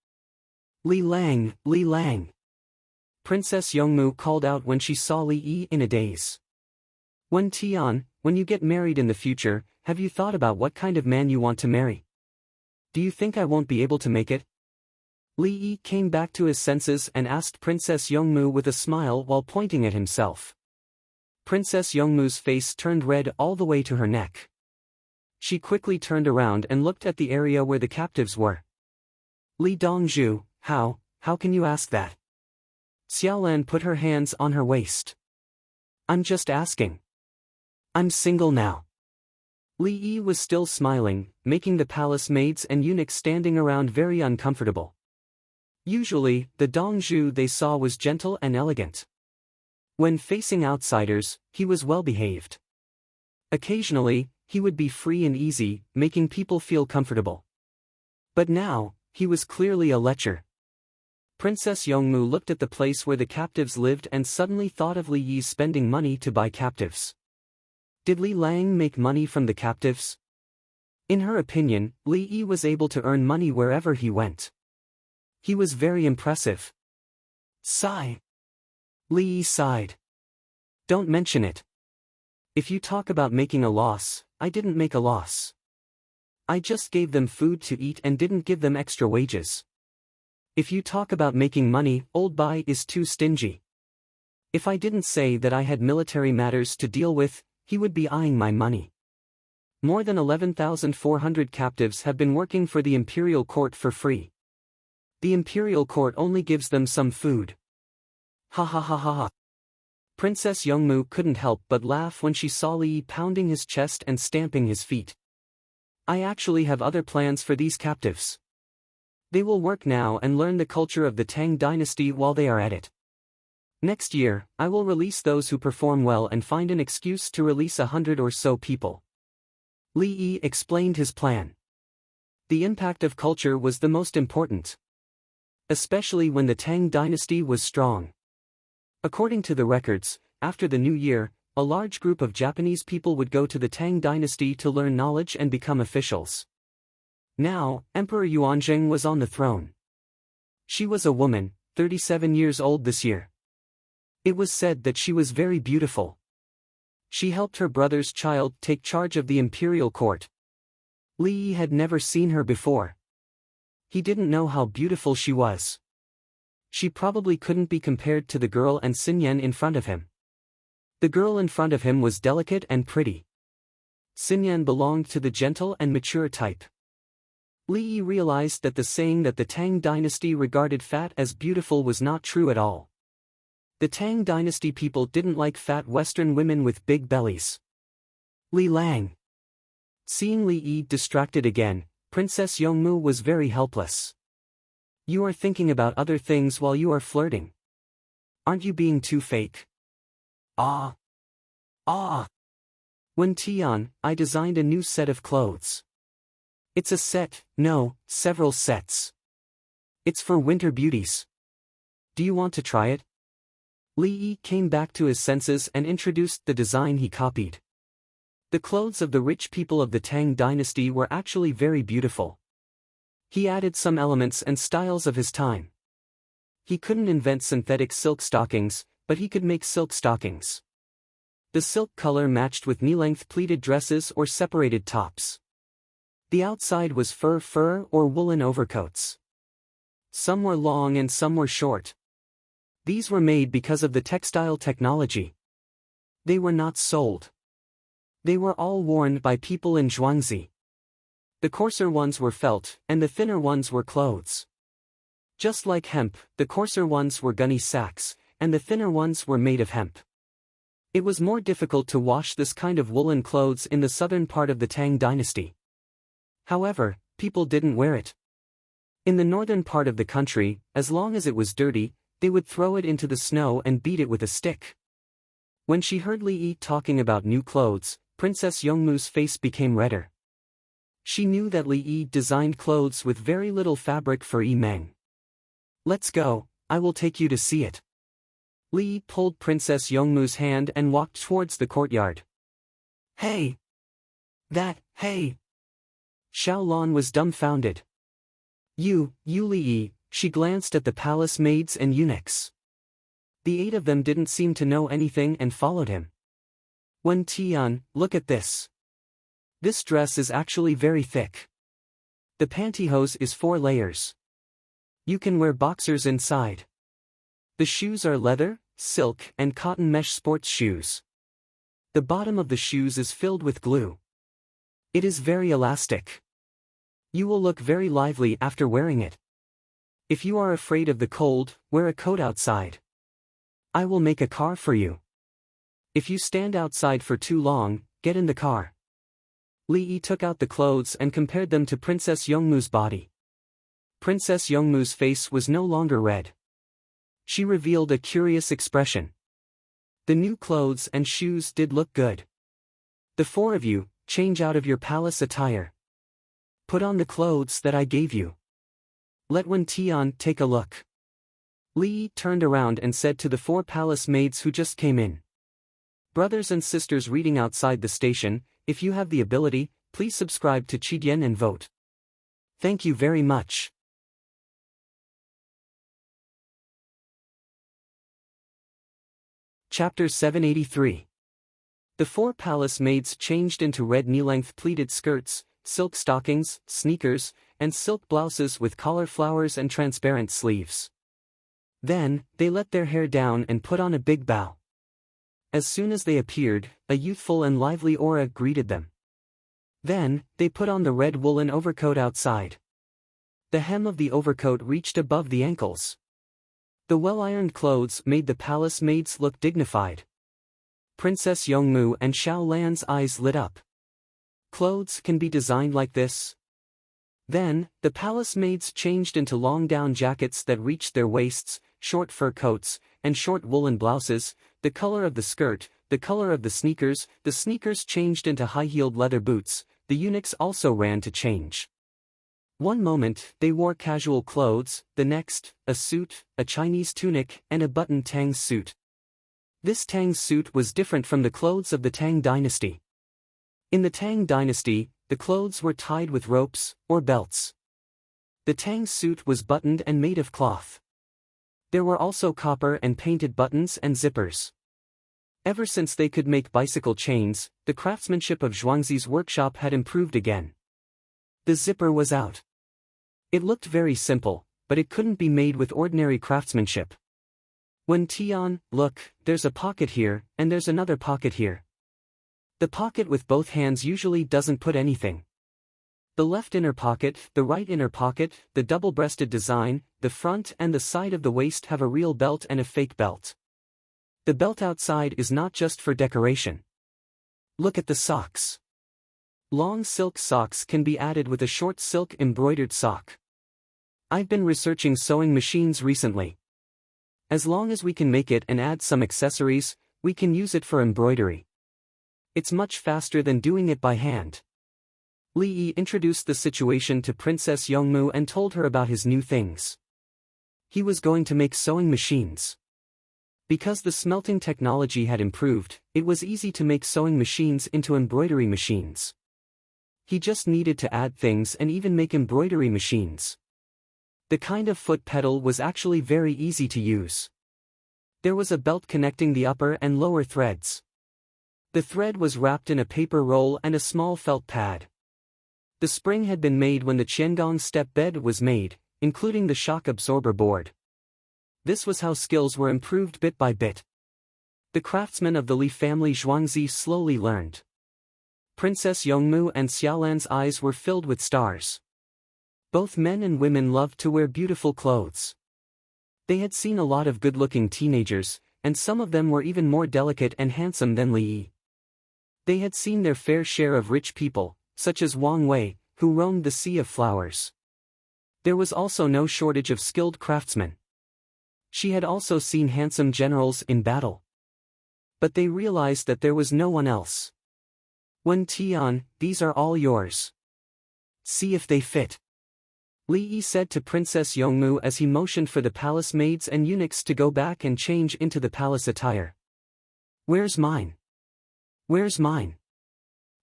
Li Lang, Li Lang. Princess Yongmu called out when she saw Li Yi in a daze. Wen Tian, when you get married in the future, have you thought about what kind of man you want to marry? Do you think I won't be able to make it? Li Yi came back to his senses and asked Princess Yongmu with a smile while pointing at himself. Princess Yongmu's face turned red all the way to her neck. She quickly turned around and looked at the area where the captives were. Li Dongzhu, how can you ask that? Xiaolan put her hands on her waist. I'm just asking. I'm single now. Li Yi was still smiling, making the palace maids and eunuchs standing around very uncomfortable. Usually, the Dongzhu they saw was gentle and elegant. When facing outsiders, he was well-behaved. Occasionally, he would be free and easy, making people feel comfortable. But now, he was clearly a lecher. Princess Yongmu looked at the place where the captives lived and suddenly thought of Li Yi spending money to buy captives. Did Li Lang make money from the captives? In her opinion, Li Yi was able to earn money wherever he went. He was very impressive. Sigh. Li Yi sighed. Don't mention it. If you talk about making a loss, I didn't make a loss. I just gave them food to eat and didn't give them extra wages. If you talk about making money, old Bai is too stingy. If I didn't say that I had military matters to deal with, he would be eyeing my money. More than 11,400 captives have been working for the imperial court for free. The imperial court only gives them some food. Ha ha ha ha ha. Princess Yongmu couldn't help but laugh when she saw Li Yi pounding his chest and stamping his feet. I actually have other plans for these captives. They will work now and learn the culture of the Tang dynasty while they are at it. Next year, I will release those who perform well and find an excuse to release 100 or so people. Li Yi explained his plan. The impact of culture was the most important. Especially when the Tang dynasty was strong. According to the records, after the new year, a large group of Japanese people would go to the Tang dynasty to learn knowledge and become officials. Now, Emperor Yuanzheng was on the throne. She was a woman, 37 years old this year. It was said that she was very beautiful. She helped her brother's child take charge of the imperial court. Li Yi had never seen her before. He didn't know how beautiful she was. She probably couldn't be compared to the girl and Xinyan in front of him. The girl in front of him was delicate and pretty. Xinyan belonged to the gentle and mature type. Li Yi realized that the saying that the Tang dynasty regarded fat as beautiful was not true at all. The Tang dynasty people didn't like fat Western women with big bellies. Li Lang. Seeing Li Yi distracted again, Princess Yongmu was very helpless. You are thinking about other things while you are flirting. Aren't you being too fake? Ah. Ah. When Tian, I designed a new set of clothes. It's a set, no, several sets. It's for winter beauties. Do you want to try it? Li Yi came back to his senses and introduced the design he copied. The clothes of the rich people of the Tang dynasty were actually very beautiful. He added some elements and styles of his time. He couldn't invent synthetic silk stockings, but he could make silk stockings. The silk color matched with knee-length pleated dresses or separated tops. The outside was fur or woolen overcoats. Some were long and some were short. These were made because of the textile technology. They were not sold. They were all worn by people in Zhuangzi. The coarser ones were felt, and the thinner ones were clothes. Just like hemp, the coarser ones were gunny sacks, and the thinner ones were made of hemp. It was more difficult to wash this kind of woolen clothes in the southern part of the Tang dynasty. However, people didn't wear it. In the northern part of the country, as long as it was dirty, they would throw it into the snow and beat it with a stick. When she heard Li Yi talking about new clothes, Princess Yongmu's face became redder. She knew that Li Yi designed clothes with very little fabric for Yi Meng. "Let's go, I will take you to see it." Li Yi pulled Princess Yongmu's hand and walked towards the courtyard. "Hey! Hey!" Xiao Lan was dumbfounded. You Li Yi," she glanced at the palace maids and eunuchs. The 8 of them didn't seem to know anything and followed him. "Wen Tian, look at this. This dress is actually very thick. The pantyhose is 4 layers. You can wear boxers inside. The shoes are leather, silk and cotton mesh sports shoes. The bottom of the shoes is filled with glue. It is very elastic. You will look very lively after wearing it. If you are afraid of the cold, wear a coat outside. I will make a car for you. If you stand outside for too long, get in the car." Li Yi took out the clothes and compared them to Princess Yongmu's body. Princess Yongmu's face was no longer red. She revealed a curious expression. The new clothes and shoes did look good. "The 4 of you, change out of your palace attire. Put on the clothes that I gave you. Let Wen Tian take a look." Li Yi turned around and said to the 4 palace maids who just came in. "Brothers and sisters reading outside the station, if you have the ability, please subscribe to Chidian and vote. Thank you very much." Chapter 783. The 4 palace maids changed into red knee-length pleated skirts, silk stockings, sneakers, and silk blouses with collar flowers and transparent sleeves. Then, they let their hair down and put on a big bow. As soon as they appeared, a youthful and lively aura greeted them. Then, they put on the red woolen overcoat outside. The hem of the overcoat reached above the ankles. The well-ironed clothes made the palace maids look dignified. Princess Yongmu and Xiao Lan's eyes lit up. Clothes can be designed like this? Then, the palace maids changed into long down jackets that reached their waists, short fur coats, and short woolen blouses, the color of the skirt, the color of the sneakers changed into high-heeled leather boots, the eunuchs also ran to change. One moment, they wore casual clothes, the next, a suit, a Chinese tunic, and a buttoned Tang suit. This Tang suit was different from the clothes of the Tang dynasty. In the Tang dynasty, the clothes were tied with ropes, or belts. The Tang suit was buttoned and made of cloth. There were also copper and painted buttons and zippers. Ever since they could make bicycle chains, the craftsmanship of Zhuangzi's workshop had improved again. The zipper was out. It looked very simple, but it couldn't be made with ordinary craftsmanship. "Wen Tian, look, there's a pocket here, and there's another pocket here. The pocket with both hands usually doesn't put anything. The left inner pocket, the right inner pocket, the double-breasted design, the front and the side of the waist have a real belt and a fake belt. The belt outside is not just for decoration. Look at the socks. Long silk socks can be added with a short silk embroidered sock. I've been researching sewing machines recently. As long as we can make it and add some accessories, we can use it for embroidery. It's much faster than doing it by hand." Li Yi introduced the situation to Princess Yongmu and told her about his new things. He was going to make sewing machines. Because the smelting technology had improved, it was easy to make sewing machines into embroidery machines. He just needed to add things and even make embroidery machines. The kind of foot pedal was actually very easy to use. There was a belt connecting the upper and lower threads. The thread was wrapped in a paper roll and a small felt pad. The spring had been made when the Qiangong step bed was made, including the shock absorber board. This was how skills were improved bit by bit. The craftsmen of the Li family Zhuangzi slowly learned. Princess Yongmu and Xiaolan's eyes were filled with stars. Both men and women loved to wear beautiful clothes. They had seen a lot of good-looking teenagers, and some of them were even more delicate and handsome than Li Yi. They had seen their fair share of rich people, such as Wang Wei, who roamed the Sea of Flowers. There was also no shortage of skilled craftsmen. She had also seen handsome generals in battle. But they realized that there was no one else. Wen Tian, these are all yours. See if they fit. Li Yi said to Princess Yongmu as he motioned for the palace maids and eunuchs to go back and change into the palace attire. Where's mine? Where's mine?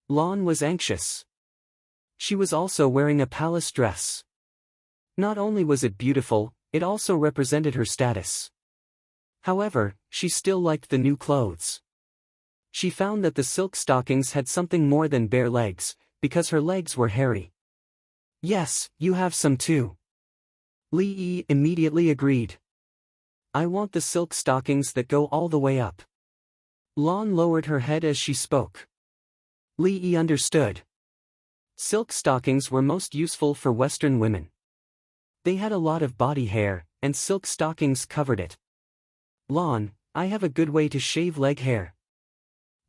Lan was anxious. She was also wearing a palace dress. Not only was it beautiful, it also represented her status. However, she still liked the new clothes. She found that the silk stockings had something more than bare legs, because her legs were hairy. Yes, you have some too. Li Yi immediately agreed. I want the silk stockings that go all the way up. Lan lowered her head as she spoke. Li Yi understood. Silk stockings were most useful for Western women. They had a lot of body hair, and silk stockings covered it. Lan, I have a good way to shave leg hair.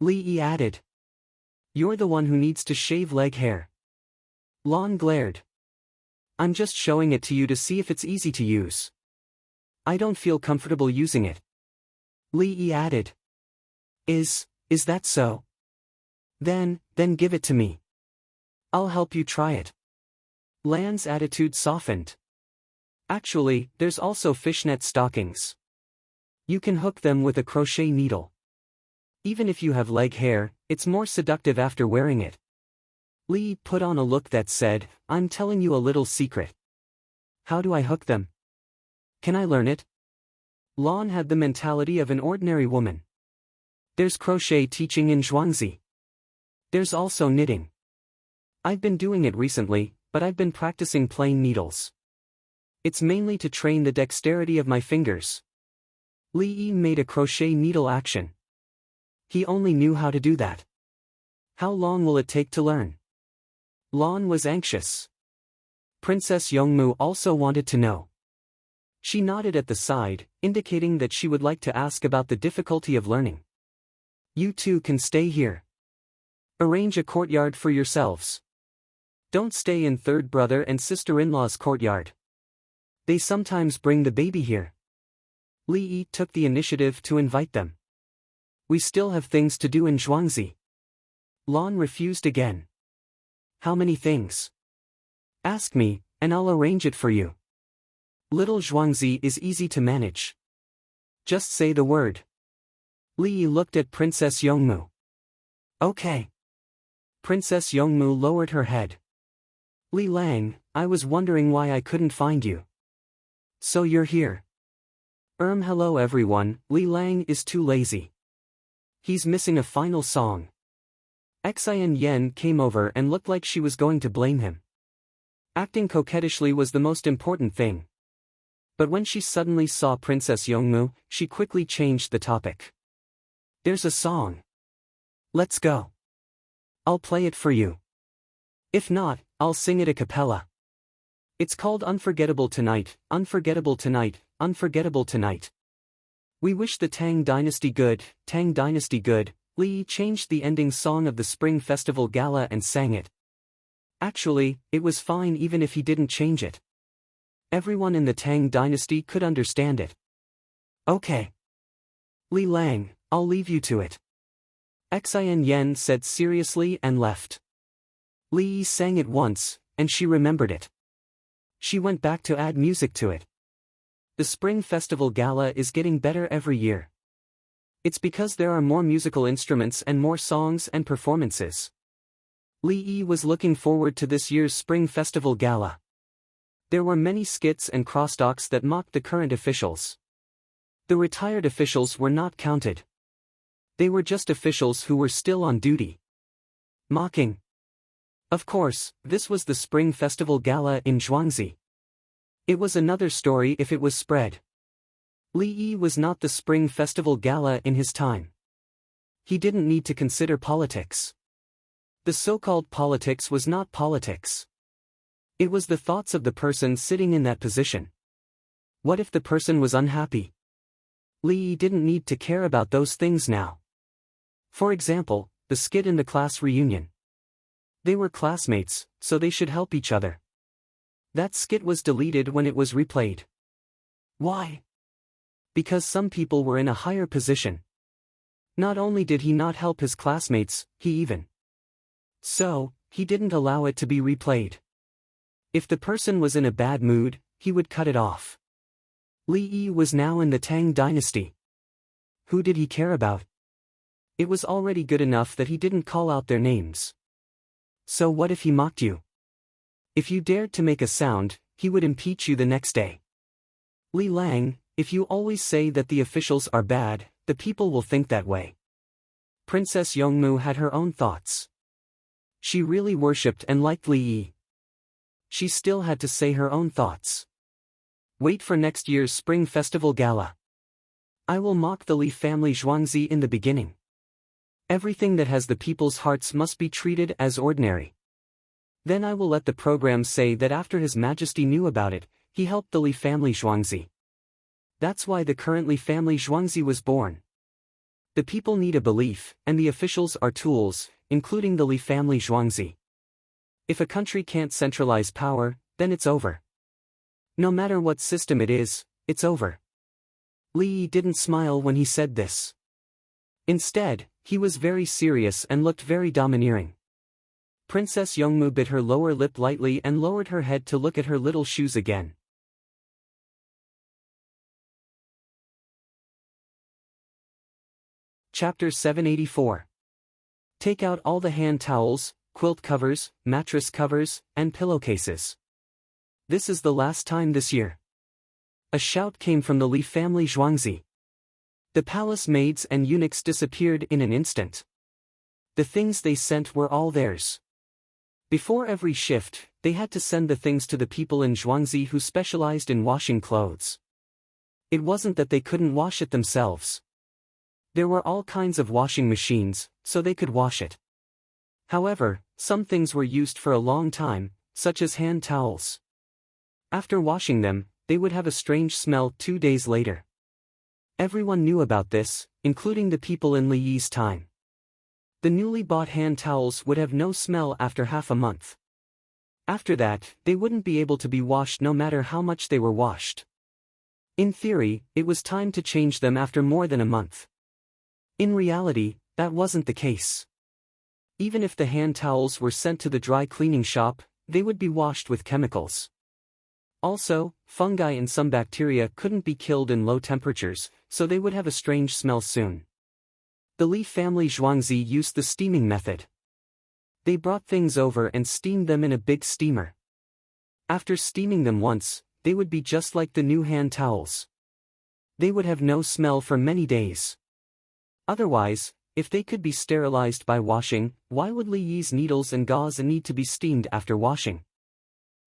Li Yi added. You're the one who needs to shave leg hair. Lan glared. I'm just showing it to you to see if it's easy to use. I don't feel comfortable using it. Li Yi added. Is that so? Then give it to me. I'll help you try it. Lan's attitude softened. Actually, there's also fishnet stockings. You can hook them with a crochet needle. Even if you have leg hair, it's more seductive after wearing it. Li put on a look that said, I'm telling you a little secret. How do I hook them? Can I learn it? Lan had the mentality of an ordinary woman. There's crochet teaching in Zhuangzi. There's also knitting. I've been doing it recently, but I've been practicing plain needles. It's mainly to train the dexterity of my fingers. Li Yi made a crochet needle action. He only knew how to do that. How long will it take to learn? Lan was anxious. Princess Yongmu also wanted to know. She nodded at the side, indicating that she would like to ask about the difficulty of learning. You two can stay here. Arrange a courtyard for yourselves. Don't stay in third brother and sister-in-law's courtyard. They sometimes bring the baby here. Li Yi took the initiative to invite them. We still have things to do in Zhuangzi. Lan refused again. How many things? Ask me, and I'll arrange it for you. Little Zhuangzi is easy to manage. Just say the word. Li Yi looked at Princess Yongmu. Okay. Princess Yongmu lowered her head. Li Lang, I was wondering why I couldn't find you. So you're here. Hello everyone, Li Lang is too lazy. He's missing a final song. Xian Yen came over and looked like she was going to blame him. Acting coquettishly was the most important thing. But when she suddenly saw Princess Yongmu, she quickly changed the topic. There's a song. Let's go. I'll play it for you. If not, I'll sing it a cappella. It's called Unforgettable Tonight, Unforgettable Tonight, Unforgettable Tonight. We wish the Tang Dynasty good, Tang Dynasty good. Li Yi changed the ending song of the Spring Festival Gala and sang it. Actually, it was fine even if he didn't change it. Everyone in the Tang Dynasty could understand it. Okay. Li Lang, I'll leave you to it. Xian Yen said seriously and left. Li Yi sang it once, and she remembered it. She went back to add music to it. The Spring Festival Gala is getting better every year. It's because there are more musical instruments and more songs and performances. Li Yi was looking forward to this year's Spring Festival Gala. There were many skits and crosstalks that mocked the current officials. The retired officials were not counted. They were just officials who were still on duty. Mocking. Of course, this was the Spring Festival Gala in Zhuangzi. It was another story if it was spread. Li Yi was not the Spring Festival Gala in his time. He didn't need to consider politics. The so-called politics was not politics. It was the thoughts of the person sitting in that position. What if the person was unhappy? Li Yi didn't need to care about those things now. For example, the skit in the class reunion. They were classmates, so they should help each other. That skit was deleted when it was replayed. Why? Because some people were in a higher position. Not only did he not help his classmates, he didn't allow it to be replayed. If the person was in a bad mood, he would cut it off. Li Yi was now in the Tang dynasty. Who did he care about? It was already good enough that he didn't call out their names. So what if he mocked you? If you dared to make a sound, he would impeach you the next day. Li Lang, if you always say that the officials are bad, the people will think that way. Princess Yongmu had her own thoughts. She really worshipped and liked Li Yi. She still had to say her own thoughts. Wait for next year's Spring Festival Gala. I will mock the Li family Zhuangzi in the beginning. Everything that has the people's hearts must be treated as ordinary. Then I will let the program say that after His Majesty knew about it, he helped the Li family Zhuangzi. That's why the current Li family Zhuangzi was born. The people need a belief, and the officials are tools, including the Li family Zhuangzi. If a country can't centralize power, then it's over. No matter what system it is, it's over. Li Yi didn't smile when he said this. Instead, he was very serious and looked very domineering. Princess Yongmu bit her lower lip lightly and lowered her head to look at her little shoes again. Chapter 784. Take out all the hand towels, quilt covers, mattress covers, and pillowcases. This is the last time this year. A shout came from the Li family Zhuangzi. The palace maids and eunuchs disappeared in an instant. The things they sent were all theirs. Before every shift, they had to send the things to the people in Zhuangzi who specialized in washing clothes. It wasn't that they couldn't wash it themselves. There were all kinds of washing machines, so they could wash it. However, some things were used for a long time, such as hand towels. After washing them, they would have a strange smell 2 days later. Everyone knew about this, including the people in Li Yi's time. The newly bought hand towels would have no smell after half a month. After that, they wouldn't be able to be washed no matter how much they were washed. In theory, it was time to change them after more than a month. In reality, that wasn't the case. Even if the hand towels were sent to the dry cleaning shop, they would be washed with chemicals. Also, fungi and some bacteria couldn't be killed in low temperatures, so they would have a strange smell soon. The Li family Zhuangzi used the steaming method. They brought things over and steamed them in a big steamer. After steaming them once, they would be just like the new hand towels. They would have no smell for many days. Otherwise, if they could be sterilized by washing, why would Li Yi's needles and gauze need to be steamed after washing?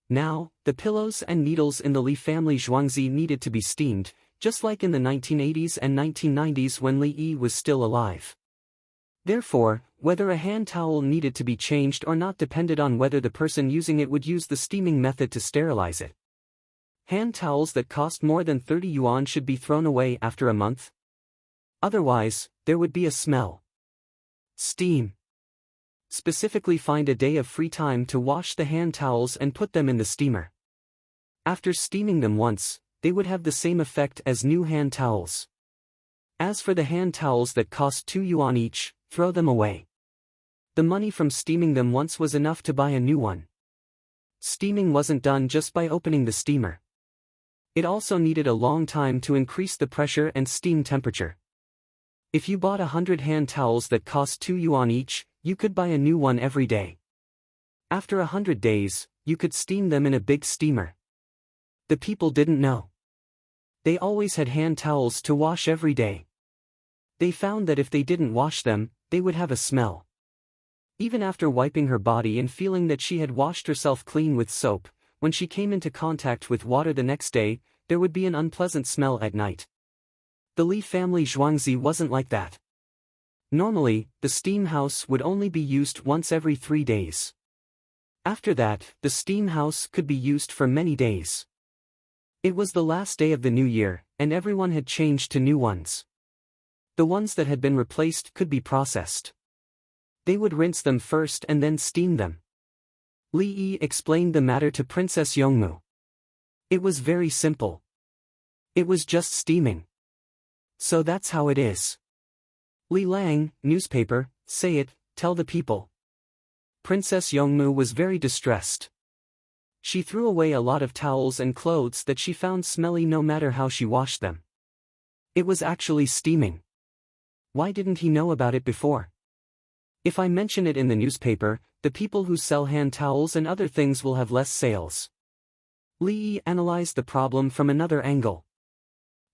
Now, the pillows and needles in the Li family Zhuangzi needed to be steamed, just like in the 1980s and 1990s when Li Yi was still alive. Therefore, whether a hand towel needed to be changed or not depended on whether the person using it would use the steaming method to sterilize it. Hand towels that cost more than 30 yuan should be thrown away after a month. Otherwise, there would be a smell. Steam. Specifically find a day of free time to wash the hand towels and put them in the steamer. After steaming them once, they would have the same effect as new hand towels. As for the hand towels that cost 2 yuan each, throw them away. The money from steaming them once was enough to buy a new one. Steaming wasn't done just by opening the steamer. It also needed a long time to increase the pressure and steam temperature. If you bought 100 hand towels that cost 2 yuan each, you could buy a new one every day. After 100 days, you could steam them in a big steamer. The people didn't know. They always had hand towels to wash every day. They found that if they didn't wash them, they would have a smell. Even after wiping her body and feeling that she had washed herself clean with soap, when she came into contact with water the next day, there would be an unpleasant smell at night. The Li family Zhuangzi wasn't like that. Normally, the steam house would only be used once every 3 days. After that, the steam house could be used for many days. It was the last day of the new year, and everyone had changed to new ones. The ones that had been replaced could be processed. They would rinse them first and then steam them. Li Yi explained the matter to Princess Yongmu. It was very simple. It was just steaming. So that's how it is. Li Lang, newspaper, say it, tell the people. Princess Yongmu was very distressed. She threw away a lot of towels and clothes that she found smelly no matter how she washed them. It was actually steaming. Why didn't he know about it before? If I mention it in the newspaper, the people who sell hand towels and other things will have less sales. Li Yi analyzed the problem from another angle.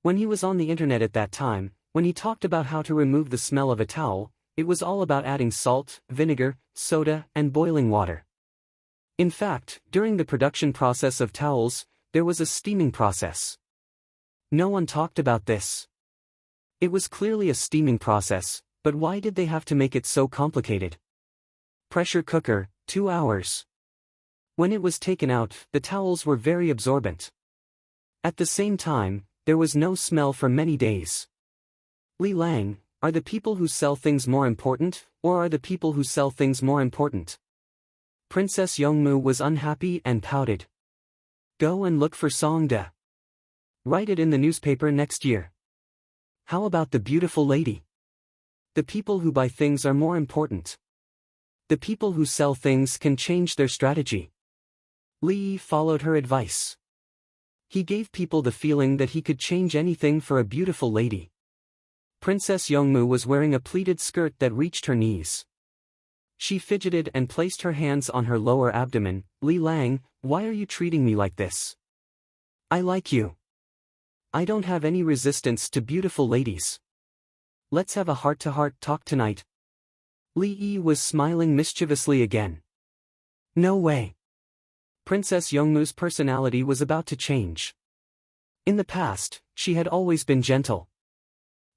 When he was on the internet at that time, when he talked about how to remove the smell of a towel, it was all about adding salt, vinegar, soda, and boiling water. In fact, during the production process of towels, there was a steaming process. No one talked about this. It was clearly a steaming process, but why did they have to make it so complicated? Pressure cooker, 2 hours. When it was taken out, the towels were very absorbent. At the same time, there was no smell for many days. Li Lang, are the people who sell things more important, or are the people who sell things more important? Princess Yongmu was unhappy and pouted. Go and look for Songda. Write it in the newspaper next year. How about the beautiful lady? The people who buy things are more important. The people who sell things can change their strategy. Li Yi followed her advice. He gave people the feeling that he could change anything for a beautiful lady. Princess Yongmu was wearing a pleated skirt that reached her knees. She fidgeted and placed her hands on her lower abdomen. Li Lang, why are you treating me like this? I like you. I don't have any resistance to beautiful ladies. Let's have a heart-to-heart talk tonight. Li Yi was smiling mischievously again. No way. Princess Yongmu's personality was about to change. In the past, she had always been gentle.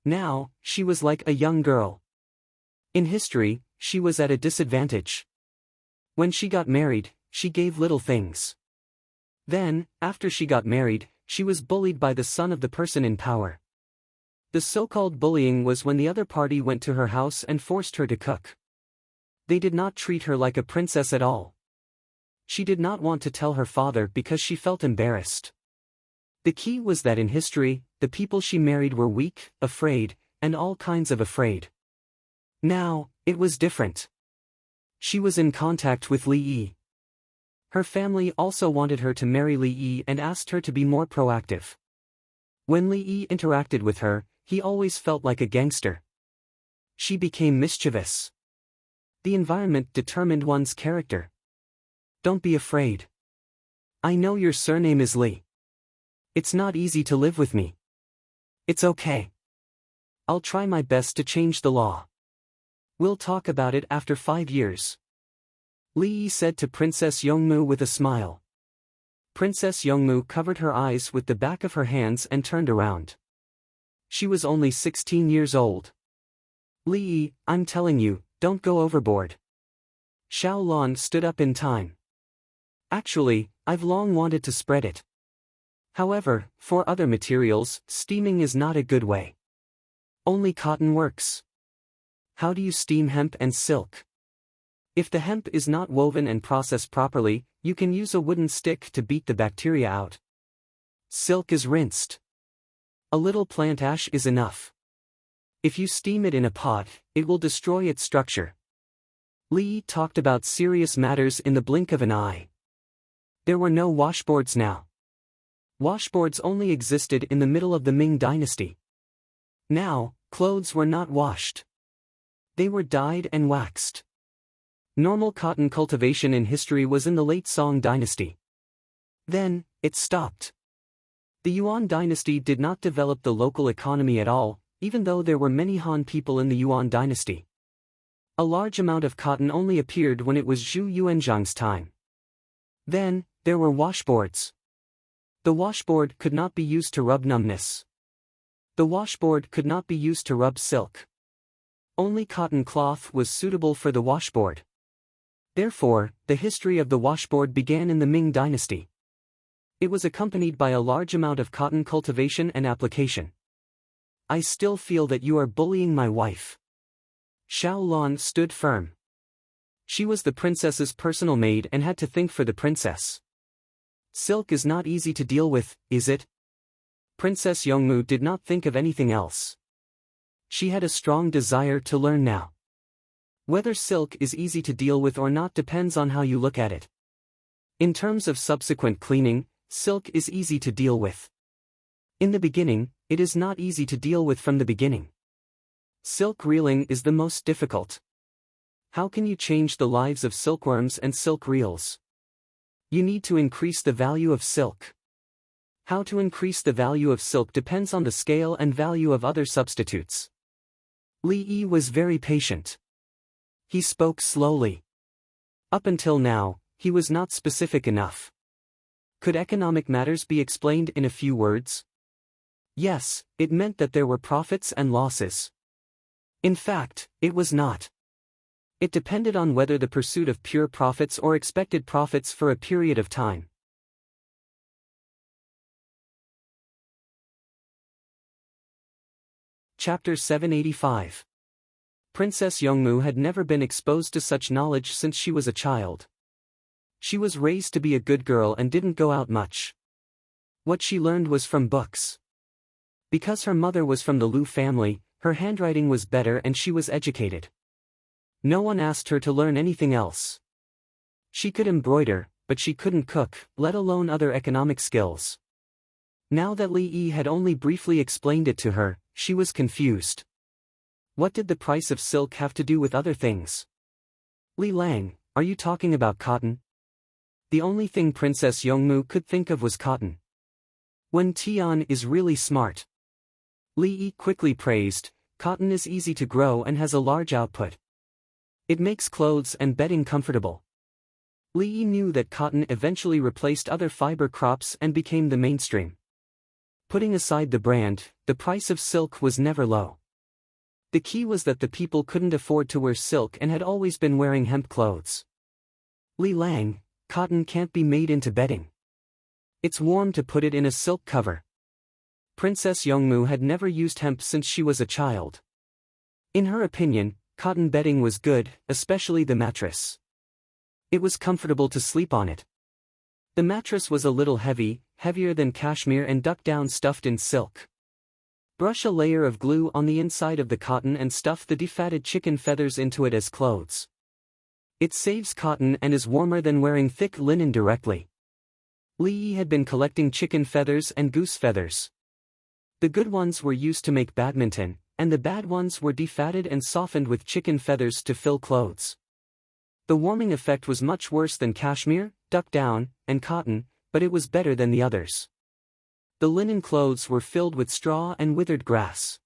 Now, she was like a young girl. In history, she was at a disadvantage. When she got married, she gave little things. Then, after she got married, she was bullied by the son of the person in power. The so-called bullying was when the other party went to her house and forced her to cook. They did not treat her like a princess at all. She did not want to tell her father because she felt embarrassed. The key was that in history, the people she married were weak, afraid, and all kinds of afraid. Now, it was different. She was in contact with Li Yi. Her family also wanted her to marry Li Yi and asked her to be more proactive. When Li Yi interacted with her, he always felt like a gangster. She became mischievous. The environment determined one's character. Don't be afraid. I know your surname is Li. It's not easy to live with me. It's okay. I'll try my best to change the law. We'll talk about it after 5 years. Li Yi said to Princess Yongmu with a smile. Princess Yongmu covered her eyes with the back of her hands and turned around. She was only 16 years old. Li Yi, I'm telling you, don't go overboard. Xiao Lan stood up in time. Actually, I've long wanted to spread it. However, for other materials, steaming is not a good way. Only cotton works. How do you steam hemp and silk? If the hemp is not woven and processed properly, you can use a wooden stick to beat the bacteria out. Silk is rinsed. A little plant ash is enough. If you steam it in a pot, it will destroy its structure. Li Yi talked about serious matters in the blink of an eye. There were no washboards now. Washboards only existed in the middle of the Ming dynasty. Now, clothes were not washed. They were dyed and waxed. Normal cotton cultivation in history was in the late Song dynasty. Then, it stopped. The Yuan dynasty did not develop the local economy at all, even though there were many Han people in the Yuan dynasty. A large amount of cotton only appeared when it was Zhu Yuanzhang's time. Then, there were washboards. The washboard could not be used to rub numbness. The washboard could not be used to rub silk. Only cotton cloth was suitable for the washboard. Therefore, the history of the washboard began in the Ming dynasty. It was accompanied by a large amount of cotton cultivation and application. I still feel that you are bullying my wife. Xiao Lan stood firm. She was the princess's personal maid and had to think for the princess. Silk is not easy to deal with, is it? Princess Youngmu did not think of anything else. She had a strong desire to learn now. Whether silk is easy to deal with or not depends on how you look at it. In terms of subsequent cleaning, silk is easy to deal with. In the beginning, it is not easy to deal with from the beginning. Silk reeling is the most difficult. How can you change the lives of silkworms and silk reels? You need to increase the value of silk. How to increase the value of silk depends on the scale and value of other substitutes. Li Yi was very patient. He spoke slowly. Up until now, he was not specific enough. Could economic matters be explained in a few words? Yes, it meant that there were profits and losses. In fact, it was not. It depended on whether the pursuit of pure profits or expected profits for a period of time. Chapter 785. Princess Youngmu had never been exposed to such knowledge since she was a child. She was raised to be a good girl and didn't go out much. What she learned was from books. Because her mother was from the Lu family, her handwriting was better and she was educated. No one asked her to learn anything else. She could embroider, but she couldn't cook, let alone other economic skills. Now that Li Yi had only briefly explained it to her, she was confused. What did the price of silk have to do with other things? Li Lang, are you talking about cotton? The only thing Princess Youngmu could think of was cotton. When Tian is really smart. Li Yi quickly praised, cotton is easy to grow and has a large output. It makes clothes and bedding comfortable. Li Yi knew that cotton eventually replaced other fiber crops and became the mainstream. Putting aside the brand, the price of silk was never low. The key was that the people couldn't afford to wear silk and had always been wearing hemp clothes. Li Lang, cotton can't be made into bedding. It's warm to put it in a silk cover. Princess Youngmu had never used hemp since she was a child. In her opinion, cotton bedding was good, especially the mattress. It was comfortable to sleep on it. The mattress was a little heavy, heavier than cashmere and duck down stuffed in silk. Brush a layer of glue on the inside of the cotton and stuff the defatted chicken feathers into it as clothes. It saves cotton and is warmer than wearing thick linen directly. Li Yi had been collecting chicken feathers and goose feathers. The good ones were used to make badminton, and the bad ones were defatted and softened with chicken feathers to fill clothes. The warming effect was much worse than cashmere, duck down, and cotton, but it was better than the others. The linen clothes were filled with straw and withered grass.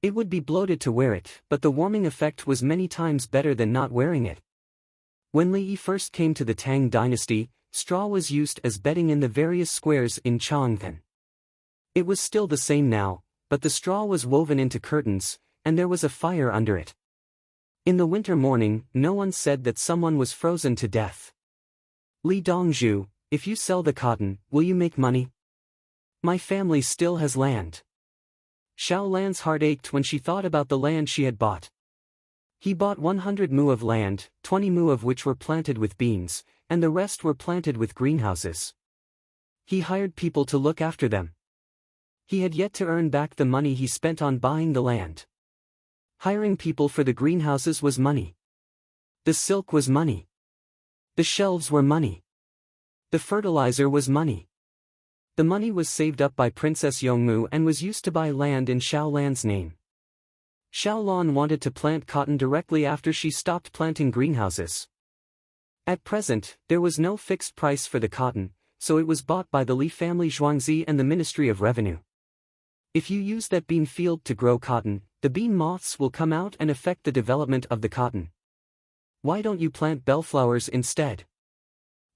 It would be bloated to wear it, but the warming effect was many times better than not wearing it. When Li Yi first came to the Tang dynasty, straw was used as bedding in the various squares in Chang'an. It was still the same now, but the straw was woven into curtains, and there was a fire under it. In the winter morning, no one said that someone was frozen to death. Li Dongzhu, if you sell the cotton, will you make money? My family still has land. Xiao Lan's heart ached when she thought about the land she had bought. He bought 100 mu of land, 20 mu of which were planted with beans, and the rest were planted with greenhouses. He hired people to look after them. He had yet to earn back the money he spent on buying the land. Hiring people for the greenhouses was money. The silk was money. The shelves were money. The fertilizer was money. The money was saved up by Princess Youngmu and was used to buy land in Xiao Lan's name. Xiao Lan wanted to plant cotton directly after she stopped planting greenhouses. At present, there was no fixed price for the cotton, so it was bought by the Li family Zhuangzi and the Ministry of Revenue. If you use that bean field to grow cotton, the bean moths will come out and affect the development of the cotton. Why don't you plant bellflowers instead?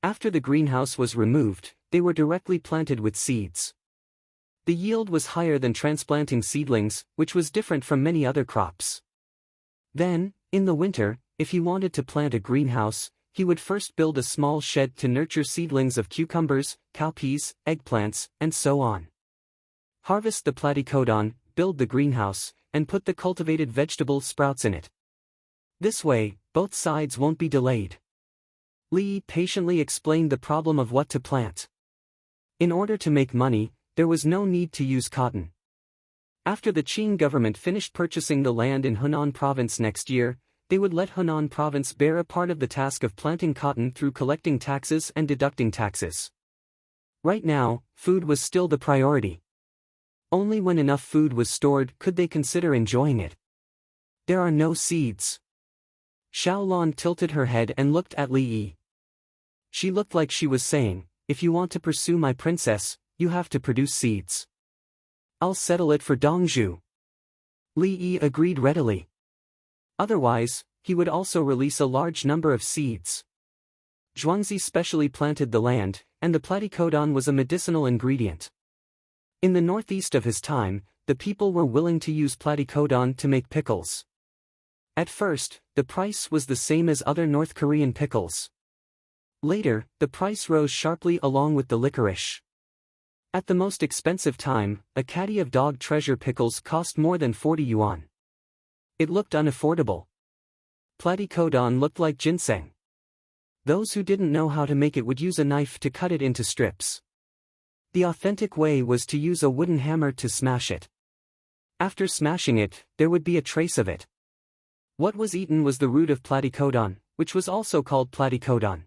After the greenhouse was removed, they were directly planted with seeds. The yield was higher than transplanting seedlings, which was different from many other crops. Then, in the winter, if he wanted to plant a greenhouse, he would first build a small shed to nurture seedlings of cucumbers, cowpeas, eggplants, and so on. Harvest the platycodon, build the greenhouse, and put the cultivated vegetable sprouts in it. This way, both sides won't be delayed. Li patiently explained the problem of what to plant. In order to make money, there was no need to use cotton. After the Qing government finished purchasing the land in Hunan province next year, they would let Hunan province bear a part of the task of planting cotton through collecting taxes and deducting taxes. Right now, food was still the priority. Only when enough food was stored could they consider enjoying it. There are no seeds. Xiaolon tilted her head and looked at Li Yi. She looked like she was saying, "If you want to pursue my princess, you have to produce seeds. I'll settle it for Dongzhu." Li Yi agreed readily. Otherwise, he would also release a large number of seeds. Zhuangzi specially planted the land, and the platycodon was a medicinal ingredient. In the northeast of his time, the people were willing to use platycodon to make pickles. At first, the price was the same as other North Korean pickles. Later, the price rose sharply along with the licorice. At the most expensive time, a caddy of dog treasure pickles cost more than 40 yuan. It looked unaffordable. Platycodon looked like ginseng. Those who didn't know how to make it would use a knife to cut it into strips. The authentic way was to use a wooden hammer to smash it. After smashing it, there would be a trace of it. What was eaten was the root of platycodon, which was also called platycodon.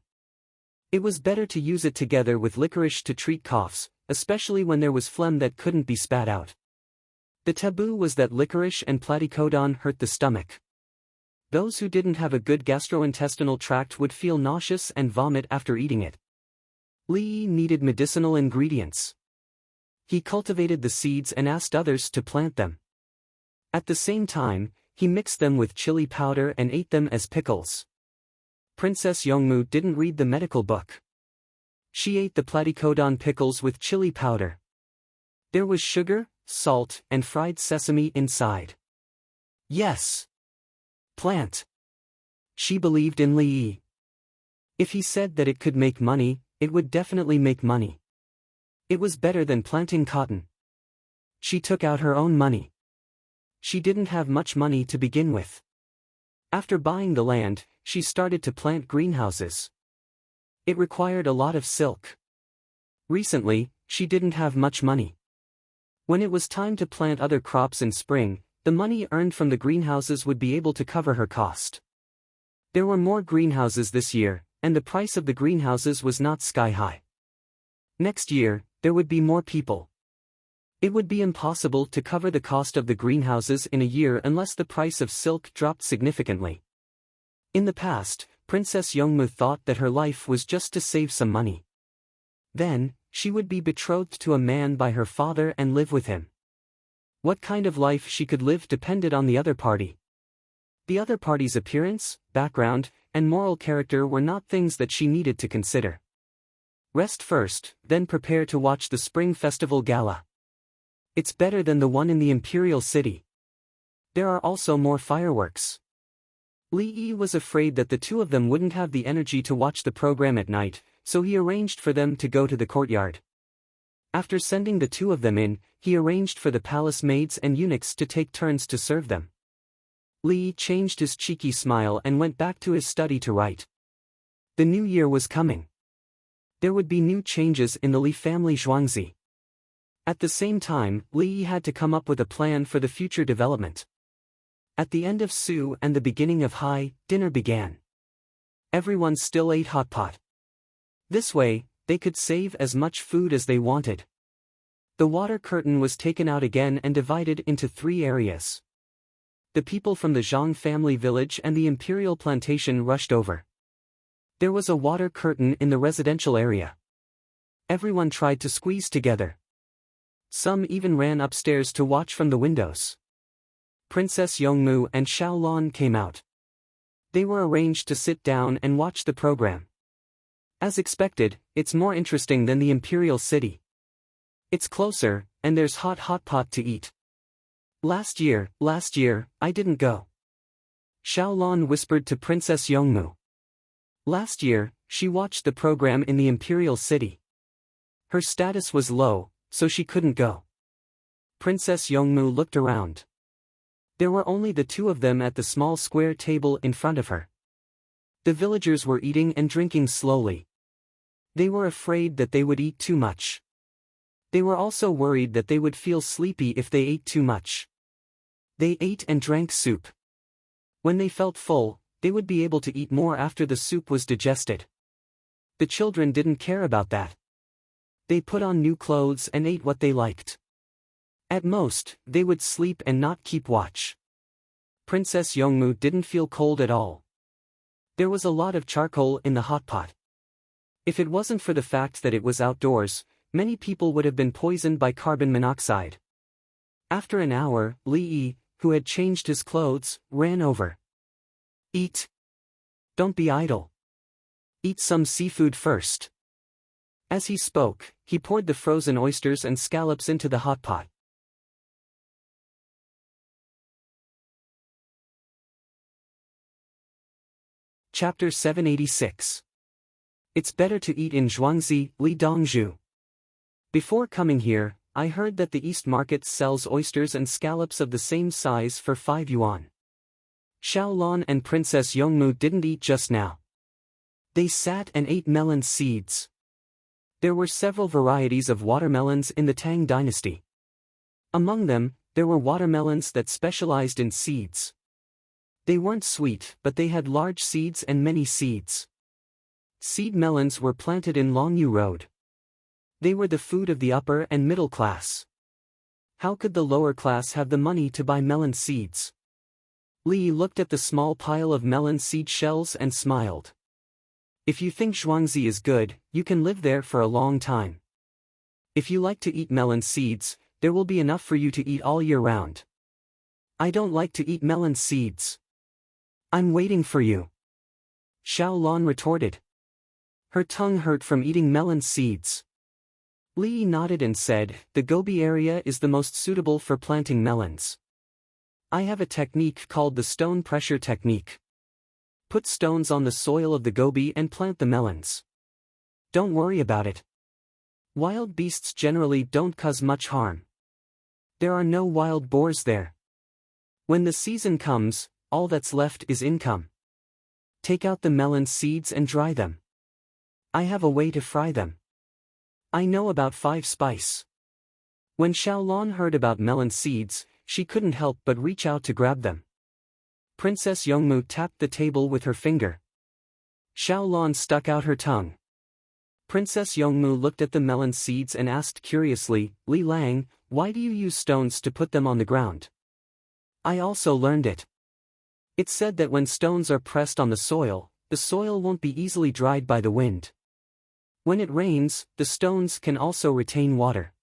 It was better to use it together with licorice to treat coughs, especially when there was phlegm that couldn't be spat out. The taboo was that licorice and platycodon hurt the stomach. Those who didn't have a good gastrointestinal tract would feel nauseous and vomit after eating it. Li Yi needed medicinal ingredients. He cultivated the seeds and asked others to plant them. At the same time, he mixed them with chili powder and ate them as pickles. Princess Yongmu didn't read the medical book. She ate the platycodon pickles with chili powder. There was sugar, salt, and fried sesame inside. Yes. Plant. She believed in Li Yi. If he said that it could make money, it would definitely make money. It was better than planting cotton. She took out her own money. She didn't have much money to begin with. After buying the land, she started to plant greenhouses. It required a lot of silk. Recently, she didn't have much money. When it was time to plant other crops in spring, the money earned from the greenhouses would be able to cover her cost. There were more greenhouses this year, and the price of the greenhouses was not sky high. Next year, there would be more people. It would be impossible to cover the cost of the greenhouses in a year unless the price of silk dropped significantly. In the past, Princess Yongmu thought that her life was just to save some money. Then, she would be betrothed to a man by her father and live with him. What kind of life she could live depended on the other party. The other party's appearance, background, and moral character were not things that she needed to consider. Rest first, then prepare to watch the Spring Festival Gala. It's better than the one in the Imperial City. There are also more fireworks. Li Yi was afraid that the two of them wouldn't have the energy to watch the program at night, so he arranged for them to go to the courtyard. After sending the two of them in, he arranged for the palace maids and eunuchs to take turns to serve them. Li changed his cheeky smile and went back to his study to write. The new year was coming. There would be new changes in the Li family Zhuangzi. At the same time, Li had to come up with a plan for the future development. At the end of Su and the beginning of Hai, dinner began. Everyone still ate hot pot. This way, they could save as much food as they wanted. The water curtain was taken out again and divided into 3 areas. The people from the Zhang family village and the imperial plantation rushed over. There was a water curtain in the residential area. Everyone tried to squeeze together. Some even ran upstairs to watch from the windows. Princess Yongmu and Xiaolon came out. They were arranged to sit down and watch the program. As expected, it's more interesting than the imperial city. It's closer, and there's hot pot to eat. Last year, I didn't go. Xiaolon whispered to Princess Yongmu. Last year, she watched the program in the imperial city. Her status was low, so she couldn't go. Princess Yongmu looked around. There were only the two of them at the small square table in front of her. The villagers were eating and drinking slowly. They were afraid that they would eat too much. They were also worried that they would feel sleepy if they ate too much. They ate and drank soup. When they felt full, they would be able to eat more after the soup was digested. The children didn't care about that. They put on new clothes and ate what they liked. At most, they would sleep and not keep watch. Princess Yongmu didn't feel cold at all. There was a lot of charcoal in the hot pot. If it wasn't for the fact that it was outdoors, many people would have been poisoned by carbon monoxide. After an hour, Li Yi, who had changed his clothes, ran over. Eat. Don't be idle. Eat some seafood first. As he spoke, he poured the frozen oysters and scallops into the hot pot. Chapter 786. It's better to eat in Zhuangzi, Li Dongzhu. Before coming here, I heard that the East Market sells oysters and scallops of the same size for 5 yuan. Xiaolon and Princess Yongmu didn't eat just now. They sat and ate melon seeds. There were several varieties of watermelons in the Tang dynasty. Among them, there were watermelons that specialized in seeds. They weren't sweet, but they had large seeds and many seeds. Seed melons were planted in Longyu Road. They were the food of the upper and middle class. How could the lower class have the money to buy melon seeds? Li looked at the small pile of melon seed shells and smiled. If you think Zhuangzi is good, you can live there for a long time. If you like to eat melon seeds, there will be enough for you to eat all year round. I don't like to eat melon seeds. I'm waiting for you. Xiaolon retorted. Her tongue hurt from eating melon seeds. Li nodded and said, the Gobi area is the most suitable for planting melons. I have a technique called the stone pressure technique. Put stones on the soil of the Gobi and plant the melons. Don't worry about it. Wild beasts generally don't cause much harm. There are no wild boars there. When the season comes, all that's left is income. Take out the melon seeds and dry them. I have a way to fry them. I know about 5 spice. When Xiaolon heard about melon seeds, she couldn't help but reach out to grab them. Princess Yongmu tapped the table with her finger. Xiaolon stuck out her tongue. Princess Yongmu looked at the melon seeds and asked curiously, Li Lang, why do you use stones to put them on the ground? I also learned it. It's said that when stones are pressed on the soil won't be easily dried by the wind. When it rains, the stones can also retain water.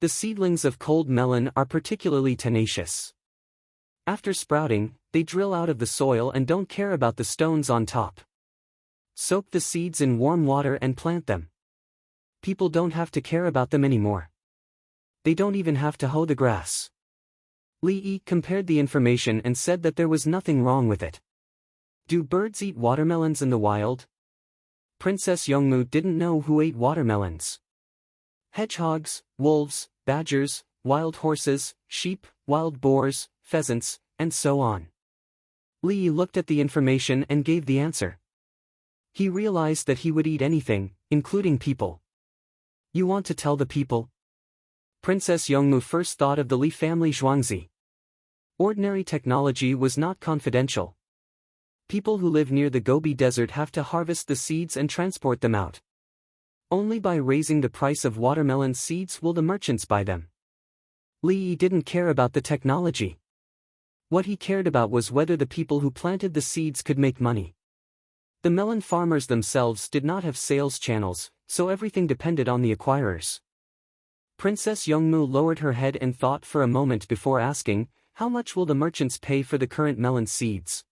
The seedlings of cold melon are particularly tenacious. After sprouting, they drill out of the soil and don't care about the stones on top. Soak the seeds in warm water and plant them. People don't have to care about them anymore. They don't even have to hoe the grass. Li Yi compared the information and said that there was nothing wrong with it. Do birds eat watermelons in the wild? Princess Yongmu didn't know who ate watermelons. Hedgehogs, wolves, badgers, wild horses, sheep, wild boars, pheasants, and so on. Li looked at the information and gave the answer. He realized that he would eat anything, including people. You want to tell the people? Princess Yongmu first thought of the Li family Zhuangzi. Ordinary technology was not confidential. People who live near the Gobi Desert have to harvest the seeds and transport them out. Only by raising the price of watermelon seeds will the merchants buy them. Li didn't care about the technology. What he cared about was whether the people who planted the seeds could make money. The melon farmers themselves did not have sales channels, so everything depended on the acquirers. Princess Yongmu lowered her head and thought for a moment before asking, how much will the merchants pay for the current melon seeds?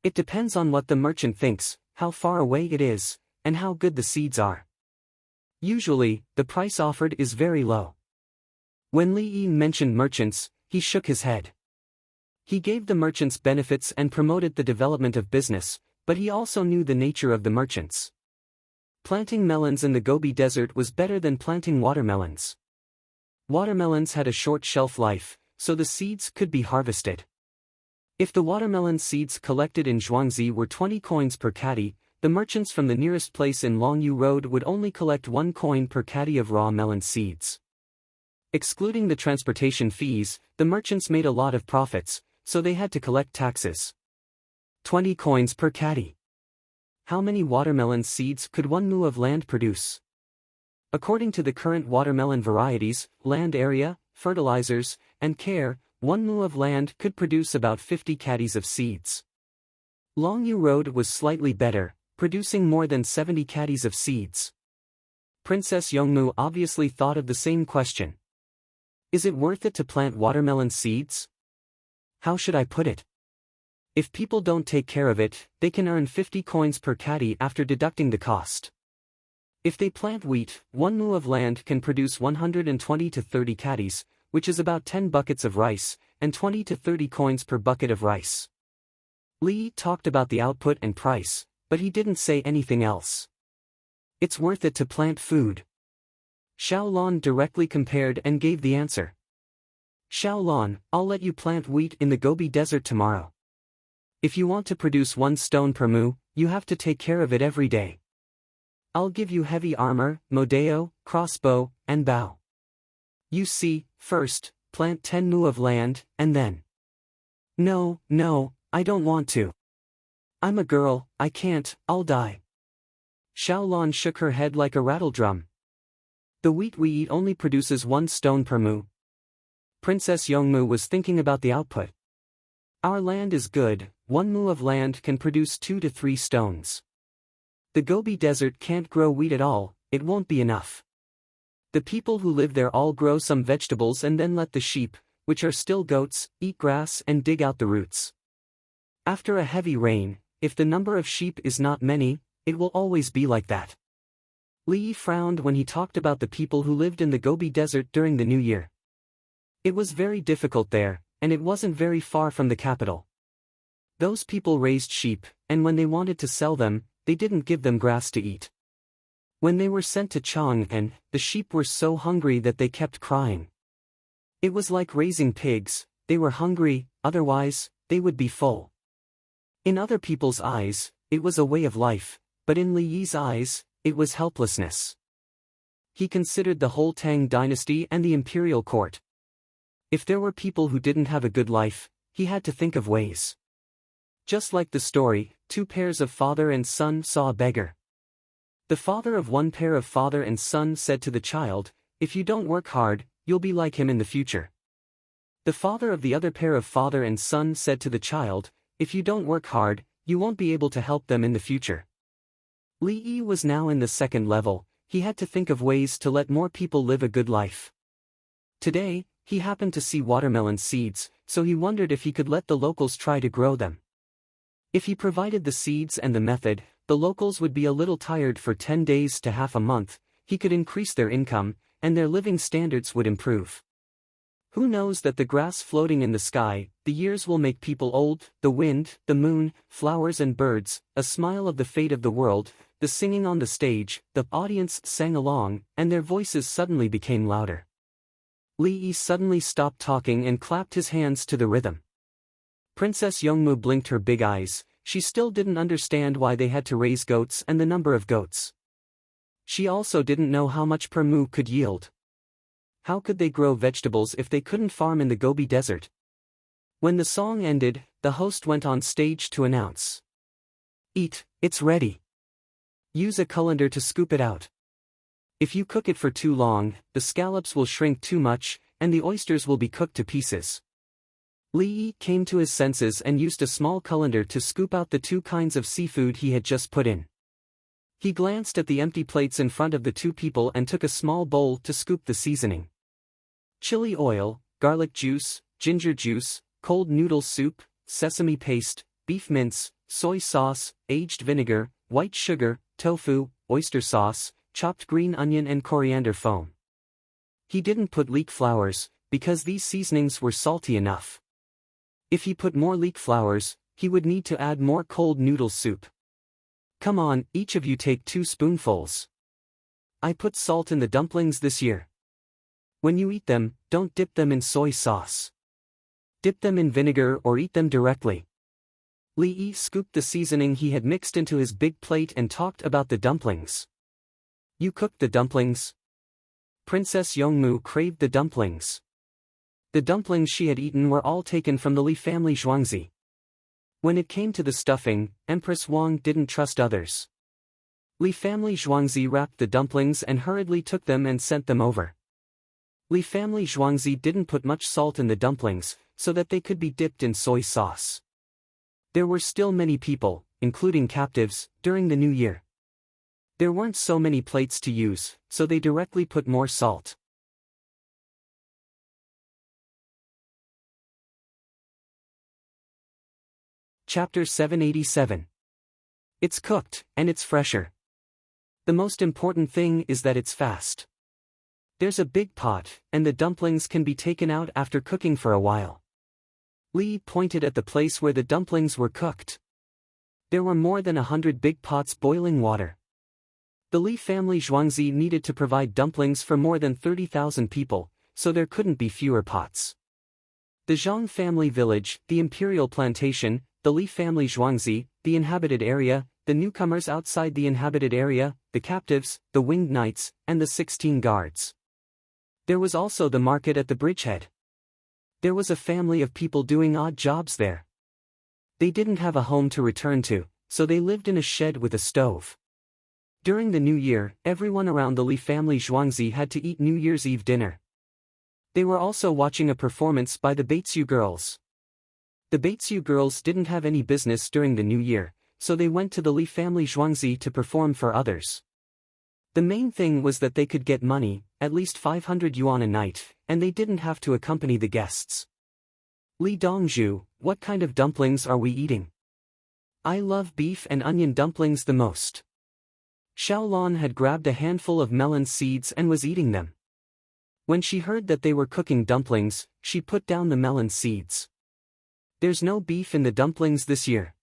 It depends on what the merchant thinks, how far away it is, and how good the seeds are. Usually, the price offered is very low. When Li Yi mentioned merchants, he shook his head. He gave the merchants benefits and promoted the development of business, but he also knew the nature of the merchants. Planting melons in the Gobi Desert was better than planting watermelons. Watermelons had a short shelf life, so the seeds could be harvested. If the watermelon seeds collected in Zhuangzi were 20 coins per caddy, the merchants from the nearest place in Longyu Road would only collect 1 coin per caddy of raw melon seeds. Excluding the transportation fees, the merchants made a lot of profits, so they had to collect taxes. 20 coins per caddy. How many watermelon seeds could 1 mu of land produce? According to the current watermelon varieties, land area, fertilizers, and care, 1 mu of land could produce about 50 caddies of seeds. Longyu Road was slightly better, producing more than 70 caddies of seeds. Princess Yongmu obviously thought of the same question. Is it worth it to plant watermelon seeds? How should I put it? If people don't take care of it, they can earn 50 coins per caddy after deducting the cost. If they plant wheat, 1 mu of land can produce 120 to 30 caddies, which is about 10 buckets of rice, and 20 to 30 coins per bucket of rice. Li talked about the output and price, but he didn't say anything else. It's worth it to plant food. Xiaolon directly compared and gave the answer. Xiaolon, I'll let you plant wheat in the Gobi Desert tomorrow. If you want to produce 1 stone per mu, you have to take care of it every day. I'll give you heavy armor, modeo, crossbow, and bow. You see, first, plant 10 mu of land, and then. No, I don't want to. I'm a girl, I can't, I'll die. Xiaolon shook her head like a rattledrum. The wheat we eat only produces 1 stone per mu. Princess Yongmu was thinking about the output. Our land is good, 1 mu of land can produce 2 to 3 stones. The Gobi Desert can't grow wheat at all, it won't be enough. The people who live there all grow some vegetables and then let the sheep, which are still goats, eat grass and dig out the roots. After a heavy rain, if the number of sheep is not many, it will always be like that. Li frowned when he talked about the people who lived in the Gobi Desert during the New Year. It was very difficult there, and it wasn't very far from the capital. Those people raised sheep, and when they wanted to sell them, they didn't give them grass to eat. When they were sent to Chang'an, the sheep were so hungry that they kept crying. It was like raising pigs, they were hungry, otherwise, they would be full. In other people's eyes, it was a way of life, but in Li Yi's eyes, it was helplessness. He considered the whole Tang dynasty and the imperial court. If there were people who didn't have a good life, he had to think of ways. Just like the story, 2 pairs of father and son saw a beggar. The father of one pair of father and son said to the child, "If you don't work hard, you'll be like him in the future." The father of the other pair of father and son said to the child, "If you don't work hard, you won't be able to help them in the future." Li Yi was now in the 2nd level, he had to think of ways to let more people live a good life. Today, he happened to see watermelon seeds, so he wondered if he could let the locals try to grow them. If he provided the seeds and the method, the locals would be a little tired for 10 days to half a month, he could increase their income, and their living standards would improve. Who knows that the grass floating in the sky, the years will make people old, the wind, the moon, flowers and birds, a smile of the fate of the world, the singing on the stage, the audience sang along, and their voices suddenly became louder. Li Yi suddenly stopped talking and clapped his hands to the rhythm. Princess Yongmu blinked her big eyes, she still didn't understand why they had to raise goats and the number of goats. She also didn't know how much per mu could yield. How could they grow vegetables if they couldn't farm in the Gobi Desert? When the song ended, the host went on stage to announce. "Eat, it's ready. Use a colander to scoop it out. If you cook it for too long, the scallops will shrink too much, and the oysters will be cooked to pieces." Li Yi came to his senses and used a small colander to scoop out the 2 kinds of seafood he had just put in. He glanced at the empty plates in front of the 2 people and took a small bowl to scoop the seasoning. Chili oil, garlic juice, ginger juice, cold noodle soup, sesame paste, beef mince, soy sauce, aged vinegar, white sugar, tofu, oyster sauce, chopped green onion and coriander foam. He didn't put leek flowers, because these seasonings were salty enough. If he put more leek flowers, he would need to add more cold noodle soup. "Come on, each of you take 2 spoonfuls. I put salt in the dumplings this year. When you eat them, don't dip them in soy sauce. Dip them in vinegar or eat them directly. Li Yi scooped the seasoning he had mixed into his big plate and talked about the dumplings. You cooked the dumplings? Princess Yongmu craved the dumplings. The dumplings she had eaten were all taken from the Li family Zhuangzi. When it came to the stuffing, Empress Wang didn't trust others. Li family Zhuangzi wrapped the dumplings and hurriedly took them and sent them over. Li family Zhuangzi didn't put much salt in the dumplings, so that they could be dipped in soy sauce. There were still many people, including captives, during the New Year. There weren't so many plates to use, so they directly put more salt. Chapter 787. It's cooked, and it's fresher. The most important thing is that it's fast. There's a big pot, and the dumplings can be taken out after cooking for a while. Li pointed at the place where the dumplings were cooked. There were more than 100 big pots boiling water. The Li family Zhuangzi needed to provide dumplings for more than 30,000 people, so there couldn't be fewer pots. The Zhang family village, the imperial plantation, the Li family Zhuangzi, the inhabited area, the newcomers outside the inhabited area, the captives, the winged knights, and the 16 guards. There was also the market at the bridgehead. There was a family of people doing odd jobs there. They didn't have a home to return to, so they lived in a shed with a stove. During the New Year, everyone around the Li family Zhuangzi had to eat New Year's Eve dinner. They were also watching a performance by the Baitsu girls. The Baitsu girls didn't have any business during the New Year, so they went to the Li family Zhuangzi to perform for others. The main thing was that they could get money, at least 500 yuan a night, and they didn't have to accompany the guests. Li Dongzhu, what kind of dumplings are we eating? I love beef and onion dumplings the most. Xiaolon had grabbed a handful of melon seeds and was eating them. When she heard that they were cooking dumplings, she put down the melon seeds. There's no beef in the dumplings this year.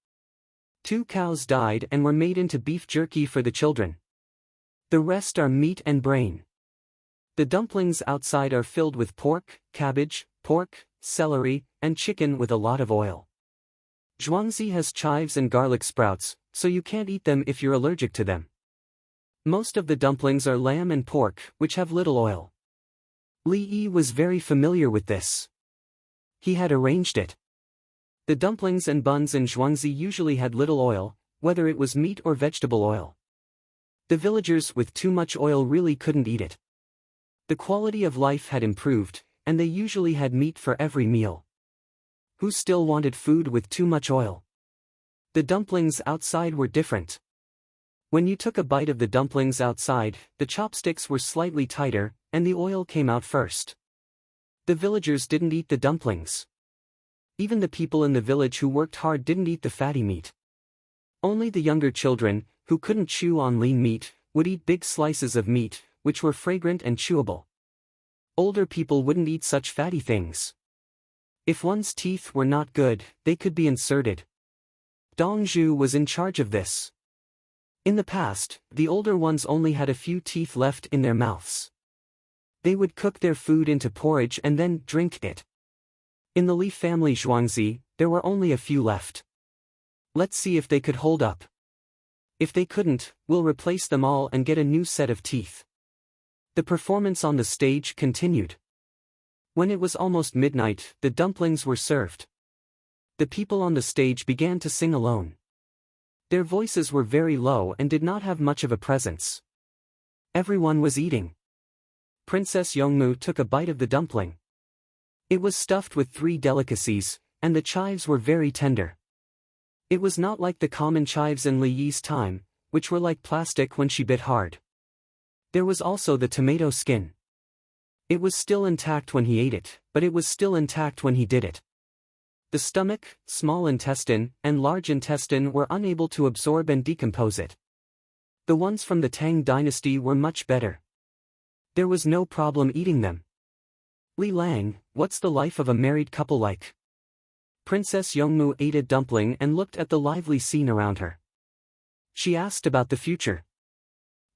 2 cows died and were made into beef jerky for the children. The rest are meat and brain. The dumplings outside are filled with pork, cabbage, celery, and chicken with a lot of oil. Zhuangzi has chives and garlic sprouts, so you can't eat them if you're allergic to them. Most of the dumplings are lamb and pork, which have little oil. Li Yi was very familiar with this. He had arranged it. The dumplings and buns in Zhuangzi usually had little oil, whether it was meat or vegetable oil. The villagers with too much oil really couldn't eat it. The quality of life had improved, and they usually had meat for every meal. Who still wanted food with too much oil? The dumplings outside were different. When you took a bite of the dumplings outside, the chopsticks were slightly tighter, and the oil came out first. The villagers didn't eat the dumplings. Even the people in the village who worked hard didn't eat the fatty meat. Only the younger children, who couldn't chew on lean meat, would eat big slices of meat, which were fragrant and chewable. Older people wouldn't eat such fatty things. If one's teeth were not good, they could be inserted. Dongzhu was in charge of this. In the past, the older ones only had a few teeth left in their mouths. They would cook their food into porridge and then drink it. In the Li family Zhuangzi, there were only a few left. Let's see if they could hold up. If they couldn't, we'll replace them all and get a new set of teeth. The performance on the stage continued. When it was almost midnight, the dumplings were served. The people on the stage began to sing alone. Their voices were very low and did not have much of a presence. Everyone was eating. Princess Yongmu took a bite of the dumpling. It was stuffed with 3 delicacies, and the chives were very tender. It was not like the common chives in Li Yi's time, which were like plastic when she bit hard. There was also the tomato skin. It was still intact when he ate it, but it was still intact when he did it. The stomach, small intestine, and large intestine were unable to absorb and decompose it. The ones from the Tang dynasty were much better. There was no problem eating them. Li Lang, what's the life of a married couple like? Princess Yongmu ate a dumpling and looked at the lively scene around her. She asked about the future.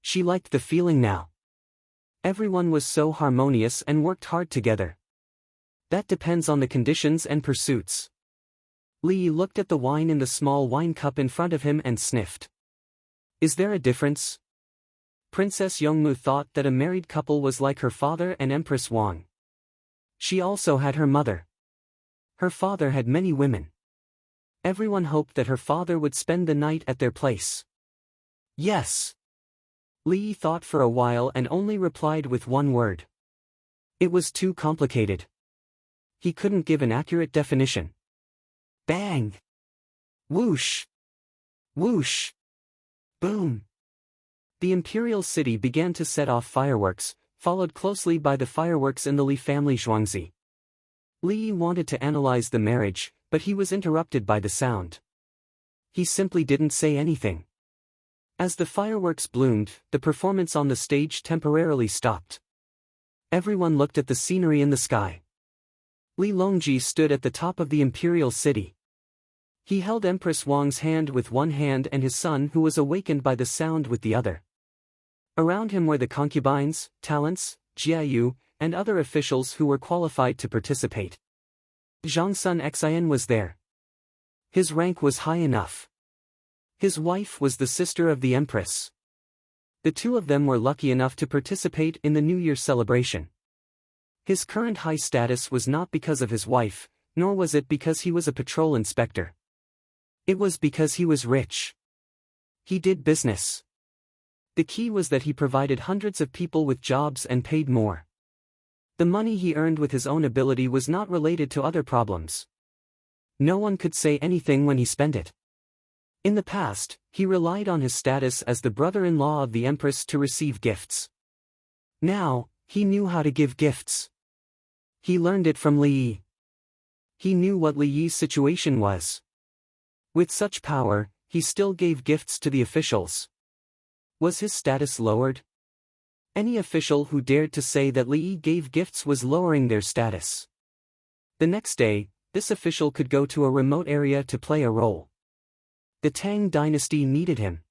She liked the feeling now. Everyone was so harmonious and worked hard together. That depends on the conditions and pursuits. Li looked at the wine in the small wine cup in front of him and sniffed. Is there a difference? Princess Yongmu thought that a married couple was like her father and Empress Wang. She also had her mother. Her father had many women. Everyone hoped that her father would spend the night at their place. Yes. Li thought for a while and only replied with one word. It was too complicated. He couldn't give an accurate definition. Bang! Whoosh! Whoosh! Boom! The imperial city began to set off fireworks, followed closely by the fireworks in the Li family Zhuangzi. Li wanted to analyze the marriage, but he was interrupted by the sound. He simply didn't say anything. As the fireworks bloomed, the performance on the stage temporarily stopped. Everyone looked at the scenery in the sky. Li Longji stood at the top of the imperial city. He held Empress Wang's hand with one hand and his son who was awakened by the sound with the other. Around him were the concubines, talents, Jiayu, and other officials who were qualified to participate. Zhang Sun Xian was there. His rank was high enough. His wife was the sister of the empress. The two of them were lucky enough to participate in the New Year celebration. His current high status was not because of his wife, nor was it because he was a patrol inspector. It was because he was rich. He did business. The key was that he provided hundreds of people with jobs and paid more. The money he earned with his own ability was not related to other problems. No one could say anything when he spent it. In the past, he relied on his status as the brother-in-law of the empress to receive gifts. Now, he knew how to give gifts. He learned it from Li Yi. He knew what Li Yi's situation was. With such power, he still gave gifts to the officials. Was his status lowered? Any official who dared to say that Li Yi gave gifts was lowering their status. The next day, this official could go to a remote area to play a role. The Tang dynasty needed him.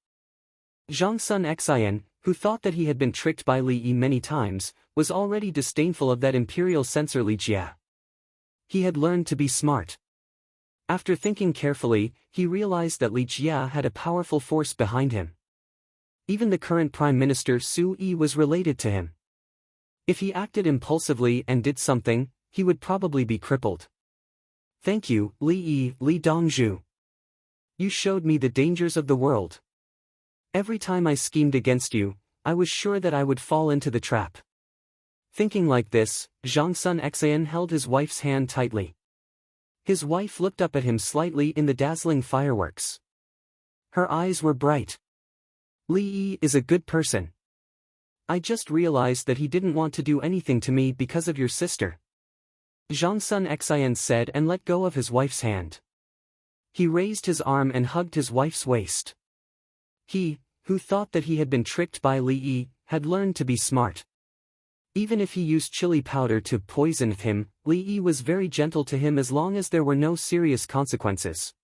Zhang Sun Xian, who thought that he had been tricked by Li Yi many times, was already disdainful of that imperial censor Li Jia. He had learned to be smart. After thinking carefully, he realized that Li Jia had a powerful force behind him. Even the current Prime Minister Su Yi was related to him. If he acted impulsively and did something, he would probably be crippled. Thank you, Li Yi, Li Dongzhu. You showed me the dangers of the world. Every time I schemed against you, I was sure that I would fall into the trap. Thinking like this, Zhang Sun Xian held his wife's hand tightly. His wife looked up at him slightly in the dazzling fireworks. Her eyes were bright. Li Yi is a good person. I just realized that he didn't want to do anything to me because of your sister. Zhang Sun Xian said and let go of his wife's hand. He raised his arm and hugged his wife's waist. He, who thought that he had been tricked by Li Yi, had learned to be smart. Even if he used chili powder to poison him, Li Yi was very gentle to him as long as there were no serious consequences.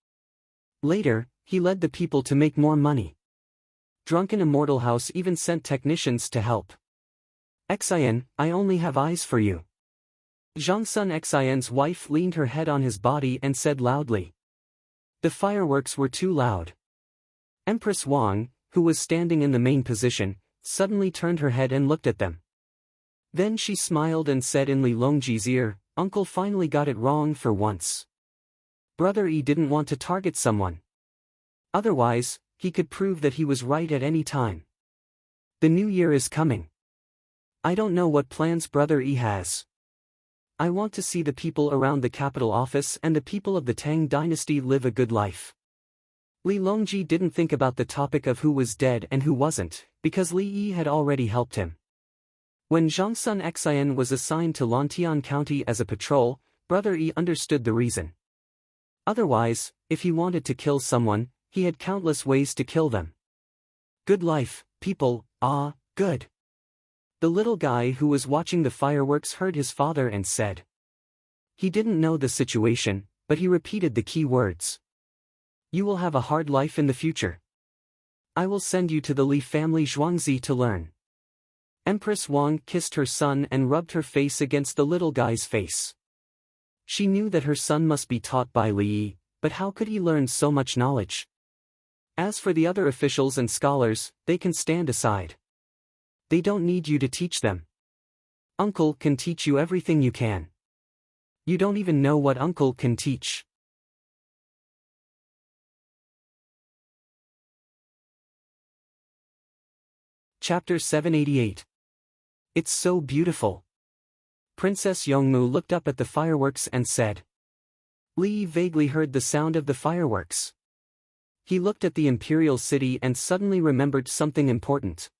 Later, he led the people to make more money. Drunken Immortal House even sent technicians to help. Xian, I only have eyes for you. Zhang Sun Xian's wife leaned her head on his body and said loudly. The fireworks were too loud. Empress Wang, who was standing in the main position, suddenly turned her head and looked at them. Then she smiled and said in Li Longji's ear, Uncle finally got it wrong for once. Brother Yi didn't want to target someone. Otherwise, he could prove that he was right at any time. The new year is coming. I don't know what plans Brother Yi has. I want to see the people around the capital office and the people of the Tang dynasty live a good life. Li Longji didn't think about the topic of who was dead and who wasn't, because Li Yi had already helped him. When Zhang Sun Xian was assigned to Lantian County as a patrol, Brother Yi understood the reason. Otherwise, if he wanted to kill someone, he had countless ways to kill them. Good life, people, good. The little guy who was watching the fireworks heard his father and said. He didn't know the situation, but he repeated the key words. You will have a hard life in the future. I will send you to the Li family Zhuangzi to learn. Empress Wang kissed her son and rubbed her face against the little guy's face. She knew that her son must be taught by Li, but how could he learn so much knowledge? As for the other officials and scholars, they can stand aside. They don't need you to teach them. Uncle can teach you everything you can. You don't even know what uncle can teach. Chapter 788. It's so beautiful. Princess Yongmu looked up at the fireworks and said. Li vaguely heard the sound of the fireworks. He looked at the imperial city and suddenly remembered something important.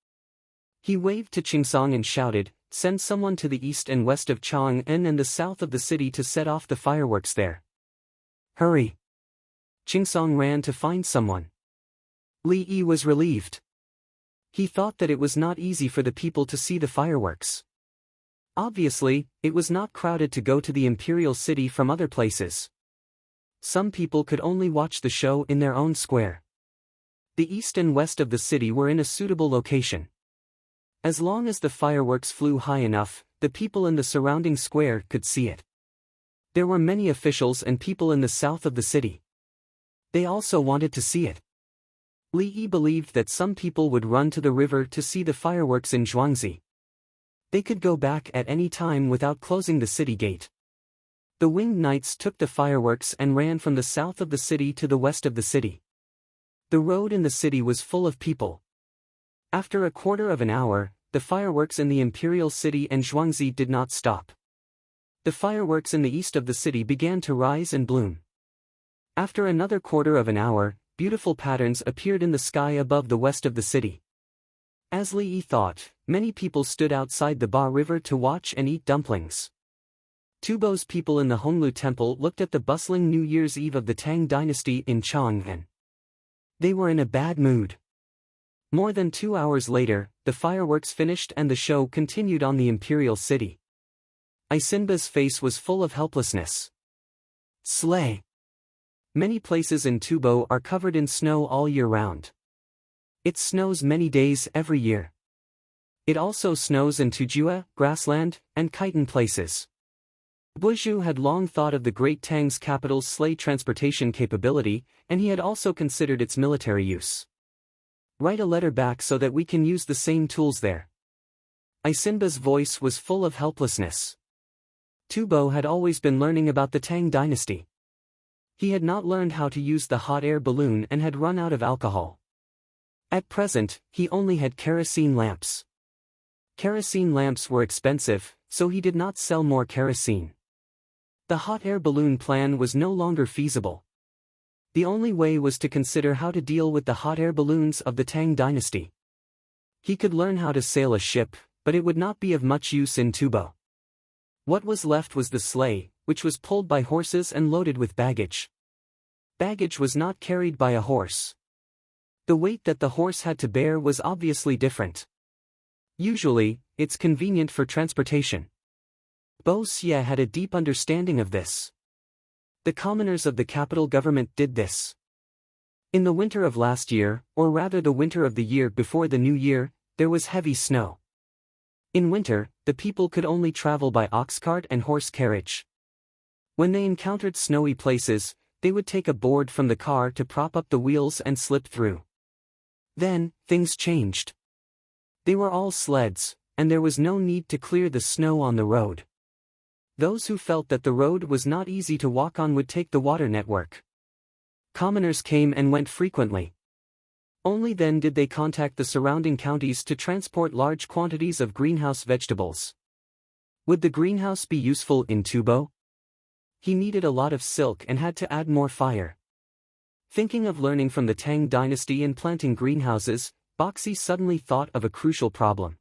He waved to Qingsong and shouted, "Send someone to the east and west of Chang'an and the south of the city to set off the fireworks there. Hurry!" Qingsong ran to find someone. Li Yi was relieved. He thought that it was not easy for the people to see the fireworks. Obviously, it was not crowded to go to the imperial city from other places. Some people could only watch the show in their own square. The east and west of the city were in a suitable location. As long as the fireworks flew high enough, the people in the surrounding square could see it. There were many officials and people in the south of the city. They also wanted to see it. Li Yi believed that some people would run to the river to see the fireworks in Zhuangzi. They could go back at any time without closing the city gate. The winged knights took the fireworks and ran from the south of the city to the west of the city. The road in the city was full of people. After a quarter of an hour, the fireworks in the imperial city and Zhuangzi did not stop. The fireworks in the east of the city began to rise and bloom. After another quarter of an hour, beautiful patterns appeared in the sky above the west of the city. As Li Yi thought, many people stood outside the Ba River to watch and eat dumplings. Tubo's people in the Honglu Temple looked at the bustling New Year's Eve of the Tang dynasty in Chang'an. They were in a bad mood. More than 2 hours later, the fireworks finished and the show continued on the imperial city. Isinba's face was full of helplessness. Slay! Many places in Tubo are covered in snow all year round. It snows many days every year. It also snows in Tujua, grassland, and Khitan places. Buizhu had long thought of the Great Tang's capital's sleigh transportation capability, and he had also considered its military use. Write a letter back so that we can use the same tools there. Isinba's voice was full of helplessness. Tubo had always been learning about the Tang dynasty. He had not learned how to use the hot air balloon and had run out of alcohol. At present, he only had kerosene lamps. Kerosene lamps were expensive, so he did not sell more kerosene. The hot air balloon plan was no longer feasible. The only way was to consider how to deal with the hot air balloons of the Tang dynasty. He could learn how to sail a ship, but it would not be of much use in Tubo. What was left was the sleigh, which was pulled by horses and loaded with baggage. Baggage was not carried by a horse. The weight that the horse had to bear was obviously different. Usually, it's convenient for transportation. Bo Xie had a deep understanding of this. The commoners of the capital government did this. In the winter of last year, or rather the winter of the year before the new year, there was heavy snow. In winter, the people could only travel by ox cart and horse carriage. When they encountered snowy places, they would take a board from the car to prop up the wheels and slip through. Then, things changed. They were all sleds, and there was no need to clear the snow on the road. Those who felt that the road was not easy to walk on would take the water network. Commoners came and went frequently. Only then did they contact the surrounding counties to transport large quantities of greenhouse vegetables. Would the greenhouse be useful in Tubo? He needed a lot of silk and had to add more fire. Thinking of learning from the Tang dynasty and planting greenhouses, Boxy suddenly thought of a crucial problem.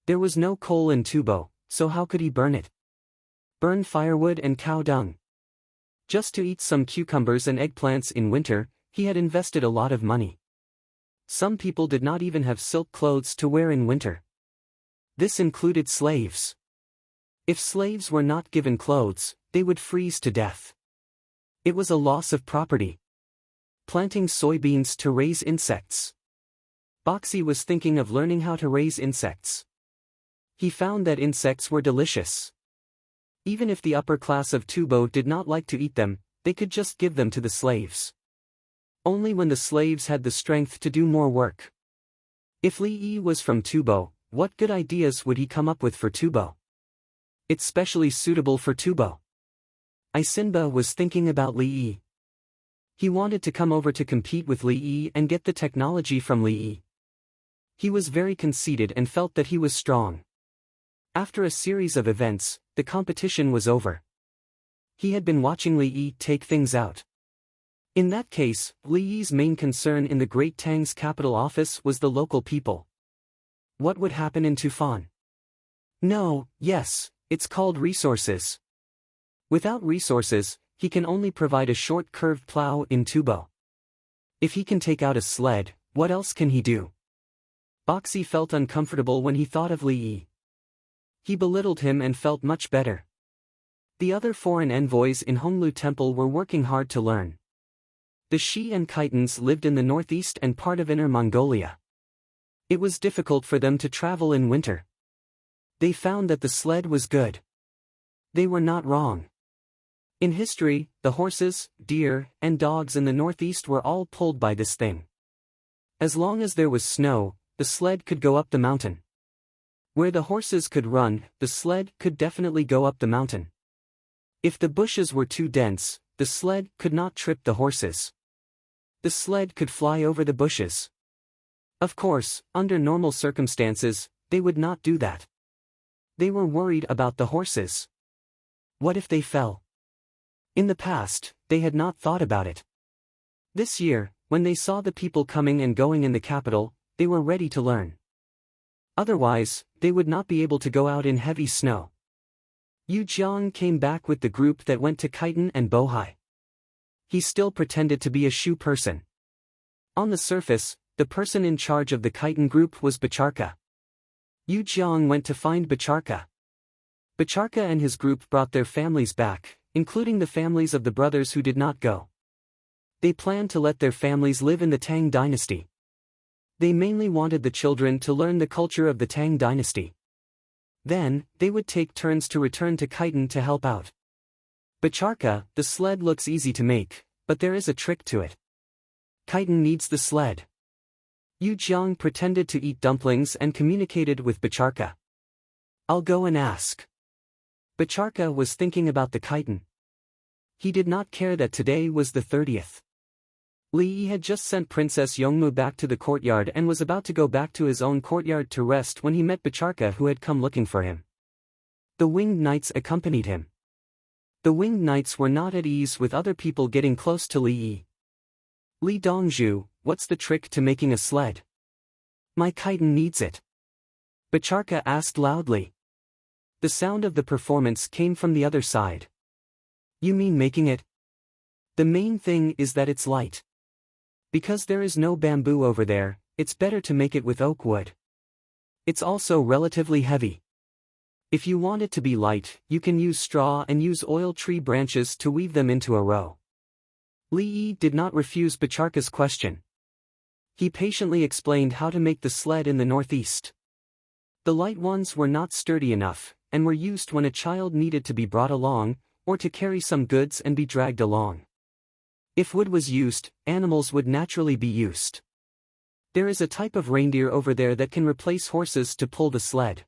There was no coal in Tubo, so how could he burn it? Burn firewood and cow dung. Just to eat some cucumbers and eggplants in winter, he had invested a lot of money. Some people did not even have silk clothes to wear in winter. This included slaves. If slaves were not given clothes, they would freeze to death. It was a loss of property. Planting soybeans to raise insects. Boxy was thinking of learning how to raise insects. He found that insects were delicious. Even if the upper class of Tubo did not like to eat them, they could just give them to the slaves. Only when the slaves had the strength to do more work. If Li Yi was from Tubo, what good ideas would he come up with for Tubo? It's specially suitable for Tubo. Isinba was thinking about Li Yi. He wanted to come over to compete with Li Yi and get the technology from Li Yi. He was very conceited and felt that he was strong. After a series of events, the competition was over. He had been watching Li Yi take things out. In that case, Li Yi's main concern in the Great Tang's capital office was the local people. What would happen in Tufan? Yes, it's called resources. Without resources, he can only provide a short curved plow in Tubo. If he can take out a sled, what else can he do? Boxy felt uncomfortable when he thought of Li Yi. He belittled him and felt much better. The other foreign envoys in Honglu Temple were working hard to learn. The Shi and Khitans lived in the northeast and part of Inner Mongolia. It was difficult for them to travel in winter. They found that the sled was good. They were not wrong. In history, the horses, deer, and dogs in the northeast were all pulled by this thing. As long as there was snow, the sled could go up the mountain. Where the horses could run, the sled could definitely go up the mountain. If the bushes were too dense, the sled could not trip the horses. The sled could fly over the bushes. Of course, under normal circumstances, they would not do that. They were worried about the horses. What if they fell? In the past, they had not thought about it. This year, when they saw the people coming and going in the capital, they were ready to learn. Otherwise, they would not be able to go out in heavy snow. Yu Jiang came back with the group that went to Khitan and Bohai. He still pretended to be a shoe person. On the surface, the person in charge of the Khitan group was Bacharka. Yu Jiang went to find Bacharka. Bacharka and his group brought their families back, including the families of the brothers who did not go. They planned to let their families live in the Tang dynasty. They mainly wanted the children to learn the culture of the Tang dynasty. Then, they would take turns to return to Khitan to help out. Bacharka, the sled looks easy to make, but there is a trick to it. Khitan needs the sled. Yu Jiang pretended to eat dumplings and communicated with Bacharka. I'll go and ask. Bacharka was thinking about the Khitan. He did not care that today was the 30th. Li Yi had just sent Princess Yongmu back to the courtyard and was about to go back to his own courtyard to rest when he met Bacharka, who had come looking for him. The winged knights accompanied him. The winged knights were not at ease with other people getting close to Li Yi. Li Dongzhu, what's the trick to making a sled? My Khitan needs it. Bacharka asked loudly. The sound of the performance came from the other side. You mean making it? The main thing is that it's light. Because there is no bamboo over there, it's better to make it with oak wood. It's also relatively heavy. If you want it to be light, you can use straw and use oil tree branches to weave them into a row. Li Yi did not refuse Bacharka's question. He patiently explained how to make the sled in the northeast. The light ones were not sturdy enough, and were used when a child needed to be brought along, or to carry some goods and be dragged along. If wood was used, animals would naturally be used. There is a type of reindeer over there that can replace horses to pull the sled.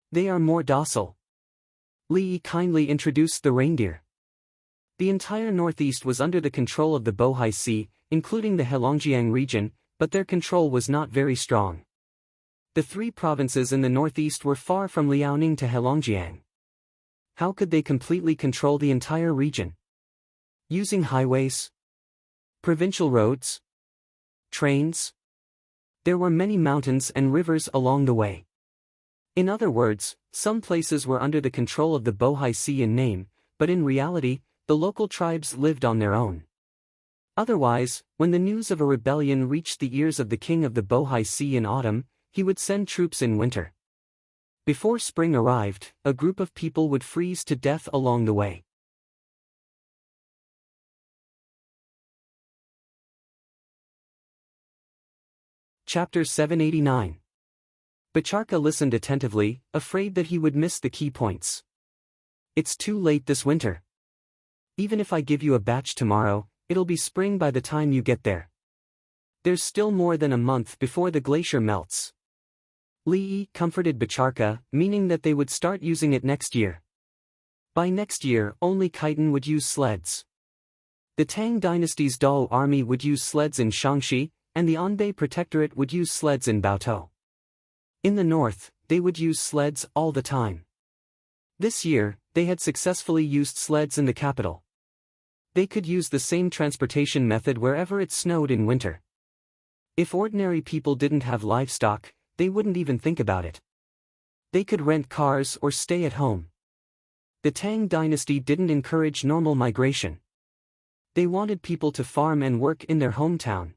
They are more docile. Li Yi kindly introduced the reindeer. The entire northeast was under the control of the Bohai Sea, including the Heilongjiang region, but their control was not very strong. The three provinces in the northeast were far from Liaoning to Heilongjiang. How could they completely control the entire region? Using highways? Provincial roads? Trains? There were many mountains and rivers along the way. In other words, some places were under the control of the Bohai Sea in name, but in reality, the local tribes lived on their own. Otherwise, when the news of a rebellion reached the ears of the king of the Bohai Sea in autumn, he would send troops in winter. Before spring arrived, a group of people would freeze to death along the way. Chapter 789. Bacharka listened attentively, afraid that he would miss the key points. It's too late this winter. Even if I give you a batch tomorrow, it'll be spring by the time you get there. There's still more than a month before the glacier melts. Li comforted Bacharka, meaning that they would start using it next year. By next year, only Khitan would use sleds. The Tang dynasty's Dao army would use sleds in Shaanxi, and the Anbei protectorate would use sleds in Baotou. In the north, they would use sleds all the time. This year, they had successfully used sleds in the capital. They could use the same transportation method wherever it snowed in winter. If ordinary people didn't have livestock, they wouldn't even think about it. They could rent cars or stay at home. The Tang dynasty didn't encourage normal migration. They wanted people to farm and work in their hometown.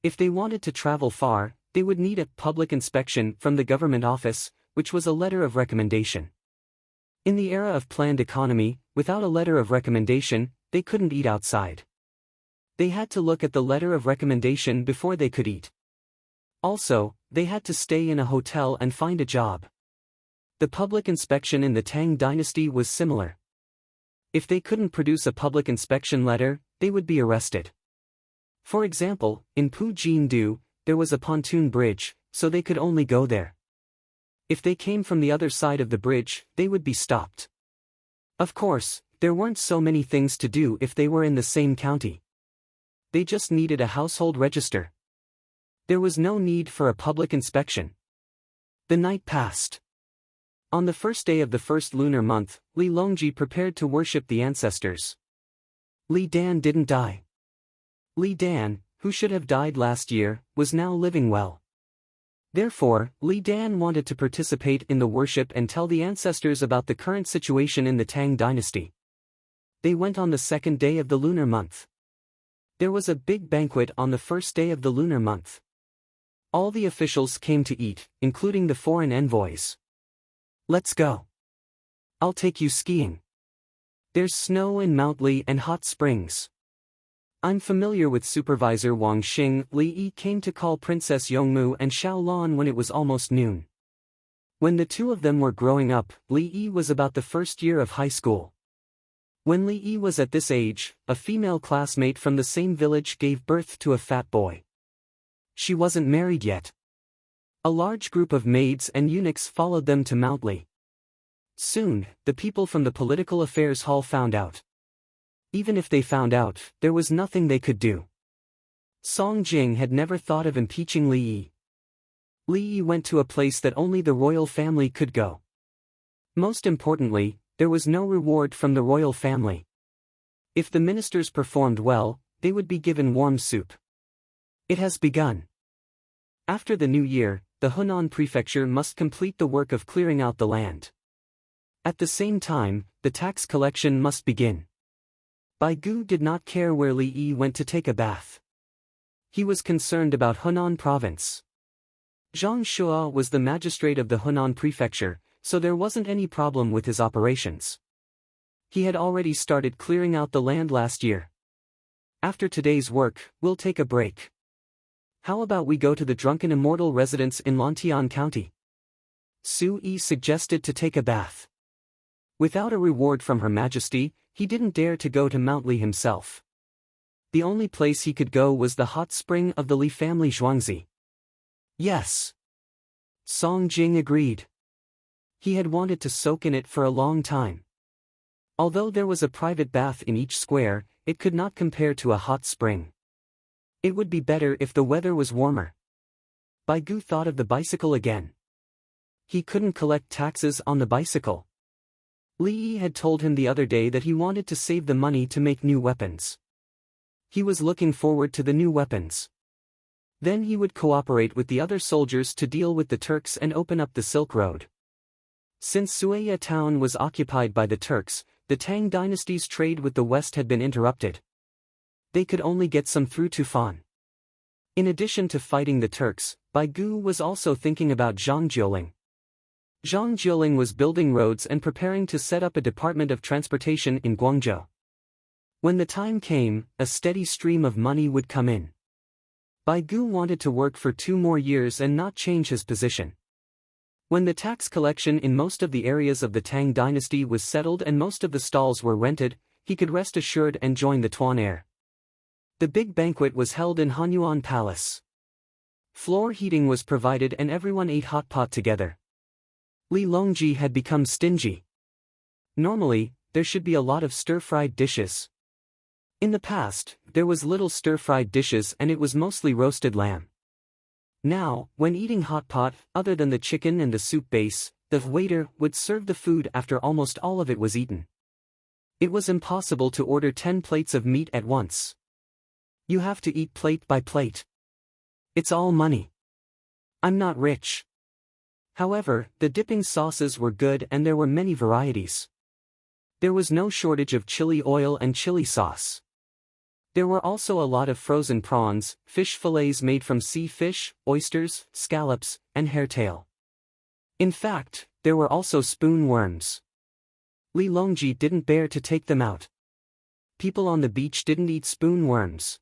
If they wanted to travel far, they would need a public inspection from the government office, which was a letter of recommendation. In the era of planned economy, without a letter of recommendation, they couldn't eat outside. They had to look at the letter of recommendation before they could eat. Also, they had to stay in a hotel and find a job. The public inspection in the Tang dynasty was similar. If they couldn't produce a public inspection letter, they would be arrested. For example, in Pujindu, there was a pontoon bridge, so they could only go there. If they came from the other side of the bridge, they would be stopped. Of course, there weren't so many things to do if they were in the same county. They just needed a household register. There was no need for a public inspection. The night passed. On the first day of the first lunar month, Li Longji prepared to worship the ancestors. Li Dan didn't die. Li Dan, who should have died last year, was now living well. Therefore, Li Dan wanted to participate in the worship and tell the ancestors about the current situation in the Tang dynasty. They went on the second day of the lunar month. There was a big banquet on the first day of the lunar month. All the officials came to eat, including the foreign envoys. Let's go. I'll take you skiing. There's snow in Mount Li and hot springs. I'm familiar with Supervisor Wang Xing. Li Yi came to call Princess Yongmu and Xiao Lan when it was almost noon. When the two of them were growing up, Li Yi was about the first year of high school. When Li Yi was at this age, a female classmate from the same village gave birth to a fat boy. She wasn't married yet. A large group of maids and eunuchs followed them to Mount Li. Soon, the people from the political affairs hall found out. Even if they found out, there was nothing they could do. Song Jing had never thought of impeaching Li Yi. Li Yi went to a place that only the royal family could go. Most importantly, there was no reward from the royal family. If the ministers performed well, they would be given warm soup. It has begun. After the new year, the Hunan prefecture must complete the work of clearing out the land. At the same time, the tax collection must begin. Bai Gu did not care where Li Yi went to take a bath. He was concerned about Hunan province. Zhang Shua was the magistrate of the Hunan prefecture, so there wasn't any problem with his operations. He had already started clearing out the land last year. After today's work, we'll take a break. How about we go to the Drunken Immortal residence in Lantian County? Su Yi suggested to take a bath. Without a reward from Her Majesty, he didn't dare to go to Mount Li himself. The only place he could go was the hot spring of the Li family Zhuangzi. Yes. Song Jing agreed. He had wanted to soak in it for a long time. Although there was a private bath in each square, it could not compare to a hot spring. It would be better if the weather was warmer. Bai Gu thought of the bicycle again. He couldn't collect taxes on the bicycle. Li Yi had told him the other day that he wanted to save the money to make new weapons. He was looking forward to the new weapons. Then he would cooperate with the other soldiers to deal with the Turks and open up the Silk Road. Since Sueya town was occupied by the Turks, the Tang dynasty's trade with the West had been interrupted. They could only get some through Tufan. In addition to fighting the Turks, Bai Gu was also thinking about Zhang Jiuling. Zhang Jiuling was building roads and preparing to set up a department of transportation in Guangzhou. When the time came, a steady stream of money would come in. Bai Gu wanted to work for 2 more years and not change his position. When the tax collection in most of the areas of the Tang dynasty was settled and most of the stalls were rented, he could rest assured and join the Tuan heir. The big banquet was held in Hanyuan Palace. Floor heating was provided and everyone ate hot pot together. Li Longji had become stingy. Normally, there should be a lot of stir-fried dishes. In the past, there was little stir-fried dishes and it was mostly roasted lamb. Now, when eating hot pot, other than the chicken and the soup base, the waiter would serve the food after almost all of it was eaten. It was impossible to order 10 plates of meat at once. You have to eat plate by plate. It's all money. I'm not rich. However, the dipping sauces were good and there were many varieties. There was no shortage of chili oil and chili sauce. There were also a lot of frozen prawns, fish fillets made from sea fish, oysters, scallops, and hairtail. In fact, there were also spoon worms. Li Longji didn't bear to take them out. People on the beach didn't eat spoon worms.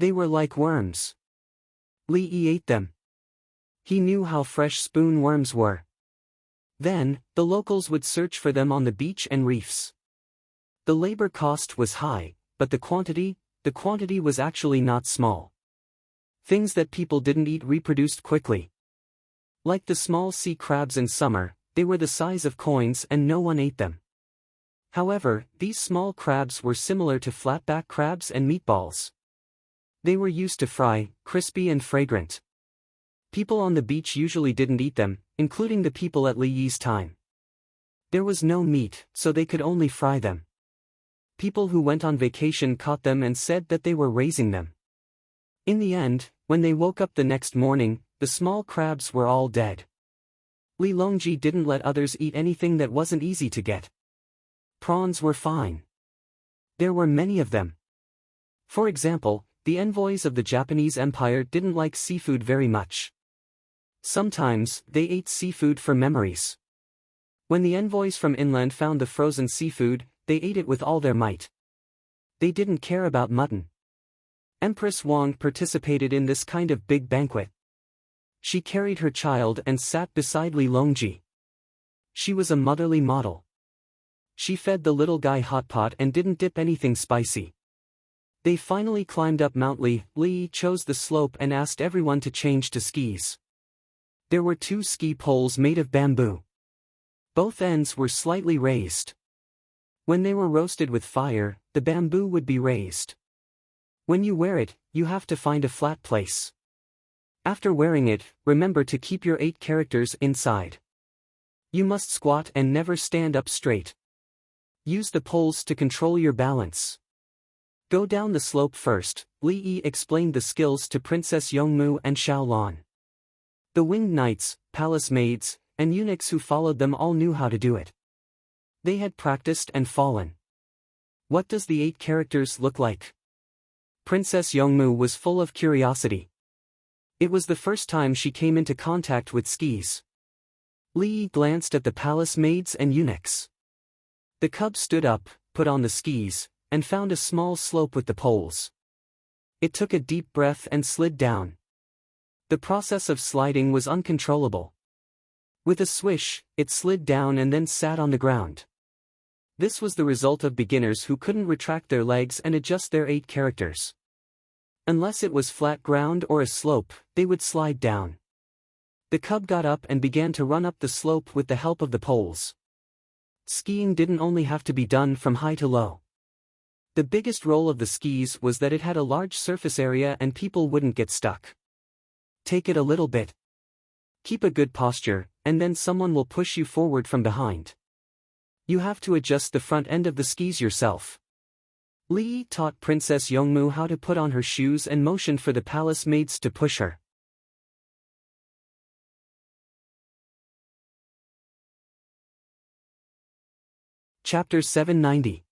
They were like worms. Li Yi ate them. He knew how fresh spoon worms were. Then, the locals would search for them on the beach and reefs. The labor cost was high, but the quantity was actually not small. Things that people didn't eat reproduced quickly. Like the small sea crabs in summer, they were the size of coins and no one ate them. However, these small crabs were similar to flatback crabs and meatballs. They were used to fry, crispy and fragrant. People on the beach usually didn't eat them, including the people at Li Yi's time. There was no meat, so they could only fry them. People who went on vacation caught them and said that they were raising them. In the end, when they woke up the next morning, the small crabs were all dead. Li Longji didn't let others eat anything that wasn't easy to get. Prawns were fine. There were many of them. For example, the envoys of the Japanese Empire didn't like seafood very much. Sometimes, they ate seafood for memories. When the envoys from inland found the frozen seafood, they ate it with all their might. They didn't care about mutton. Empress Wang participated in this kind of big banquet. She carried her child and sat beside Li Longji. She was a motherly model. She fed the little guy hot pot and didn't dip anything spicy. They finally climbed up Mount Li. Li chose the slope and asked everyone to change to skis. There were 2 ski poles made of bamboo. Both ends were slightly raised. When they were roasted with fire, the bamboo would be raised. When you wear it, you have to find a flat place. After wearing it, remember to keep your 8 characters inside. You must squat and never stand up straight. Use the poles to control your balance. Go down the slope first. Li Yi explained the skills to Princess Yongmu and Xiaolan. The winged knights, palace maids, and eunuchs who followed them all knew how to do it. They had practiced and fallen. What does the 8 characters look like? Princess Yongmu was full of curiosity. It was the first time she came into contact with skis. Li Yi glanced at the palace maids and eunuchs. The cub stood up, put on the skis, and found a small slope with the poles. It took a deep breath and slid down. The process of sliding was uncontrollable. With a swish, it slid down and then sat on the ground. This was the result of beginners who couldn't retract their legs and adjust their 8 characters. Unless it was flat ground or a slope, they would slide down. The cub got up and began to run up the slope with the help of the poles. Skiing didn't only have to be done from high to low. The biggest role of the skis was that it had a large surface area and people wouldn't get stuck. Take it a little bit. Keep a good posture, and then someone will push you forward from behind. You have to adjust the front end of the skis yourself. Li Yi taught Princess Yongmu how to put on her shoes and motioned for the palace maids to push her. Chapter 790.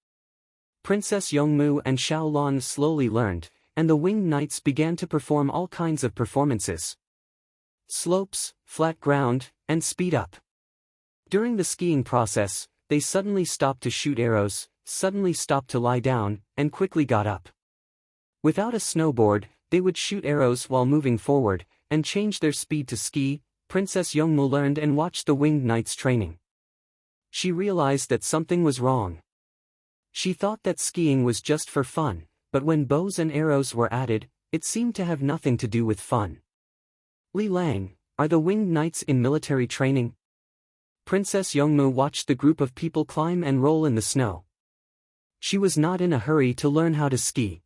Princess Yongmu and Xiaolan slowly learned, and the winged knights began to perform all kinds of performances. Slopes, flat ground, and speed up. During the skiing process, they suddenly stopped to shoot arrows, suddenly stopped to lie down, and quickly got up. Without a snowboard, they would shoot arrows while moving forward, and change their speed to ski, Princess Youngmu learned and watched the winged knights training. She realized that something was wrong. She thought that skiing was just for fun, but when bows and arrows were added, it seemed to have nothing to do with fun. Li Lang, are the winged knights in military training? Princess Youngmu watched the group of people climb and roll in the snow. She was not in a hurry to learn how to ski.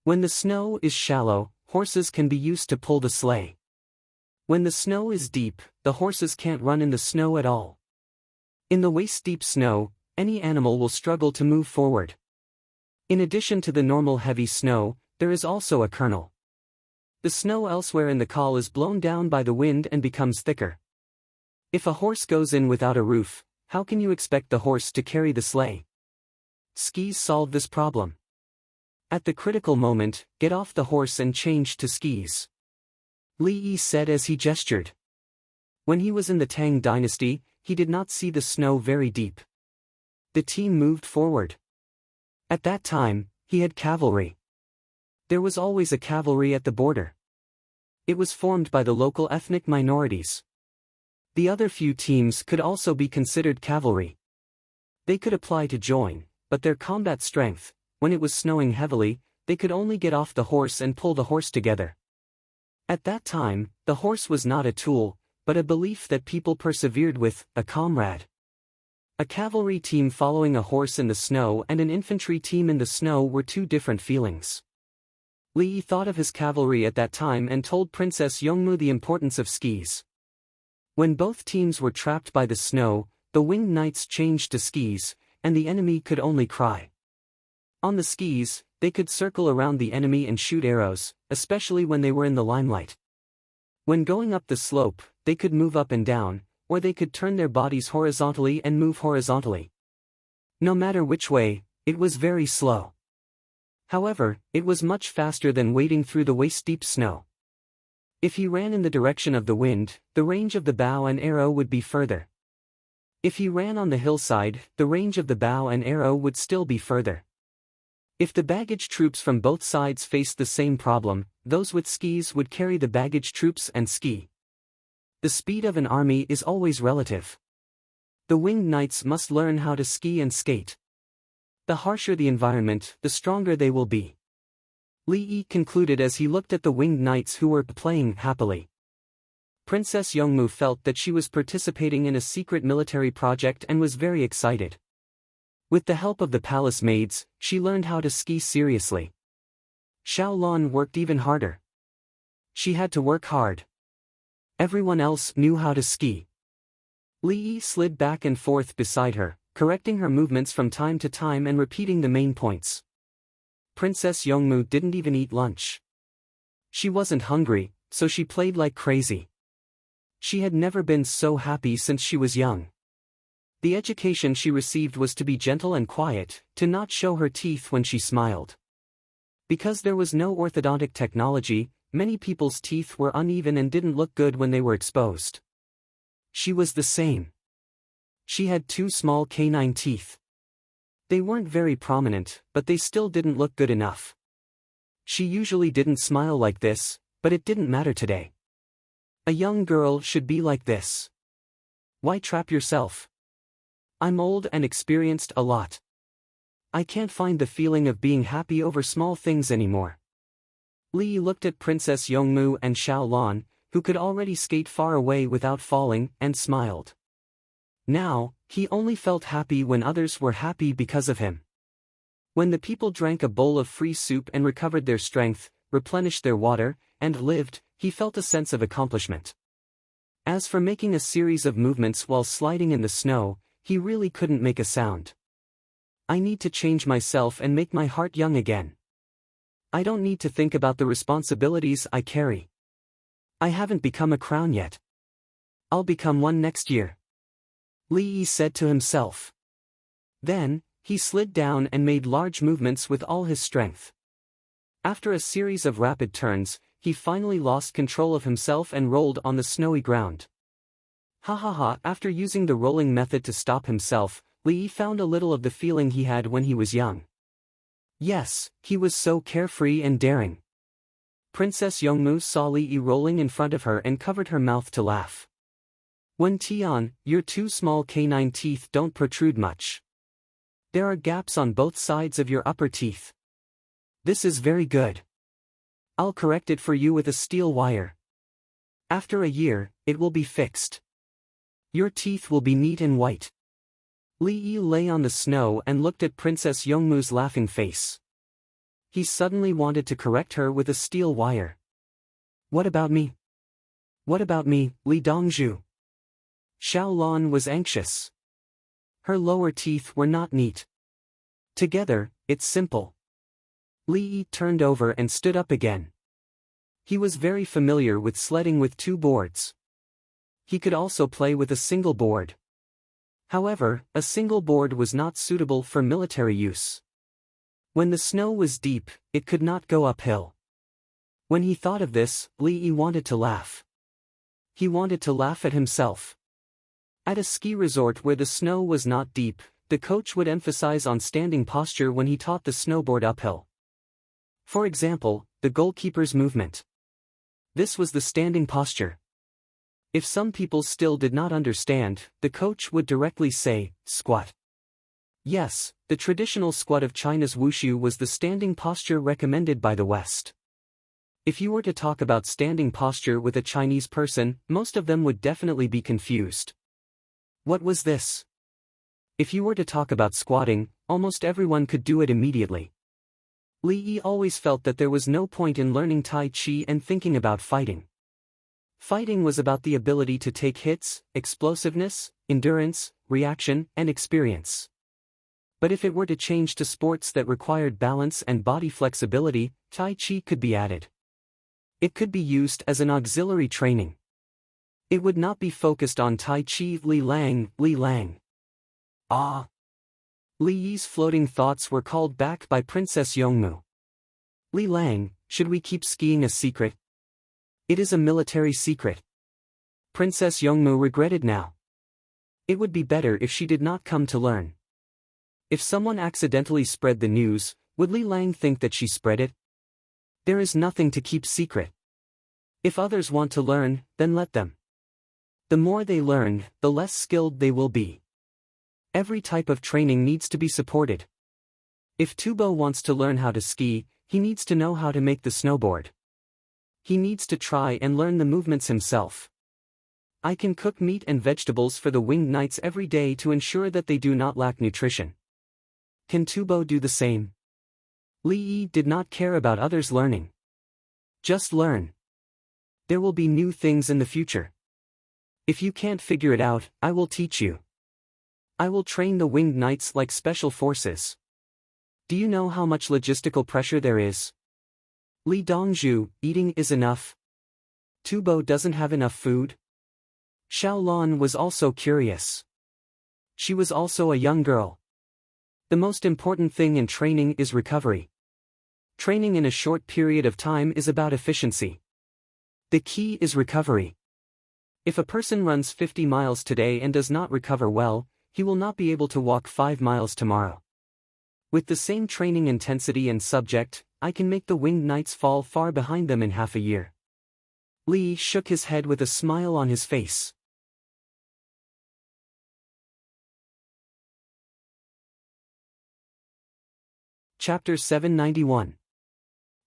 When the snow is shallow, horses can be used to pull the sleigh. When the snow is deep, the horses can't run in the snow at all. In the waist-deep snow, any animal will struggle to move forward. In addition to the normal heavy snow, there is also a kernel. The snow elsewhere in the col is blown down by the wind and becomes thicker. If a horse goes in without a roof, how can you expect the horse to carry the sleigh? Skis solve this problem. At the critical moment, get off the horse and change to skis. Li Yi said as he gestured. When he was in the Tang dynasty, he did not see the snow very deep. The team moved forward. At that time, he had cavalry. There was always a cavalry at the border. It was formed by the local ethnic minorities. The other few teams could also be considered cavalry. They could apply to join, but their combat strength, when it was snowing heavily, they could only get off the horse and pull the horse together. At that time, the horse was not a tool, but a belief that people persevered with, a comrade. A cavalry team following a horse in the snow and an infantry team in the snow were two different feelings. Li Yi thought of his cavalry at that time and told Princess Youngmu the importance of skis. When both teams were trapped by the snow, the winged knights changed to skis, and the enemy could only cry. On the skis, they could circle around the enemy and shoot arrows, especially when they were in the limelight. When going up the slope, they could move up and down, or they could turn their bodies horizontally and move horizontally. No matter which way, it was very slow. However, it was much faster than wading through the waist-deep snow. If he ran in the direction of the wind, the range of the bow and arrow would be further. If he ran on the hillside, the range of the bow and arrow would still be further. If the baggage troops from both sides faced the same problem, those with skis would carry the baggage troops and ski. The speed of an army is always relative. The winged knights must learn how to ski and skate. The harsher the environment, the stronger they will be. Li Yi concluded as he looked at the winged knights who were playing happily. Princess Youngmu felt that she was participating in a secret military project and was very excited. With the help of the palace maids, she learned how to ski seriously. Xiao Lan worked even harder. She had to work hard. Everyone else knew how to ski. Li Yi slid back and forth beside her, correcting her movements from time to time and repeating the main points. Princess Youngmu didn't even eat lunch. She wasn't hungry, so she played like crazy. She had never been so happy since she was young. The education she received was to be gentle and quiet, to not show her teeth when she smiled. Because there was no orthodontic technology, many people's teeth were uneven and didn't look good when they were exposed. She was the same. She had two small canine teeth. They weren't very prominent, but they still didn't look good enough. She usually didn't smile like this, but it didn't matter today. A young girl should be like this. Why trap yourself? I'm old and experienced a lot. I can't find the feeling of being happy over small things anymore. Li Yi looked at Princess Youngmu and Xiao Lan, who could already skate far away without falling, and smiled. Now, he only felt happy when others were happy because of him. When the people drank a bowl of free soup and recovered their strength, replenished their water, and lived, he felt a sense of accomplishment. As for making a series of movements while sliding in the snow, he really couldn't make a sound. I need to change myself and make my heart young again. I don't need to think about the responsibilities I carry. I haven't become a crown yet. I'll become one next year. Li Yi said to himself. Then, he slid down and made large movements with all his strength. After a series of rapid turns, he finally lost control of himself and rolled on the snowy ground. Ha ha ha! After using the rolling method to stop himself, Li Yi found a little of the feeling he had when he was young. Yes, he was so carefree and daring. Princess Yongmu saw Li Yi rolling in front of her and covered her mouth to laugh. When Tian, your two small canine teeth don't protrude much. There are gaps on both sides of your upper teeth. This is very good. I'll correct it for you with a steel wire. After a year, it will be fixed. Your teeth will be neat and white. Li Yi lay on the snow and looked at Princess Yongmu's laughing face. He suddenly wanted to correct her with a steel wire. What about me? What about me, Li Dongzhu? Xiao Lan was anxious. Her lower teeth were not neat. Together, it's simple. Li Yi turned over and stood up again. He was very familiar with sledding with two boards. He could also play with a single board. However, a single board was not suitable for military use. When the snow was deep, it could not go uphill. When he thought of this, Li Yi wanted to laugh. He wanted to laugh at himself. At a ski resort where the snow was not deep, the coach would emphasize on standing posture when he taught the snowboard uphill. For example, the goalkeeper's movement. This was the standing posture. If some people still did not understand, the coach would directly say, squat. Yes, the traditional squat of China's wushu was the standing posture recommended by the West. If you were to talk about standing posture with a Chinese person, most of them would definitely be confused. What was this? If you were to talk about squatting, almost everyone could do it immediately. Li Yi always felt that there was no point in learning Tai Chi and thinking about fighting. Fighting was about the ability to take hits, explosiveness, endurance, reaction, and experience. But if it were to change to sports that required balance and body flexibility, Tai Chi could be added. It could be used as an auxiliary training. It would not be focused on Tai Chi. Li Lang. Ah! Li Yi's floating thoughts were called back by Princess Yongmu. Li Lang, should we keep skiing a secret? It is a military secret. Princess Yongmu regretted now. It would be better if she did not come to learn. If someone accidentally spread the news, would Li Lang think that she spread it? There is nothing to keep secret. If others want to learn, then let them. The more they learn, the less skilled they will be. Every type of training needs to be supported. If Tubo wants to learn how to ski, he needs to know how to make the snowboard. He needs to try and learn the movements himself. I can cook meat and vegetables for the winged knights every day to ensure that they do not lack nutrition. Can Tubo do the same? Li Yi did not care about others learning. Just learn. There will be new things in the future. If you can't figure it out, I will teach you. I will train the winged knights like special forces. Do you know how much logistical pressure there is? Li Dongzhu, eating is enough. Tubo doesn't have enough food. Xiao Lan was also curious. She was also a young girl. The most important thing in training is recovery. Training in a short period of time is about efficiency. The key is recovery. If a person runs 50 miles today and does not recover well, he will not be able to walk 5 miles tomorrow. With the same training intensity and subject, I can make the winged knights fall far behind them in half a year. Li shook his head with a smile on his face. Chapter 791.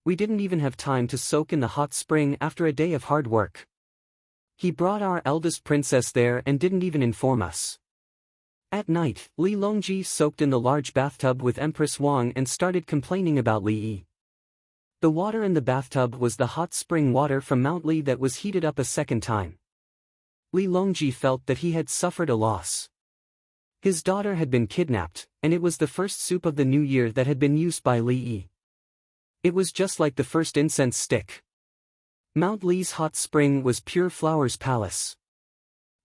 We didn't even have time to soak in the hot spring after a day of hard work. He brought our eldest princess there and didn't even inform us. At night, Li Longji soaked in the large bathtub with Empress Wang and started complaining about Li Yi. The water in the bathtub was the hot spring water from Mount Li that was heated up a second time. Li Longji felt that he had suffered a loss. His daughter had been kidnapped, and it was the first soup of the new year that had been used by Li Yi. It was just like the first incense stick. Mount Li's hot spring was pure flowers palace.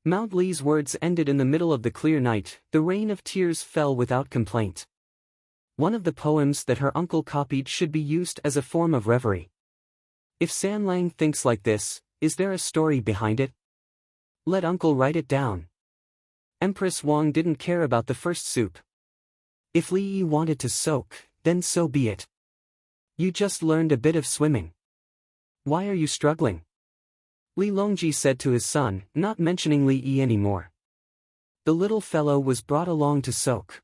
Mount Li's words ended in the middle of the clear night. The rain of tears fell without complaint. One of the poems that her uncle copied should be used as a form of reverie. If San Lang thinks like this, is there a story behind it? Let uncle write it down. Empress Wang didn't care about the first soup. If Li Yi wanted to soak, then so be it. You just learned a bit of swimming. Why are you struggling? Li Longji said to his son, not mentioning Li Yi anymore. The little fellow was brought along to soak.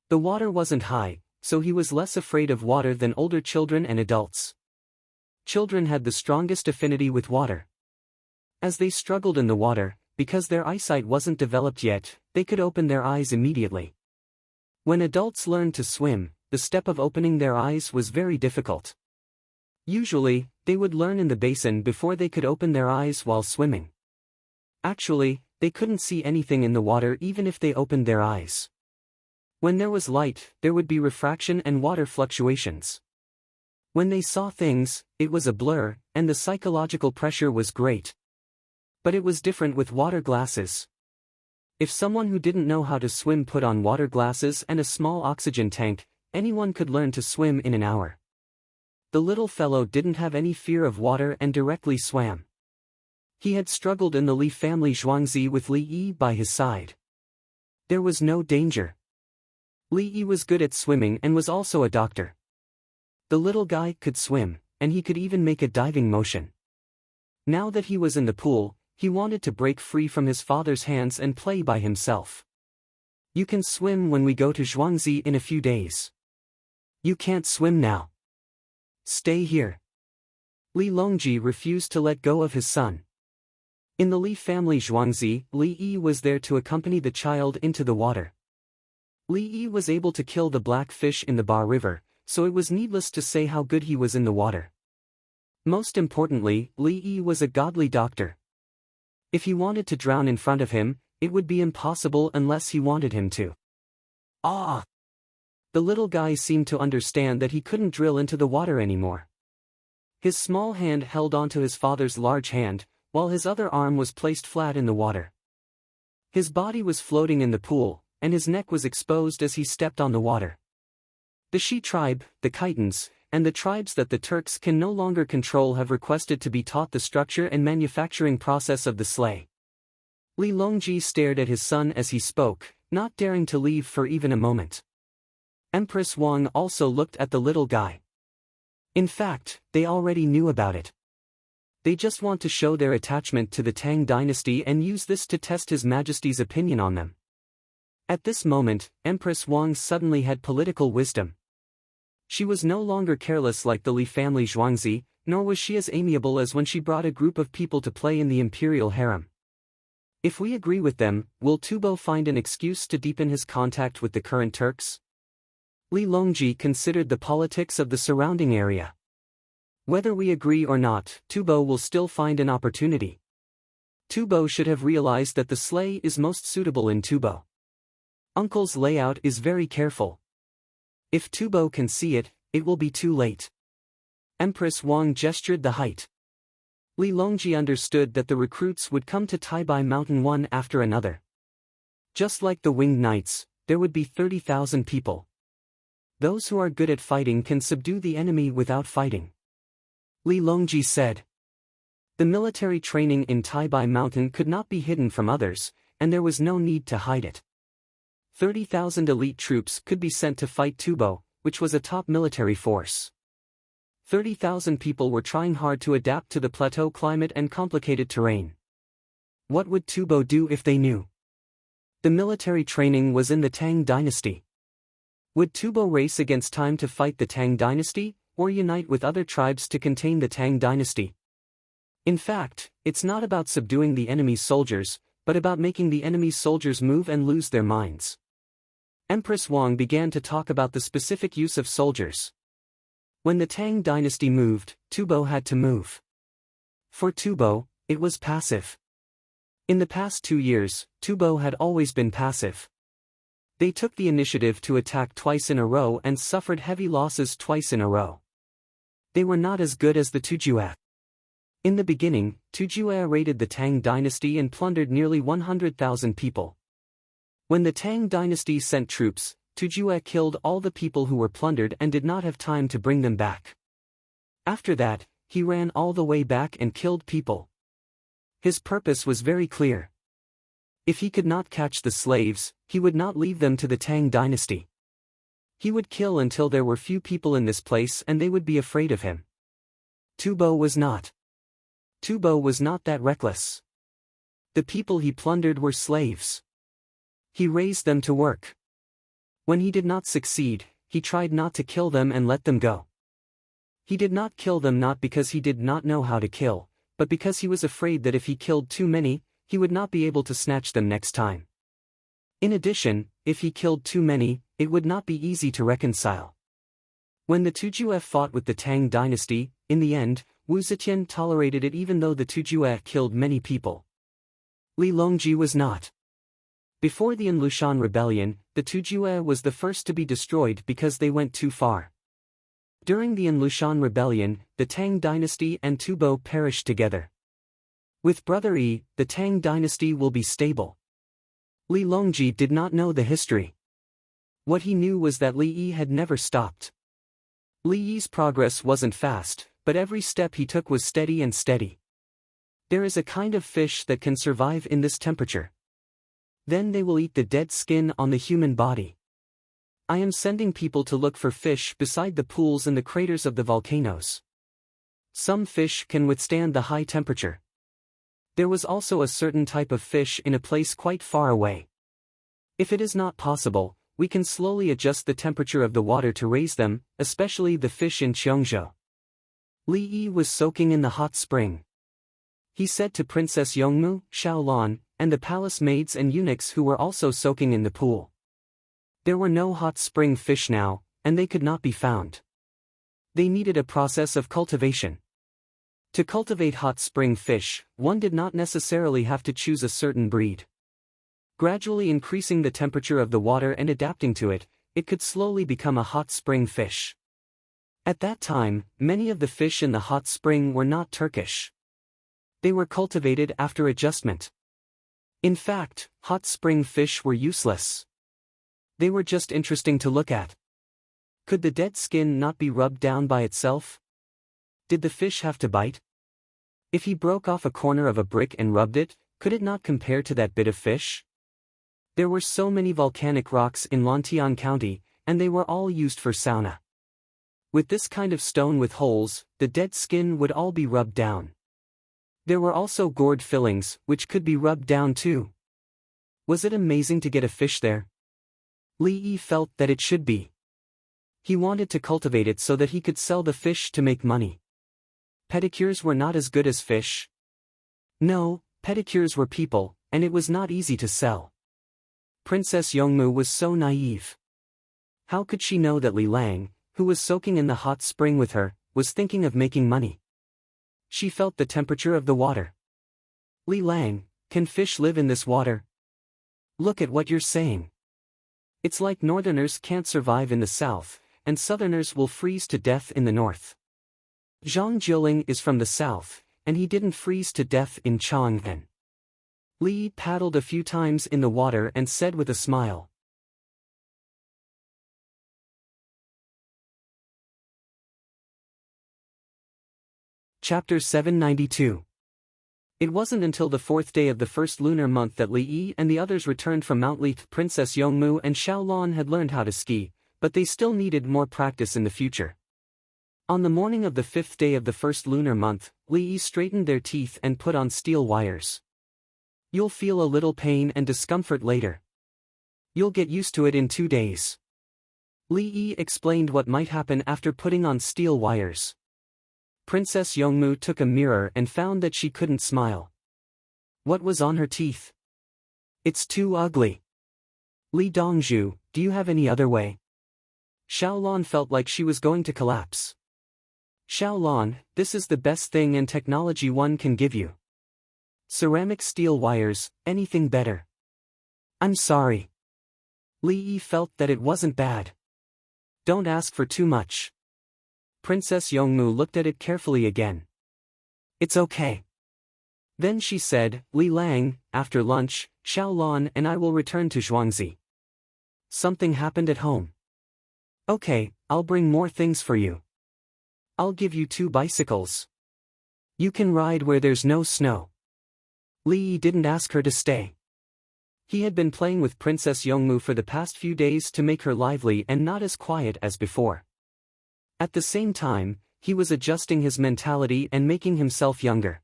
The water wasn't high, so he was less afraid of water than older children and adults. Children had the strongest affinity with water. As they struggled in the water, because their eyesight wasn't developed yet, they could open their eyes immediately. When adults learned to swim, the step of opening their eyes was very difficult. Usually, they would learn in the basin before they could open their eyes while swimming. Actually, they couldn't see anything in the water even if they opened their eyes. When there was light, there would be refraction and water fluctuations. When they saw things, it was a blur, and the psychological pressure was great. But it was different with water glasses. If someone who didn't know how to swim put on water glasses and a small oxygen tank, anyone could learn to swim in an hour. The little fellow didn't have any fear of water and directly swam. He had struggled in the Li family Zhuangzi with Li Yi by his side. There was no danger. Li Yi was good at swimming and was also a doctor. The little guy could swim, and he could even make a diving motion. Now that he was in the pool, he wanted to break free from his father's hands and play by himself. You can swim when we go to Zhuangzi in a few days. You can't swim now. Stay here. Li Longji refused to let go of his son. In the Li family Zhuangzi, Li Yi was there to accompany the child into the water. Li Yi was able to kill the black fish in the Ba River, so it was needless to say how good he was in the water. Most importantly, Li Yi was a godly doctor. If he wanted to drown in front of him, it would be impossible unless he wanted him to. Ah! The little guy seemed to understand that he couldn't drill into the water anymore. His small hand held onto his father's large hand, while his other arm was placed flat in the water. His body was floating in the pool, and his neck was exposed as he stepped on the water. The Shi tribe, the Khitans, and the tribes that the Turks can no longer control have requested to be taught the structure and manufacturing process of the sleigh. Li Longji stared at his son as he spoke, not daring to leave for even a moment. Empress Wang also looked at the little guy. In fact, they already knew about it. They just want to show their attachment to the Tang dynasty and use this to test His Majesty's opinion on them. At this moment, Empress Wang suddenly had political wisdom. She was no longer careless like the Li family Zhuangzi, nor was she as amiable as when she brought a group of people to play in the imperial harem. If we agree with them, will Tubo find an excuse to deepen his contact with the current Turks? Li Longji considered the politics of the surrounding area. Whether we agree or not, Tubo will still find an opportunity. Tubo should have realized that the sleigh is most suitable in Tubo. Uncle's layout is very careful. If Tubo can see it, it will be too late. Empress Wang gestured the height. Li Longji understood that the recruits would come to Taibai Mountain one after another. Just like the Winged Knights, there would be 30,000 people. Those who are good at fighting can subdue the enemy without fighting. Li Longji said. The military training in Taibai Mountain could not be hidden from others, and there was no need to hide it. 30,000 elite troops could be sent to fight Tubo, which was a top military force. 30,000 people were trying hard to adapt to the plateau climate and complicated terrain. What would Tubo do if they knew? The military training was in the Tang dynasty. Would Tubo race against time to fight the Tang dynasty, or unite with other tribes to contain the Tang dynasty? In fact, it's not about subduing the enemy's soldiers, but about making the enemy's soldiers move and lose their minds. Empress Wang began to talk about the specific use of soldiers. When the Tang dynasty moved, Tubo had to move. For Tubo, it was passive. In the past 2 years, Tubo had always been passive. They took the initiative to attack twice in a row and suffered heavy losses twice in a row. They were not as good as the Tujue. In the beginning, Tujue raided the Tang dynasty and plundered nearly 100,000 people. When the Tang dynasty sent troops, Tujue killed all the people who were plundered and did not have time to bring them back. After that, he ran all the way back and killed people. His purpose was very clear. If he could not catch the slaves, he would not leave them to the Tang dynasty. He would kill until there were few people in this place and they would be afraid of him. Tubo was not. Tubo was not that reckless. The people he plundered were slaves. He raised them to work. When he did not succeed, he tried not to kill them and let them go. He did not kill them not because he did not know how to kill, but because he was afraid that if he killed too many, he would not be able to snatch them next time. In addition, if he killed too many, it would not be easy to reconcile. When the Tujue fought with the Tang dynasty, in the end, Wu Zetian tolerated it even though the Tujue killed many people. Li Longji was not. Before the Anlushan rebellion, the Tujue was the first to be destroyed because they went too far. During the Anlushan rebellion, the Tang dynasty and Tubo perished together. With Brother Yi, the Tang dynasty will be stable. Li Longji did not know the history. What he knew was that Li Yi had never stopped. Li Yi's progress wasn't fast, but every step he took was steady and steady. There is a kind of fish that can survive in this temperature. Then they will eat the dead skin on the human body. I am sending people to look for fish beside the pools and the craters of the volcanoes. Some fish can withstand the high temperature. There was also a certain type of fish in a place quite far away. If it is not possible, we can slowly adjust the temperature of the water to raise them, especially the fish in Cheongzhou. Li Yi was soaking in the hot spring. He said to Princess Yongmu, Xiaolan, and the palace maids and eunuchs who were also soaking in the pool. There were no hot spring fish now, and they could not be found. They needed a process of cultivation. To cultivate hot spring fish, one did not necessarily have to choose a certain breed. Gradually increasing the temperature of the water and adapting to it, it could slowly become a hot spring fish. At that time, many of the fish in the hot spring were not Turkish. They were cultivated after adjustment. In fact, hot spring fish were useless. They were just interesting to look at. Could the dead skin not be rubbed down by itself? Did the fish have to bite? If he broke off a corner of a brick and rubbed it, could it not compare to that bit of fish? There were so many volcanic rocks in Lontian County, and they were all used for sauna. With this kind of stone with holes, the dead skin would all be rubbed down. There were also gourd fillings, which could be rubbed down too. Was it amazing to get a fish there? Li Yi felt that it should be. He wanted to cultivate it so that he could sell the fish to make money. Pedicures were not as good as fish. No, pedicures were people, and it was not easy to sell. Princess Yongmu was so naive. How could she know that Li Lang, who was soaking in the hot spring with her, was thinking of making money? She felt the temperature of the water. Li Lang, can fish live in this water? Look at what you're saying. It's like northerners can't survive in the south, and southerners will freeze to death in the north. Zhang Jiuling is from the south, and he didn't freeze to death in Chang'an. Li paddled a few times in the water and said with a smile. Chapter 792. It wasn't until the fourth day of the first lunar month that Li Yi and the others returned from Mount Leith. Princess Yongmu and Xiaolan had learned how to ski, but they still needed more practice in the future. On the morning of the fifth day of the first lunar month, Li Yi straightened their teeth and put on steel wires. You'll feel a little pain and discomfort later. You'll get used to it in 2 days. Li Yi explained what might happen after putting on steel wires. Princess Yongmu took a mirror and found that she couldn't smile. What was on her teeth? It's too ugly. Li Dongzhu, do you have any other way? Xiaolan felt like she was going to collapse. Xiaolan, this is the best thing and technology one can give you. Ceramic steel wires, anything better. I'm sorry. Li Yi felt that it wasn't bad. Don't ask for too much. Princess Yongmu looked at it carefully again. It's okay. Then she said, Li Lang, after lunch, Xiaolan and I will return to Zhuangzi. Something happened at home. Okay, I'll bring more things for you. I'll give you 2 bicycles. You can ride where there's no snow. Li Yi didn't ask her to stay. He had been playing with Princess Yongmu for the past few days to make her lively and not as quiet as before. At the same time, he was adjusting his mentality and making himself younger.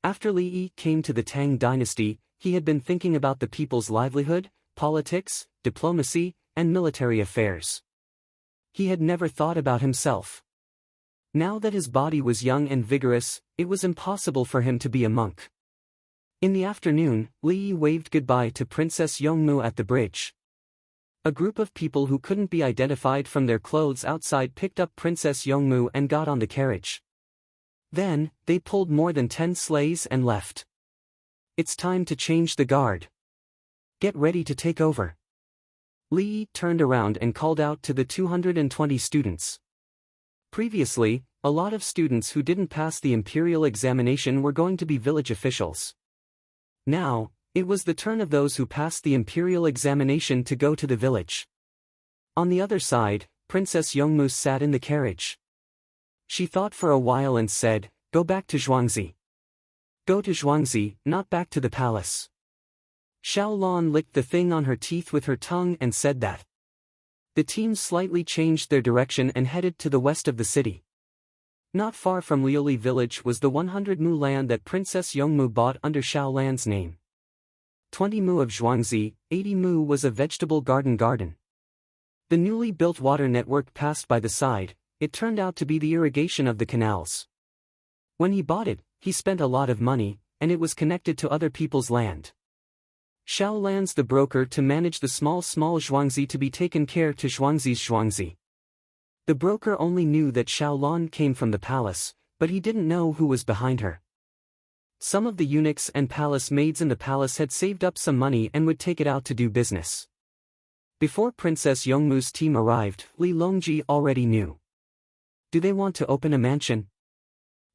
After Li Yi came to the Tang dynasty, he had been thinking about the people's livelihood, politics, diplomacy, and military affairs. He had never thought about himself. Now that his body was young and vigorous, it was impossible for him to be a monk. In the afternoon, Li Yi waved goodbye to Princess Yongmu at the bridge. A group of people who couldn't be identified from their clothes outside picked up Princess Yongmu and got on the carriage. Then, they pulled more than 10 sleighs and left. It's time to change the guard. Get ready to take over. Li Yi turned around and called out to the 220 students. Previously, a lot of students who didn't pass the imperial examination were going to be village officials. Now, it was the turn of those who passed the imperial examination to go to the village. On the other side, Princess Yongmu sat in the carriage. She thought for a while and said, "Go back to Zhuangzi. Go to Zhuangzi, not back to the palace." Xiao Lan licked the thing on her teeth with her tongue and said that. The team slightly changed their direction and headed to the west of the city. Not far from Liuli village was the 100 mu land that Princess Yongmu bought under Xiao Lan's name. 20 mu of Zhuangzi, 80 mu was a vegetable garden. The newly built water network passed by the side. It turned out to be the irrigation of the canals. When he bought it, he spent a lot of money, and it was connected to other people's land. Xiao Lan's the broker to manage the small Zhuangzi to be taken care to Zhuangzi's Zhuangzi. The broker only knew that Xiao Lan came from the palace, but he didn't know who was behind her. Some of the eunuchs and palace maids in the palace had saved up some money and would take it out to do business. Before Princess Yongmu's team arrived, Li Longji already knew. Do they want to open a mansion?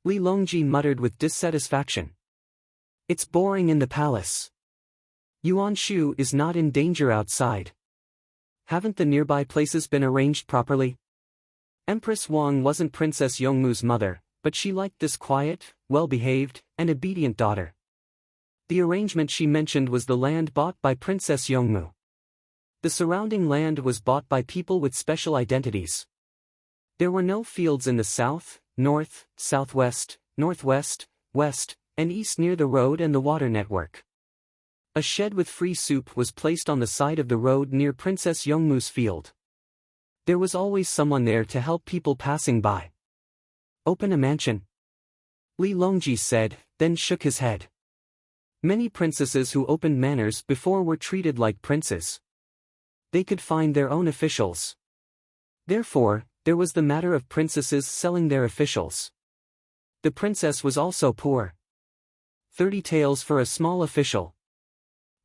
Li Longji muttered with dissatisfaction. It's boring in the palace. Yuan Shu is not in danger outside. Haven't the nearby places been arranged properly? Empress Wang wasn't Princess Yongmu's mother, but she liked this quiet, well-behaved, and obedient daughter. The arrangement she mentioned was the land bought by Princess Yongmu. The surrounding land was bought by people with special identities. There were no fields in the south, north, southwest, northwest, west, and east near the road and the water network. A shed with free soup was placed on the side of the road near Princess Yongmu's field. There was always someone there to help people passing by. Open a mansion? Li Longji said, then shook his head. Many princesses who opened manors before were treated like princes. They could find their own officials. Therefore, there was the matter of princesses selling their officials. The princess was also poor. 30 taels for a small official.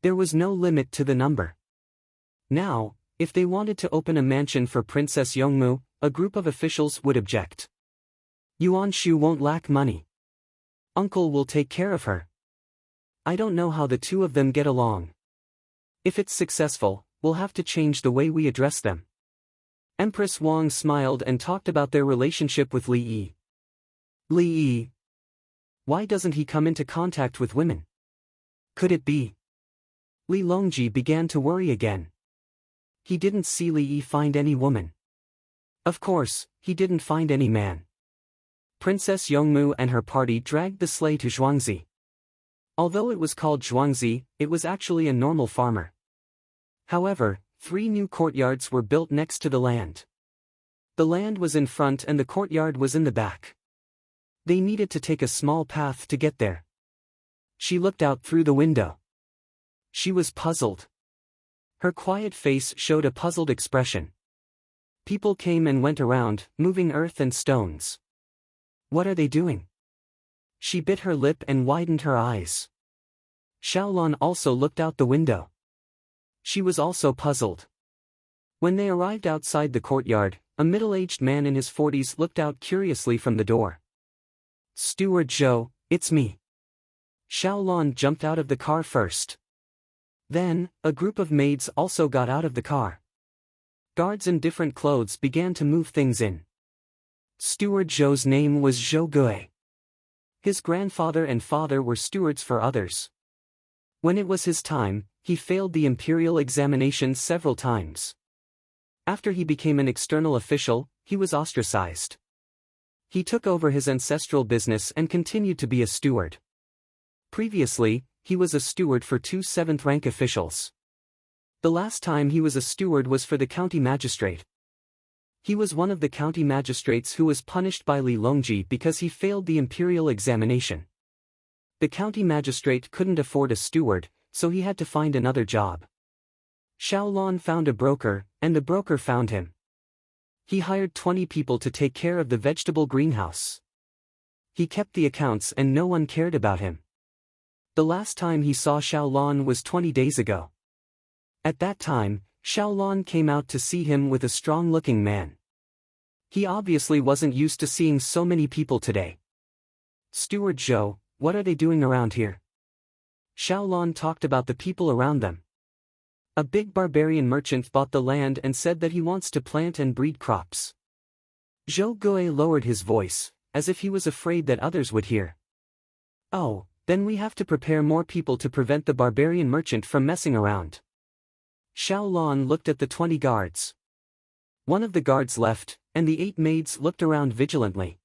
There was no limit to the number. Now, if they wanted to open a mansion for Princess Yongmu, a group of officials would object. Yuan Shu won't lack money. Uncle will take care of her. I don't know how the two of them get along. If it's successful, we'll have to change the way we address them. Empress Wang smiled and talked about their relationship with Li Yi. Li Yi. Why doesn't he come into contact with women? Could it be? Li Longji began to worry again. He didn't see Li Yi find any woman. Of course, he didn't find any man. Princess Yongmu and her party dragged the sleigh to Zhuangzi. Although it was called Zhuangzi, it was actually a normal farmer. However, 3 new courtyards were built next to the land. The land was in front and the courtyard was in the back. They needed to take a small path to get there. She looked out through the window. She was puzzled. Her quiet face showed a puzzled expression. People came and went around, moving earth and stones. What are they doing? She bit her lip and widened her eyes. Xiaolan also looked out the window. She was also puzzled. When they arrived outside the courtyard, a middle-aged man in his 40s looked out curiously from the door. Steward Zhou, it's me. Xiaolan jumped out of the car first. Then, a group of maids also got out of the car. Guards in different clothes began to move things in. Steward Zhou's name was Zhou Gui. His grandfather and father were stewards for others. When it was his time, he failed the imperial examination several times. After he became an external official, he was ostracized. He took over his ancestral business and continued to be a steward. Previously, he was a steward for two 7th-rank officials. The last time he was a steward was for the county magistrate. He was one of the county magistrates who was punished by Li Longji because he failed the imperial examination. The county magistrate couldn't afford a steward, so he had to find another job. Xiaolon found a broker, and the broker found him. He hired 20 people to take care of the vegetable greenhouse. He kept the accounts and no one cared about him. The last time he saw Xiaolon was 20 days ago. At that time, Xiaolon came out to see him with a strong-looking man. He obviously wasn't used to seeing so many people today. "Steward Zhou, what are they doing around here?" Xiaolon talked about the people around them. A big barbarian merchant bought the land and said that he wants to plant and breed crops. Zhou Gui lowered his voice, as if he was afraid that others would hear. "Oh, then we have to prepare more people to prevent the barbarian merchant from messing around." Xiaolon looked at the 20 guards. One of the guards left, and the 8 maids looked around vigilantly.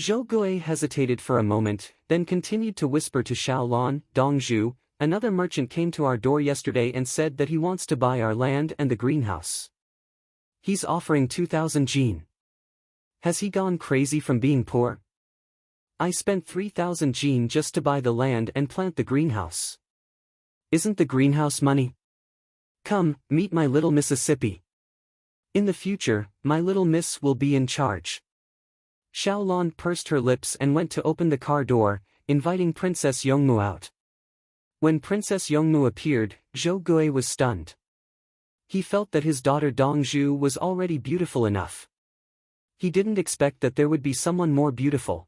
Zhou Gui hesitated for a moment, then continued to whisper to Xiaolon, "Dongzhu, another merchant came to our door yesterday and said that he wants to buy our land and the greenhouse. He's offering 2,000 jin. Has he gone crazy from being poor? I spent 3,000 jin just to buy the land and plant the greenhouse. Isn't the greenhouse money? Come, meet my little Mississippi. In the future, my little miss will be in charge." Xiaolon pursed her lips and went to open the car door, inviting Princess Yongmu out. When Princess Yongmu appeared, Zhou Gui was stunned. He felt that his daughter Dongzhu was already beautiful enough. He didn't expect that there would be someone more beautiful.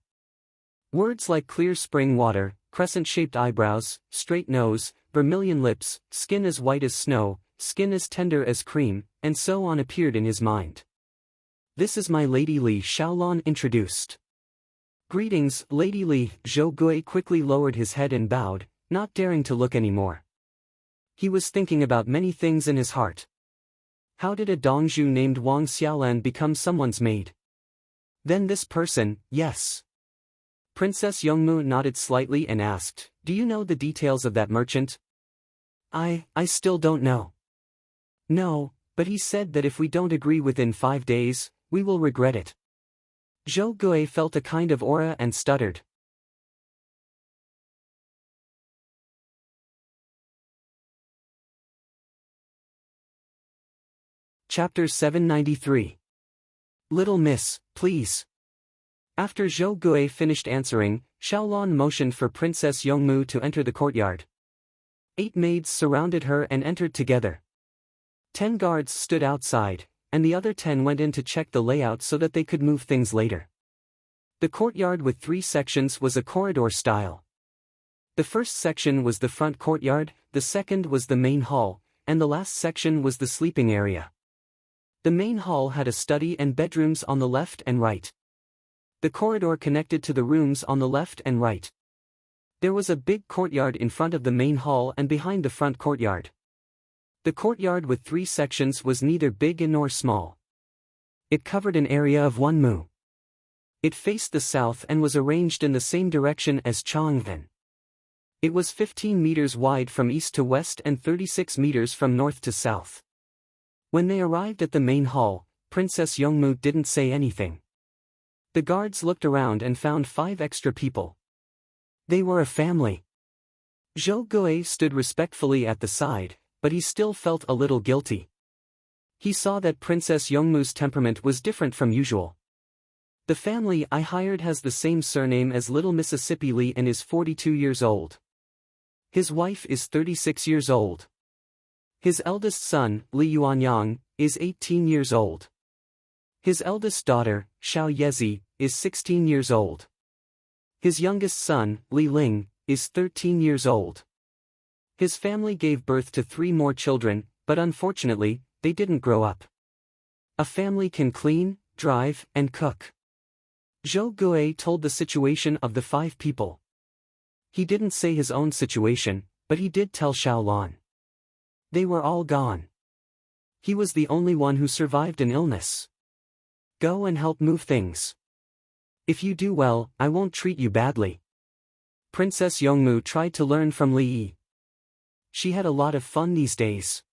Words like clear spring water, crescent-shaped eyebrows, straight nose, vermilion lips, skin as white as snow, skin as tender as cream, and so on appeared in his mind. "This is my Lady Li," Xiaolon introduced. "Greetings, Lady Li." Zhou Gui quickly lowered his head and bowed, not daring to look anymore. He was thinking about many things in his heart. How did a Dongzhu named Wang Xiaolan become someone's maid? Then this person, yes. Princess Yongmu nodded slightly and asked, "Do you know the details of that merchant?" I still don't know." "No, but he said that if we don't agree within 5 days, we will regret it." Zhou Gui felt a kind of aura and stuttered. Chapter 793. "Little Miss, please." After Zhou Gui finished answering, Xiaolon motioned for Princess Yongmu to enter the courtyard. 8 maids surrounded her and entered together. 10 guards stood outside, and the other 10 went in to check the layout so that they could move things later. The courtyard with 3 sections was a corridor style. The first section was the front courtyard, the second was the main hall, and the last section was the sleeping area. The main hall had a study and bedrooms on the left and right. The corridor connected to the rooms on the left and right. There was a big courtyard in front of the main hall and behind the front courtyard. The courtyard with 3 sections was neither big nor small. It covered an area of 1 mu. It faced the south and was arranged in the same direction as Chang'an. It was 15 meters wide from east to west and 36 meters from north to south. When they arrived at the main hall, Princess Yongmu didn't say anything. The guards looked around and found 5 extra people. They were a family. Zhou Gui stood respectfully at the side, but he still felt a little guilty. He saw that Princess Yongmu's temperament was different from usual. "The family I hired has the same surname as Little Mississippi Li and is 42 years old. His wife is 36 years old. His eldest son, Li Yuanyang, is 18 years old. His eldest daughter, Xiao Yezi, is 16 years old. His youngest son, Li Ling, is 13 years old. His family gave birth to 3 more children, but unfortunately, they didn't grow up. A family can clean, drive, and cook." Zhou Gui told the situation of the 5 people. He didn't say his own situation, but he did tell Xiaolon. They were all gone. He was the only one who survived an illness. "Go and help move things." If you do well, I won't treat you badly. Princess Yongmu tried to learn from Li Yi. She had a lot of fun these days.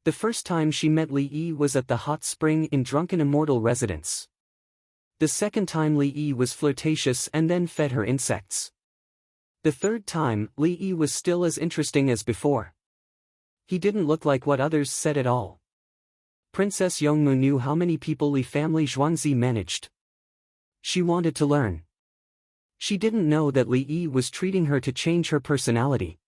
The first time she met Li Yi was at the hot spring in Drunken Immortal residence. The second time Li Yi was flirtatious and then fed her insects. The third time, Li Yi was still as interesting as before. He didn't look like what others said at all. Princess Yongmu knew how many people Li family Zhuangzi managed. She wanted to learn. She didn't know that Li Yi was treating her to change her personality.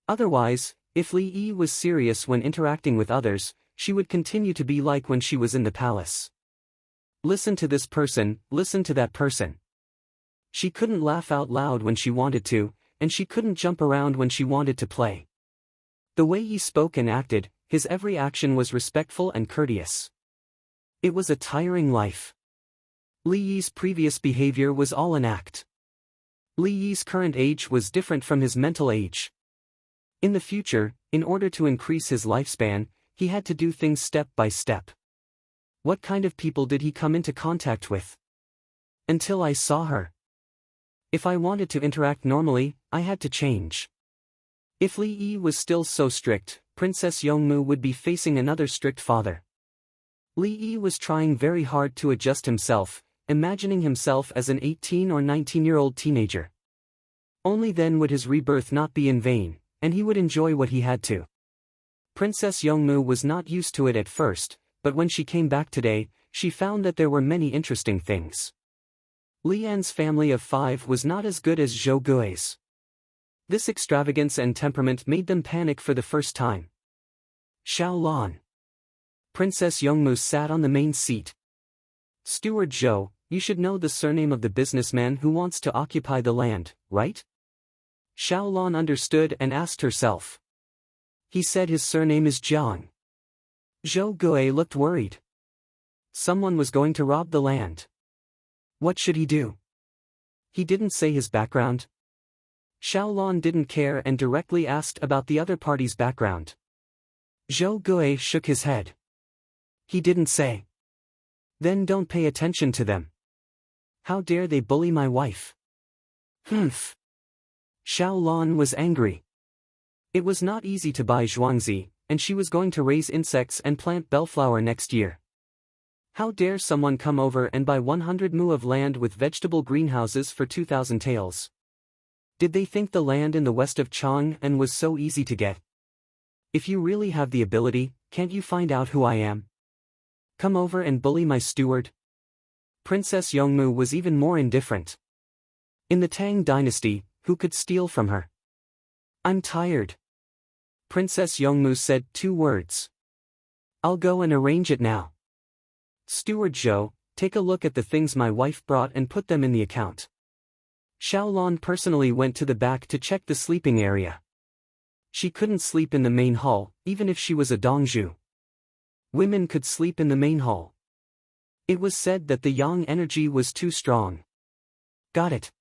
Otherwise, if Li Yi was serious when interacting with others, she would continue to be like when she was in the palace. Listen to this person, listen to that person. She couldn't laugh out loud when she wanted to, and she couldn't jump around when she wanted to play. The way he spoke and acted, his every action was respectful and courteous. It was a tiring life. Li Yi's previous behavior was all an act. Li Yi's current age was different from his mental age. In the future, in order to increase his lifespan, he had to do things step by step. What kind of people did he come into contact with? Until I saw her. If I wanted to interact normally, I had to change. If Li Yi was still so strict, Princess Yongmu would be facing another strict father. Li Yi was trying very hard to adjust himself, imagining himself as an 18 or 19-year-old teenager. Only then would his rebirth not be in vain, and he would enjoy what he had to. Princess Yongmu was not used to it at first, but when she came back today, she found that there were many interesting things. Li Yan's family of 5 was not as good as Zhou Gui's. This extravagance and temperament made them panic for the first time. Xiao Lan. Princess Yongmu sat on the main seat. Steward Zhou, you should know the surname of the businessman who wants to occupy the land, right? Xiao Lan understood and asked herself. He said his surname is Jiang. Zhou Gui looked worried. Someone was going to rob the land. What should he do? He didn't say his background. Xiao Lan didn't care and directly asked about the other party's background. Zhou Gui shook his head. He didn't say. Then don't pay attention to them. How dare they bully my wife? Humph. Xiao Lan was angry. It was not easy to buy Zhuangzi, and she was going to raise insects and plant bellflower next year. How dare someone come over and buy 100 mu of land with vegetable greenhouses for 2,000 taels? Did they think the land in the west of Chang'an was so easy to get? If you really have the ability, can't you find out who I am? Come over and bully my steward? Princess Yongmu was even more indifferent. In the Tang dynasty, who could steal from her? I'm tired. Princess Yongmu said 2 words. I'll go and arrange it now. Steward Zhou, take a look at the things my wife brought and put them in the account. Xiao Lan personally went to the back to check the sleeping area. She couldn't sleep in the main hall, even if she was a Dongzhu. Women could sleep in the main hall. It was said that the yang energy was too strong. Got it.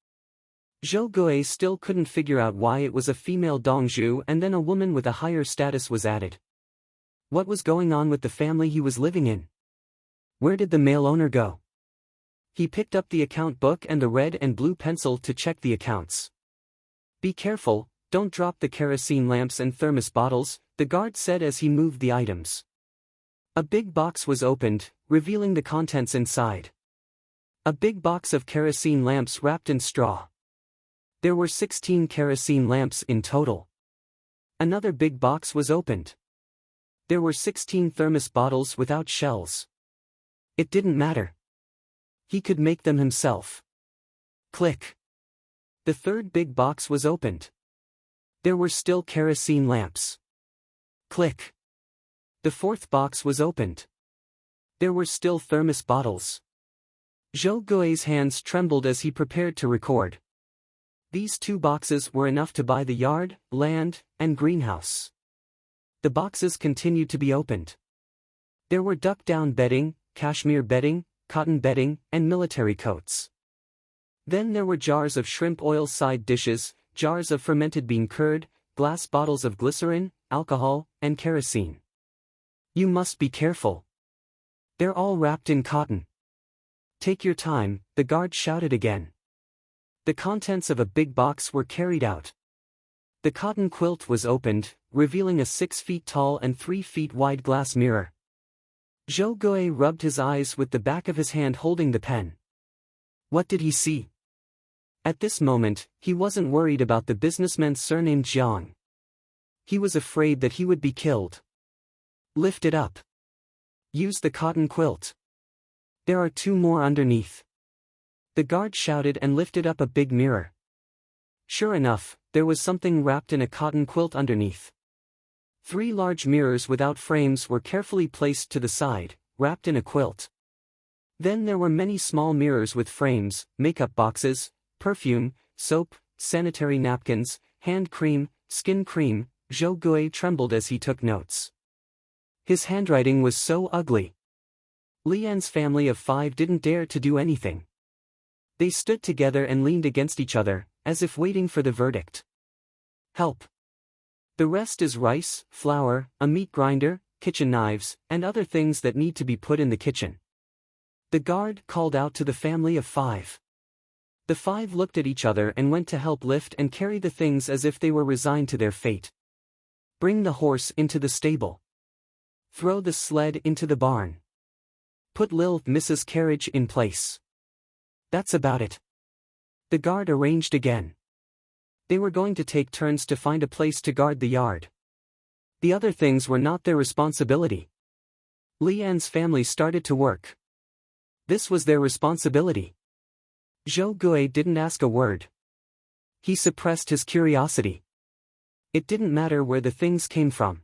Zhou Gui still couldn't figure out why it was a female Dongzhu and then a woman with a higher status was added. What was going on with the family he was living in? Where did the male owner go? He picked up the account book and the red and blue pencil to check the accounts. Be careful, don't drop the kerosene lamps and thermos bottles, the guard said as he moved the items. A big box was opened, revealing the contents inside. A big box of kerosene lamps wrapped in straw. There were 16 kerosene lamps in total. Another big box was opened. There were 16 thermos bottles without shells. It didn't matter. He could make them himself. Click. The third big box was opened. There were still kerosene lamps. Click. The fourth box was opened. There were still thermos bottles. Zhou Gui's hands trembled as he prepared to record. These 2 boxes were enough to buy the yard, land, and greenhouse. The boxes continued to be opened. There were duck-down bedding, cashmere bedding, cotton bedding, and military coats. Then there were jars of shrimp oil side dishes, jars of fermented bean curd, glass bottles of glycerin, alcohol, and kerosene. You must be careful. They're all wrapped in cotton. Take your time, the guard shouted again. The contents of a big box were carried out. The cotton quilt was opened, revealing a 6 feet tall and 3 feet wide glass mirror. Zhou Gui rubbed his eyes with the back of his hand holding the pen. What did he see? At this moment, he wasn't worried about the businessman surnamed Jiang. He was afraid that he would be killed. Lift it up. Use the cotton quilt. There are 2 more underneath. The guard shouted and lifted up a big mirror. Sure enough, there was something wrapped in a cotton quilt underneath. 3 large mirrors without frames were carefully placed to the side, wrapped in a quilt. Then there were many small mirrors with frames, makeup boxes, perfume, soap, sanitary napkins, hand cream, skin cream. Zhou Gui trembled as he took notes. His handwriting was so ugly. Lian's family of 5 didn't dare to do anything. They stood together and leaned against each other, as if waiting for the verdict. Help. The rest is rice, flour, a meat grinder, kitchen knives, and other things that need to be put in the kitchen. The guard called out to the family of 5. The 5 looked at each other and went to help lift and carry the things as if they were resigned to their fate. Bring the horse into the stable. Throw the sled into the barn. Put Lil Mrs. carriage in place. That's about it. The guard arranged again. They were going to take turns to find a place to guard the yard. The other things were not their responsibility. Lian's family started to work. This was their responsibility. Zhou Gui didn't ask a word. He suppressed his curiosity. It didn't matter where the things came from.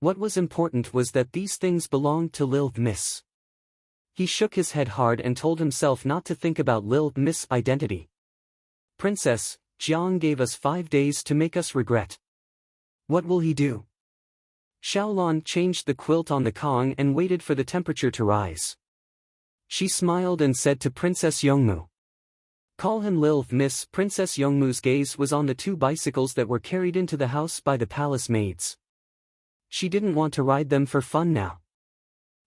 What was important was that these things belonged to Lil Miss. He shook his head hard and told himself not to think about Lil Miss' identity. Princess, Jiang gave us 5 days to make us regret. What will he do? Xiaolon changed the quilt on the Kong and waited for the temperature to rise. She smiled and said to Princess Yongmu. Call him Lil Miss. Princess Yongmu's gaze was on the 2 bicycles that were carried into the house by the palace maids. She didn't want to ride them for fun now.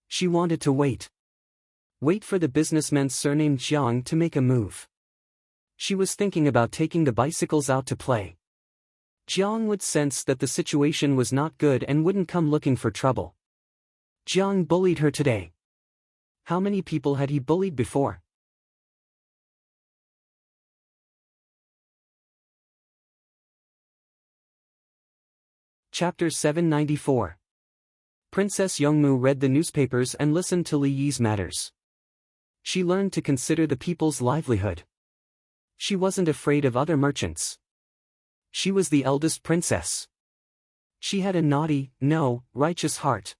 She wanted to wait. Wait for the businessman surnamed Jiang to make a move. She was thinking about taking the bicycles out to play. Jiang would sense that the situation was not good and wouldn't come looking for trouble. Jiang bullied her today. How many people had he bullied before? Chapter 794. Princess Yongmu read the newspapers and listened to Li Yi's matters. She learned to consider the people's livelihood. She wasn't afraid of other merchants. She was the eldest princess. She had a naughty, righteous heart.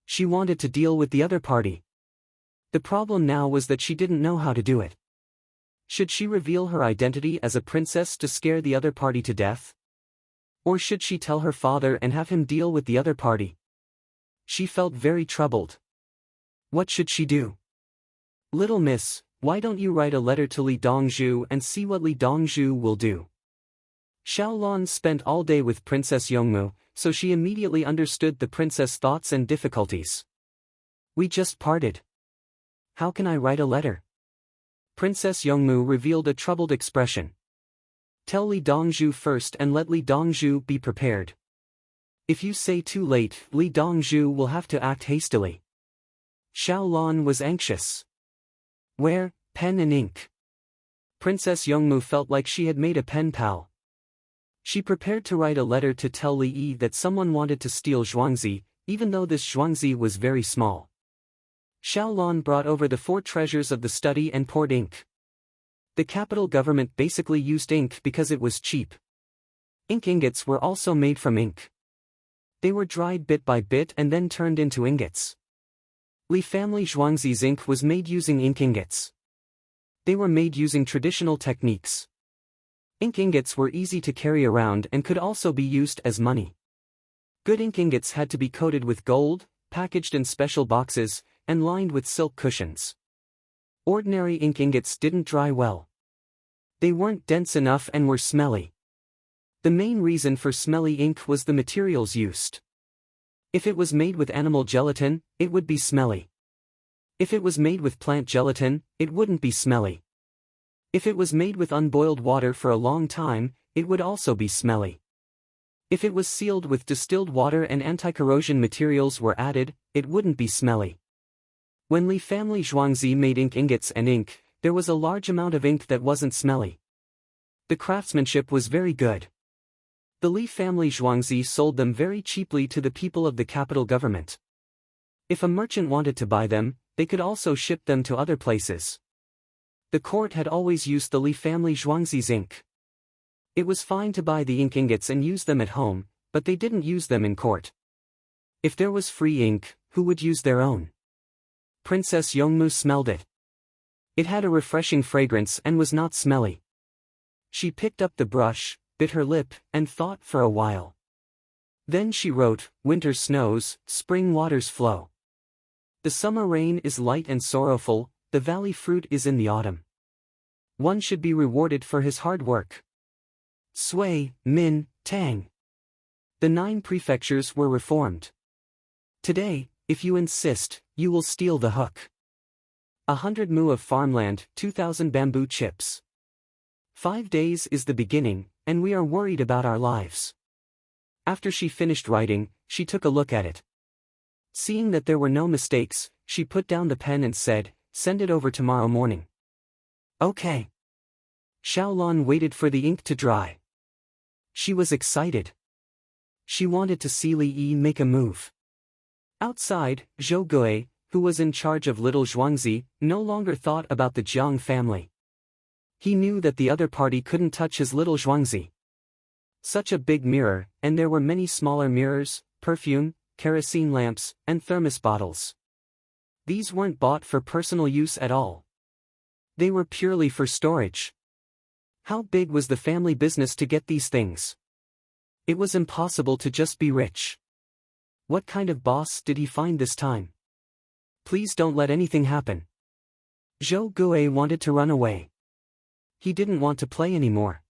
She wanted to deal with the other party. The problem now was that she didn't know how to do it. Should she reveal her identity as a princess to scare the other party to death? Or should she tell her father and have him deal with the other party? She felt very troubled. What should she do? Little miss, why don't you write a letter to Li Dongzhu and see what Li Dongzhu will do? Xiaolon spent all day with Princess Yongmu, so she immediately understood the princess' thoughts and difficulties. We just parted. How can I write a letter? Princess Yongmu revealed a troubled expression. Tell Li Dongzhu first and let Li Dongzhu be prepared. If you say too late, Li Dongzhu will have to act hastily. Xiaolon was anxious. Where, pen and ink? Princess Yongmu felt like she had made a pen pal. She prepared to write a letter to tell Li Yi that someone wanted to steal Zhuangzi, even though this Zhuangzi was very small. Xiaolon brought over the 4 treasures of the study and poured ink. The capital government basically used ink because it was cheap. Ink ingots were also made from ink. They were dried bit by bit and then turned into ingots. Li family Zhuangzi's ink was made using ink ingots. They were made using traditional techniques. Ink ingots were easy to carry around and could also be used as money. Good ink ingots had to be coated with gold, packaged in special boxes, and lined with silk cushions. Ordinary ink ingots didn't dry well. They weren't dense enough and were smelly. The main reason for smelly ink was the materials used. If it was made with animal gelatin, it would be smelly. If it was made with plant gelatin, it wouldn't be smelly. If it was made with unboiled water for a long time, it would also be smelly. If it was sealed with distilled water and anti-corrosion materials were added, it wouldn't be smelly. When Li family Zhuangzi made ink ingots and ink, there was a large amount of ink that wasn't smelly. The craftsmanship was very good. The Li family Zhuangzi sold them very cheaply to the people of the capital government. If a merchant wanted to buy them, they could also ship them to other places. The court had always used the Li family Zhuangzi's ink. It was fine to buy the ink ingots and use them at home, but they didn't use them in court. If there was free ink, who would use their own? Princess Yongmu smelled it. It had a refreshing fragrance and was not smelly. She picked up the brush, bit her lip, and thought for a while. Then she wrote, "Winter snows, spring waters flow. The summer rain is light and sorrowful, the valley fruit is in the autumn. One should be rewarded for his hard work." Sui, Min, Tang. The 9 prefectures were reformed. Today, if you insist, you will steal the hook. 100 mu of farmland, 2,000 bamboo chips. 5 days is the beginning, and we are worried about our lives. After she finished writing, she took a look at it. Seeing that there were no mistakes, she put down the pen and said, "Send it over tomorrow morning." Okay. Xiaolon waited for the ink to dry. She was excited. She wanted to see Li Yi make a move. Outside, Zhou Gui, who was in charge of little Zhuangzi, no longer thought about the Jiang family. He knew that the other party couldn't touch his little Zhuangzi. Such a big mirror, and there were many smaller mirrors, perfume, kerosene lamps, and thermos bottles. These weren't bought for personal use at all. They were purely for storage. How big was the family business to get these things? It was impossible to just be rich. What kind of boss did he find this time? Please don't let anything happen. Zhou Gui wanted to run away. He didn't want to play anymore.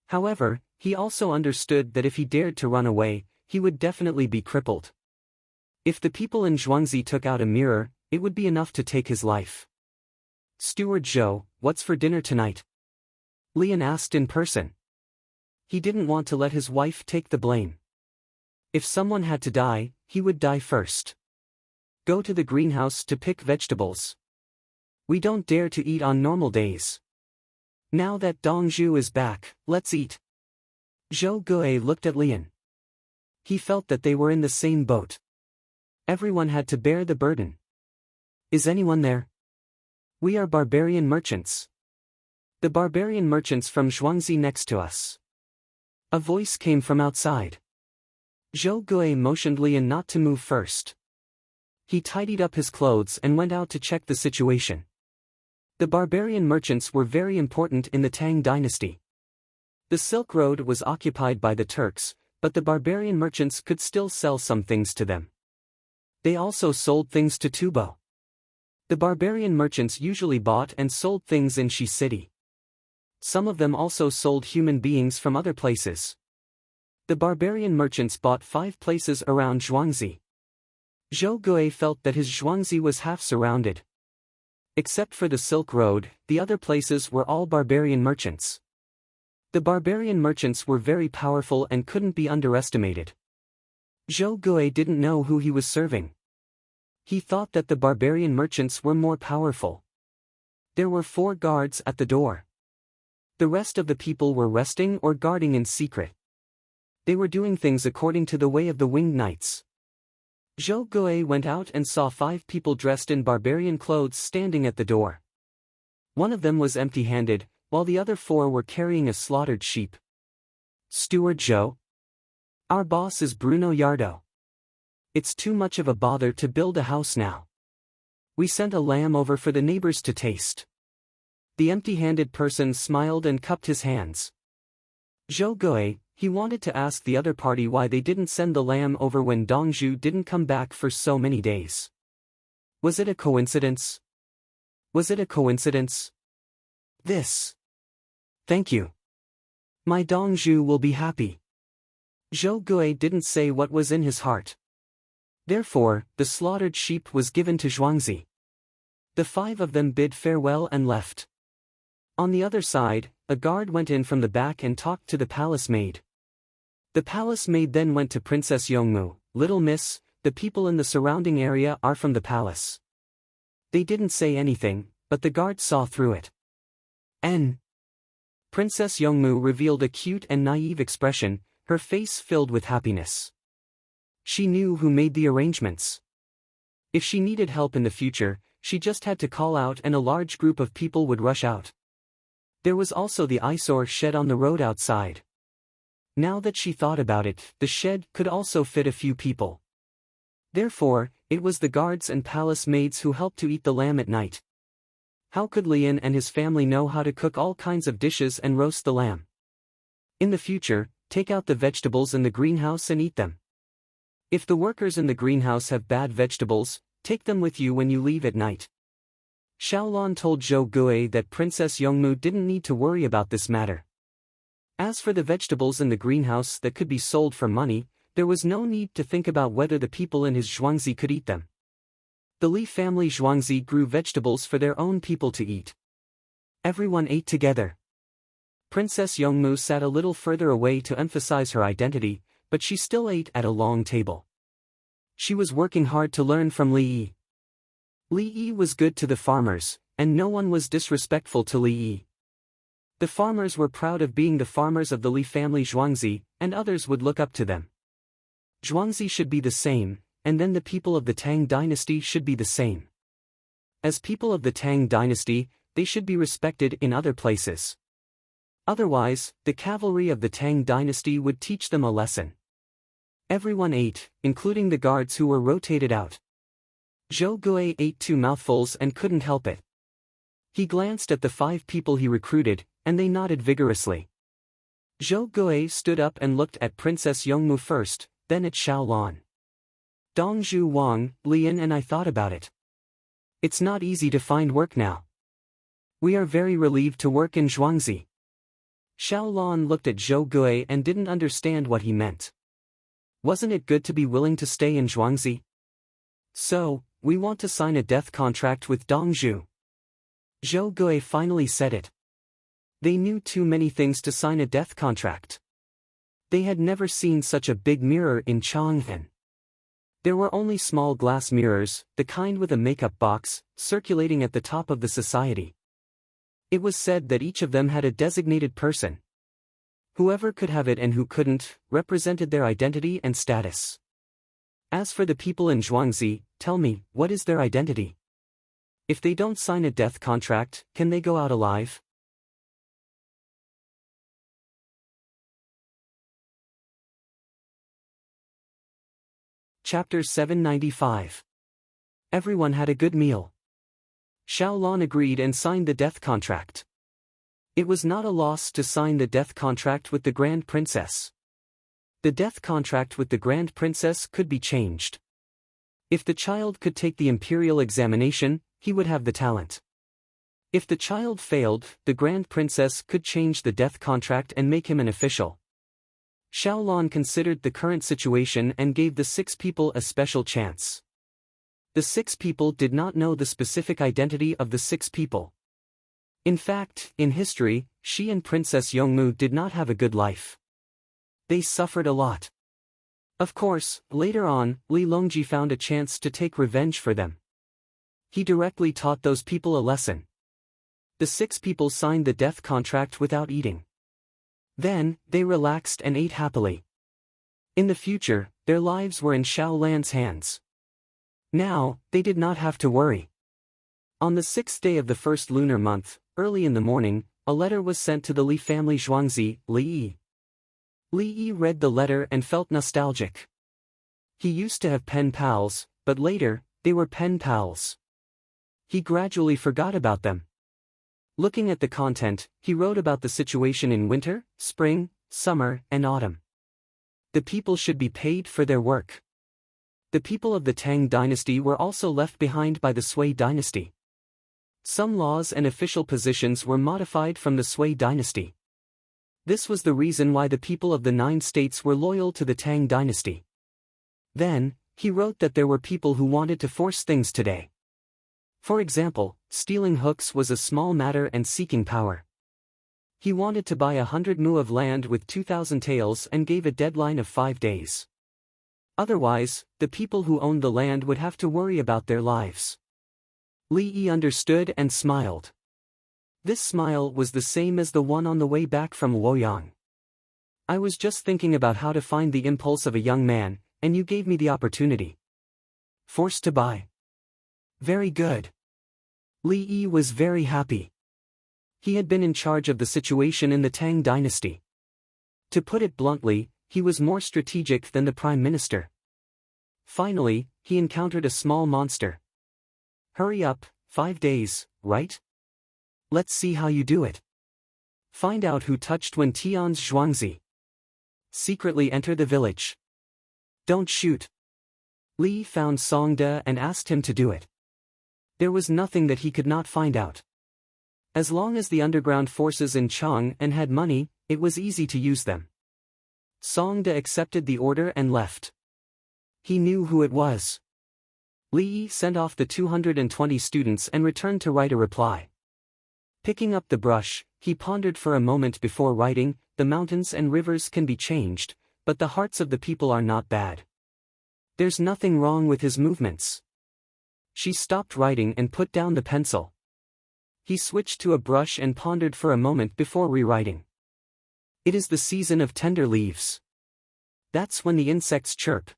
However, he also understood that if he dared to run away, he would definitely be crippled. If the people in Zhuangzi took out a mirror, it would be enough to take his life. "Steward Zhou, what's for dinner tonight?" Lian asked in person. He didn't want to let his wife take the blame. If someone had to die, he would die first. Go to the greenhouse to pick vegetables. We don't dare to eat on normal days. Now that Dongzhu is back, let's eat. Zhou Gui looked at Lian. He felt that they were in the same boat. Everyone had to bear the burden. Is anyone there? We are barbarian merchants. The barbarian merchants from Zhuangzi next to us. A voice came from outside. Zhou Gui motioned Lian not to move first. He tidied up his clothes and went out to check the situation. The barbarian merchants were very important in the Tang dynasty. The Silk Road was occupied by the Turks, but the barbarian merchants could still sell some things to them. They also sold things to Tubo. The barbarian merchants usually bought and sold things in Shi City. Some of them also sold human beings from other places. The barbarian merchants bought 5 places around Zhuangzi. Zhou Gui felt that his Zhuangzi was half surrounded. Except for the Silk Road, the other places were all barbarian merchants. The barbarian merchants were very powerful and couldn't be underestimated. Zhou Gui didn't know who he was serving. He thought that the barbarian merchants were more powerful. There were 4 guards at the door. The rest of the people were resting or guarding in secret. They were doing things according to the way of the winged knights. Zhou Gui went out and saw 5 people dressed in barbarian clothes standing at the door. One of them was empty-handed, while the other 4 were carrying a slaughtered sheep. "Steward Zhou? Our boss is Bruno Yardo. It's too much of a bother to build a house now. We sent a lamb over for the neighbors to taste." The empty-handed person smiled and cupped his hands. Zhou Gui, he wanted to ask the other party why they didn't send the lamb over when Dongzhu didn't come back for so many days. Was it a coincidence? Was it a coincidence? This. Thank you. My Dongzhu will be happy. Zhou Gui didn't say what was in his heart. Therefore, the slaughtered sheep was given to Zhuangzi. The 5 of them bid farewell and left. On the other side, a guard went in from the back and talked to the palace maid. The palace maid then went to Princess Yongmu. "Little miss, the people in the surrounding area are from the palace." They didn't say anything, but the guard saw through it. Princess Yongmu revealed a cute and naive expression, her face filled with happiness. She knew who made the arrangements. If she needed help in the future, she just had to call out and a large group of people would rush out. There was also the eyesore shed on the road outside. Now that she thought about it, the shed could also fit a few people. Therefore, it was the guards and palace maids who helped to eat the lamb at night. How could Lian and his family know how to cook all kinds of dishes and roast the lamb? In the future, take out the vegetables in the greenhouse and eat them. If the workers in the greenhouse have bad vegetables, take them with you when you leave at night. Xiaolan told Zhou Gui that Princess Yongmu didn't need to worry about this matter. As for the vegetables in the greenhouse that could be sold for money, there was no need to think about whether the people in his Zhuangzi could eat them. The Li family Zhuangzi grew vegetables for their own people to eat. Everyone ate together. Princess Yongmu sat a little further away to emphasize her identity, but she still ate at a long table. She was working hard to learn from Li Yi. Li Yi was good to the farmers, and no one was disrespectful to Li Yi. The farmers were proud of being the farmers of the Li family Zhuangzi, and others would look up to them. Zhuangzi should be the same, and then the people of the Tang dynasty should be the same. As people of the Tang dynasty, they should be respected in other places. Otherwise, the cavalry of the Tang dynasty would teach them a lesson. Everyone ate, including the guards who were rotated out. Zhou Gui ate 2 mouthfuls and couldn't help it. He glanced at the 5 people he recruited, and they nodded vigorously. Zhou Gui stood up and looked at Princess Yongmu first, then at Xiaolan. "Dongzhu Wang, Lian and I thought about it. It's not easy to find work now. We are very relieved to work in Zhuangzi." Xiaolan looked at Zhou Gui and didn't understand what he meant. Wasn't it good to be willing to stay in Zhuangzi? "So, we want to sign a death contract with Dongzhu." Zhou Gui finally said it. They knew too many things to sign a death contract. They had never seen such a big mirror in Chang'an. There were only small glass mirrors, the kind with a makeup box, circulating at the top of the society. It was said that each of them had a designated person. Whoever could have it and who couldn't, represented their identity and status. As for the people in Zhuangzi, tell me, what is their identity? If they don't sign a death contract, can they go out alive? Chapter 795. Everyone had a good meal. Xiaolan agreed and signed the death contract. It was not a loss to sign the death contract with the Grand Princess. The death contract with the Grand Princess could be changed. If the child could take the imperial examination, he would have the talent. If the child failed, the Grand Princess could change the death contract and make him an official. Xiaolan considered the current situation and gave the 6 people a special chance. The 6 people did not know the specific identity of the 6 people. In fact, in history, she and Princess Yongmu did not have a good life. They suffered a lot. Of course, later on, Li Longji found a chance to take revenge for them. He directly taught those people a lesson. The 6 people signed the death contract without eating. Then, they relaxed and ate happily. In the future, their lives were in Xiaolan's hands. Now, they did not have to worry. On the 6th day of the first lunar month, early in the morning, a letter was sent to the Li family Zhuangzi, Li Yi. Li Yi read the letter and felt nostalgic. He used to have pen pals, but later, they were pen pals. He gradually forgot about them. Looking at the content, he wrote about the situation in winter, spring, summer, and autumn. The people should be paid for their work. The people of the Tang dynasty were also left behind by the Sui dynasty. Some laws and official positions were modified from the Sui dynasty. This was the reason why the people of the 9 states were loyal to the Tang dynasty. Then, he wrote that there were people who wanted to force things today. For example, stealing hooks was a small matter and seeking power. He wanted to buy 100 mu of land with 2,000 taels and gave a deadline of 5 days. Otherwise, the people who owned the land would have to worry about their lives. Li Yi understood and smiled. This smile was the same as the one on the way back from Luoyang. I was just thinking about how to find the impulse of a young man, and you gave me the opportunity. Forced to buy. Very good. Li Yi was very happy. He had been in charge of the situation in the Tang dynasty. To put it bluntly, he was more strategic than the prime minister. Finally, he encountered a small monster. Hurry up, 5 days, right? Let's see how you do it. Find out who touched Wen Tian's Zhuangzi. Secretly enter the village. Don't shoot. Li found Song De and asked him to do it. There was nothing that he could not find out. As long as the underground forces in Chang'an had money, it was easy to use them. Song De accepted the order and left. He knew who it was. Li Yi sent off the 220 students and returned to write a reply. Picking up the brush, he pondered for a moment before writing, "The mountains and rivers can be changed, but the hearts of the people are not bad. There's nothing wrong with his movements." She stopped writing and put down the pencil. He switched to a brush and pondered for a moment before rewriting. It is the season of tender leaves. That's when the insects chirp.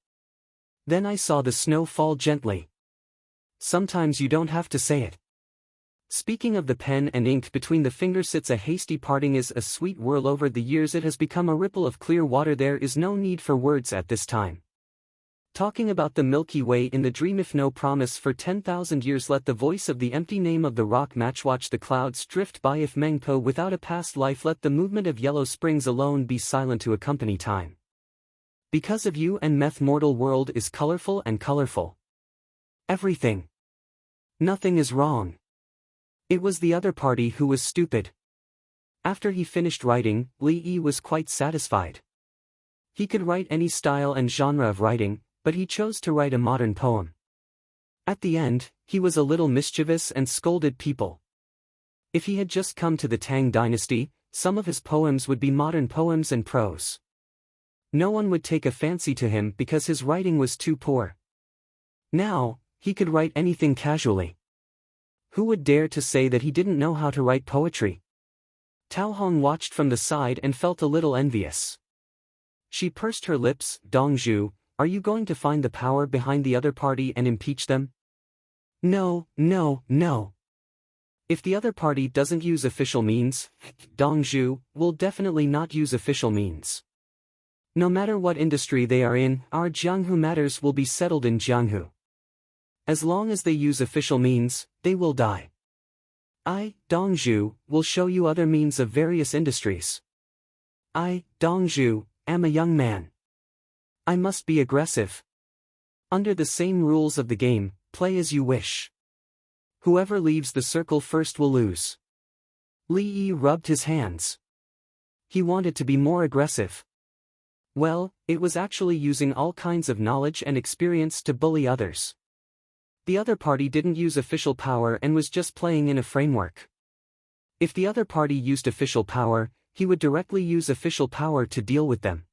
Then I saw the snow fall gently. Sometimes you don't have to say it. Speaking of the pen and ink between the fingers, sits a hasty parting is a sweet whirl. Over the years it has become a ripple of clear water. There is no need for words at this time. Talking about the Milky Way in the dream, if no promise for 10,000 years, let the voice of the empty name of the rock match. Watch the clouds drift by. If Mengpo without a past life, let the movement of yellow springs alone be silent to accompany time. Because of you and meth, mortal world is colorful and colorful. Everything. Nothing is wrong. It was the other party who was stupid. After he finished writing, Li Yi was quite satisfied. He could write any style and genre of writing, but he chose to write a modern poem. At the end, he was a little mischievous and scolded people. If he had just come to the Tang dynasty, some of his poems would be modern poems and prose. No one would take a fancy to him because his writing was too poor. Now, he could write anything casually. Who would dare to say that he didn't know how to write poetry? Tao Hong watched from the side and felt a little envious. She pursed her lips. "Dongzhu, are you going to find the power behind the other party and impeach them?" No, no, no. If the other party doesn't use official means, Dongzhu will definitely not use official means. No matter what industry they are in, our Jianghu matters will be settled in Jianghu. As long as they use official means, they will die. I, Dongzhu, will show you other means of various industries. I, Dongzhu, am a young man. I must be aggressive. Under the same rules of the game, play as you wish. Whoever leaves the circle first will lose. Li Yi rubbed his hands. He wanted to be more aggressive. Well, it was actually using all kinds of knowledge and experience to bully others. The other party didn't use official power and was just playing in a framework. If the other party used official power, he would directly use official power to deal with them.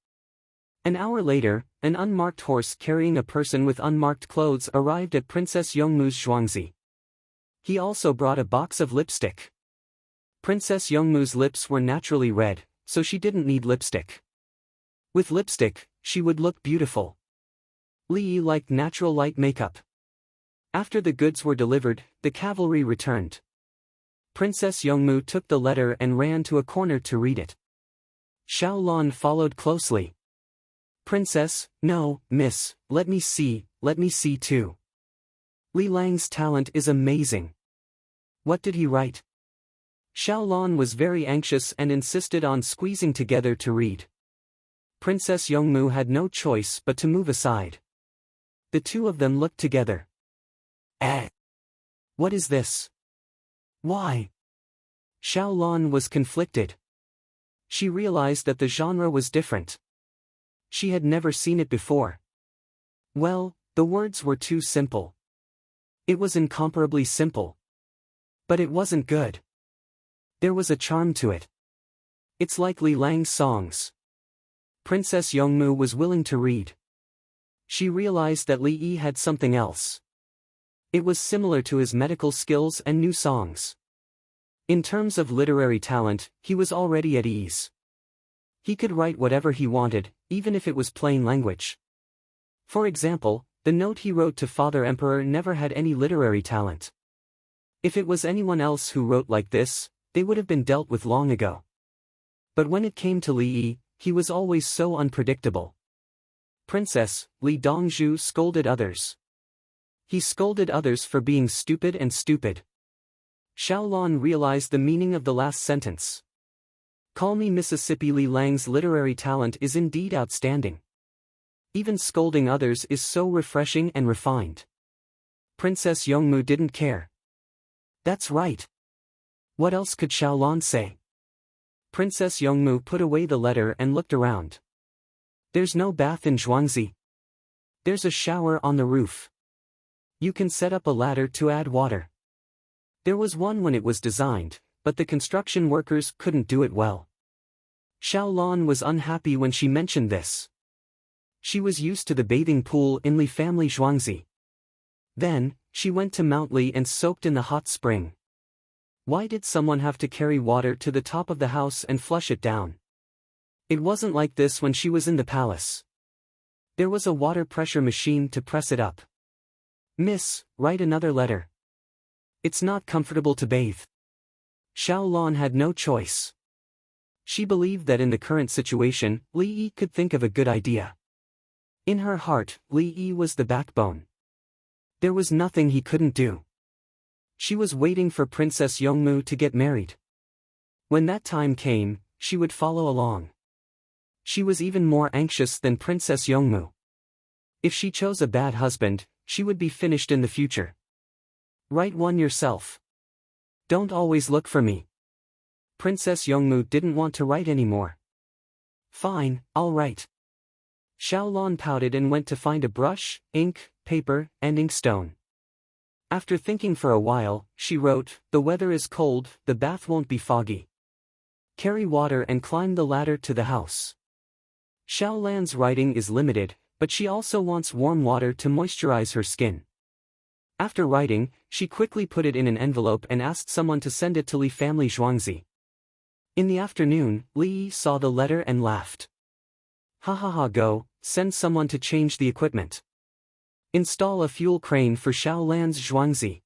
An hour later, an unmarked horse carrying a person with unmarked clothes arrived at Princess Yongmu's Zhuangzi. He also brought a box of lipstick. Princess Yongmu's lips were naturally red, so she didn't need lipstick. With lipstick, she would look beautiful. Li Yi liked natural light makeup. After the goods were delivered, the cavalry returned. Princess Yongmu took the letter and ran to a corner to read it. Xiao Lan followed closely. Princess, no, miss, let me see too. Li Lang's talent is amazing. What did he write? Xiao Lan was very anxious and insisted on squeezing together to read. Princess Yongmu had no choice but to move aside. The two of them looked together. What is this? Why? Xiao Lan was conflicted. She realized that the genre was different. She had never seen it before. Well, the words were too simple. It was incomparably simple. But it wasn't good. There was a charm to it. It's like Li Lang's songs. Princess Yongmu was willing to read. She realized that Li Yi had something else. It was similar to his medical skills and new songs. In terms of literary talent, he was already at ease. He could write whatever he wanted, even if it was plain language. For example, the note he wrote to Father Emperor never had any literary talent. If it was anyone else who wrote like this, they would have been dealt with long ago. But when it came to Li Yi, he was always so unpredictable. Princess, Li Dongzhu scolded others. He scolded others for being stupid and stupid. Xiaolan realized the meaning of the last sentence. Call me Mississippi. Li Lang's literary talent is indeed outstanding. Even scolding others is so refreshing and refined. Princess Yongmu didn't care. That's right. What else could Xiaolan say? Princess Yongmu put away the letter and looked around. There's no bath in Zhuangzi. There's a shower on the roof. You can set up a ladder to add water. There was one when it was designed, but the construction workers couldn't do it well. Xiaolan was unhappy when she mentioned this. She was used to the bathing pool in Li family Zhuangzi. Then, she went to Mount Li and soaked in the hot spring. Why did someone have to carry water to the top of the house and flush it down? It wasn't like this when she was in the palace. There was a water pressure machine to press it up. Miss, write another letter. It's not comfortable to bathe. Xiaolan had no choice. She believed that in the current situation, Li Yi could think of a good idea. In her heart, Li Yi was the backbone. There was nothing he couldn't do. She was waiting for Princess Yongmu to get married. When that time came, she would follow along. She was even more anxious than Princess Yongmu. If she chose a bad husband, she would be finished in the future. Write one yourself. Don't always look for me. Princess Yongmu didn't want to write anymore. Fine, I'll write. Xiaolan pouted and went to find a brush, ink, paper, and inkstone. After thinking for a while, she wrote, "The weather is cold, the bath won't be foggy. Carry water and climb the ladder to the house." Xiaolan's writing is limited, but she also wants warm water to moisturize her skin. After writing, she quickly put it in an envelope and asked someone to send it to Li family Zhuangzi. In the afternoon, Li Yi saw the letter and laughed. Ha ha ha, go, send someone to change the equipment. Install a fuel crane for Xiaolan's Zhuangzi.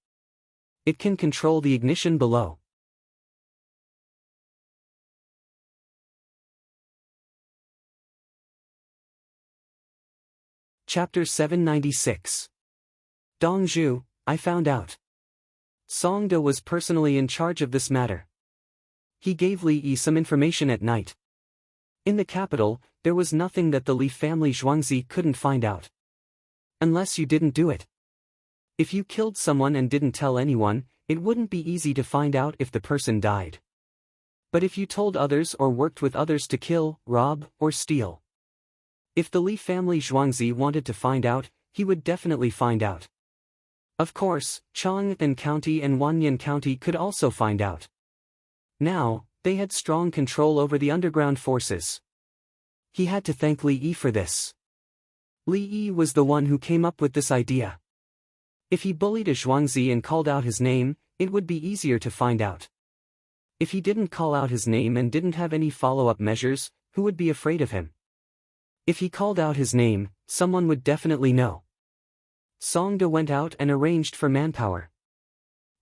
It can control the ignition below. Chapter 796. Dongzhu, I found out. Songde was personally in charge of this matter. He gave Li Yi some information at night. In the capital, there was nothing that the Li family Zhuangzi couldn't find out. Unless you didn't do it. If you killed someone and didn't tell anyone, it wouldn't be easy to find out if the person died. But if you told others or worked with others to kill, rob, or steal. If the Li family Zhuangzi wanted to find out, he would definitely find out. Of course, Chang'an County and Wanyan County could also find out. Now, they had strong control over the underground forces. He had to thank Li Yi for this. Li Yi was the one who came up with this idea. If he bullied a Zhuangzi and called out his name, it would be easier to find out. If he didn't call out his name and didn't have any follow-up measures, who would be afraid of him? If he called out his name, someone would definitely know. Songde went out and arranged for manpower.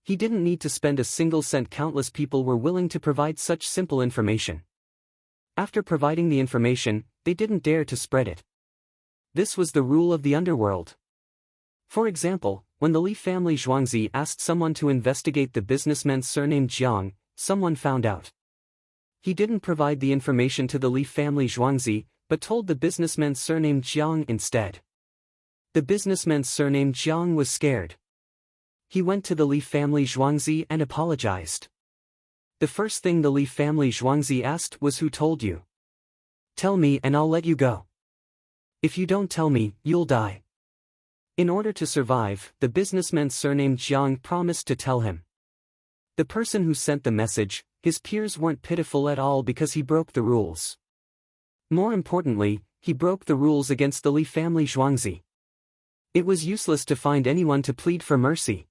He didn't need to spend a single cent. Countless people were willing to provide such simple information. After providing the information, they didn't dare to spread it. This was the rule of the underworld. For example, when the Li family Zhuangzi asked someone to investigate the businessman surnamed Jiang, someone found out. He didn't provide the information to the Li family Zhuangzi, but told the businessman surnamed Jiang instead. The businessman surnamed Jiang was scared. He went to the Li family Zhuangzi and apologized. The first thing the Li family Zhuangzi asked was, "Who told you? Tell me and I'll let you go. If you don't tell me, you'll die." In order to survive, the businessman surnamed Jiang promised to tell him. The person who sent the message, his peers weren't pitiful at all because he broke the rules. More importantly, he broke the rules against the Li family Zhuangzi. It was useless to find anyone to plead for mercy.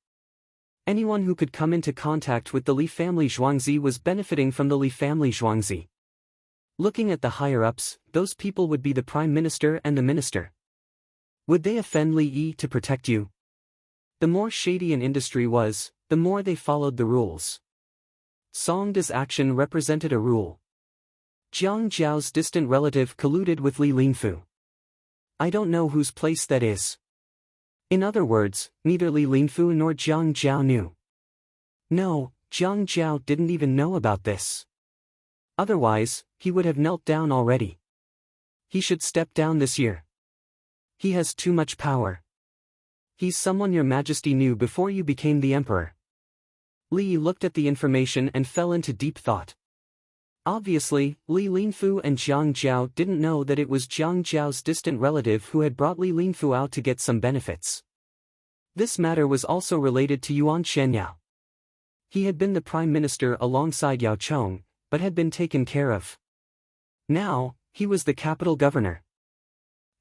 Anyone who could come into contact with the Li family Zhuangzi was benefiting from the Li family Zhuangzi. Looking at the higher-ups, those people would be the prime minister and the minister. Would they offend Li Yi to protect you? The more shady an industry was, the more they followed the rules. Song De's action represented a rule. Jiang Zhao's distant relative colluded with Li Linfu. I don't know whose place that is. In other words, neither Li Linfu nor Jiang Zhao knew. No, Jiang Zhao didn't even know about this. Otherwise, he would have knelt down already. He should step down this year. He has too much power. He's someone your majesty knew before you became the emperor. Li looked at the information and fell into deep thought. Obviously, Li Linfu and Jiang Zhao didn't know that it was Jiang Zhao's distant relative who had brought Li Linfu out to get some benefits. This matter was also related to Yuan Shenyao. He had been the prime minister alongside Yao Chong, but had been taken care of. Now, he was the capital governor.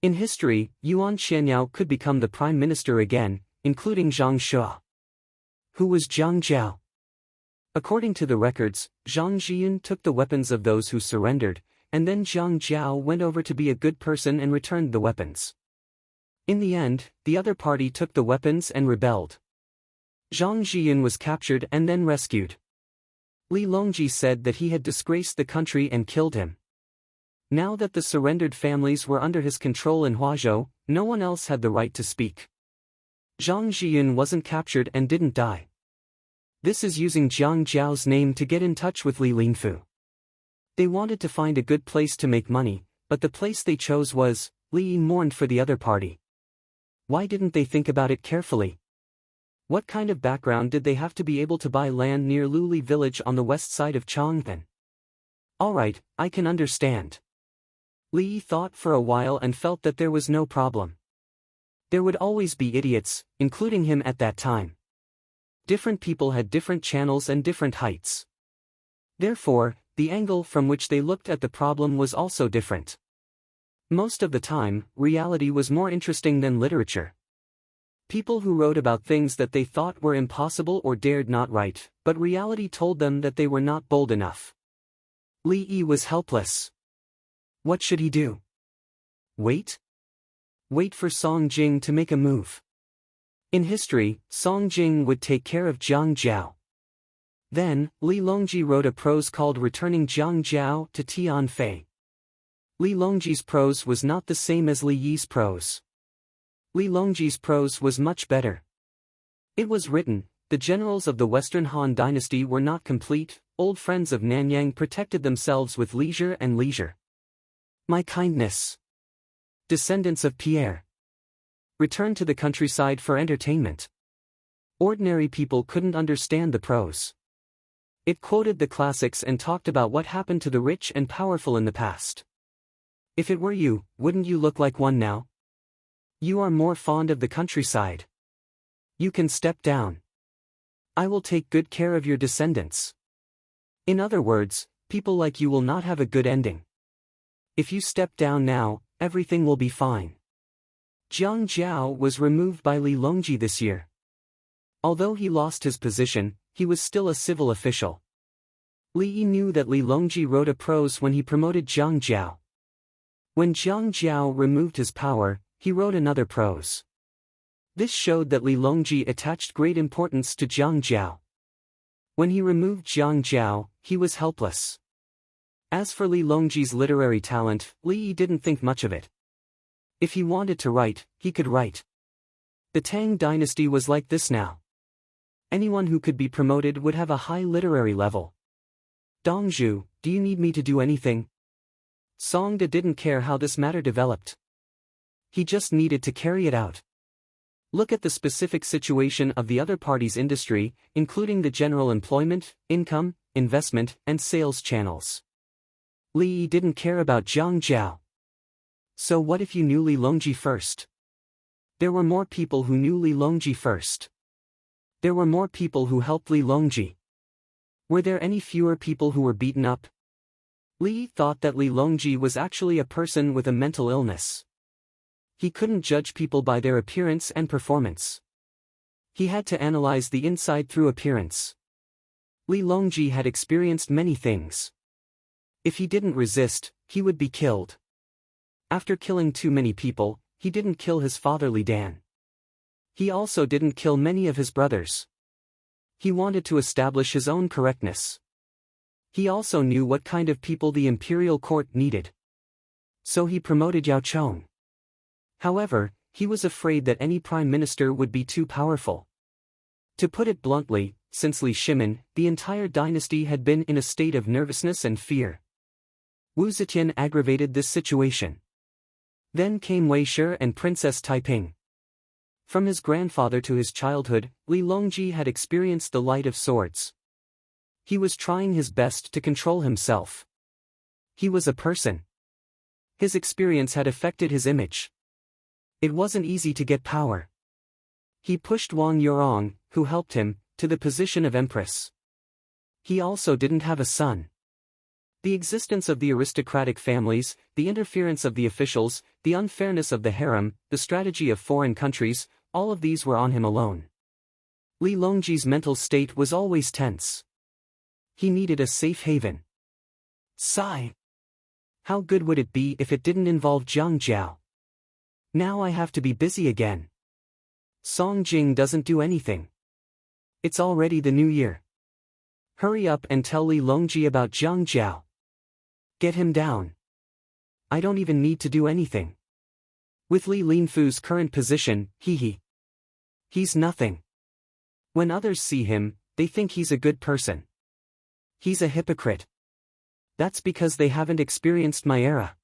In history, Yuan Shenyao could become the prime minister again, including Zhang Shua. Who was Zhang Zhao? According to the records, Zhang Zhiyun took the weapons of those who surrendered, and then Zhang Zhao went over to be a good person and returned the weapons. In the end, the other party took the weapons and rebelled. Zhang Zhiyun was captured and then rescued. Li Longji said that he had disgraced the country and killed him. Now that the surrendered families were under his control in Huazhou, no one else had the right to speak. Zhang Zhiyun wasn't captured and didn't die. This is using Jiang Zhao's name to get in touch with Li Linfu. They wanted to find a good place to make money, but the place they chose was, Li mourned for the other party. Why didn't they think about it carefully? What kind of background did they have to be able to buy land near Luli village on the west side of Changping? Alright, I can understand. Li thought for a while and felt that there was no problem. There would always be idiots, including him at that time. Different people had different channels and different heights. Therefore, the angle from which they looked at the problem was also different. Most of the time, reality was more interesting than literature. People who wrote about things that they thought were impossible or dared not write, but reality told them that they were not bold enough. Li Yi was helpless. What should he do? Wait? Wait for Song Jing to make a move. In history, Song Jing would take care of Jiang Zhao. Then, Li Longji wrote a prose called Returning Jiang Zhao to Tianfei. Li Longji's prose was not the same as Li Yi's prose. Li Longji's prose was much better. It was written, the generals of the Western Han dynasty were not complete, old friends of Nanyang protected themselves with leisure and leisure. My kindness. Descendants of Pierre. Return to the countryside for entertainment. Ordinary people couldn't understand the prose. It quoted the classics and talked about what happened to the rich and powerful in the past. If it were you, wouldn't you look like one now? You are more fond of the countryside. You can step down. I will take good care of your descendants. In other words, people like you will not have a good ending. If you step down now, everything will be fine. Jiang Zhao was removed by Li Longji this year. Although he lost his position, he was still a civil official. Li Yi knew that Li Longji wrote a prose when he promoted Jiang Zhao. When Jiang Zhao removed his power, he wrote another prose. This showed that Li Longji attached great importance to Jiang Zhao. When he removed Jiang Zhao, he was helpless. As for Li Longji's literary talent, Li Yi didn't think much of it. If he wanted to write, he could write. The Tang dynasty was like this now. Anyone who could be promoted would have a high literary level. Dongzhu, do you need me to do anything? Song De didn't care how this matter developed. He just needed to carry it out. Look at the specific situation of the other party's industry, including the general employment, income, investment, and sales channels. Li Yi didn't care about Jiang Zhao. So what if you knew Li Longji first? There were more people who knew Li Longji first. There were more people who helped Li Longji. Were there any fewer people who were beaten up? Li thought that Li Longji was actually a person with a mental illness. He couldn't judge people by their appearance and performance. He had to analyze the inside through appearance. Li Longji had experienced many things. If he didn't resist, he would be killed. After killing too many people, he didn't kill his father Li Dan. He also didn't kill many of his brothers. He wanted to establish his own correctness. He also knew what kind of people the imperial court needed. So he promoted Yao Chong. However, he was afraid that any prime minister would be too powerful. To put it bluntly, since Li Shimin, the entire dynasty had been in a state of nervousness and fear. Wu Zetian aggravated this situation. Then came Wei Shi and Princess Taiping. From his grandfather to his childhood, Li Longji had experienced the light of swords. He was trying his best to control himself. He was a person. His experience had affected his image. It wasn't easy to get power. He pushed Wang Yurong, who helped him, to the position of empress. He also didn't have a son. The existence of the aristocratic families, the interference of the officials, the unfairness of the harem, the strategy of foreign countries, all of these were on him alone. Li Longji's mental state was always tense. He needed a safe haven. Sigh. How good would it be if it didn't involve Jiang Jiao? Now I have to be busy again. Song Jing doesn't do anything. It's already the new year. Hurry up and tell Li Longji about Jiang Jiao. Get him down. I don't even need to do anything. With Li Linfu's current position, he's nothing. When others see him, they think he's a good person. He's a hypocrite. That's because they haven't experienced my era.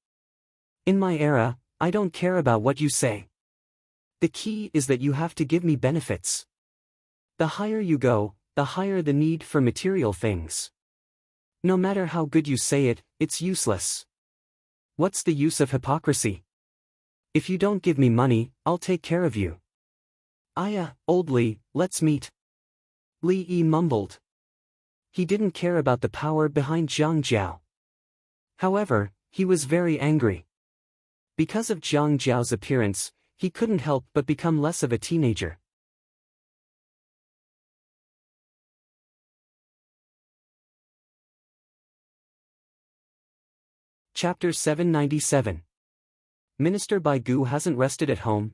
In my era, I don't care about what you say. The key is that you have to give me benefits. The higher you go, the higher the need for material things. No matter how good you say it, it's useless. What's the use of hypocrisy? If you don't give me money, I'll take care of you. Old Li, let's meet. Li Yi mumbled. He didn't care about the power behind Jiang Jiao. However, he was very angry. Because of Jiang Jiao's appearance, he couldn't help but become less of a teenager. Chapter 797. Minister Bai Gu hasn't rested at home.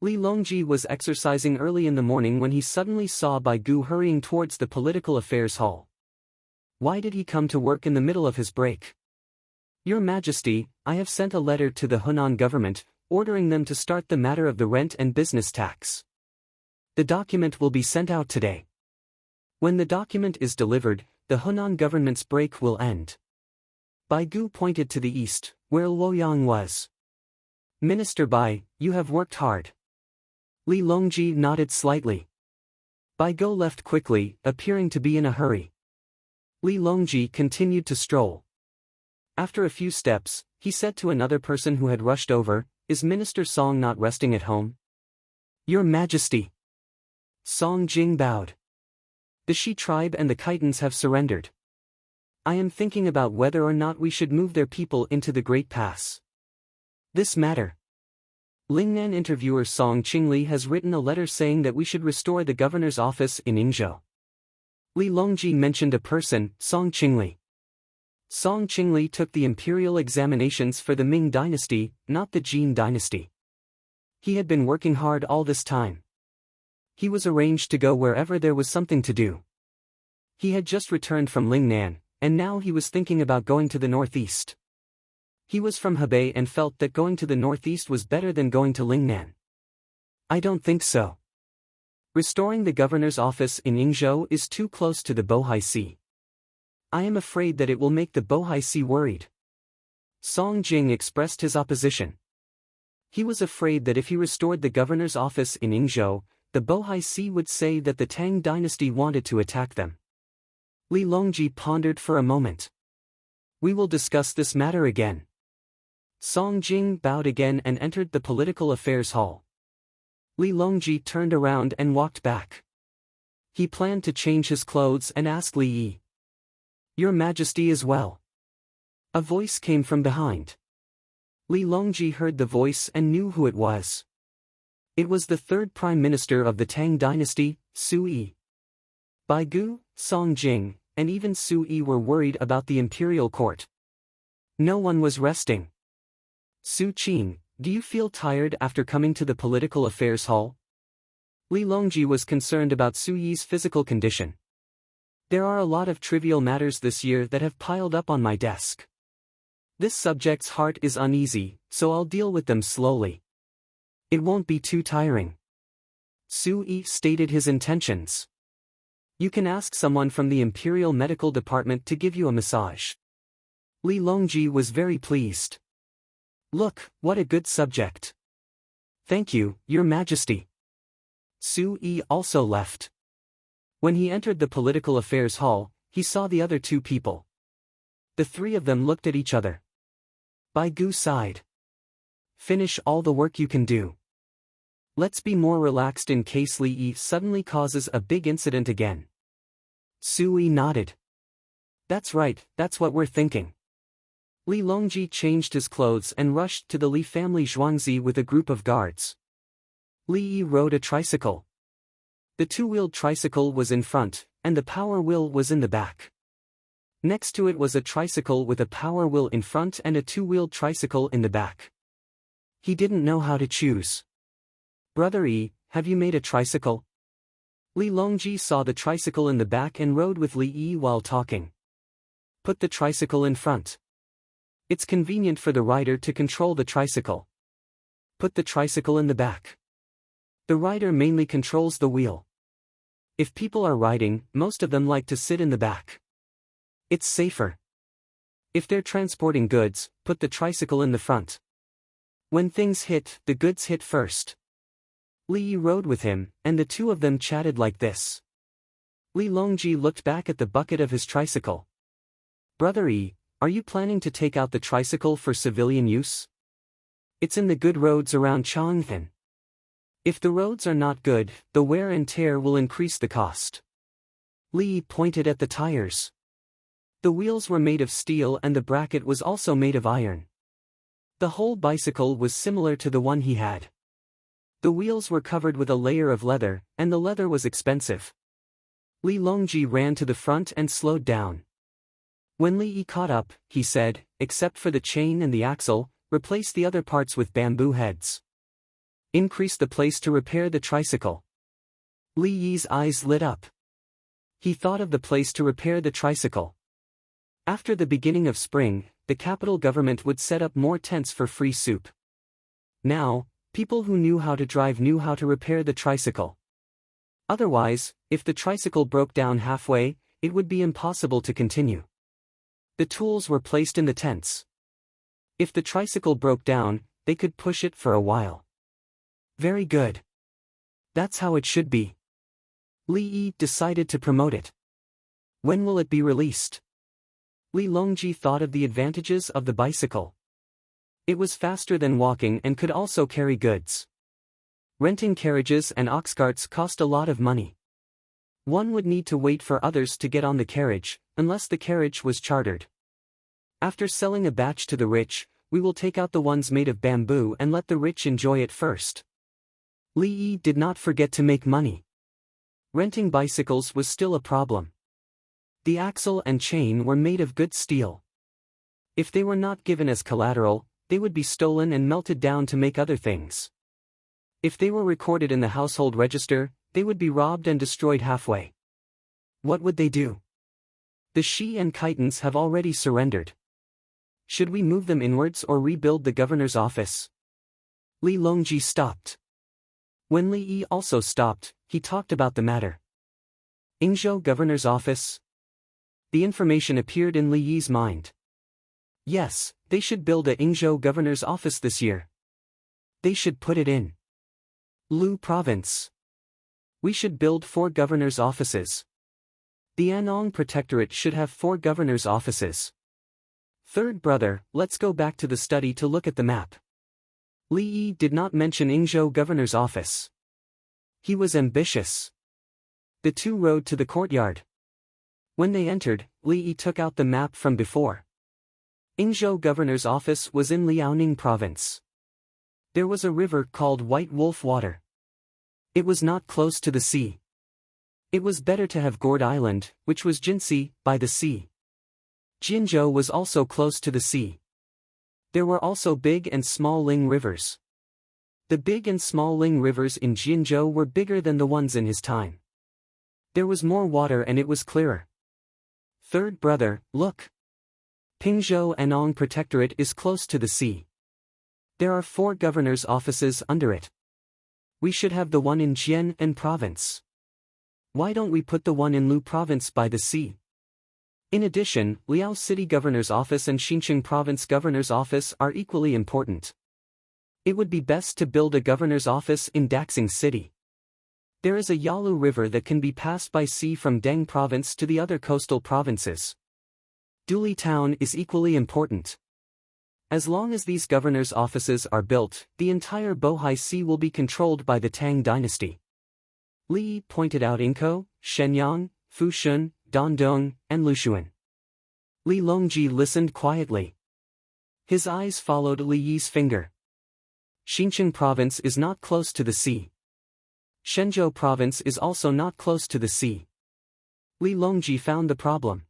Li Longji was exercising early in the morning when he suddenly saw Bai Gu hurrying towards the political affairs hall. Why did he come to work in the middle of his break? Your Majesty, I have sent a letter to the Hunan government, ordering them to start the matter of the rent and business tax. The document will be sent out today. When the document is delivered, the Hunan government's break will end. Bai Gu pointed to the east, where Luoyang was. Minister Bai, you have worked hard. Li Longji nodded slightly. Bai Gu left quickly, appearing to be in a hurry. Li Longji continued to stroll. After a few steps, he said to another person who had rushed over, "Is Minister Song not resting at home?" Your Majesty. Song Jing bowed. The Shi tribe and the Khitans have surrendered. I am thinking about whether or not we should move their people into the Great Pass. This matter. Lingnan interviewer Song Qingli has written a letter saying that we should restore the governor's office in Yingzhou. Li Longji mentioned a person, Song Qingli. Song Qingli took the imperial examinations for the Ming dynasty, not the Jin dynasty. He had been working hard all this time. He was arranged to go wherever there was something to do. He had just returned from Lingnan, and now he was thinking about going to the northeast. He was from Hebei and felt that going to the northeast was better than going to Lingnan. I don't think so. Restoring the governor's office in Yingzhou is too close to the Bohai Sea. I am afraid that it will make the Bohai Sea worried. Song Jing expressed his opposition. He was afraid that if he restored the governor's office in Yingzhou, the Bohai Sea would say that the Tang dynasty wanted to attack them. Li Longji pondered for a moment. We will discuss this matter again. Song Jing bowed again and entered the political affairs hall. Li Longji turned around and walked back. He planned to change his clothes and ask Li Yi. "Your Majesty as well." A voice came from behind. Li Longji heard the voice and knew who it was. It was the third Prime Minister of the Tang dynasty, Su Yi. Bai Gu, Song Jing, and even Su Yi were worried about the imperial court. No one was resting. "Su Qing, do you feel tired after coming to the political affairs hall?" Li Longji was concerned about Su Yi's physical condition. "There are a lot of trivial matters this year that have piled up on my desk. This subject's heart is uneasy, so I'll deal with them slowly. It won't be too tiring." Su Yi stated his intentions. "You can ask someone from the Imperial Medical Department to give you a massage." Li Longji was very pleased. "Look, what a good subject." "Thank you, Your Majesty." Su Yi also left. When he entered the political affairs hall, he saw the other two people. The three of them looked at each other. Bai Gu sighed. "Finish all the work you can do. Let's be more relaxed in case Li Yi suddenly causes a big incident again." Su Yi nodded. "That's right, that's what we're thinking." Li Longji changed his clothes and rushed to the Li family Zhuangzi with a group of guards. Li Yi rode a tricycle. The two-wheeled tricycle was in front, and the power wheel was in the back. Next to it was a tricycle with a power wheel in front and a two-wheeled tricycle in the back. He didn't know how to choose. "Brother Yi, have you made a tricycle?" Li Longji saw the tricycle in the back and rode with Li Yi while talking. "Put the tricycle in front. It's convenient for the rider to control the tricycle. Put the tricycle in the back. The rider mainly controls the wheel. If people are riding, most of them like to sit in the back. It's safer. If they're transporting goods, put the tricycle in the front. When things hit, the goods hit first." Li Yi rode with him, and the two of them chatted like this. Li Longji looked back at the bucket of his tricycle. "Brother Yi, are you planning to take out the tricycle for civilian use? It's in the good roads around Chang'an. If the roads are not good, the wear and tear will increase the cost." Li Yi pointed at the tires. The wheels were made of steel and the bracket was also made of iron. The whole bicycle was similar to the one he had. The wheels were covered with a layer of leather, and the leather was expensive. Li Longji ran to the front and slowed down. When Li Yi caught up, he said, "Except for the chain and the axle, replace the other parts with bamboo heads. Increase the place to repair the tricycle." Li Yi's eyes lit up. He thought of the place to repair the tricycle. After the beginning of spring, the capital government would set up more tents for free soup. Now, people who knew how to drive knew how to repair the tricycle. Otherwise, if the tricycle broke down halfway, it would be impossible to continue. The tools were placed in the tents. If the tricycle broke down, they could push it for a while. Very good. That's how it should be. Li Yi decided to promote it. When will it be released? Li Longji thought of the advantages of the bicycle. It was faster than walking and could also carry goods. Renting carriages and ox carts cost a lot of money. One would need to wait for others to get on the carriage, unless the carriage was chartered. After selling a batch to the rich, we will take out the ones made of bamboo and let the rich enjoy it first. Li Yi did not forget to make money. Renting bicycles was still a problem. The axle and chain were made of good steel. If they were not given as collateral, they would be stolen and melted down to make other things. If they were recorded in the household register, they would be robbed and destroyed halfway. What would they do? The Shi and Khitans have already surrendered. Should we move them inwards or rebuild the governor's office? Li Longji stopped. When Li Yi also stopped, he talked about the matter. Yingzhou governor's office? The information appeared in Li Yi's mind. Yes, they should build a Yingzhou governor's office this year. They should put it in Lu province. We should build 4 governor's offices. The Anong Protectorate should have 4 governor's offices. Third brother, let's go back to the study to look at the map. Li Yi did not mention Yingzhou governor's office. He was ambitious. The two rode to the courtyard. When they entered, Li Yi took out the map from before. Yingzhou governor's office was in Liaoning province. There was a river called White Wolf Water. It was not close to the sea. It was better to have Gourd Island, which was Jinxi, by the sea. Jinzhou was also close to the sea. There were also Big and Small Ling rivers. The Big and Small Ling rivers in Jinzhou were bigger than the ones in his time. There was more water and it was clearer. Third brother, look. Pingzhou Anong Protectorate is close to the sea. There are 4 governors' offices under it. We should have the one in Jian'an province. Why don't we put the one in Lu province by the sea? In addition, Liao City Governor's Office and Xinjiang Province Governor's Office are equally important. It would be best to build a governor's office in Daxing City. There is a Yalu River that can be passed by sea from Deng Province to the other coastal provinces. Duli Town is equally important. As long as these governors' offices are built, the entire Bohai Sea will be controlled by the Tang dynasty. Li Yi pointed out Inko, Shenyang, Fushun, Dandong, and Lushuan. Li Longji listened quietly. His eyes followed Li Yi's finger. Xinjiang province is not close to the sea. Shenzhou province is also not close to the sea. Li Longji found the problem.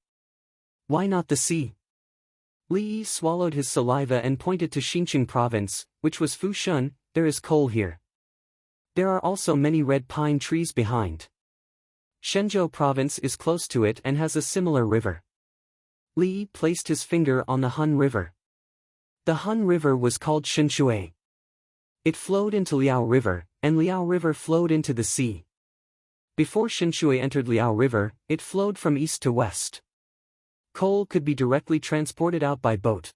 Why not the sea? Li Yi swallowed his saliva and pointed to Xinjiang province, which was Fushun. There is coal here. There are also many red pine trees behind. Shenzhou province is close to it and has a similar river. Li Yi placed his finger on the Hun River. The Hun River was called Shinshui. It flowed into Liao River, and Liao River flowed into the sea. Before Shinshui entered Liao River, it flowed from east to west. Coal could be directly transported out by boat.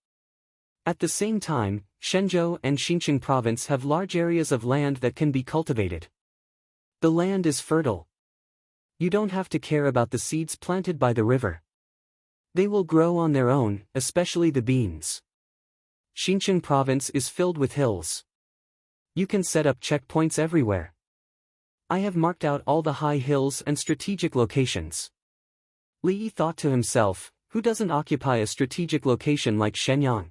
At the same time, Shenzhou and Xinjiang province have large areas of land that can be cultivated. The land is fertile. You don't have to care about the seeds planted by the river. They will grow on their own, especially the beans. Xinjiang province is filled with hills. You can set up checkpoints everywhere. I have marked out all the high hills and strategic locations. Li Yi thought to himself, who doesn't occupy a strategic location like Shenyang?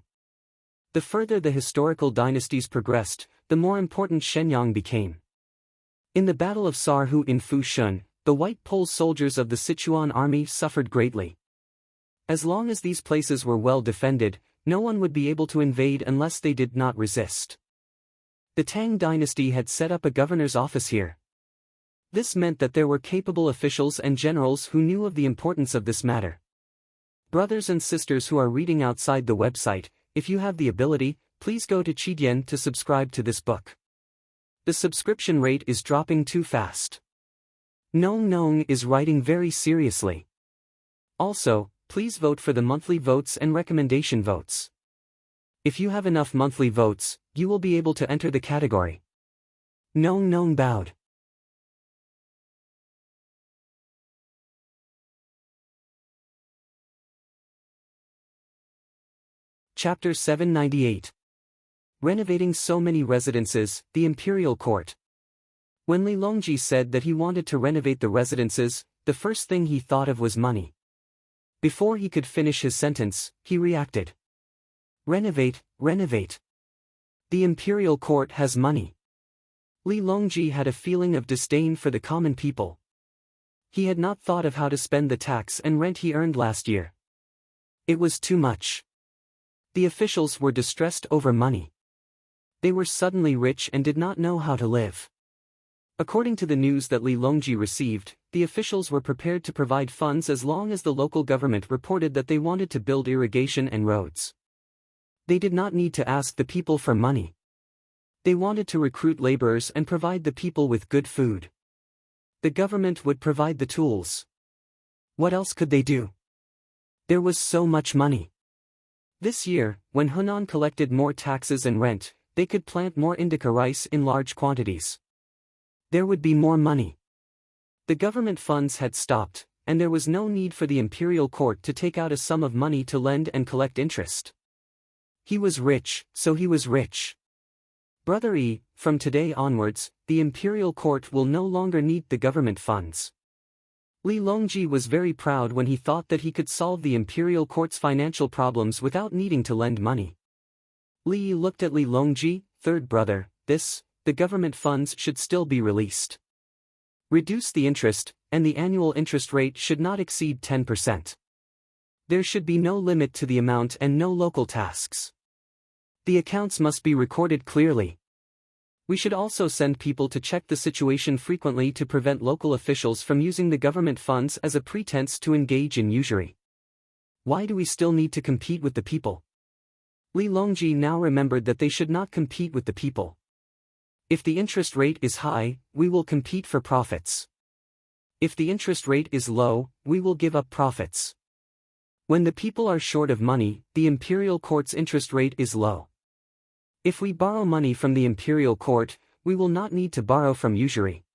The further the historical dynasties progressed, the more important Shenyang became. In the Battle of Sarhu in Fushun, the White Pole soldiers of the Sichuan army suffered greatly. As long as these places were well defended, no one would be able to invade unless they did not resist. The Tang dynasty had set up a governor's office here. This meant that there were capable officials and generals who knew of the importance of this matter. Brothers and sisters who are reading outside the website, if you have the ability, please go to Qidian to subscribe to this book. The subscription rate is dropping too fast. Nong Nong is writing very seriously. Also, please vote for the monthly votes and recommendation votes. If you have enough monthly votes, you will be able to enter the category. Nong Nong bowed. Chapter 798. Renovating so many residences, the Imperial Court. When Li Longji said that he wanted to renovate the residences, the first thing he thought of was money. Before he could finish his sentence, he reacted. Renovate, renovate. The Imperial Court has money. Li Longji had a feeling of disdain for the common people. He had not thought of how to spend the tax and rent he earned last year. It was too much. The officials were distressed over money. They were suddenly rich and did not know how to live. According to the news that Li Longji received, the officials were prepared to provide funds as long as the local government reported that they wanted to build irrigation and roads. They did not need to ask the people for money. They wanted to recruit laborers and provide the people with good food. The government would provide the tools. What else could they do? There was so much money. This year, when Hunan collected more taxes and rent, they could plant more indica rice in large quantities. There would be more money. The government funds had stopped, and there was no need for the imperial court to take out a sum of money to lend and collect interest. He was rich, so he was rich. Brother E, from today onwards, the imperial court will no longer need the government funds. Li Longji was very proud when he thought that he could solve the imperial court's financial problems without needing to lend money. Li looked at Li Longji, third brother, the government funds should still be released. Reduce the interest, and the annual interest rate should not exceed 10%. There should be no limit to the amount and no local tasks. The accounts must be recorded clearly. We should also send people to check the situation frequently to prevent local officials from using the government funds as a pretense to engage in usury. Why do we still need to compete with the people? Li Longji now remembered that they should not compete with the people. If the interest rate is high, we will compete for profits. If the interest rate is low, we will give up profits. When the people are short of money, the imperial court's interest rate is low. If we borrow money from the imperial court, we will not need to borrow from usury.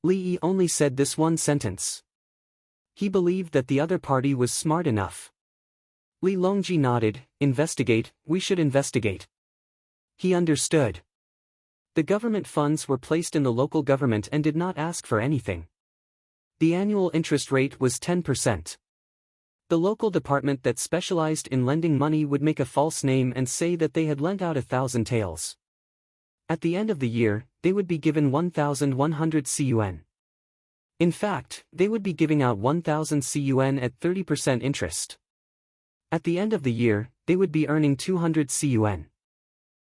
Li Yi only said this one sentence. He believed that the other party was smart enough. Li Longji nodded. Investigate, we should investigate. He understood. The government funds were placed in the local government and did not ask for anything. The annual interest rate was 10%. The local department that specialized in lending money would make a false name and say that they had lent out 1,000 taels. At the end of the year, they would be given 1,100 CUN. In fact, they would be giving out 1,000 CUN at 30% interest. At the end of the year, they would be earning 200 CUN.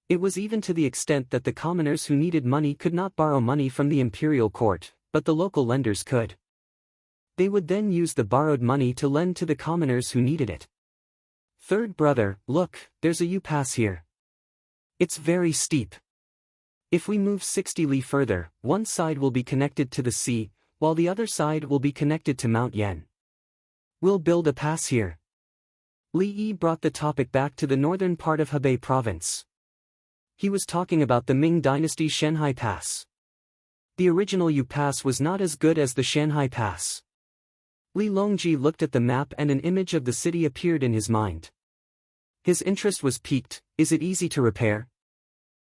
It was even to the extent that the commoners who needed money could not borrow money from the imperial court, but the local lenders could. They would then use the borrowed money to lend to the commoners who needed it. Third brother, look, there's a U-pass here. It's very steep. If we move 60 li further, one side will be connected to the sea, while the other side will be connected to Mount Yen. We'll build a pass here. Li Yi brought the topic back to the northern part of Hebei province. He was talking about the Ming Dynasty's Shanhai Pass. The original U-pass was not as good as the Shanhai Pass. Li Longji looked at the map and an image of the city appeared in his mind. His interest was piqued. Is it easy to repair?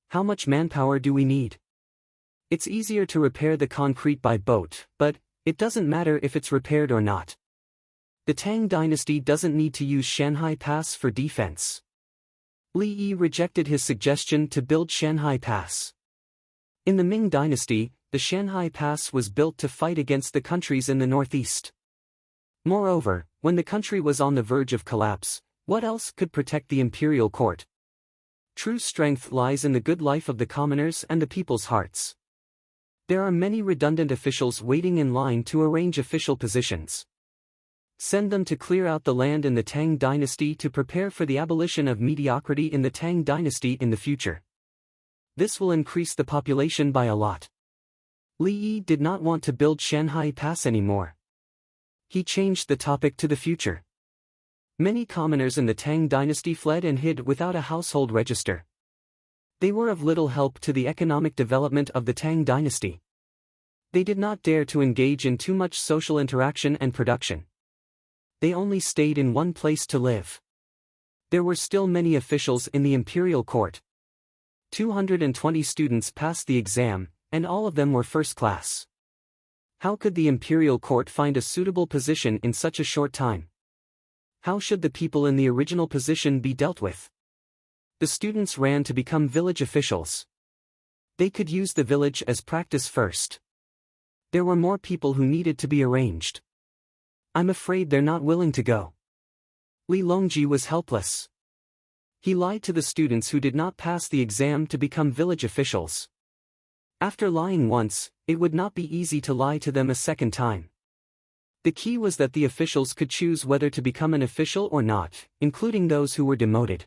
How much manpower do we need? It's easier to repair the concrete by boat, but it doesn't matter if it's repaired or not. The Tang dynasty doesn't need to use Shanhai Pass for defense. Li Yi rejected his suggestion to build Shanhai Pass. In the Ming dynasty, the Shanhai Pass was built to fight against the countries in the northeast. Moreover, when the country was on the verge of collapse, what else could protect the imperial court? True strength lies in the good life of the commoners and the people's hearts. There are many redundant officials waiting in line to arrange official positions. Send them to clear out the land in the Tang dynasty to prepare for the abolition of mediocrity in the Tang dynasty in the future. This will increase the population by a lot. Li Yi did not want to build Shanhai Pass anymore. He changed the topic to the future. Many commoners in the Tang dynasty fled and hid without a household register. They were of little help to the economic development of the Tang dynasty. They did not dare to engage in too much social interaction and production. They only stayed in one place to live. There were still many officials in the imperial court. 220 students passed the exam, and all of them were first class. How could the imperial court find a suitable position in such a short time? How should the people in the original position be dealt with? The students ran to become village officials. They could use the village as practice first. There were more people who needed to be arranged. I'm afraid they're not willing to go. Li Longji was helpless. He lied to the students who did not pass the exam to become village officials. After lying once, it would not be easy to lie to them a second time. The key was that the officials could choose whether to become an official or not, including those who were demoted.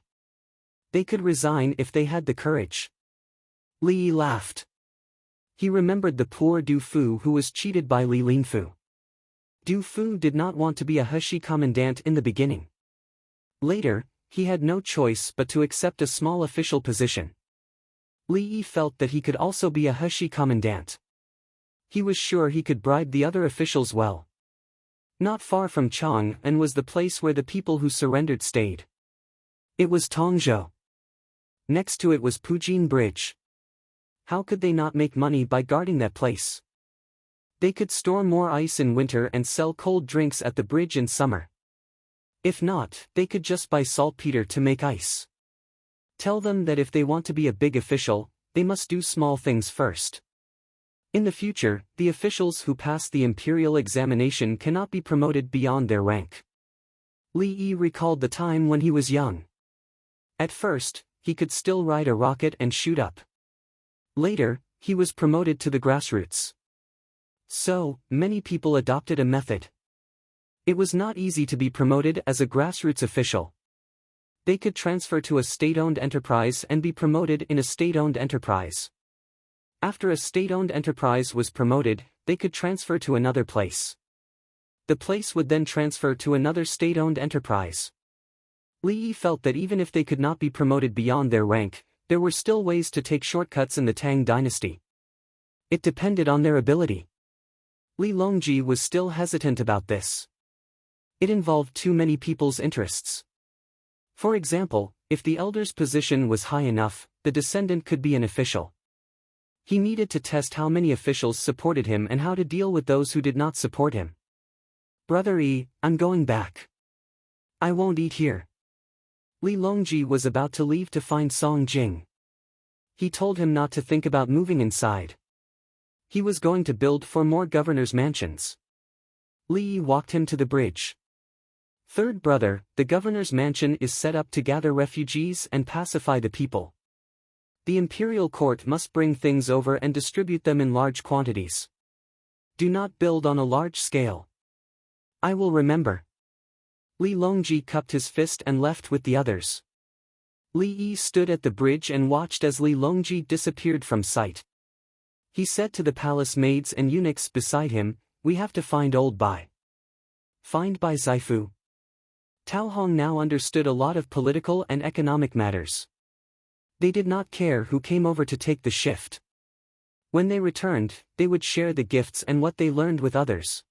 They could resign if they had the courage. Li Yi laughed. He remembered the poor Du Fu who was cheated by Li Lingfu. Du Fu did not want to be a Heshi commandant in the beginning. Later, he had no choice but to accept a small official position. Li Yi felt that he could also be a Heshi commandant. He was sure he could bribe the other officials well. Not far from Chang'an was the place where the people who surrendered stayed. It was Tongzhou. Next to it was Pujin Bridge. How could they not make money by guarding that place? They could store more ice in winter and sell cold drinks at the bridge in summer. If not, they could just buy saltpeter to make ice. Tell them that if they want to be a big official, they must do small things first. In the future, the officials who pass the imperial examination cannot be promoted beyond their rank. Li Yi recalled the time when he was young. At first, he could still ride a rocket and shoot up. Later, he was promoted to the grassroots. So, many people adopted a method. It was not easy to be promoted as a grassroots official. They could transfer to a state-owned enterprise and be promoted in a state-owned enterprise. After a state-owned enterprise was promoted, they could transfer to another place. The place would then transfer to another state-owned enterprise. Li Yi felt that even if they could not be promoted beyond their rank, there were still ways to take shortcuts in the Tang dynasty. It depended on their ability. Li Longji was still hesitant about this. It involved too many people's interests. For example, if the elder's position was high enough, the descendant could be an official. He needed to test how many officials supported him and how to deal with those who did not support him. Brother Yi, I'm going back. I won't eat here. Li Longji was about to leave to find Song Jing. He told him not to think about moving inside. He was going to build 4 more governor's mansions. Li Yi walked him to the bridge. Third brother, the governor's mansion is set up to gather refugees and pacify the people. The imperial court must bring things over and distribute them in large quantities. Do not build on a large scale. I will remember. Li Longji cupped his fist and left with the others. Li Yi stood at the bridge and watched as Li Longji disappeared from sight. He said to the palace maids and eunuchs beside him, "We have to find old Bai." Find Bai Zaifu. Tao Hong now understood a lot of political and economic matters. They did not care who came over to take the shift. When they returned, they would share the gifts and what they learned with others.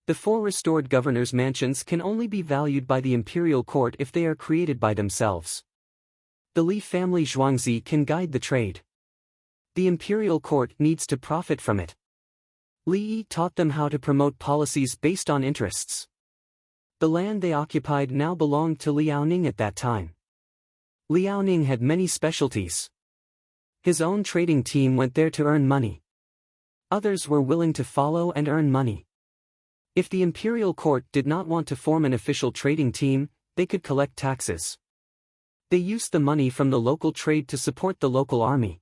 The 4 restored governor's mansions can only be valued by the imperial court if they are created by themselves. The Li family Zhuangzi can guide the trade. The imperial court needs to profit from it. Li Yi taught them how to promote policies based on interests. The land they occupied now belonged to Liaoning at that time. Liaoning had many specialties. His own trading team went there to earn money. Others were willing to follow and earn money. If the imperial court did not want to form an official trading team, they could collect taxes. They used the money from the local trade to support the local army.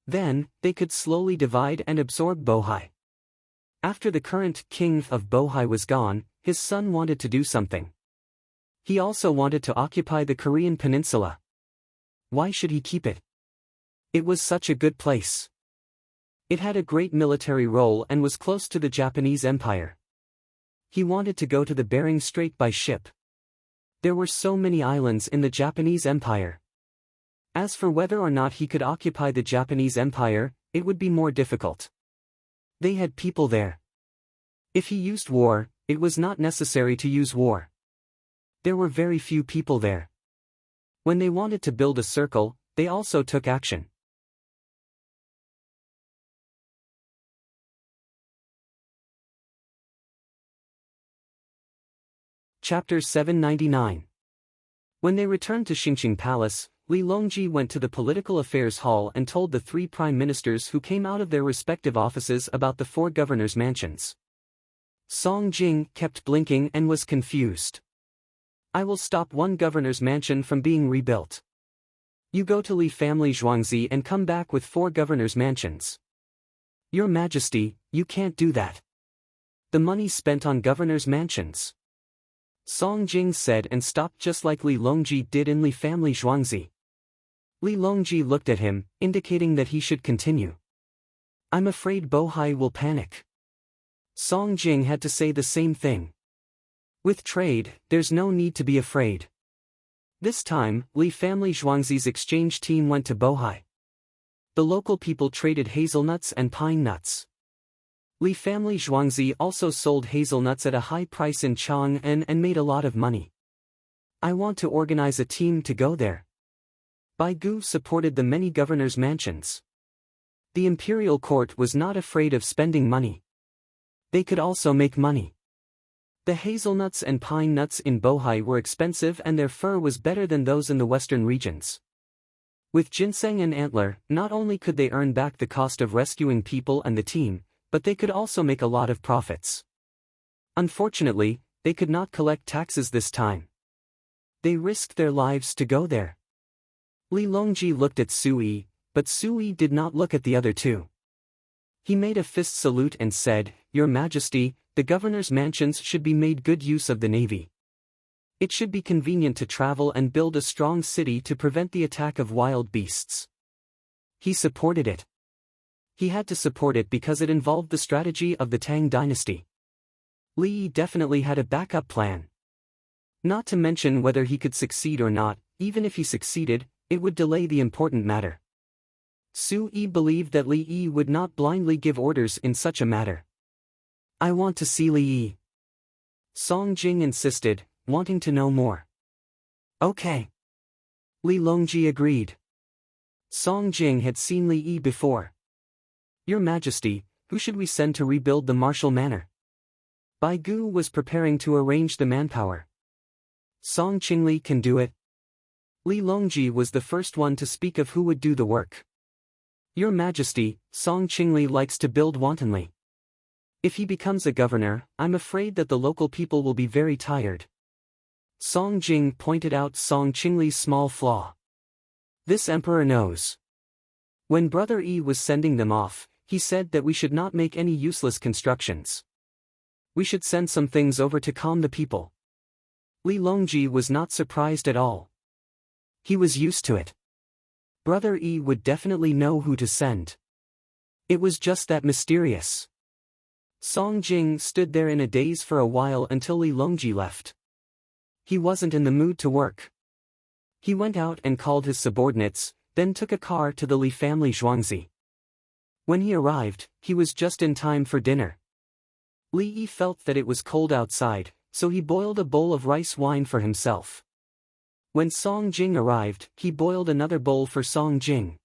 Then, they could slowly divide and absorb Bohai. After the current king of Bohai was gone, his son wanted to do something. He also wanted to occupy the Korean peninsula. Why should he keep it? It was such a good place. It had a great military role and was close to the Japanese Empire. He wanted to go to the Bering Strait by ship. There were so many islands in the Japanese Empire. As for whether or not he could occupy the Japanese Empire, it would be more difficult. They had people there. If he used war, it was not necessary to use war. There were very few people there. When they wanted to build a circle, they also took action. Chapter 799. When they returned to Xingqing Palace, Li Longji went to the Political Affairs Hall and told the 3 prime ministers who came out of their respective offices about the 4 governors' mansions. Song Jing kept blinking and was confused. I will stop 1 governor's mansion from being rebuilt. You go to Li family Zhuangzi and come back with 4 governor's mansions. Your Majesty, you can't do that. The money spent on governor's mansions. Song Jing said and stopped just like Li Longji did in Li family Zhuangzi. Li Longji looked at him, indicating that he should continue. I'm afraid Bohai will panic. Song Jing had to say the same thing. With trade, there's no need to be afraid. This time, Li family Zhuangzi's exchange team went to Bohai. The local people traded hazelnuts and pine nuts. Li family Zhuangzi also sold hazelnuts at a high price in Chang'an and made a lot of money. I want to organize a team to go there. Bai Gu supported the many governors' mansions. The imperial court was not afraid of spending money. They could also make money. The hazelnuts and pine nuts in Bohai were expensive and their fur was better than those in the western regions. With ginseng and antler, not only could they earn back the cost of rescuing people and the team, but they could also make a lot of profits. Unfortunately, they could not collect taxes this time. They risked their lives to go there. Li Longji looked at Sui, but Sui did not look at the other two. He made a fist salute and said, "Your Majesty, the governor's mansions should be made good use of the navy. It should be convenient to travel and build a strong city to prevent the attack of wild beasts." He supported it. He had to support it because it involved the strategy of the Tang dynasty. Li definitely had a backup plan. Not to mention whether he could succeed or not, even if he succeeded, it would delay the important matter. Sui believed that Li Yi would not blindly give orders in such a matter. "I want to see Li Yi," Song Jing insisted, wanting to know more. "Okay." Li Longji agreed. Song Jing had seen Li Yi before. "Your Majesty, who should we send to rebuild the martial manor?" Bai Gu was preparing to arrange the manpower. "Song Qingli can do it." Li Longji was the first one to speak of who would do the work. "Your Majesty, Song Qingli likes to build wantonly. If he becomes a governor, I'm afraid that the local people will be very tired." Song Jing pointed out Song Qingli's small flaw. "This emperor knows." When Brother Yi was sending them off, he said that we should not make any useless constructions. We should send some things over to calm the people. Li Longji was not surprised at all. He was used to it. Brother Yi would definitely know who to send. It was just that mysterious. Song Jing stood there in a daze for a while until Li Longji left. He wasn't in the mood to work. He went out and called his subordinates, then took a car to the Li family Zhuangzi. When he arrived, he was just in time for dinner. Li Yi felt that it was cold outside, so he boiled a bowl of rice wine for himself. When Song Jing arrived, he boiled another bowl for Song Jing.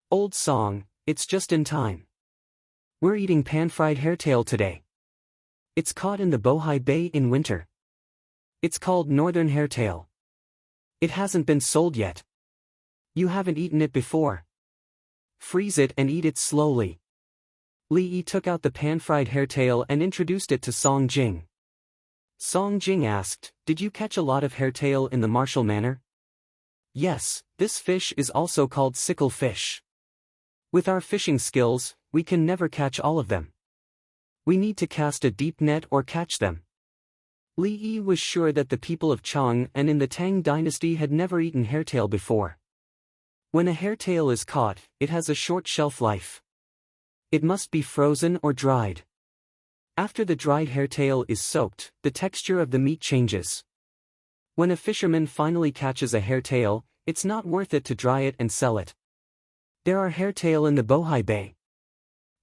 "Old Song, it's just in time. We're eating pan-fried hairtail today. It's caught in the Bohai Bay in winter. It's called northern hairtail. It hasn't been sold yet. You haven't eaten it before. Freeze it and eat it slowly." Li Yi took out the pan-fried hairtail and introduced it to Song Jing. Song Jing asked, "Did you catch a lot of hairtail in the martial manor?" "Yes, this fish is also called sickle fish. With our fishing skills, we can never catch all of them. We need to cast a deep net or catch them." Li Yi was sure that the people of Chang and in the Tang dynasty had never eaten hairtail before. When a hairtail is caught, it has a short shelf life. It must be frozen or dried. After the dried hairtail is soaked, the texture of the meat changes. When a fisherman finally catches a hairtail, it's not worth it to dry it and sell it. There are hairtail in the Bohai Bay.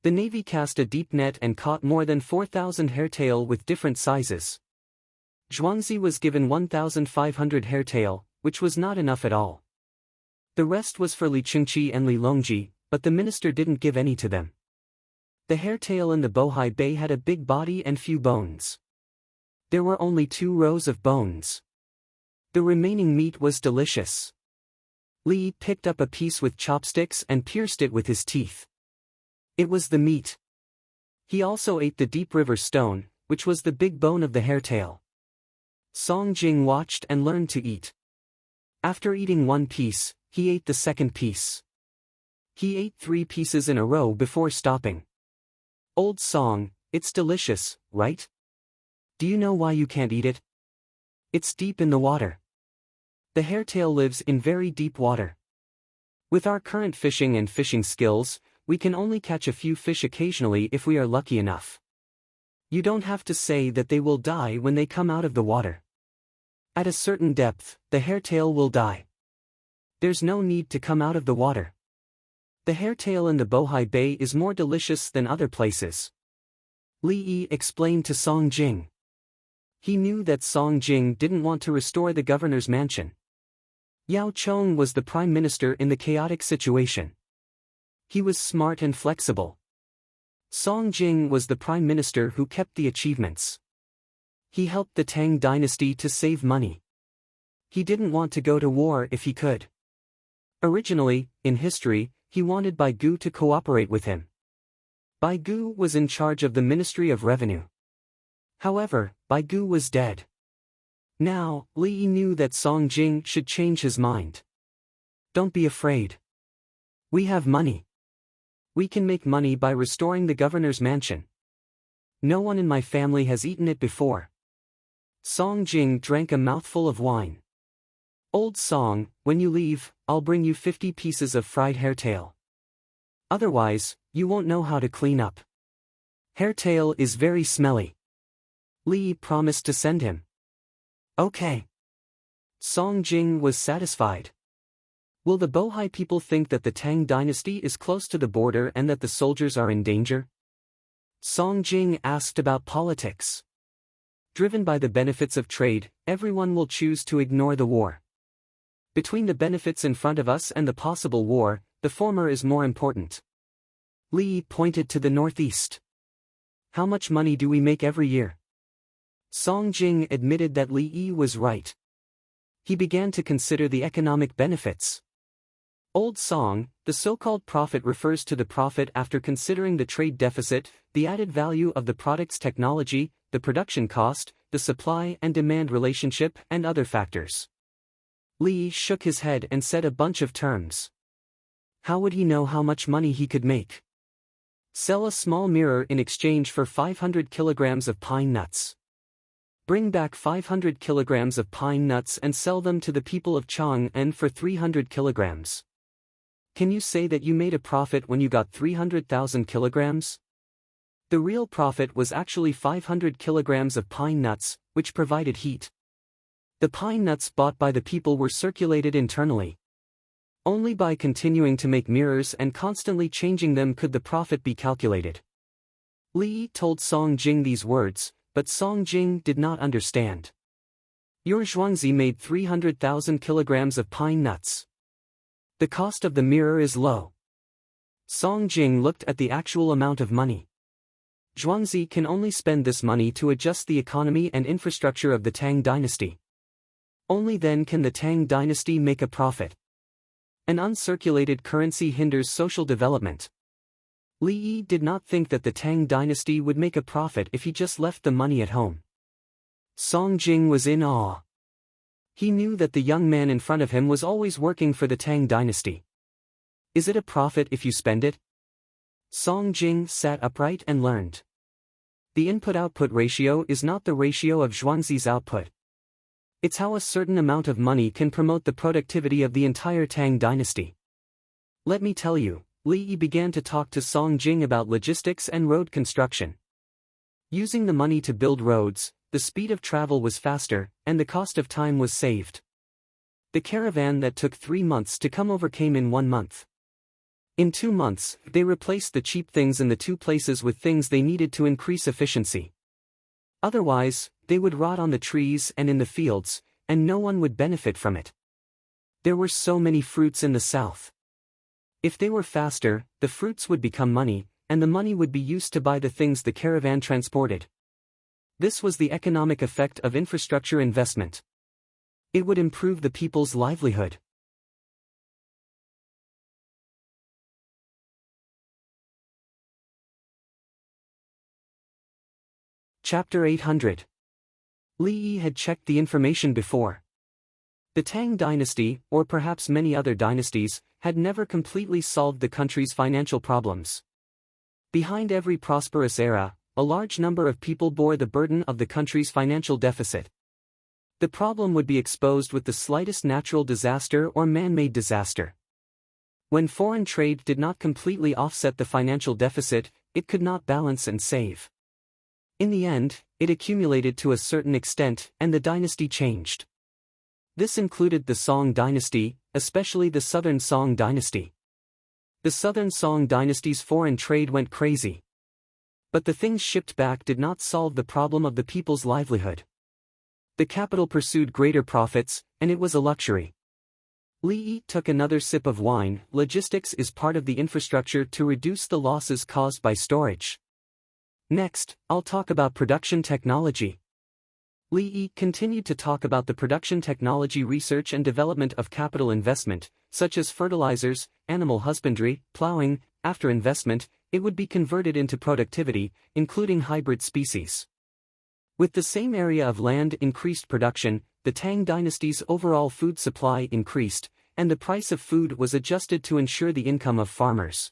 The Navy cast a deep net and caught more than 4,000 hairtail with different sizes. Zhuangzi was given 1,500 hairtail, which was not enough at all. The rest was for Li Chengqi and Li Longji, but the minister didn't give any to them. The hairtail in the Bohai Bay had a big body and few bones. There were only 2 rows of bones. The remaining meat was delicious. Li picked up a piece with chopsticks and pierced it with his teeth. It was the meat. He also ate the deep river stone, which was the big bone of the hairtail. Song Jing watched and learned to eat. After eating one piece, he ate the second piece. He ate 3 pieces in a row before stopping. "Old Song, it's delicious, right? Do you know why you can't eat it? It's deep in the water. The hairtail lives in very deep water. With our current fishing and fishing skills, we can only catch a few fish occasionally if we are lucky enough. You don't have to say that they will die when they come out of the water. At a certain depth, the hairtail will die. There's no need to come out of the water. The hairtail in the Bohai Bay is more delicious than other places." Li Yi explained to Song Jing. He knew that Song Jing didn't want to restore the governor's mansion. Yao Chong was the prime minister in the chaotic situation. He was smart and flexible. Song Jing was the prime minister who kept the achievements. He helped the Tang dynasty to save money. He didn't want to go to war if he could. Originally, in history, he wanted Bai Gu to cooperate with him. Bai Gu was in charge of the Ministry of Revenue. However, Bai Gu was dead. Now, Li Yi knew that Song Jing should change his mind. Don't be afraid. We have money. We can make money by restoring the governor's mansion. No one in my family has eaten it before. Song Jing drank a mouthful of wine. Old Song, when you leave, I'll bring you 50 pieces of fried hairtail. Otherwise, you won't know how to clean up. Hairtail is very smelly. Li promised to send him. Okay. Song Jing was satisfied. Will the Bohai people think that the Tang dynasty is close to the border and that the soldiers are in danger? Song Jing asked about politics. Driven by the benefits of trade, everyone will choose to ignore the war. Between the benefits in front of us and the possible war, the former is more important. Li pointed to the northeast. How much money do we make every year? Song Jing admitted that Li Yi was right. He began to consider the economic benefits. Old Song, the so-called profit refers to the profit after considering the trade deficit, the added value of the product's technology, the production cost, the supply and demand relationship and other factors. Li shook his head and said a bunch of terms. How would he know how much money he could make? Sell a small mirror in exchange for 500 kilograms of pine nuts. Bring back 500 kilograms of pine nuts and sell them to the people of Chang'an for 300 kilograms. Can you say that you made a profit when you got 300,000 kilograms? The real profit was actually 500 kilograms of pine nuts, which provided heat. The pine nuts bought by the people were circulated internally. Only by continuing to make mirrors and constantly changing them could the profit be calculated. Li told Song Jing these words, but Song Jing did not understand. Your Zhuangzi made 300,000 kilograms of pine nuts. The cost of the mirror is low. Song Jing looked at the actual amount of money. Zhuangzi can only spend this money to adjust the economy and infrastructure of the Tang dynasty. Only then can the Tang dynasty make a profit. An uncirculated currency hinders social development. Li Yi did not think that the Tang dynasty would make a profit if he just left the money at home. Song Jing was in awe. He knew that the young man in front of him was always working for the Tang dynasty. Is it a profit if you spend it? Song Jing sat upright and learned. The input-output ratio is not the ratio of Zhuangzi's output. It's how a certain amount of money can promote the productivity of the entire Tang dynasty. Let me tell you, Li Yi began to talk to Song Jing about logistics and road construction. Using the money to build roads, the speed of travel was faster, and the cost of time was saved. The caravan that took 3 months to come over came in 1 month. In 2 months, they replaced the cheap things in the 2 places with things they needed to increase efficiency. Otherwise, they would rot on the trees and in the fields, and no one would benefit from it. There were so many fruits in the south. If they were faster, the fruits would become money, and the money would be used to buy the things the caravan transported. This was the economic effect of infrastructure investment. It would improve the people's livelihood. Chapter 800. Li Yi had checked the information before. The Tang dynasty, or perhaps many other dynasties, had never completely solved the country's financial problems. Behind every prosperous era, a large number of people bore the burden of the country's financial deficit. The problem would be exposed with the slightest natural disaster or man-made disaster. When foreign trade did not completely offset the financial deficit, it could not balance and save. In the end, it accumulated to a certain extent, and the dynasty changed. This included the Song dynasty, especially the Southern Song dynasty. The Southern Song dynasty's foreign trade went crazy. But the things shipped back did not solve the problem of the people's livelihood. The capital pursued greater profits, and it was a luxury. Li Yi took another sip of wine. Logistics is part of the infrastructure to reduce the losses caused by storage. Next, I'll talk about production technology. Li Yi continued to talk about the production technology research and development of capital investment, such as fertilizers, animal husbandry, plowing. After investment, it would be converted into productivity, including hybrid species. With the same area of land increased production, the Tang dynasty's overall food supply increased, and the price of food was adjusted to ensure the income of farmers.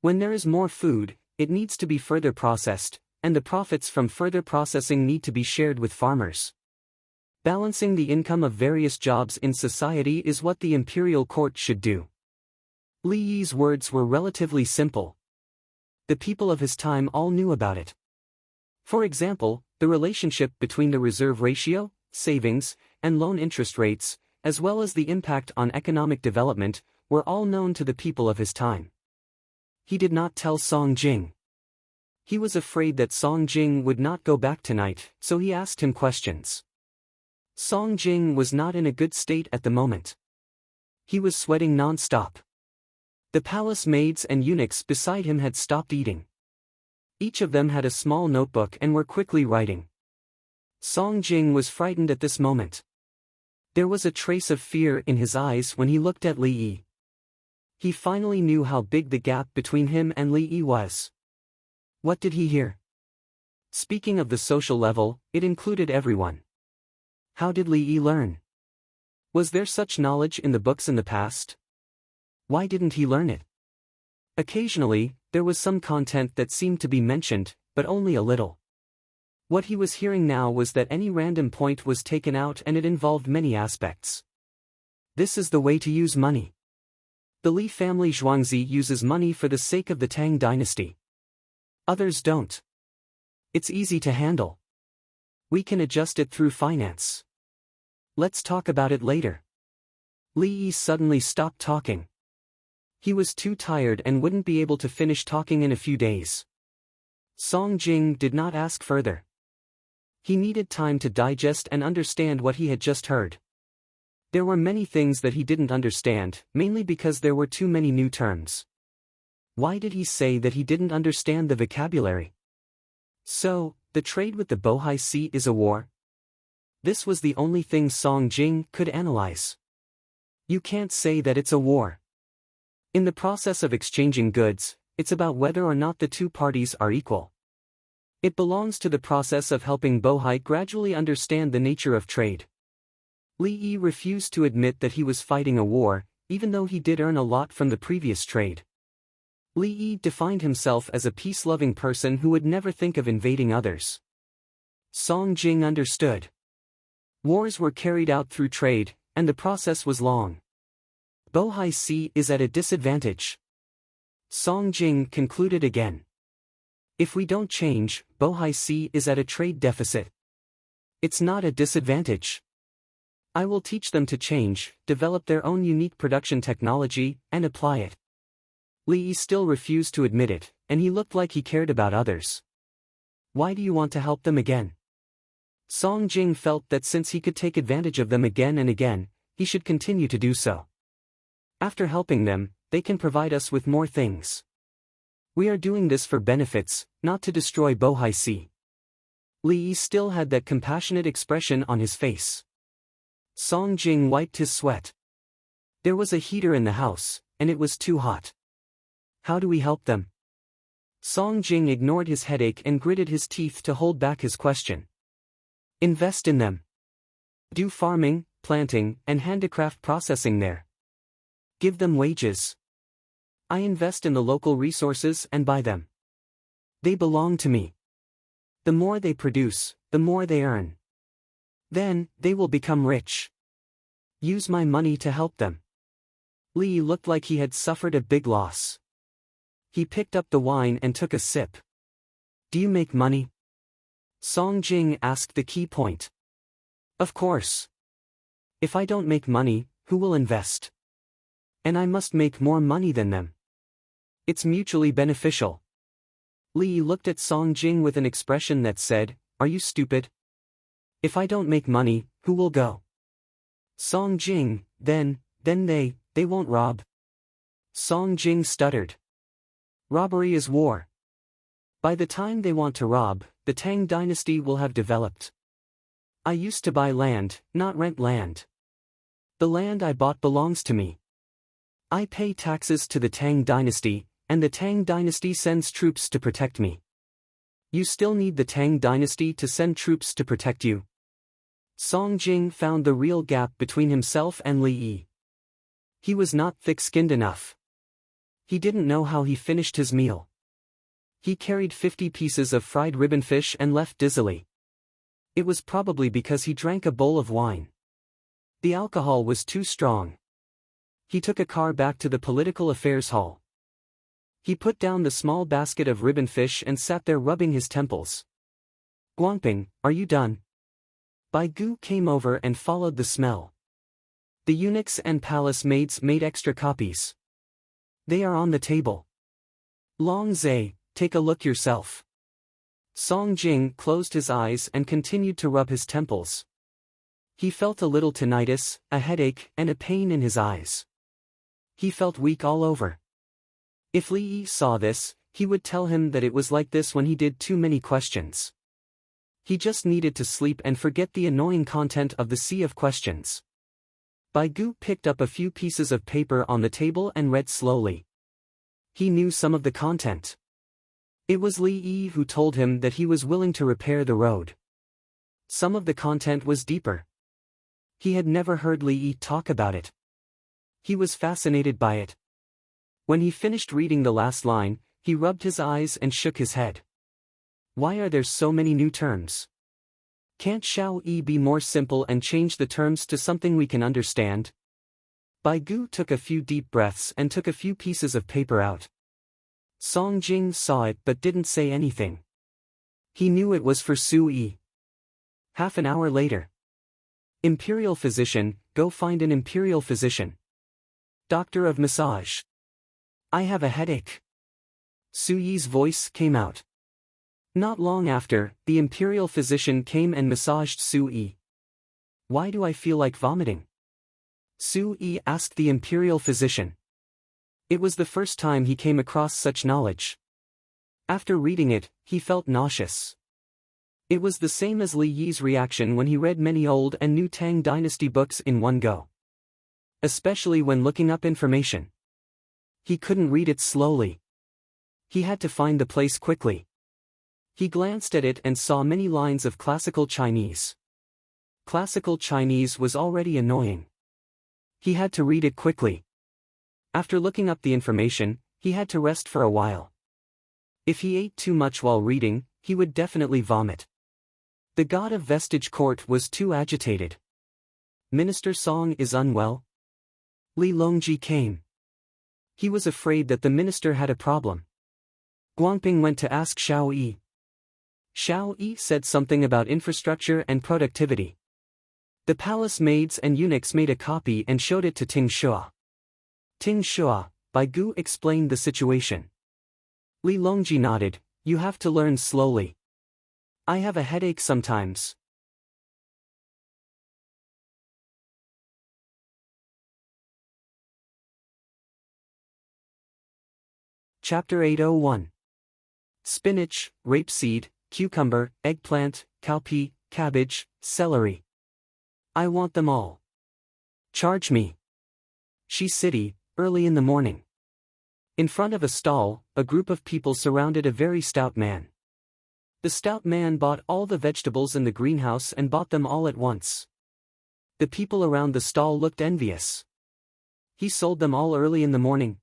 When there is more food, it needs to be further processed, and the profits from further processing need to be shared with farmers. Balancing the income of various jobs in society is what the imperial court should do. Li Yi's words were relatively simple. The people of his time all knew about it. For example, the relationship between the reserve ratio, savings, and loan interest rates, as well as the impact on economic development, were all known to the people of his time. He did not tell Song Jing. He was afraid that Song Jing would not go back tonight, so he asked him questions. Song Jing was not in a good state at the moment. He was sweating non-stop. The palace maids and eunuchs beside him had stopped eating. Each of them had a small notebook and were quickly writing. Song Jing was frightened at this moment. There was a trace of fear in his eyes when he looked at Li Yi. He finally knew how big the gap between him and Li Yi was. What did he hear? Speaking of the social level, it included everyone. How did Li Yi learn? Was there such knowledge in the books in the past? Why didn't he learn it? Occasionally, there was some content that seemed to be mentioned, but only a little. What he was hearing now was that any random point was taken out and it involved many aspects. This is the way to use money. The Li family Zhuangzi uses money for the sake of the Tang dynasty. Others don't. It's easy to handle. We can adjust it through finance. Let's talk about it later. Li Yi suddenly stopped talking. He was too tired and wouldn't be able to finish talking in a few days. Song Jing did not ask further. He needed time to digest and understand what he had just heard. There were many things that he didn't understand, mainly because there were too many new terms. Why did he say that he didn't understand the vocabulary? So, the trade with the Bohai Sea is a war? This was the only thing Song Jing could analyze. You can't say that it's a war. In the process of exchanging goods, it's about whether or not the two parties are equal. It belongs to the process of helping Bohai gradually understand the nature of trade. Li Yi refused to admit that he was fighting a war, even though he did earn a lot from the previous trade. Li Yi defined himself as a peace-loving person who would never think of invading others. Song Jing understood. Wars were carried out through trade, and the process was long. Bohai Sea is at a disadvantage. Song Jing concluded again. If we don't change, Bohai Sea is at a trade deficit. It's not a disadvantage. I will teach them to change, develop their own unique production technology, and apply it. Li Yi still refused to admit it, and he looked like he cared about others. Why do you want to help them again? Song Jing felt that since he could take advantage of them again and again, he should continue to do so. After helping them, they can provide us with more things. We are doing this for benefits, not to destroy Bohai Sea. Li Yi still had that compassionate expression on his face. Song Jing wiped his sweat. There was a heater in the house, and it was too hot. How do we help them? Song Jing ignored his headache and gritted his teeth to hold back his question. Invest in them. Do farming, planting, and handicraft processing there. Give them wages. I invest in the local resources and buy them. They belong to me. The more they produce, the more they earn. Then, they will become rich. Use my money to help them. Li looked like he had suffered a big loss. He picked up the wine and took a sip. Do you make money? Song Jing asked the key point. Of course. If I don't make money, who will invest? And I must make more money than them. It's mutually beneficial. Li looked at Song Jing with an expression that said, "Are you stupid? If I don't make money, who will go?" Song Jing, then, Then they won't rob. Song Jing stuttered. Robbery is war. By the time they want to rob, the Tang dynasty will have developed. I used to buy land, not rent land. The land I bought belongs to me. I pay taxes to the Tang dynasty, and the Tang dynasty sends troops to protect me. You still need the Tang dynasty to send troops to protect you. Song Jing found the real gap between himself and Li Yi. He was not thick-skinned enough. He didn't know how he finished his meal. He carried 50 pieces of fried ribbon fish and left dizzily. It was probably because he drank a bowl of wine. The alcohol was too strong. He took a car back to the political affairs hall. He put down the small basket of ribbon fish and sat there rubbing his temples. Guangping, are you done? Bai Gu came over and followed the smell. The eunuchs and palace maids made extra copies. They are on the table. Long Zhe, take a look yourself. Song Jing closed his eyes and continued to rub his temples. He felt a little tinnitus, a headache, and a pain in his eyes. He felt weak all over. If Li Yi saw this, he would tell him that it was like this when he did too many questions. He just needed to sleep and forget the annoying content of the sea of questions. Bai Gu picked up a few pieces of paper on the table and read slowly. He knew some of the content. It was Li Yi who told him that he was willing to repair the road. Some of the content was deeper. He had never heard Li Yi talk about it. He was fascinated by it. When he finished reading the last line, he rubbed his eyes and shook his head. Why are there so many new terms? Can't Xiao Yi be more simple and change the terms to something we can understand? Bai Gu took a few deep breaths and took a few pieces of paper out. Song Jing saw it but didn't say anything. He knew it was for Su Yi. Half an hour later. Imperial physician, go find an imperial physician. Doctor of massage. I have a headache. Su Yi's voice came out. Not long after, the imperial physician came and massaged Su Yi. Why do I feel like vomiting? Su Yi asked the imperial physician. It was the first time he came across such knowledge. After reading it, he felt nauseous. It was the same as Li Yi's reaction when he read many old and new Tang dynasty books in one go. Especially when looking up information. He couldn't read it slowly. He had to find the place quickly. He glanced at it and saw many lines of classical Chinese. Classical Chinese was already annoying. He had to read it quickly. After looking up the information, he had to rest for a while. If he ate too much while reading, he would definitely vomit. The god of Vestige Court was too agitated. Minister Song is unwell? Li Longji came. He was afraid that the minister had a problem. Guangping went to ask Xiao Yi. Xiao Yi said something about infrastructure and productivity. The palace maids and eunuchs made a copy and showed it to Ting Shua. Ting Shua, Bai Gu explained the situation. Li Longji nodded, you have to learn slowly. I have a headache sometimes. Chapter 801. Spinach, rapeseed, cucumber, eggplant, cowpea, cabbage, celery. I want them all. Charge me. Shi City, early in the morning. In front of a stall, a group of people surrounded a very stout man. The stout man bought all the vegetables in the greenhouse and bought them all at once. The people around the stall looked envious. He sold them all early in the morning.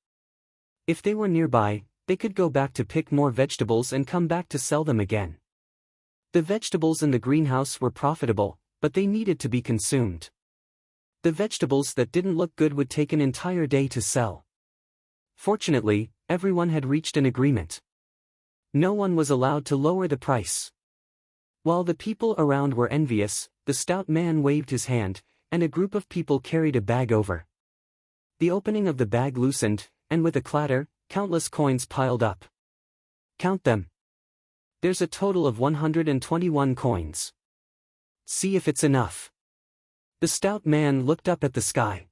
If they were nearby, they could go back to pick more vegetables and come back to sell them again. The vegetables in the greenhouse were profitable, but they needed to be consumed. The vegetables that didn't look good would take an entire day to sell. Fortunately, everyone had reached an agreement. No one was allowed to lower the price. While the people around were envious, the stout man waved his hand, and a group of people carried a bag over. The opening of the bag loosened, and with a clatter, countless coins piled up. Count them. There's a total of 121 coins. See if it's enough. The stout man looked up at the sky.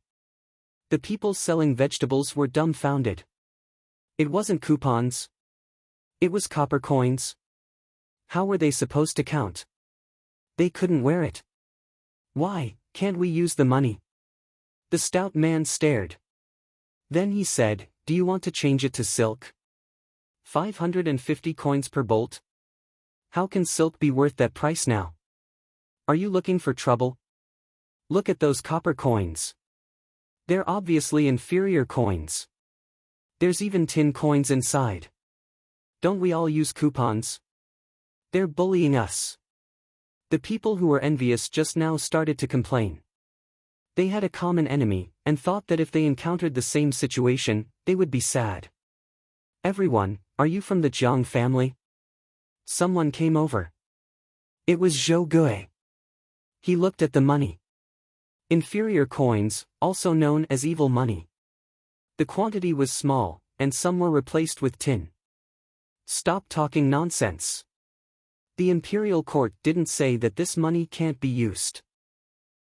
The people selling vegetables were dumbfounded. It wasn't coupons. It was copper coins. How were they supposed to count? They couldn't wear it. Why, can't we use the money? The stout man stared. Then he said, do you want to change it to silk? 550 coins per bolt? How can silk be worth that price now? Are you looking for trouble? Look at those copper coins. They're obviously inferior coins. There's even tin coins inside. Don't we all use coupons? They're bullying us. The people who were envious just now started to complain. They had a common enemy, and thought that if they encountered the same situation, they would be sad. Everyone, are you from the Jiang family? Someone came over. It was Zhou Gui. He looked at the money. Inferior coins, also known as evil money. The quantity was small, and some were replaced with tin. Stop talking nonsense. The imperial court didn't say that this money can't be used.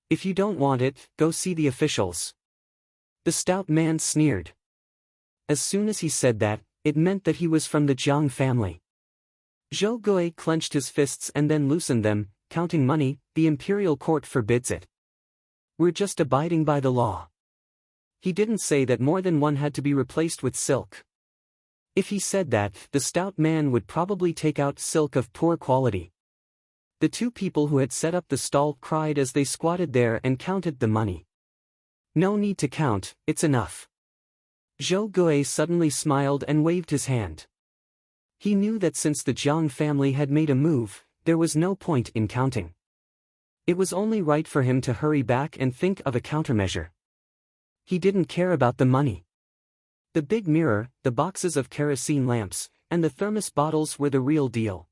If you don't want it, go see the officials. The stout man sneered. As soon as he said that, it meant that he was from the Jiang family. Zhou Gui clenched his fists and then loosened them, counting money. The imperial court forbids it. We're just abiding by the law. He didn't say that more than one had to be replaced with silk. If he said that, the stout man would probably take out silk of poor quality. The two people who had set up the stall cried as they squatted there and counted the money. No need to count, it's enough. Zhou Gui suddenly smiled and waved his hand. He knew that since the Jiang family had made a move, there was no point in counting. It was only right for him to hurry back and think of a countermeasure. He didn't care about the money. The big mirror, the boxes of kerosene lamps, and the thermos bottles were the real deal.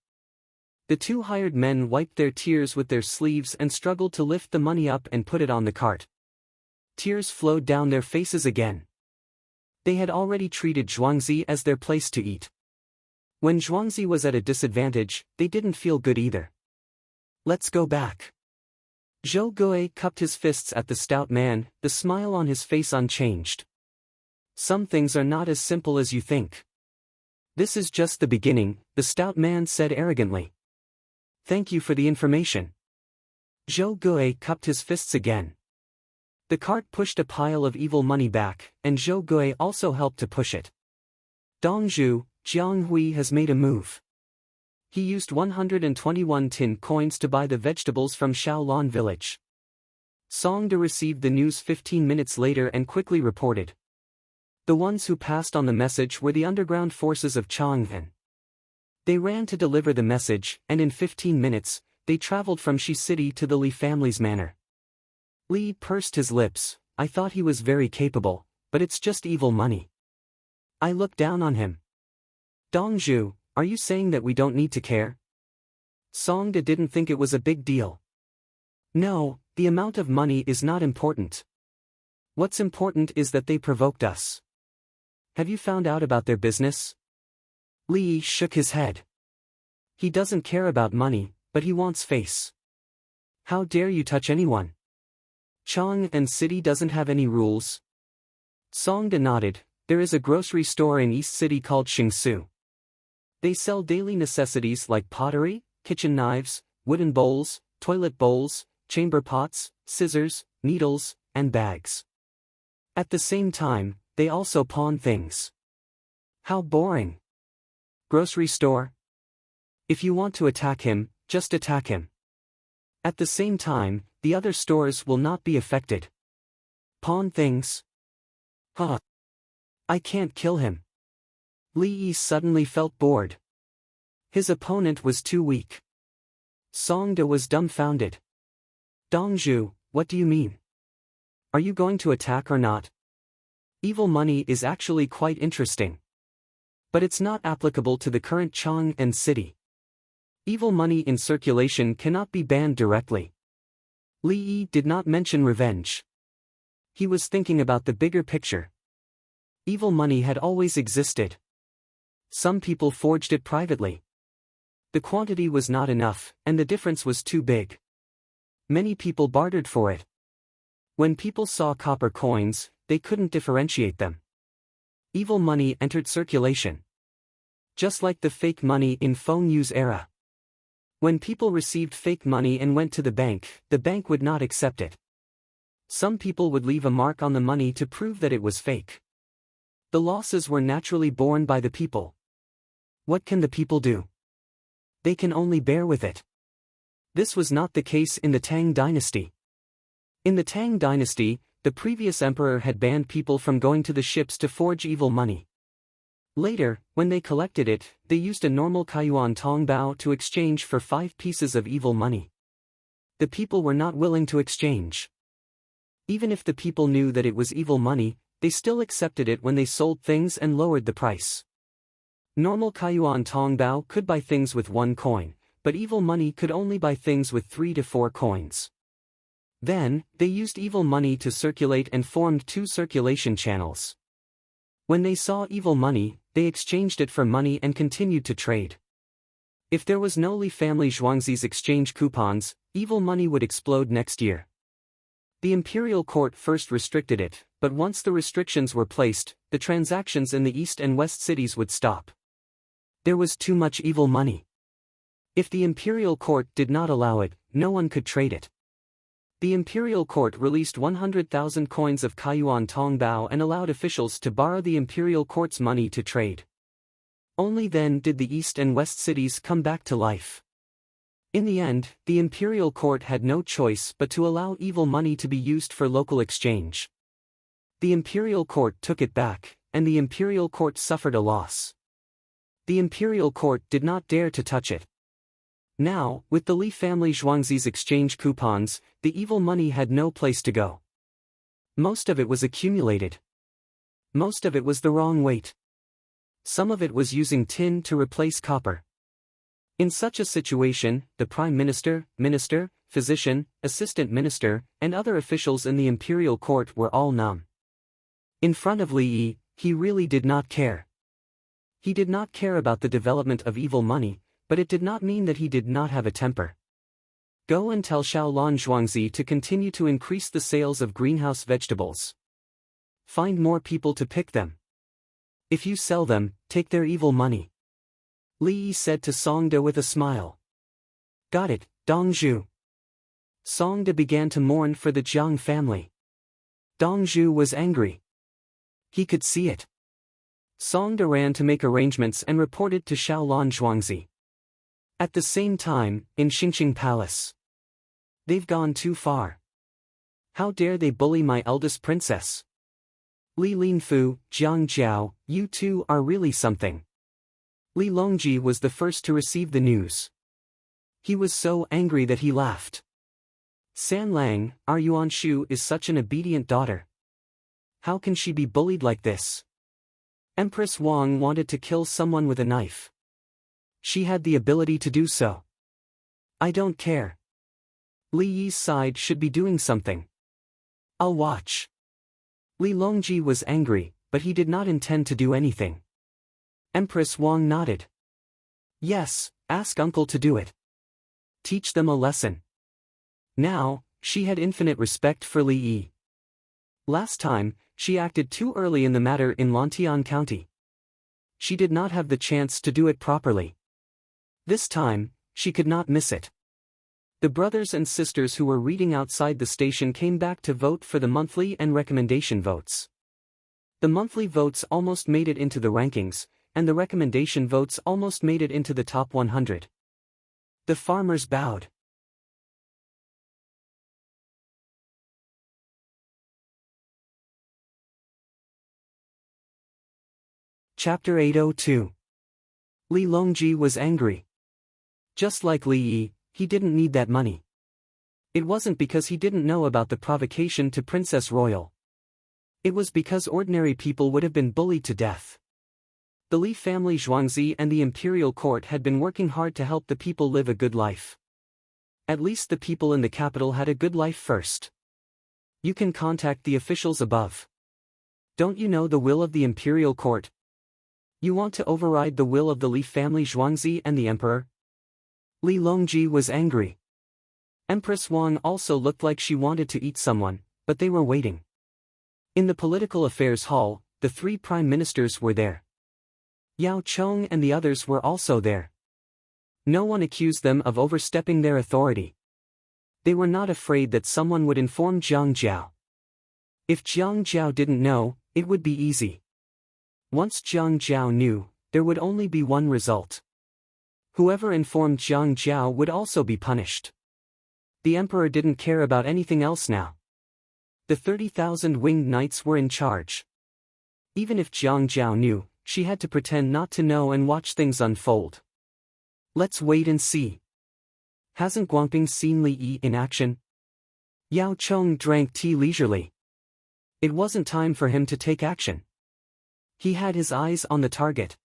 The two hired men wiped their tears with their sleeves and struggled to lift the money up and put it on the cart. Tears flowed down their faces again. They had already treated Zhuangzi as their place to eat. When Zhuangzi was at a disadvantage, they didn't feel good either. Let's go back. Zhou Gui cupped his fists at the stout man, the smile on his face unchanged. Some things are not as simple as you think. This is just the beginning, the stout man said arrogantly. Thank you for the information. Zhou Gui cupped his fists again. The cart pushed a pile of evil money back, and Zhou Gui also helped to push it. Dongzhu, Jiang Hui has made a move. He used 121 tin coins to buy the vegetables from Shaolon village. Song De received the news 15 minutes later and quickly reported. The ones who passed on the message were the underground forces of Chang'an. They ran to deliver the message, and in 15 minutes, they traveled from Shi City to the Li family's manor. Li pursed his lips. I thought he was very capable, but it's just evil money. I look down on him. Dongzhu, are you saying that we don't need to care? Song De didn't think it was a big deal. No, the amount of money is not important. What's important is that they provoked us. Have you found out about their business? Li shook his head. He doesn't care about money, but he wants face. How dare you touch anyone? Chang'an City doesn't have any rules. Song De nodded. There is a grocery store in East City called Xingsu. They sell daily necessities like pottery, kitchen knives, wooden bowls, toilet bowls, chamber pots, scissors, needles, and bags. At the same time, they also pawn things. How boring. Grocery store? If you want to attack him, just attack him. At the same time, the other stores will not be affected. Pawn things? Huh. I can't kill him. Li Yi suddenly felt bored. His opponent was too weak. Song De was dumbfounded. Dongzhu, what do you mean? Are you going to attack or not? Evil money is actually quite interesting. But it's not applicable to the current Chang'an City. Evil money in circulation cannot be banned directly. Li Yi did not mention revenge. He was thinking about the bigger picture. Evil money had always existed. Some people forged it privately. The quantity was not enough, and the difference was too big. Many people bartered for it. When people saw copper coins, they couldn't differentiate them. Evil money entered circulation. Just like the fake money in phone use era. When people received fake money and went to the bank would not accept it. Some people would leave a mark on the money to prove that it was fake. The losses were naturally borne by the people. What can the people do? They can only bear with it. This was not the case in the Tang dynasty. In the Tang dynasty, the previous emperor had banned people from going to the ships to forge evil money. Later, when they collected it, they used a normal Kaiyuan Tongbao to exchange for 5 pieces of evil money. The people were not willing to exchange. Even if the people knew that it was evil money, they still accepted it when they sold things and lowered the price. Normal Kaiyuan Tongbao could buy things with 1 coin, but evil money could only buy things with 3 to 4 coins. Then, they used evil money to circulate and formed 2 circulation channels. When they saw evil money, they exchanged it for money and continued to trade. If there was no Li family Zhuangzi's exchange coupons, evil money would explode next year. The imperial court first restricted it, but once the restrictions were placed, the transactions in the east and west cities would stop. There was too much evil money. If the imperial court did not allow it, no one could trade it. The imperial court released 100,000 coins of Kaiyuan Tongbao and allowed officials to borrow the imperial court's money to trade. Only then did the east and west cities come back to life. In the end, the imperial court had no choice but to allow evil money to be used for local exchange. The imperial court took it back, and the imperial court suffered a loss. The imperial court did not dare to touch it. Now, with the Li family Zhuangzi's exchange coupons, the evil money had no place to go. Most of it was accumulated. Most of it was the wrong weight. Some of it was using tin to replace copper. In such a situation, the prime minister, physician, assistant minister, and other officials in the imperial court were all numb. In front of Li Yi, he really did not care. He did not care about the development of evil money, but it did not mean that he did not have a temper. Go and tell Xiaolan Zhuangzi to continue to increase the sales of greenhouse vegetables. Find more people to pick them. If you sell them, take their evil money. Li Yi said to Songde with a smile. Got it, Dongzhu. Songde began to mourn for the Jiang family. Dongzhu was angry. He could see it. Songde ran to make arrangements and reported to Xiaolan Zhuangzi. At the same time, in Xingqing Palace. They've gone too far. How dare they bully my eldest princess? Li Linfu, Jiang Jiao, you two are really something. Li Longji was the first to receive the news. He was so angry that he laughed. San Lang, our Yuanshu is such an obedient daughter. How can she be bullied like this? Empress Wang wanted to kill someone with a knife. She had the ability to do so. I don't care. Li Yi's side should be doing something. I'll watch. Li Longji was angry, but he did not intend to do anything. Empress Wang nodded. Yes, ask uncle to do it. Teach them a lesson. Now, she had infinite respect for Li Yi. Last time, she acted too early in the matter in Lantian County. She did not have the chance to do it properly. This time, she could not miss it. The brothers and sisters who were reading outside the station came back to vote for the monthly and recommendation votes. The monthly votes almost made it into the rankings, and the recommendation votes almost made it into the top 100. The farmers bowed. Chapter 802. Li Longji was angry. Just like Li Yi, he didn't need that money. It wasn't because he didn't know about the provocation to Princess Royal. It was because ordinary people would have been bullied to death. The Li family Zhuangzi and the imperial court had been working hard to help the people live a good life. At least the people in the capital had a good life first. You can contact the officials above. Don't you know the will of the imperial court? You want to override the will of the Li family Zhuangzi and the emperor? Li Longji was angry. Empress Wang also looked like she wanted to eat someone, but they were waiting. In the political affairs hall, the three prime ministers were there. Yao Chong and the others were also there. No one accused them of overstepping their authority. They were not afraid that someone would inform Jiang Jiao. If Jiang Jiao didn't know, it would be easy. Once Jiang Jiao knew, there would only be one result. Whoever informed Jiang Jiao would also be punished. The emperor didn't care about anything else now. The 30,000 winged knights were in charge. Even if Jiang Jiao knew, she had to pretend not to know and watch things unfold. Let's wait and see. Hasn't Guangping seen Li Yi in action? Yao Chong drank tea leisurely. It wasn't time for him to take action. He had his eyes on the target.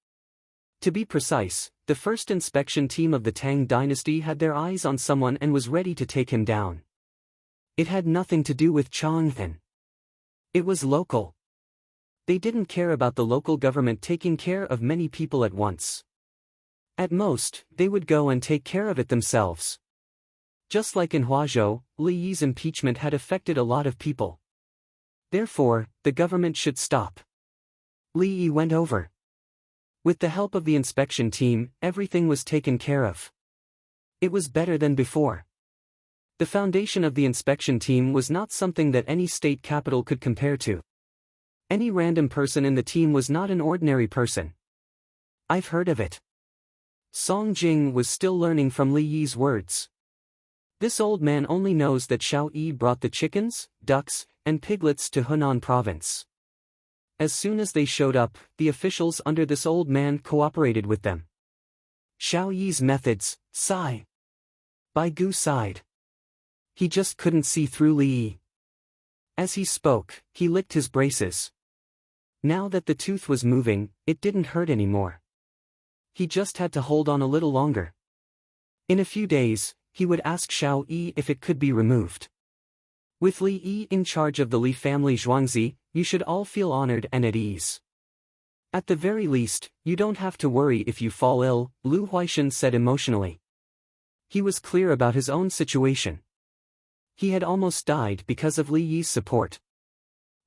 To be precise, the first inspection team of the Tang dynasty had their eyes on someone and was ready to take him down. It had nothing to do with Chang'an. It was local. They didn't care about the local government taking care of many people at once. At most, they would go and take care of it themselves. Just like in Huazhou, Li Yi's impeachment had affected a lot of people. Therefore, the government should stop. Li Yi went over. With the help of the inspection team, everything was taken care of. It was better than before. The foundation of the inspection team was not something that any state capital could compare to. Any random person in the team was not an ordinary person. I've heard of it. Song Jing was still learning from Li Yi's words. This old man only knows that Xiao Yi brought the chickens, ducks, and piglets to Hunan province. As soon as they showed up, the officials under this old man cooperated with them. Xiao Yi's methods, sigh. Bai Gu sighed. He just couldn't see through Li Yi. As he spoke, he licked his braces. Now that the tooth was moving, it didn't hurt anymore. He just had to hold on a little longer. In a few days, he would ask Xiao Yi if it could be removed. With Li Yi in charge of the Li family Zhuangzi, you should all feel honored and at ease. At the very least, you don't have to worry if you fall ill, Lu Huaishan said emotionally. He was clear about his own situation. He had almost died because of Li Yi's support.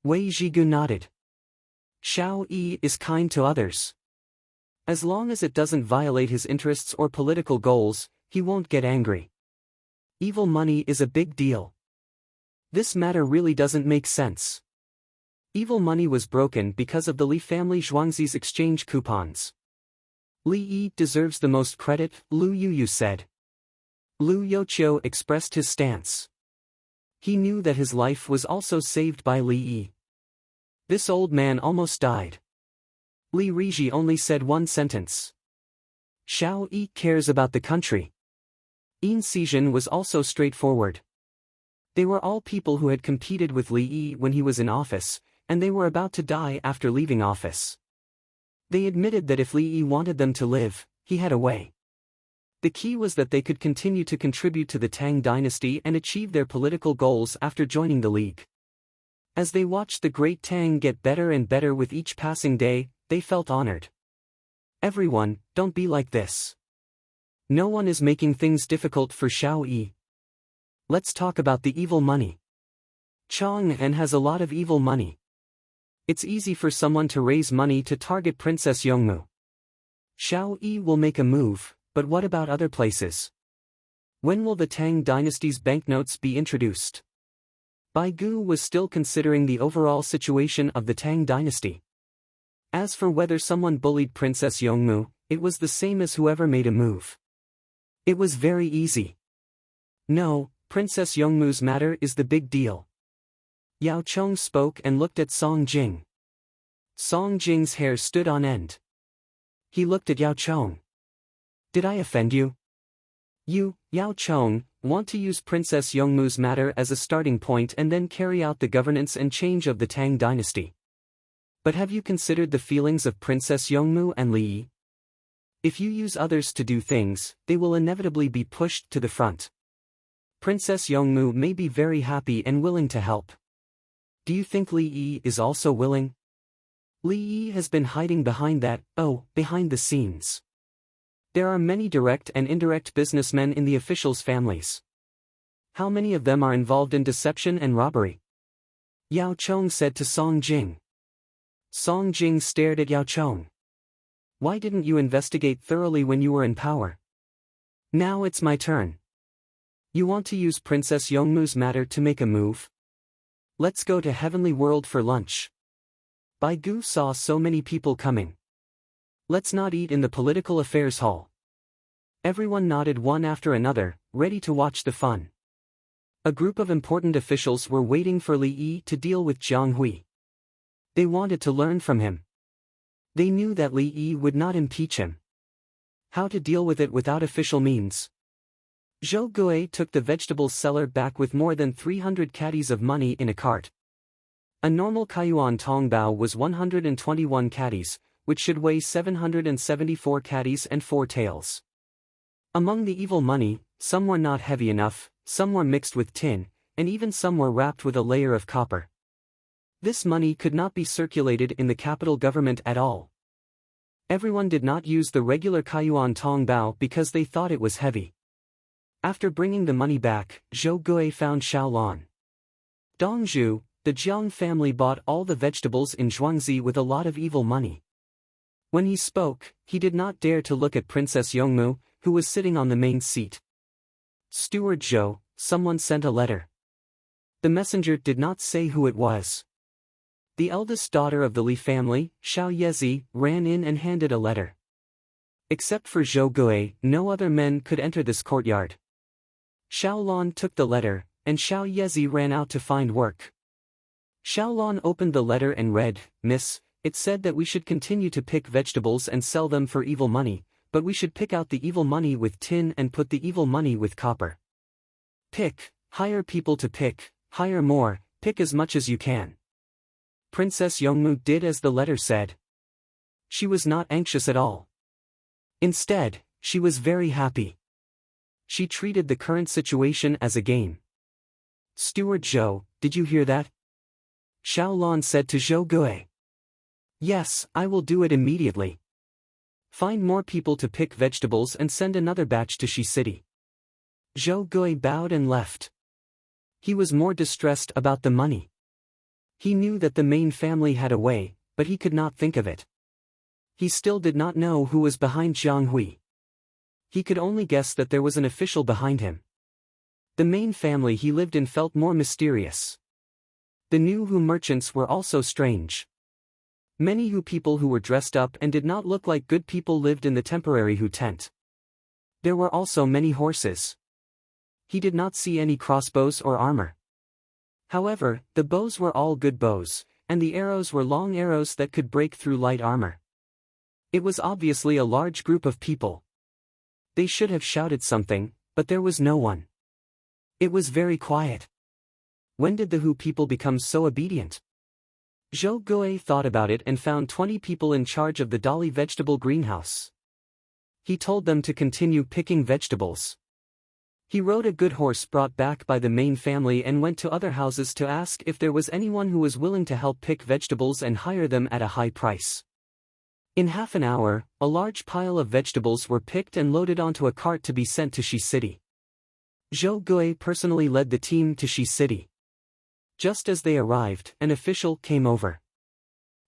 Wei Zhigu nodded. Xiao Yi is kind to others. As long as it doesn't violate his interests or political goals, he won't get angry. Evil money is a big deal. This matter really doesn't make sense. Evil money was broken because of the Li family Zhuangzi's exchange coupons. Li Yi deserves the most credit, Lu Yuyu said. Lu Youqiu expressed his stance. He knew that his life was also saved by Li Yi. This old man almost died. Li Riji only said one sentence. Xiao Yi cares about the country. Yin Xizhen was also straightforward. They were all people who had competed with Li Yi when he was in office, and they were about to die after leaving office. They admitted that if Li Yi wanted them to live, he had a way. The key was that they could continue to contribute to the Tang dynasty and achieve their political goals after joining the League. As they watched the Great Tang get better and better with each passing day, they felt honored. Everyone, don't be like this. No one is making things difficult for Xiao Yi. Let's talk about the evil money. Chang'an has a lot of evil money. It's easy for someone to raise money to target Princess Yongmu. Xiao Yi will make a move, but what about other places? When will the Tang dynasty's banknotes be introduced? Bai Gu was still considering the overall situation of the Tang dynasty. As for whether someone bullied Princess Yongmu, it was the same as whoever made a move. It was very easy. No, Princess Yongmu's matter is the big deal. Yao Chong spoke and looked at Song Jing. Song Jing's hair stood on end. He looked at Yao Chong. Did I offend you? You, Yao Chong, want to use Princess Yongmu's matter as a starting point and then carry out the governance and change of the Tang dynasty. But have you considered the feelings of Princess Yongmu and Li Yi? If you use others to do things, they will inevitably be pushed to the front. Princess Yongmu may be very happy and willing to help. Do you think Li Yi is also willing? Li Yi has been hiding behind behind the scenes. There are many direct and indirect businessmen in the officials' families. How many of them are involved in deception and robbery? Yao Chong said to Song Jing. Song Jing stared at Yao Chong. Why didn't you investigate thoroughly when you were in power? Now it's my turn. You want to use Princess Yongmu's matter to make a move? Let's go to Heavenly World for lunch. Bai Gu saw so many people coming. Let's not eat in the political affairs hall. Everyone nodded one after another, ready to watch the fun. A group of important officials were waiting for Li Yi to deal with Jiang Hui. They wanted to learn from him. They knew that Li Yi would not impeach him. How to deal with it without official means. Zhou Gui took the vegetable seller back with more than 300 caddies of money in a cart. A normal Kaiyuan Tongbao was 121 caddies, which should weigh 774 caddies and 4 taels. Among the evil money, some were not heavy enough, some were mixed with tin, and even some were wrapped with a layer of copper. This money could not be circulated in the capital government at all. Everyone did not use the regular Kaiyuan Tongbao because they thought it was heavy. After bringing the money back, Zhou Gui found Xiaolan. Dongzhu, the Jiang family bought all the vegetables in Zhuangzi with a lot of evil money. When he spoke, he did not dare to look at Princess Yongmu, who was sitting on the main seat. Steward Zhou, someone sent a letter. The messenger did not say who it was. The eldest daughter of the Li family, Xiao Yezi, ran in and handed a letter. Except for Zhou Gui, no other men could enter this courtyard. Xiaolan took the letter, and Xiao Yezi ran out to find work. Xiaolan opened the letter and read, "Miss, it said that we should continue to pick vegetables and sell them for evil money, but we should pick out the evil money with tin and put the evil money with copper. Pick, hire people to pick, hire more, pick as much as you can." Princess Yongmu did as the letter said. She was not anxious at all. Instead, she was very happy. She treated the current situation as a game. "Steward Zhou, did you hear that?" Xiaolan said to Zhou Gui. "Yes, I will do it immediately. Find more people to pick vegetables and send another batch to Shi City." Zhou Gui bowed and left. He was more distressed about the money. He knew that the main family had a way, but he could not think of it. He still did not know who was behind Jiang Hui. He could only guess that there was an official behind him. The main family he lived in felt more mysterious. The new Hu merchants were also strange. Many Hu people who were dressed up and did not look like good people lived in the temporary Hu tent. There were also many horses. He did not see any crossbows or armor. However, the bows were all good bows, and the arrows were long arrows that could break through light armor. It was obviously a large group of people. They should have shouted something, but there was no one. It was very quiet. When did the Hu people become so obedient? Zhou Gui thought about it and found 20 people in charge of the Dali vegetable greenhouse. He told them to continue picking vegetables. He rode a good horse brought back by the main family and went to other houses to ask if there was anyone who was willing to help pick vegetables and hire them at a high price. In half an hour, a large pile of vegetables were picked and loaded onto a cart to be sent to Shi City. Zhou Gui personally led the team to Shi City. Just as they arrived, an official came over.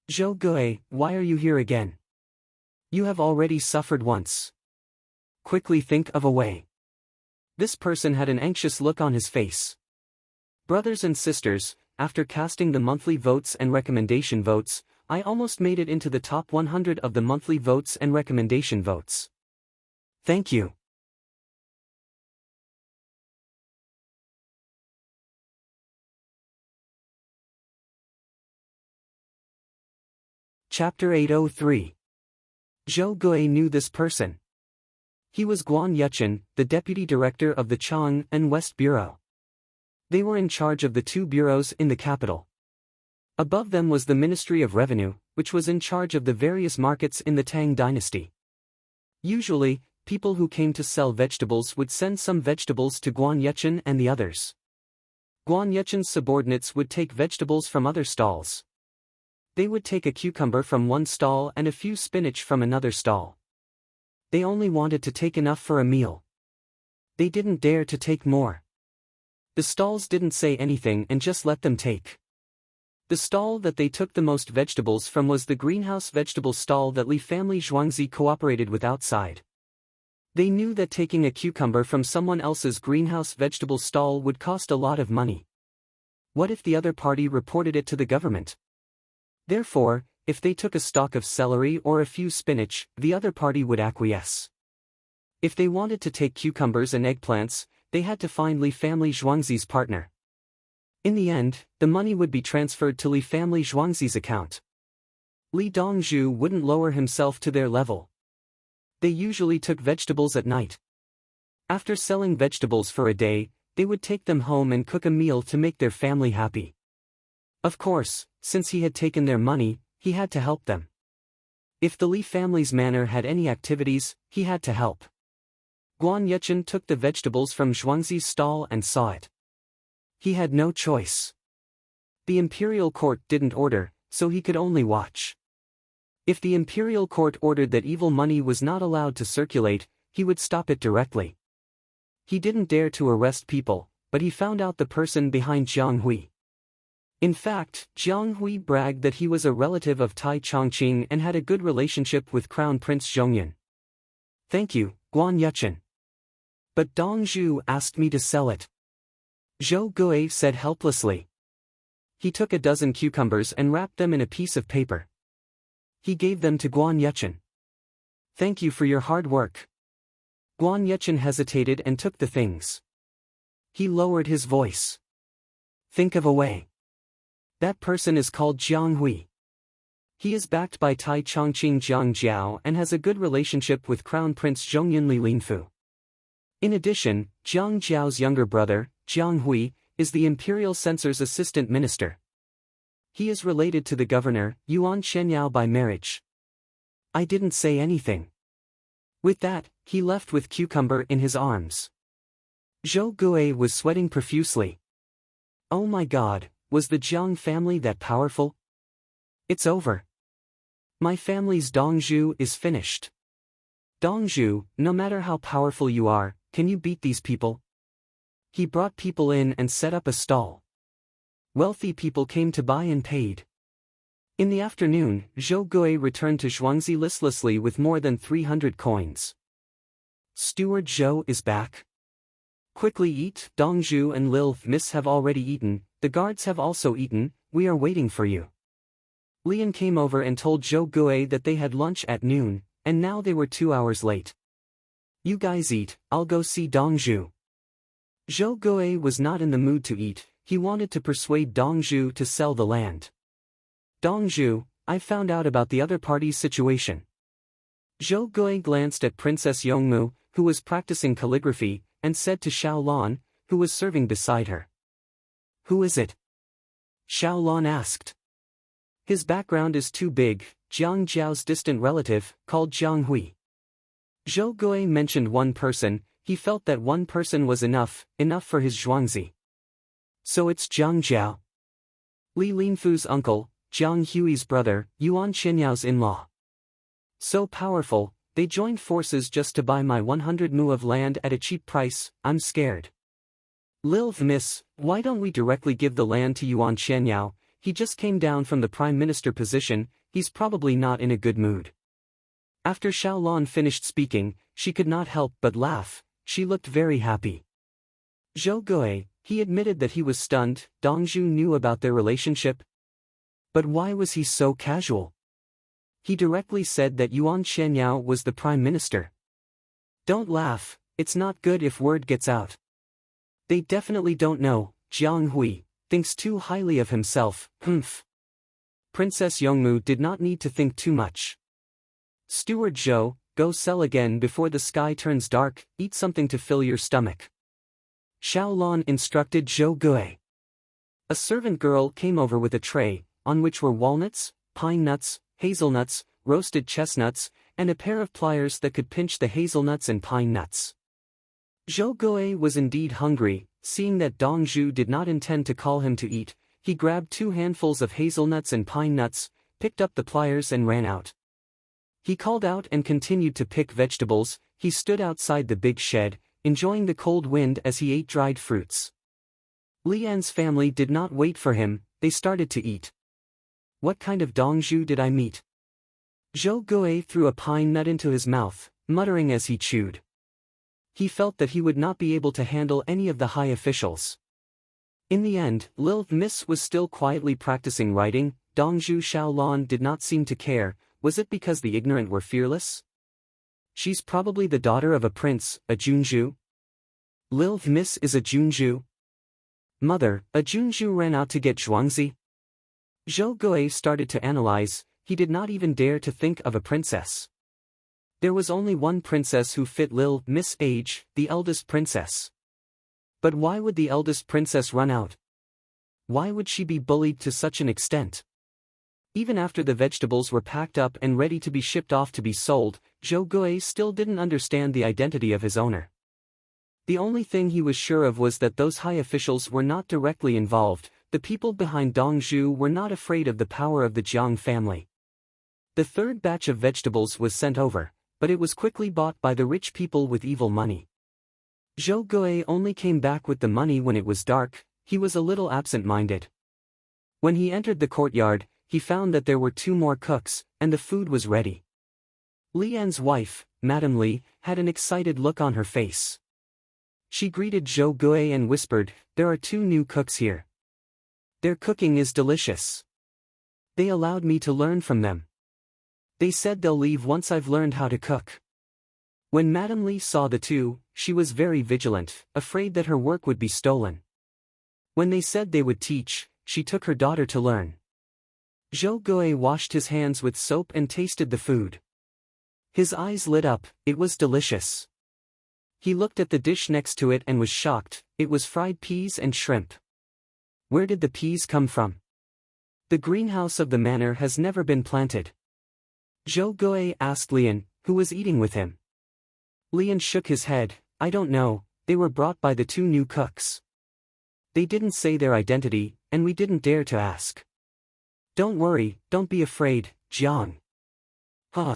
"Zhou Gui, why are you here again? You have already suffered once. Quickly think of a way." This person had an anxious look on his face. "Brothers and sisters, after casting the monthly votes and recommendation votes, I almost made it into the top 100 of the monthly votes and recommendation votes. Thank you." Chapter 803. Zhou Gui knew this person. He was Guan Yuchen, the deputy director of the Chang and West Bureau. They were in charge of the 2 bureaus in the capital. Above them was the Ministry of Revenue, which was in charge of the various markets in the Tang dynasty. Usually, people who came to sell vegetables would send some vegetables to Guan Yuchen and the others. Guan Yuchen's subordinates would take vegetables from other stalls. They would take a cucumber from one stall and a few spinach from another stall. They only wanted to take enough for a meal. They didn't dare to take more. The stalls didn't say anything and just let them take. The stall that they took the most vegetables from was the greenhouse vegetable stall that Li family Zhuangzi cooperated with outside. They knew that taking a cucumber from someone else's greenhouse vegetable stall would cost a lot of money. What if the other party reported it to the government? Therefore, if they took a stalk of celery or a few spinach, the other party would acquiesce. If they wanted to take cucumbers and eggplants, they had to find Li family Zhuangzi's partner. In the end, the money would be transferred to Li family Zhuangzi's account. Li Dongzhu wouldn't lower himself to their level. They usually took vegetables at night. After selling vegetables for a day, they would take them home and cook a meal to make their family happy. Of course, since he had taken their money, he had to help them. If the Li family's manor had any activities, he had to help. Guan Yuchen took the vegetables from Zhuangzi's stall and saw it. He had no choice. The imperial court didn't order, so he could only watch. If the imperial court ordered that evil money was not allowed to circulate, he would stop it directly. He didn't dare to arrest people, but he found out the person behind Jiang Hui. In fact, Jiang Hui bragged that he was a relative of Tai Chongqing and had a good relationship with Crown Prince Zhongyan. Thank you, Guan Yuchen. But Dongzhu asked me to sell it. Zhou Gui said helplessly. He took a dozen cucumbers and wrapped them in a piece of paper. He gave them to Guan Yuchen. Thank you for your hard work. Guan Yuchen hesitated and took the things. He lowered his voice. Think of a way. That person is called Jiang Hui. He is backed by Tai Chongqing Jiang Jiao and has a good relationship with Crown Prince Zhongyan Li Linfu. In addition, Jiang Jiao's younger brother, Jiang Hui, is the imperial censor's assistant minister. He is related to the governor, Yuan Shenyao, by marriage. I didn't say anything. With that, he left with cucumber in his arms. Zhou Gui was sweating profusely. Oh my God, was the Jiang family that powerful? It's over. My family's Dongzhu is finished. Dongzhu, no matter how powerful you are, can you beat these people? He brought people in and set up a stall. Wealthy people came to buy and paid. In the afternoon, Zhou Gui returned to Zhuangzi listlessly with more than 300 coins. Steward Zhou is back. Quickly eat, Dongzhu and Lil Miss have already eaten, the guards have also eaten, we are waiting for you. Lian came over and told Zhou Gui that they had lunch at noon, and now they were 2 hours late. You guys eat, I'll go see Dongzhu. Zhou Gui was not in the mood to eat, he wanted to persuade Dongzhu to sell the land. Dongzhu, I found out about the other party's situation. Zhou Gui glanced at Princess Yongmu, who was practicing calligraphy, and said to Xiaolon, who was serving beside her. Who is it? Xiaolon asked. His background is too big, Jiang Jiao's distant relative, called Jiang Hui. Zhou Gui mentioned one person, he felt that one person was enough for his Zhuangzi. So it's Jiang Jiao. Li Linfu's uncle, Jiang Hui's brother, Yuan Shenyao's in-law. So powerful, they joined forces just to buy my 100 mu of land at a cheap price, I'm scared. Lil Miss, why don't we directly give the land to Yuan Shenyao, he just came down from the prime minister position, he's probably not in a good mood. After Xiaolon finished speaking, she could not help but laugh, she looked very happy. Zhou Gui, he admitted that he was stunned, Dongzhu knew about their relationship. But why was he so casual? He directly said that Yuan Shenyao was the prime minister. Don't laugh, it's not good if word gets out. They definitely don't know, Jiang Hui thinks too highly of himself, humph. Princess Yongmu did not need to think too much. Steward Zhou, go sell again before the sky turns dark, eat something to fill your stomach. Xiaolon instructed Zhou Gui. A servant girl came over with a tray, on which were walnuts, pine nuts, hazelnuts, roasted chestnuts, and a pair of pliers that could pinch the hazelnuts and pine nuts. Zhou Gui was indeed hungry, seeing that Dongzhu did not intend to call him to eat, he grabbed 2 handfuls of hazelnuts and pine nuts, picked up the pliers and ran out. He called out and continued to pick vegetables, he stood outside the big shed, enjoying the cold wind as he ate dried fruits. Lian's family did not wait for him, they started to eat. What kind of Dongzhu did I meet? Zhou Gui threw a pine nut into his mouth, muttering as he chewed. He felt that he would not be able to handle any of the high officials. In the end, Lil Miss was still quietly practicing writing. Dongzhu Xiaolon did not seem to care. Was it because the ignorant were fearless? She's probably the daughter of a prince, a Junju. Lil Miss is a Junju. Mother, a Junju ran out to get Zhuangzi. Zhou Gui started to analyze. He did not even dare to think of a princess. There was only one princess who fit Lil Miss' age, the eldest princess. But why would the eldest princess run out? Why would she be bullied to such an extent? Even after the vegetables were packed up and ready to be shipped off to be sold, Zhou Gui still didn't understand the identity of his owner. The only thing he was sure of was that those high officials were not directly involved. The people behind Dongzhu were not afraid of the power of the Jiang family. The third batch of vegetables was sent over, but it was quickly bought by the rich people with evil money. Zhou Gui only came back with the money when it was dark. He was a little absent-minded. When he entered the courtyard, he found that there were 2 more cooks, and the food was ready. Lian's wife, Madame Li, had an excited look on her face. She greeted Zhou Gui and whispered, "There are 2 new cooks here. Their cooking is delicious. They allowed me to learn from them. They said they'll leave once I've learned how to cook." When Madame Li saw the 2, she was very vigilant, afraid that her work would be stolen. When they said they would teach, she took her daughter to learn. Zhou Gui washed his hands with soap and tasted the food. His eyes lit up. It was delicious. He looked at the dish next to it and was shocked. It was fried peas and shrimp. Where did the peas come from? The greenhouse of the manor has never been planted. Zhou Gui asked Lian, who was eating with him. Lian shook his head. "I don't know, they were brought by the 2 new cooks. They didn't say their identity, and we didn't dare to ask." "Don't worry, don't be afraid, Jiang." Huh.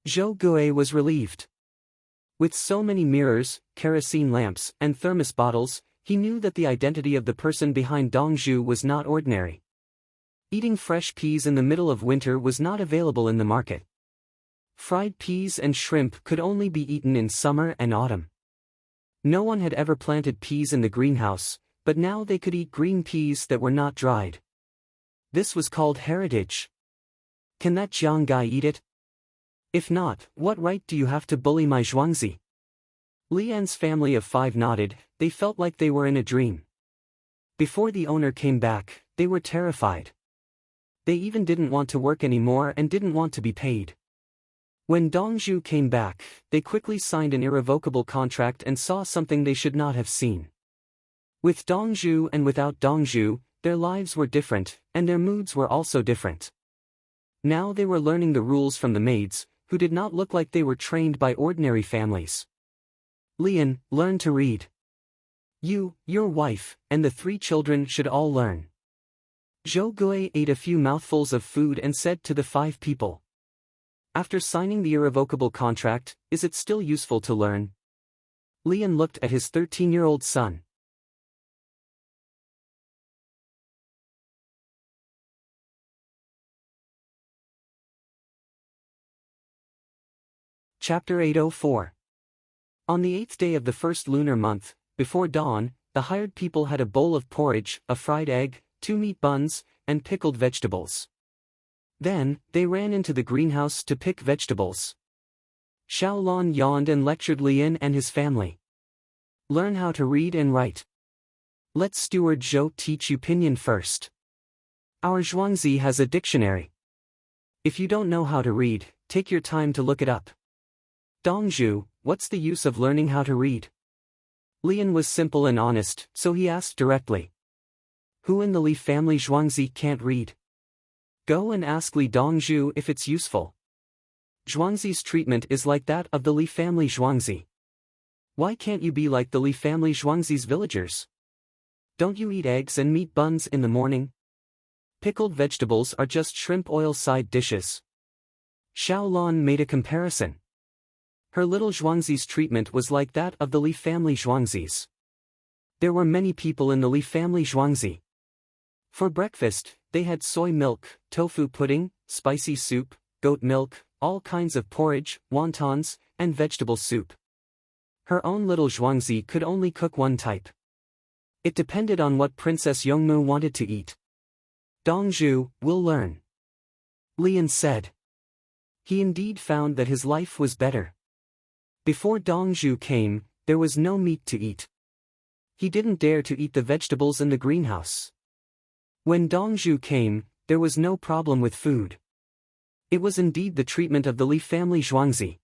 Zhou Gui was relieved. With so many mirrors, kerosene lamps, and thermos bottles, he knew that the identity of the person behind Dongzhu was not ordinary. Eating fresh peas in the middle of winter was not available in the market. Fried peas and shrimp could only be eaten in summer and autumn. No one had ever planted peas in the greenhouse, but now they could eat green peas that were not dried. This was called heritage. Can that Jiang guy eat it? If not, what right do you have to bully my Zhuangzi? Lian's family of 5 nodded. They felt like they were in a dream. Before the owner came back, they were terrified. They even didn't want to work anymore and didn't want to be paid. When Dongzhu came back, they quickly signed an irrevocable contract and saw something they should not have seen. With Dongzhu and without Dongzhu, their lives were different, and their moods were also different. Now they were learning the rules from the maids, who did not look like they were trained by ordinary families. Lian, learn to read. You, your wife, and the 3 children should all learn. Zhou Gui ate a few mouthfuls of food and said to the 5 people. After signing the irrevocable contract, is it still useful to learn? Lian looked at his 13-year-old son. Chapter 804. On the 8th day of the first lunar month, before dawn, the hired people had a bowl of porridge, a fried egg, 2 meat buns, and pickled vegetables. Then, they ran into the greenhouse to pick vegetables. Xiaolon yawned and lectured Lian and his family. Learn how to read and write. Let Steward Zhou teach you pinyin first. Our Zhuangzi has a dictionary. If you don't know how to read, take your time to look it up. Dongzhu, what's the use of learning how to read? Lian was simple and honest, so he asked directly. Who in the Li family Zhuangzi can't read? Go and ask Li Dongzhu if it's useful. Zhuangzi's treatment is like that of the Li family Zhuangzi. Why can't you be like the Li family Zhuangzi's villagers? Don't you eat eggs and meat buns in the morning? Pickled vegetables are just shrimp oil side dishes. Xiaolon made a comparison. Her little Zhuangzi's treatment was like that of the Li family Zhuangzi's. There were many people in the Li family Zhuangzi. For breakfast, they had soy milk, tofu pudding, spicy soup, goat milk, all kinds of porridge, wontons, and vegetable soup. Her own little Zhuangzi could only cook one type. It depended on what Princess Yongmu wanted to eat. Dongzhu, will learn. Lian said. He indeed found that his life was better. Before Dongzhu came, there was no meat to eat. He didn't dare to eat the vegetables in the greenhouse. When Dongzhu came, there was no problem with food. It was indeed the treatment of the Li family Zhuangzi.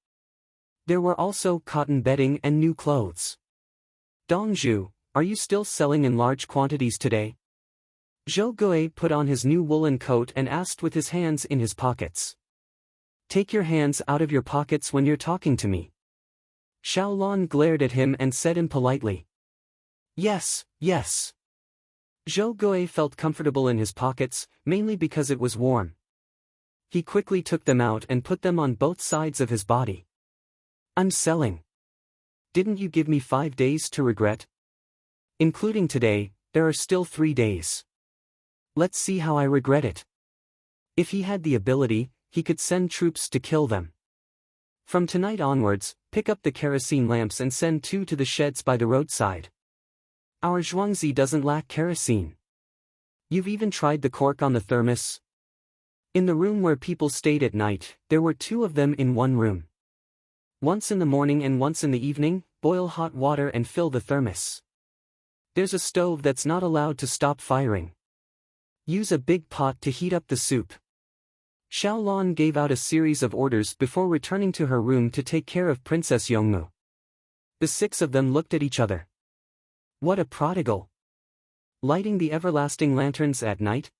There were also cotton bedding and new clothes. Dongzhu, are you still selling in large quantities today? Zhou Gui put on his new woolen coat and asked with his hands in his pockets. Take your hands out of your pockets when you're talking to me. Xiaolon glared at him and said impolitely. Yes, yes. Zhou Gui felt comfortable in his pockets, mainly because it was warm. He quickly took them out and put them on both sides of his body. I'm selling. Didn't you give me 5 days to regret? Including today, there are still 3 days. Let's see how I regret it. If he had the ability, he could send troops to kill them. From tonight onwards, pick up the kerosene lamps and send 2 to the sheds by the roadside. Our Zhuangzi doesn't lack kerosene. You've even tried the cork on the thermos? In the room where people stayed at night, there were 2 of them in one room. Once in the morning and once in the evening, boil hot water and fill the thermos. There's a stove that's not allowed to stop firing. Use a big pot to heat up the soup. Xiaolon gave out a series of orders before returning to her room to take care of Princess Yongmu. The 6 of them looked at each other. What a prodigal! Lighting the everlasting lanterns at night?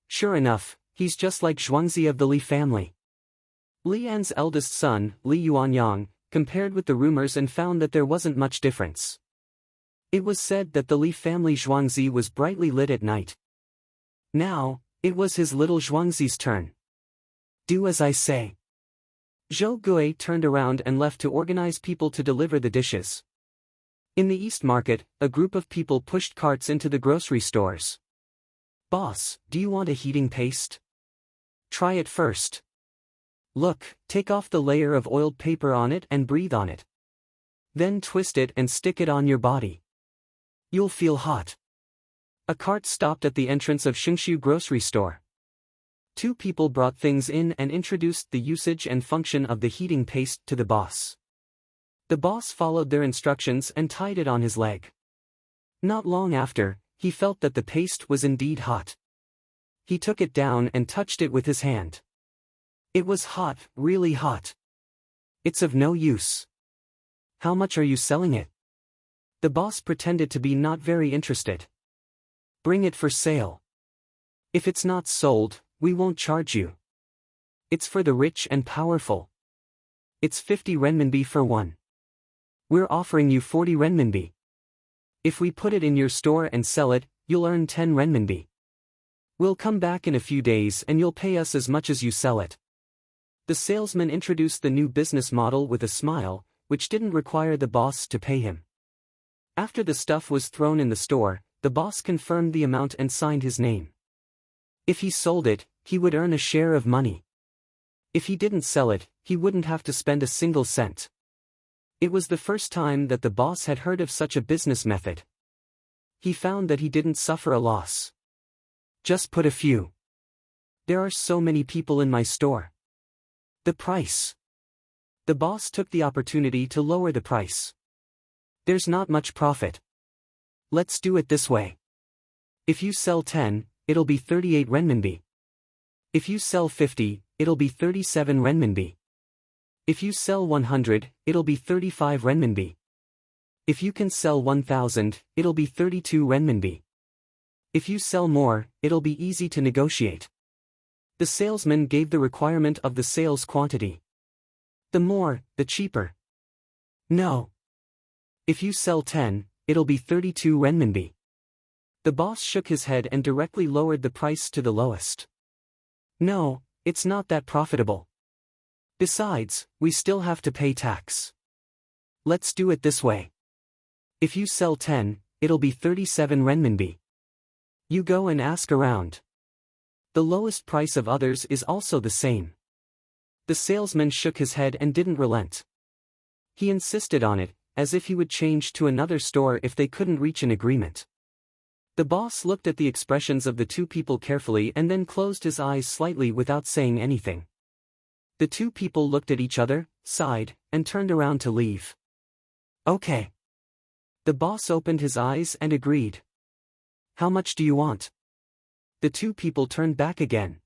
Sure enough, he's just like Zhuangzi of the Li family. Lian's eldest son, Li Yuanyang, compared with the rumors and found that there wasn't much difference. It was said that the Li family Zhuangzi was brightly lit at night. Now, it was his little Zhuangzi's turn. Do as I say. Zhou Gui turned around and left to organize people to deliver the dishes. In the East Market, a group of people pushed carts into the grocery stores. Boss, do you want a heating paste? Try it first. Look, take off the layer of oiled paper on it and breathe on it. Then twist it and stick it on your body. You'll feel hot. A cart stopped at the entrance of Xingshu grocery store. 2 people brought things in and introduced the usage and function of the heating paste to the boss. The boss followed their instructions and tied it on his leg. Not long after, he felt that the paste was indeed hot. He took it down and touched it with his hand. It was hot, really hot. It's of no use. How much are you selling it? The boss pretended to be not very interested. Bring it for sale. If it's not sold, we won't charge you. It's for the rich and powerful. It's 50 renminbi for one. We're offering you 40 renminbi. If we put it in your store and sell it, you'll earn 10 renminbi. We'll come back in a few days and you'll pay us as much as you sell it. The salesman introduced the new business model with a smile, which didn't require the boss to pay him. After the stuff was thrown in the store, the boss confirmed the amount and signed his name. If he sold it, he would earn a share of money. If he didn't sell it, he wouldn't have to spend a single cent. It was the first time that the boss had heard of such a business method. He found that he didn't suffer a loss. Just put a few. There are so many people in my store. The price. The boss took the opportunity to lower the price. There's not much profit. Let's do it this way. If you sell 10, it'll be 38 renminbi. If you sell 50, it'll be 37 renminbi. If you sell 100, it'll be 35 renminbi. If you can sell 1,000, it'll be 32 renminbi. If you sell more, it'll be easy to negotiate. The salesman gave the requirement of the sales quantity. The more, the cheaper. No. If you sell 10, it'll be 32 renminbi. The boss shook his head and directly lowered the price to the lowest. No, it's not that profitable. Besides, we still have to pay tax. Let's do it this way. If you sell 10, it'll be 37 renminbi. You go and ask around. The lowest price of others is also the same. The salesman shook his head and didn't relent. He insisted on it, as if he would change to another store if they couldn't reach an agreement. The boss looked at the expressions of the two people carefully and then closed his eyes slightly without saying anything. The two people looked at each other, sighed, and turned around to leave. Okay. The boss opened his eyes and agreed. How much do you want? The two people turned back again.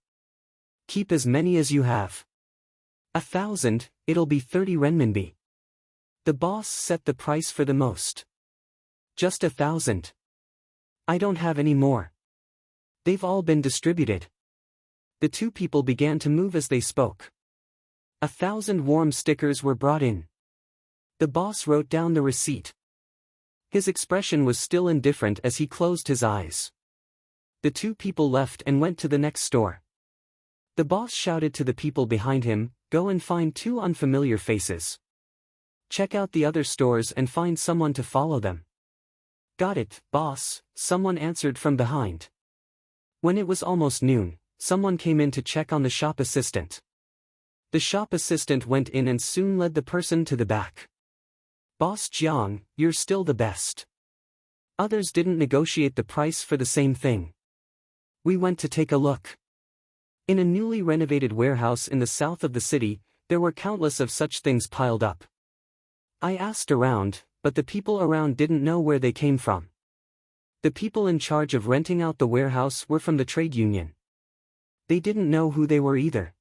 Keep as many as you have. 1,000, it'll be 30 renminbi. The boss set the price for the most. Just 1,000. I don't have any more. They've all been distributed. The two people began to move as they spoke. 1,000 warm stickers were brought in. The boss wrote down the receipt. His expression was still indifferent as he closed his eyes. The two people left and went to the next store. The boss shouted to the people behind him, "Go and find 2 unfamiliar faces. Check out the other stores and find someone to follow them." "Got it, boss," someone answered from behind. When it was almost noon, someone came in to check on the shop assistant. The shop assistant went in and soon led the person to the back. "Boss Jiang, you're still the best. Others didn't negotiate the price for the same thing. We went to take a look." In a newly renovated warehouse in the south of the city, there were countless of such things piled up. I asked around, but the people around didn't know where they came from. The people in charge of renting out the warehouse were from the trade union. They didn't know who they were either.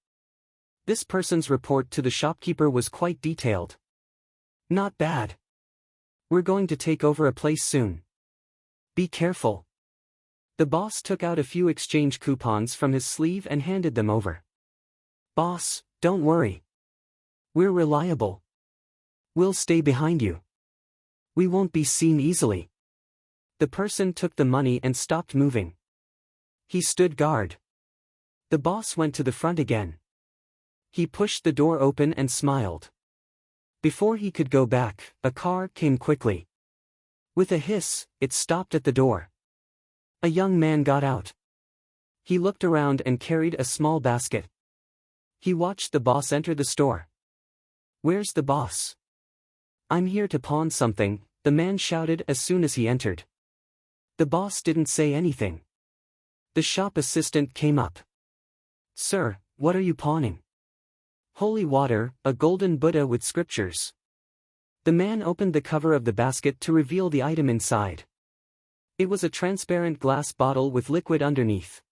This person's report to the shopkeeper was quite detailed. "Not bad. We're going to take over a place soon. Be careful." The boss took out a few exchange coupons from his sleeve and handed them over. "Boss, don't worry. We're reliable. We'll stay behind you. We won't be seen easily." The person took the money and stopped moving. He stood guard. The boss went to the front again. He pushed the door open and smiled. Before he could go back, a car came quickly. With a hiss, it stopped at the door. A young man got out. He looked around and carried a small basket. He watched the boss enter the store. "Where's the boss?" "I'm here to pawn something," the man shouted as soon as he entered. The boss didn't say anything. The shop assistant came up. "Sir, what are you pawning?" "Holy water, a golden Buddha with scriptures." The man opened the cover of the basket to reveal the item inside. It was a transparent glass bottle with liquid underneath.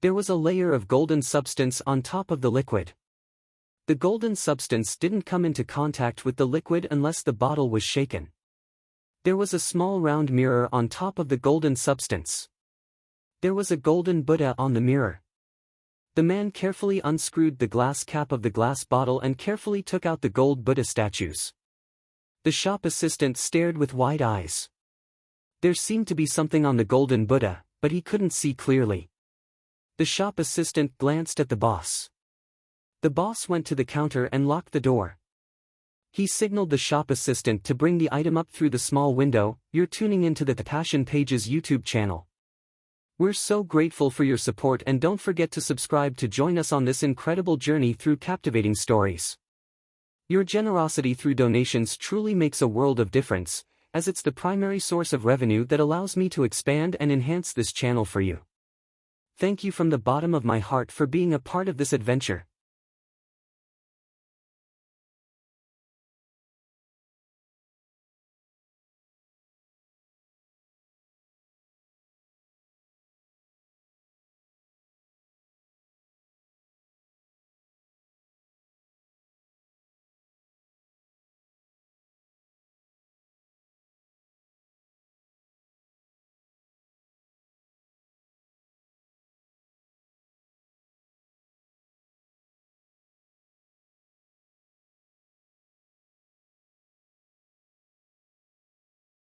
There was a layer of golden substance on top of the liquid. The golden substance didn't come into contact with the liquid unless the bottle was shaken. There was a small round mirror on top of the golden substance. There was a golden Buddha on the mirror. The man carefully unscrewed the glass cap of the glass bottle and carefully took out the gold Buddha statues. The shop assistant stared with wide eyes. There seemed to be something on the golden Buddha, but he couldn't see clearly. The shop assistant glanced at the boss. The boss went to the counter and locked the door. He signaled the shop assistant to bring the item up through the small window. "You're tuning into the Passion Pages YouTube channel. We're so grateful for your support, and don't forget to subscribe to join us on this incredible journey through captivating stories. Your generosity through donations truly makes a world of difference, as it's the primary source of revenue that allows me to expand and enhance this channel for you. Thank you from the bottom of my heart for being a part of this adventure.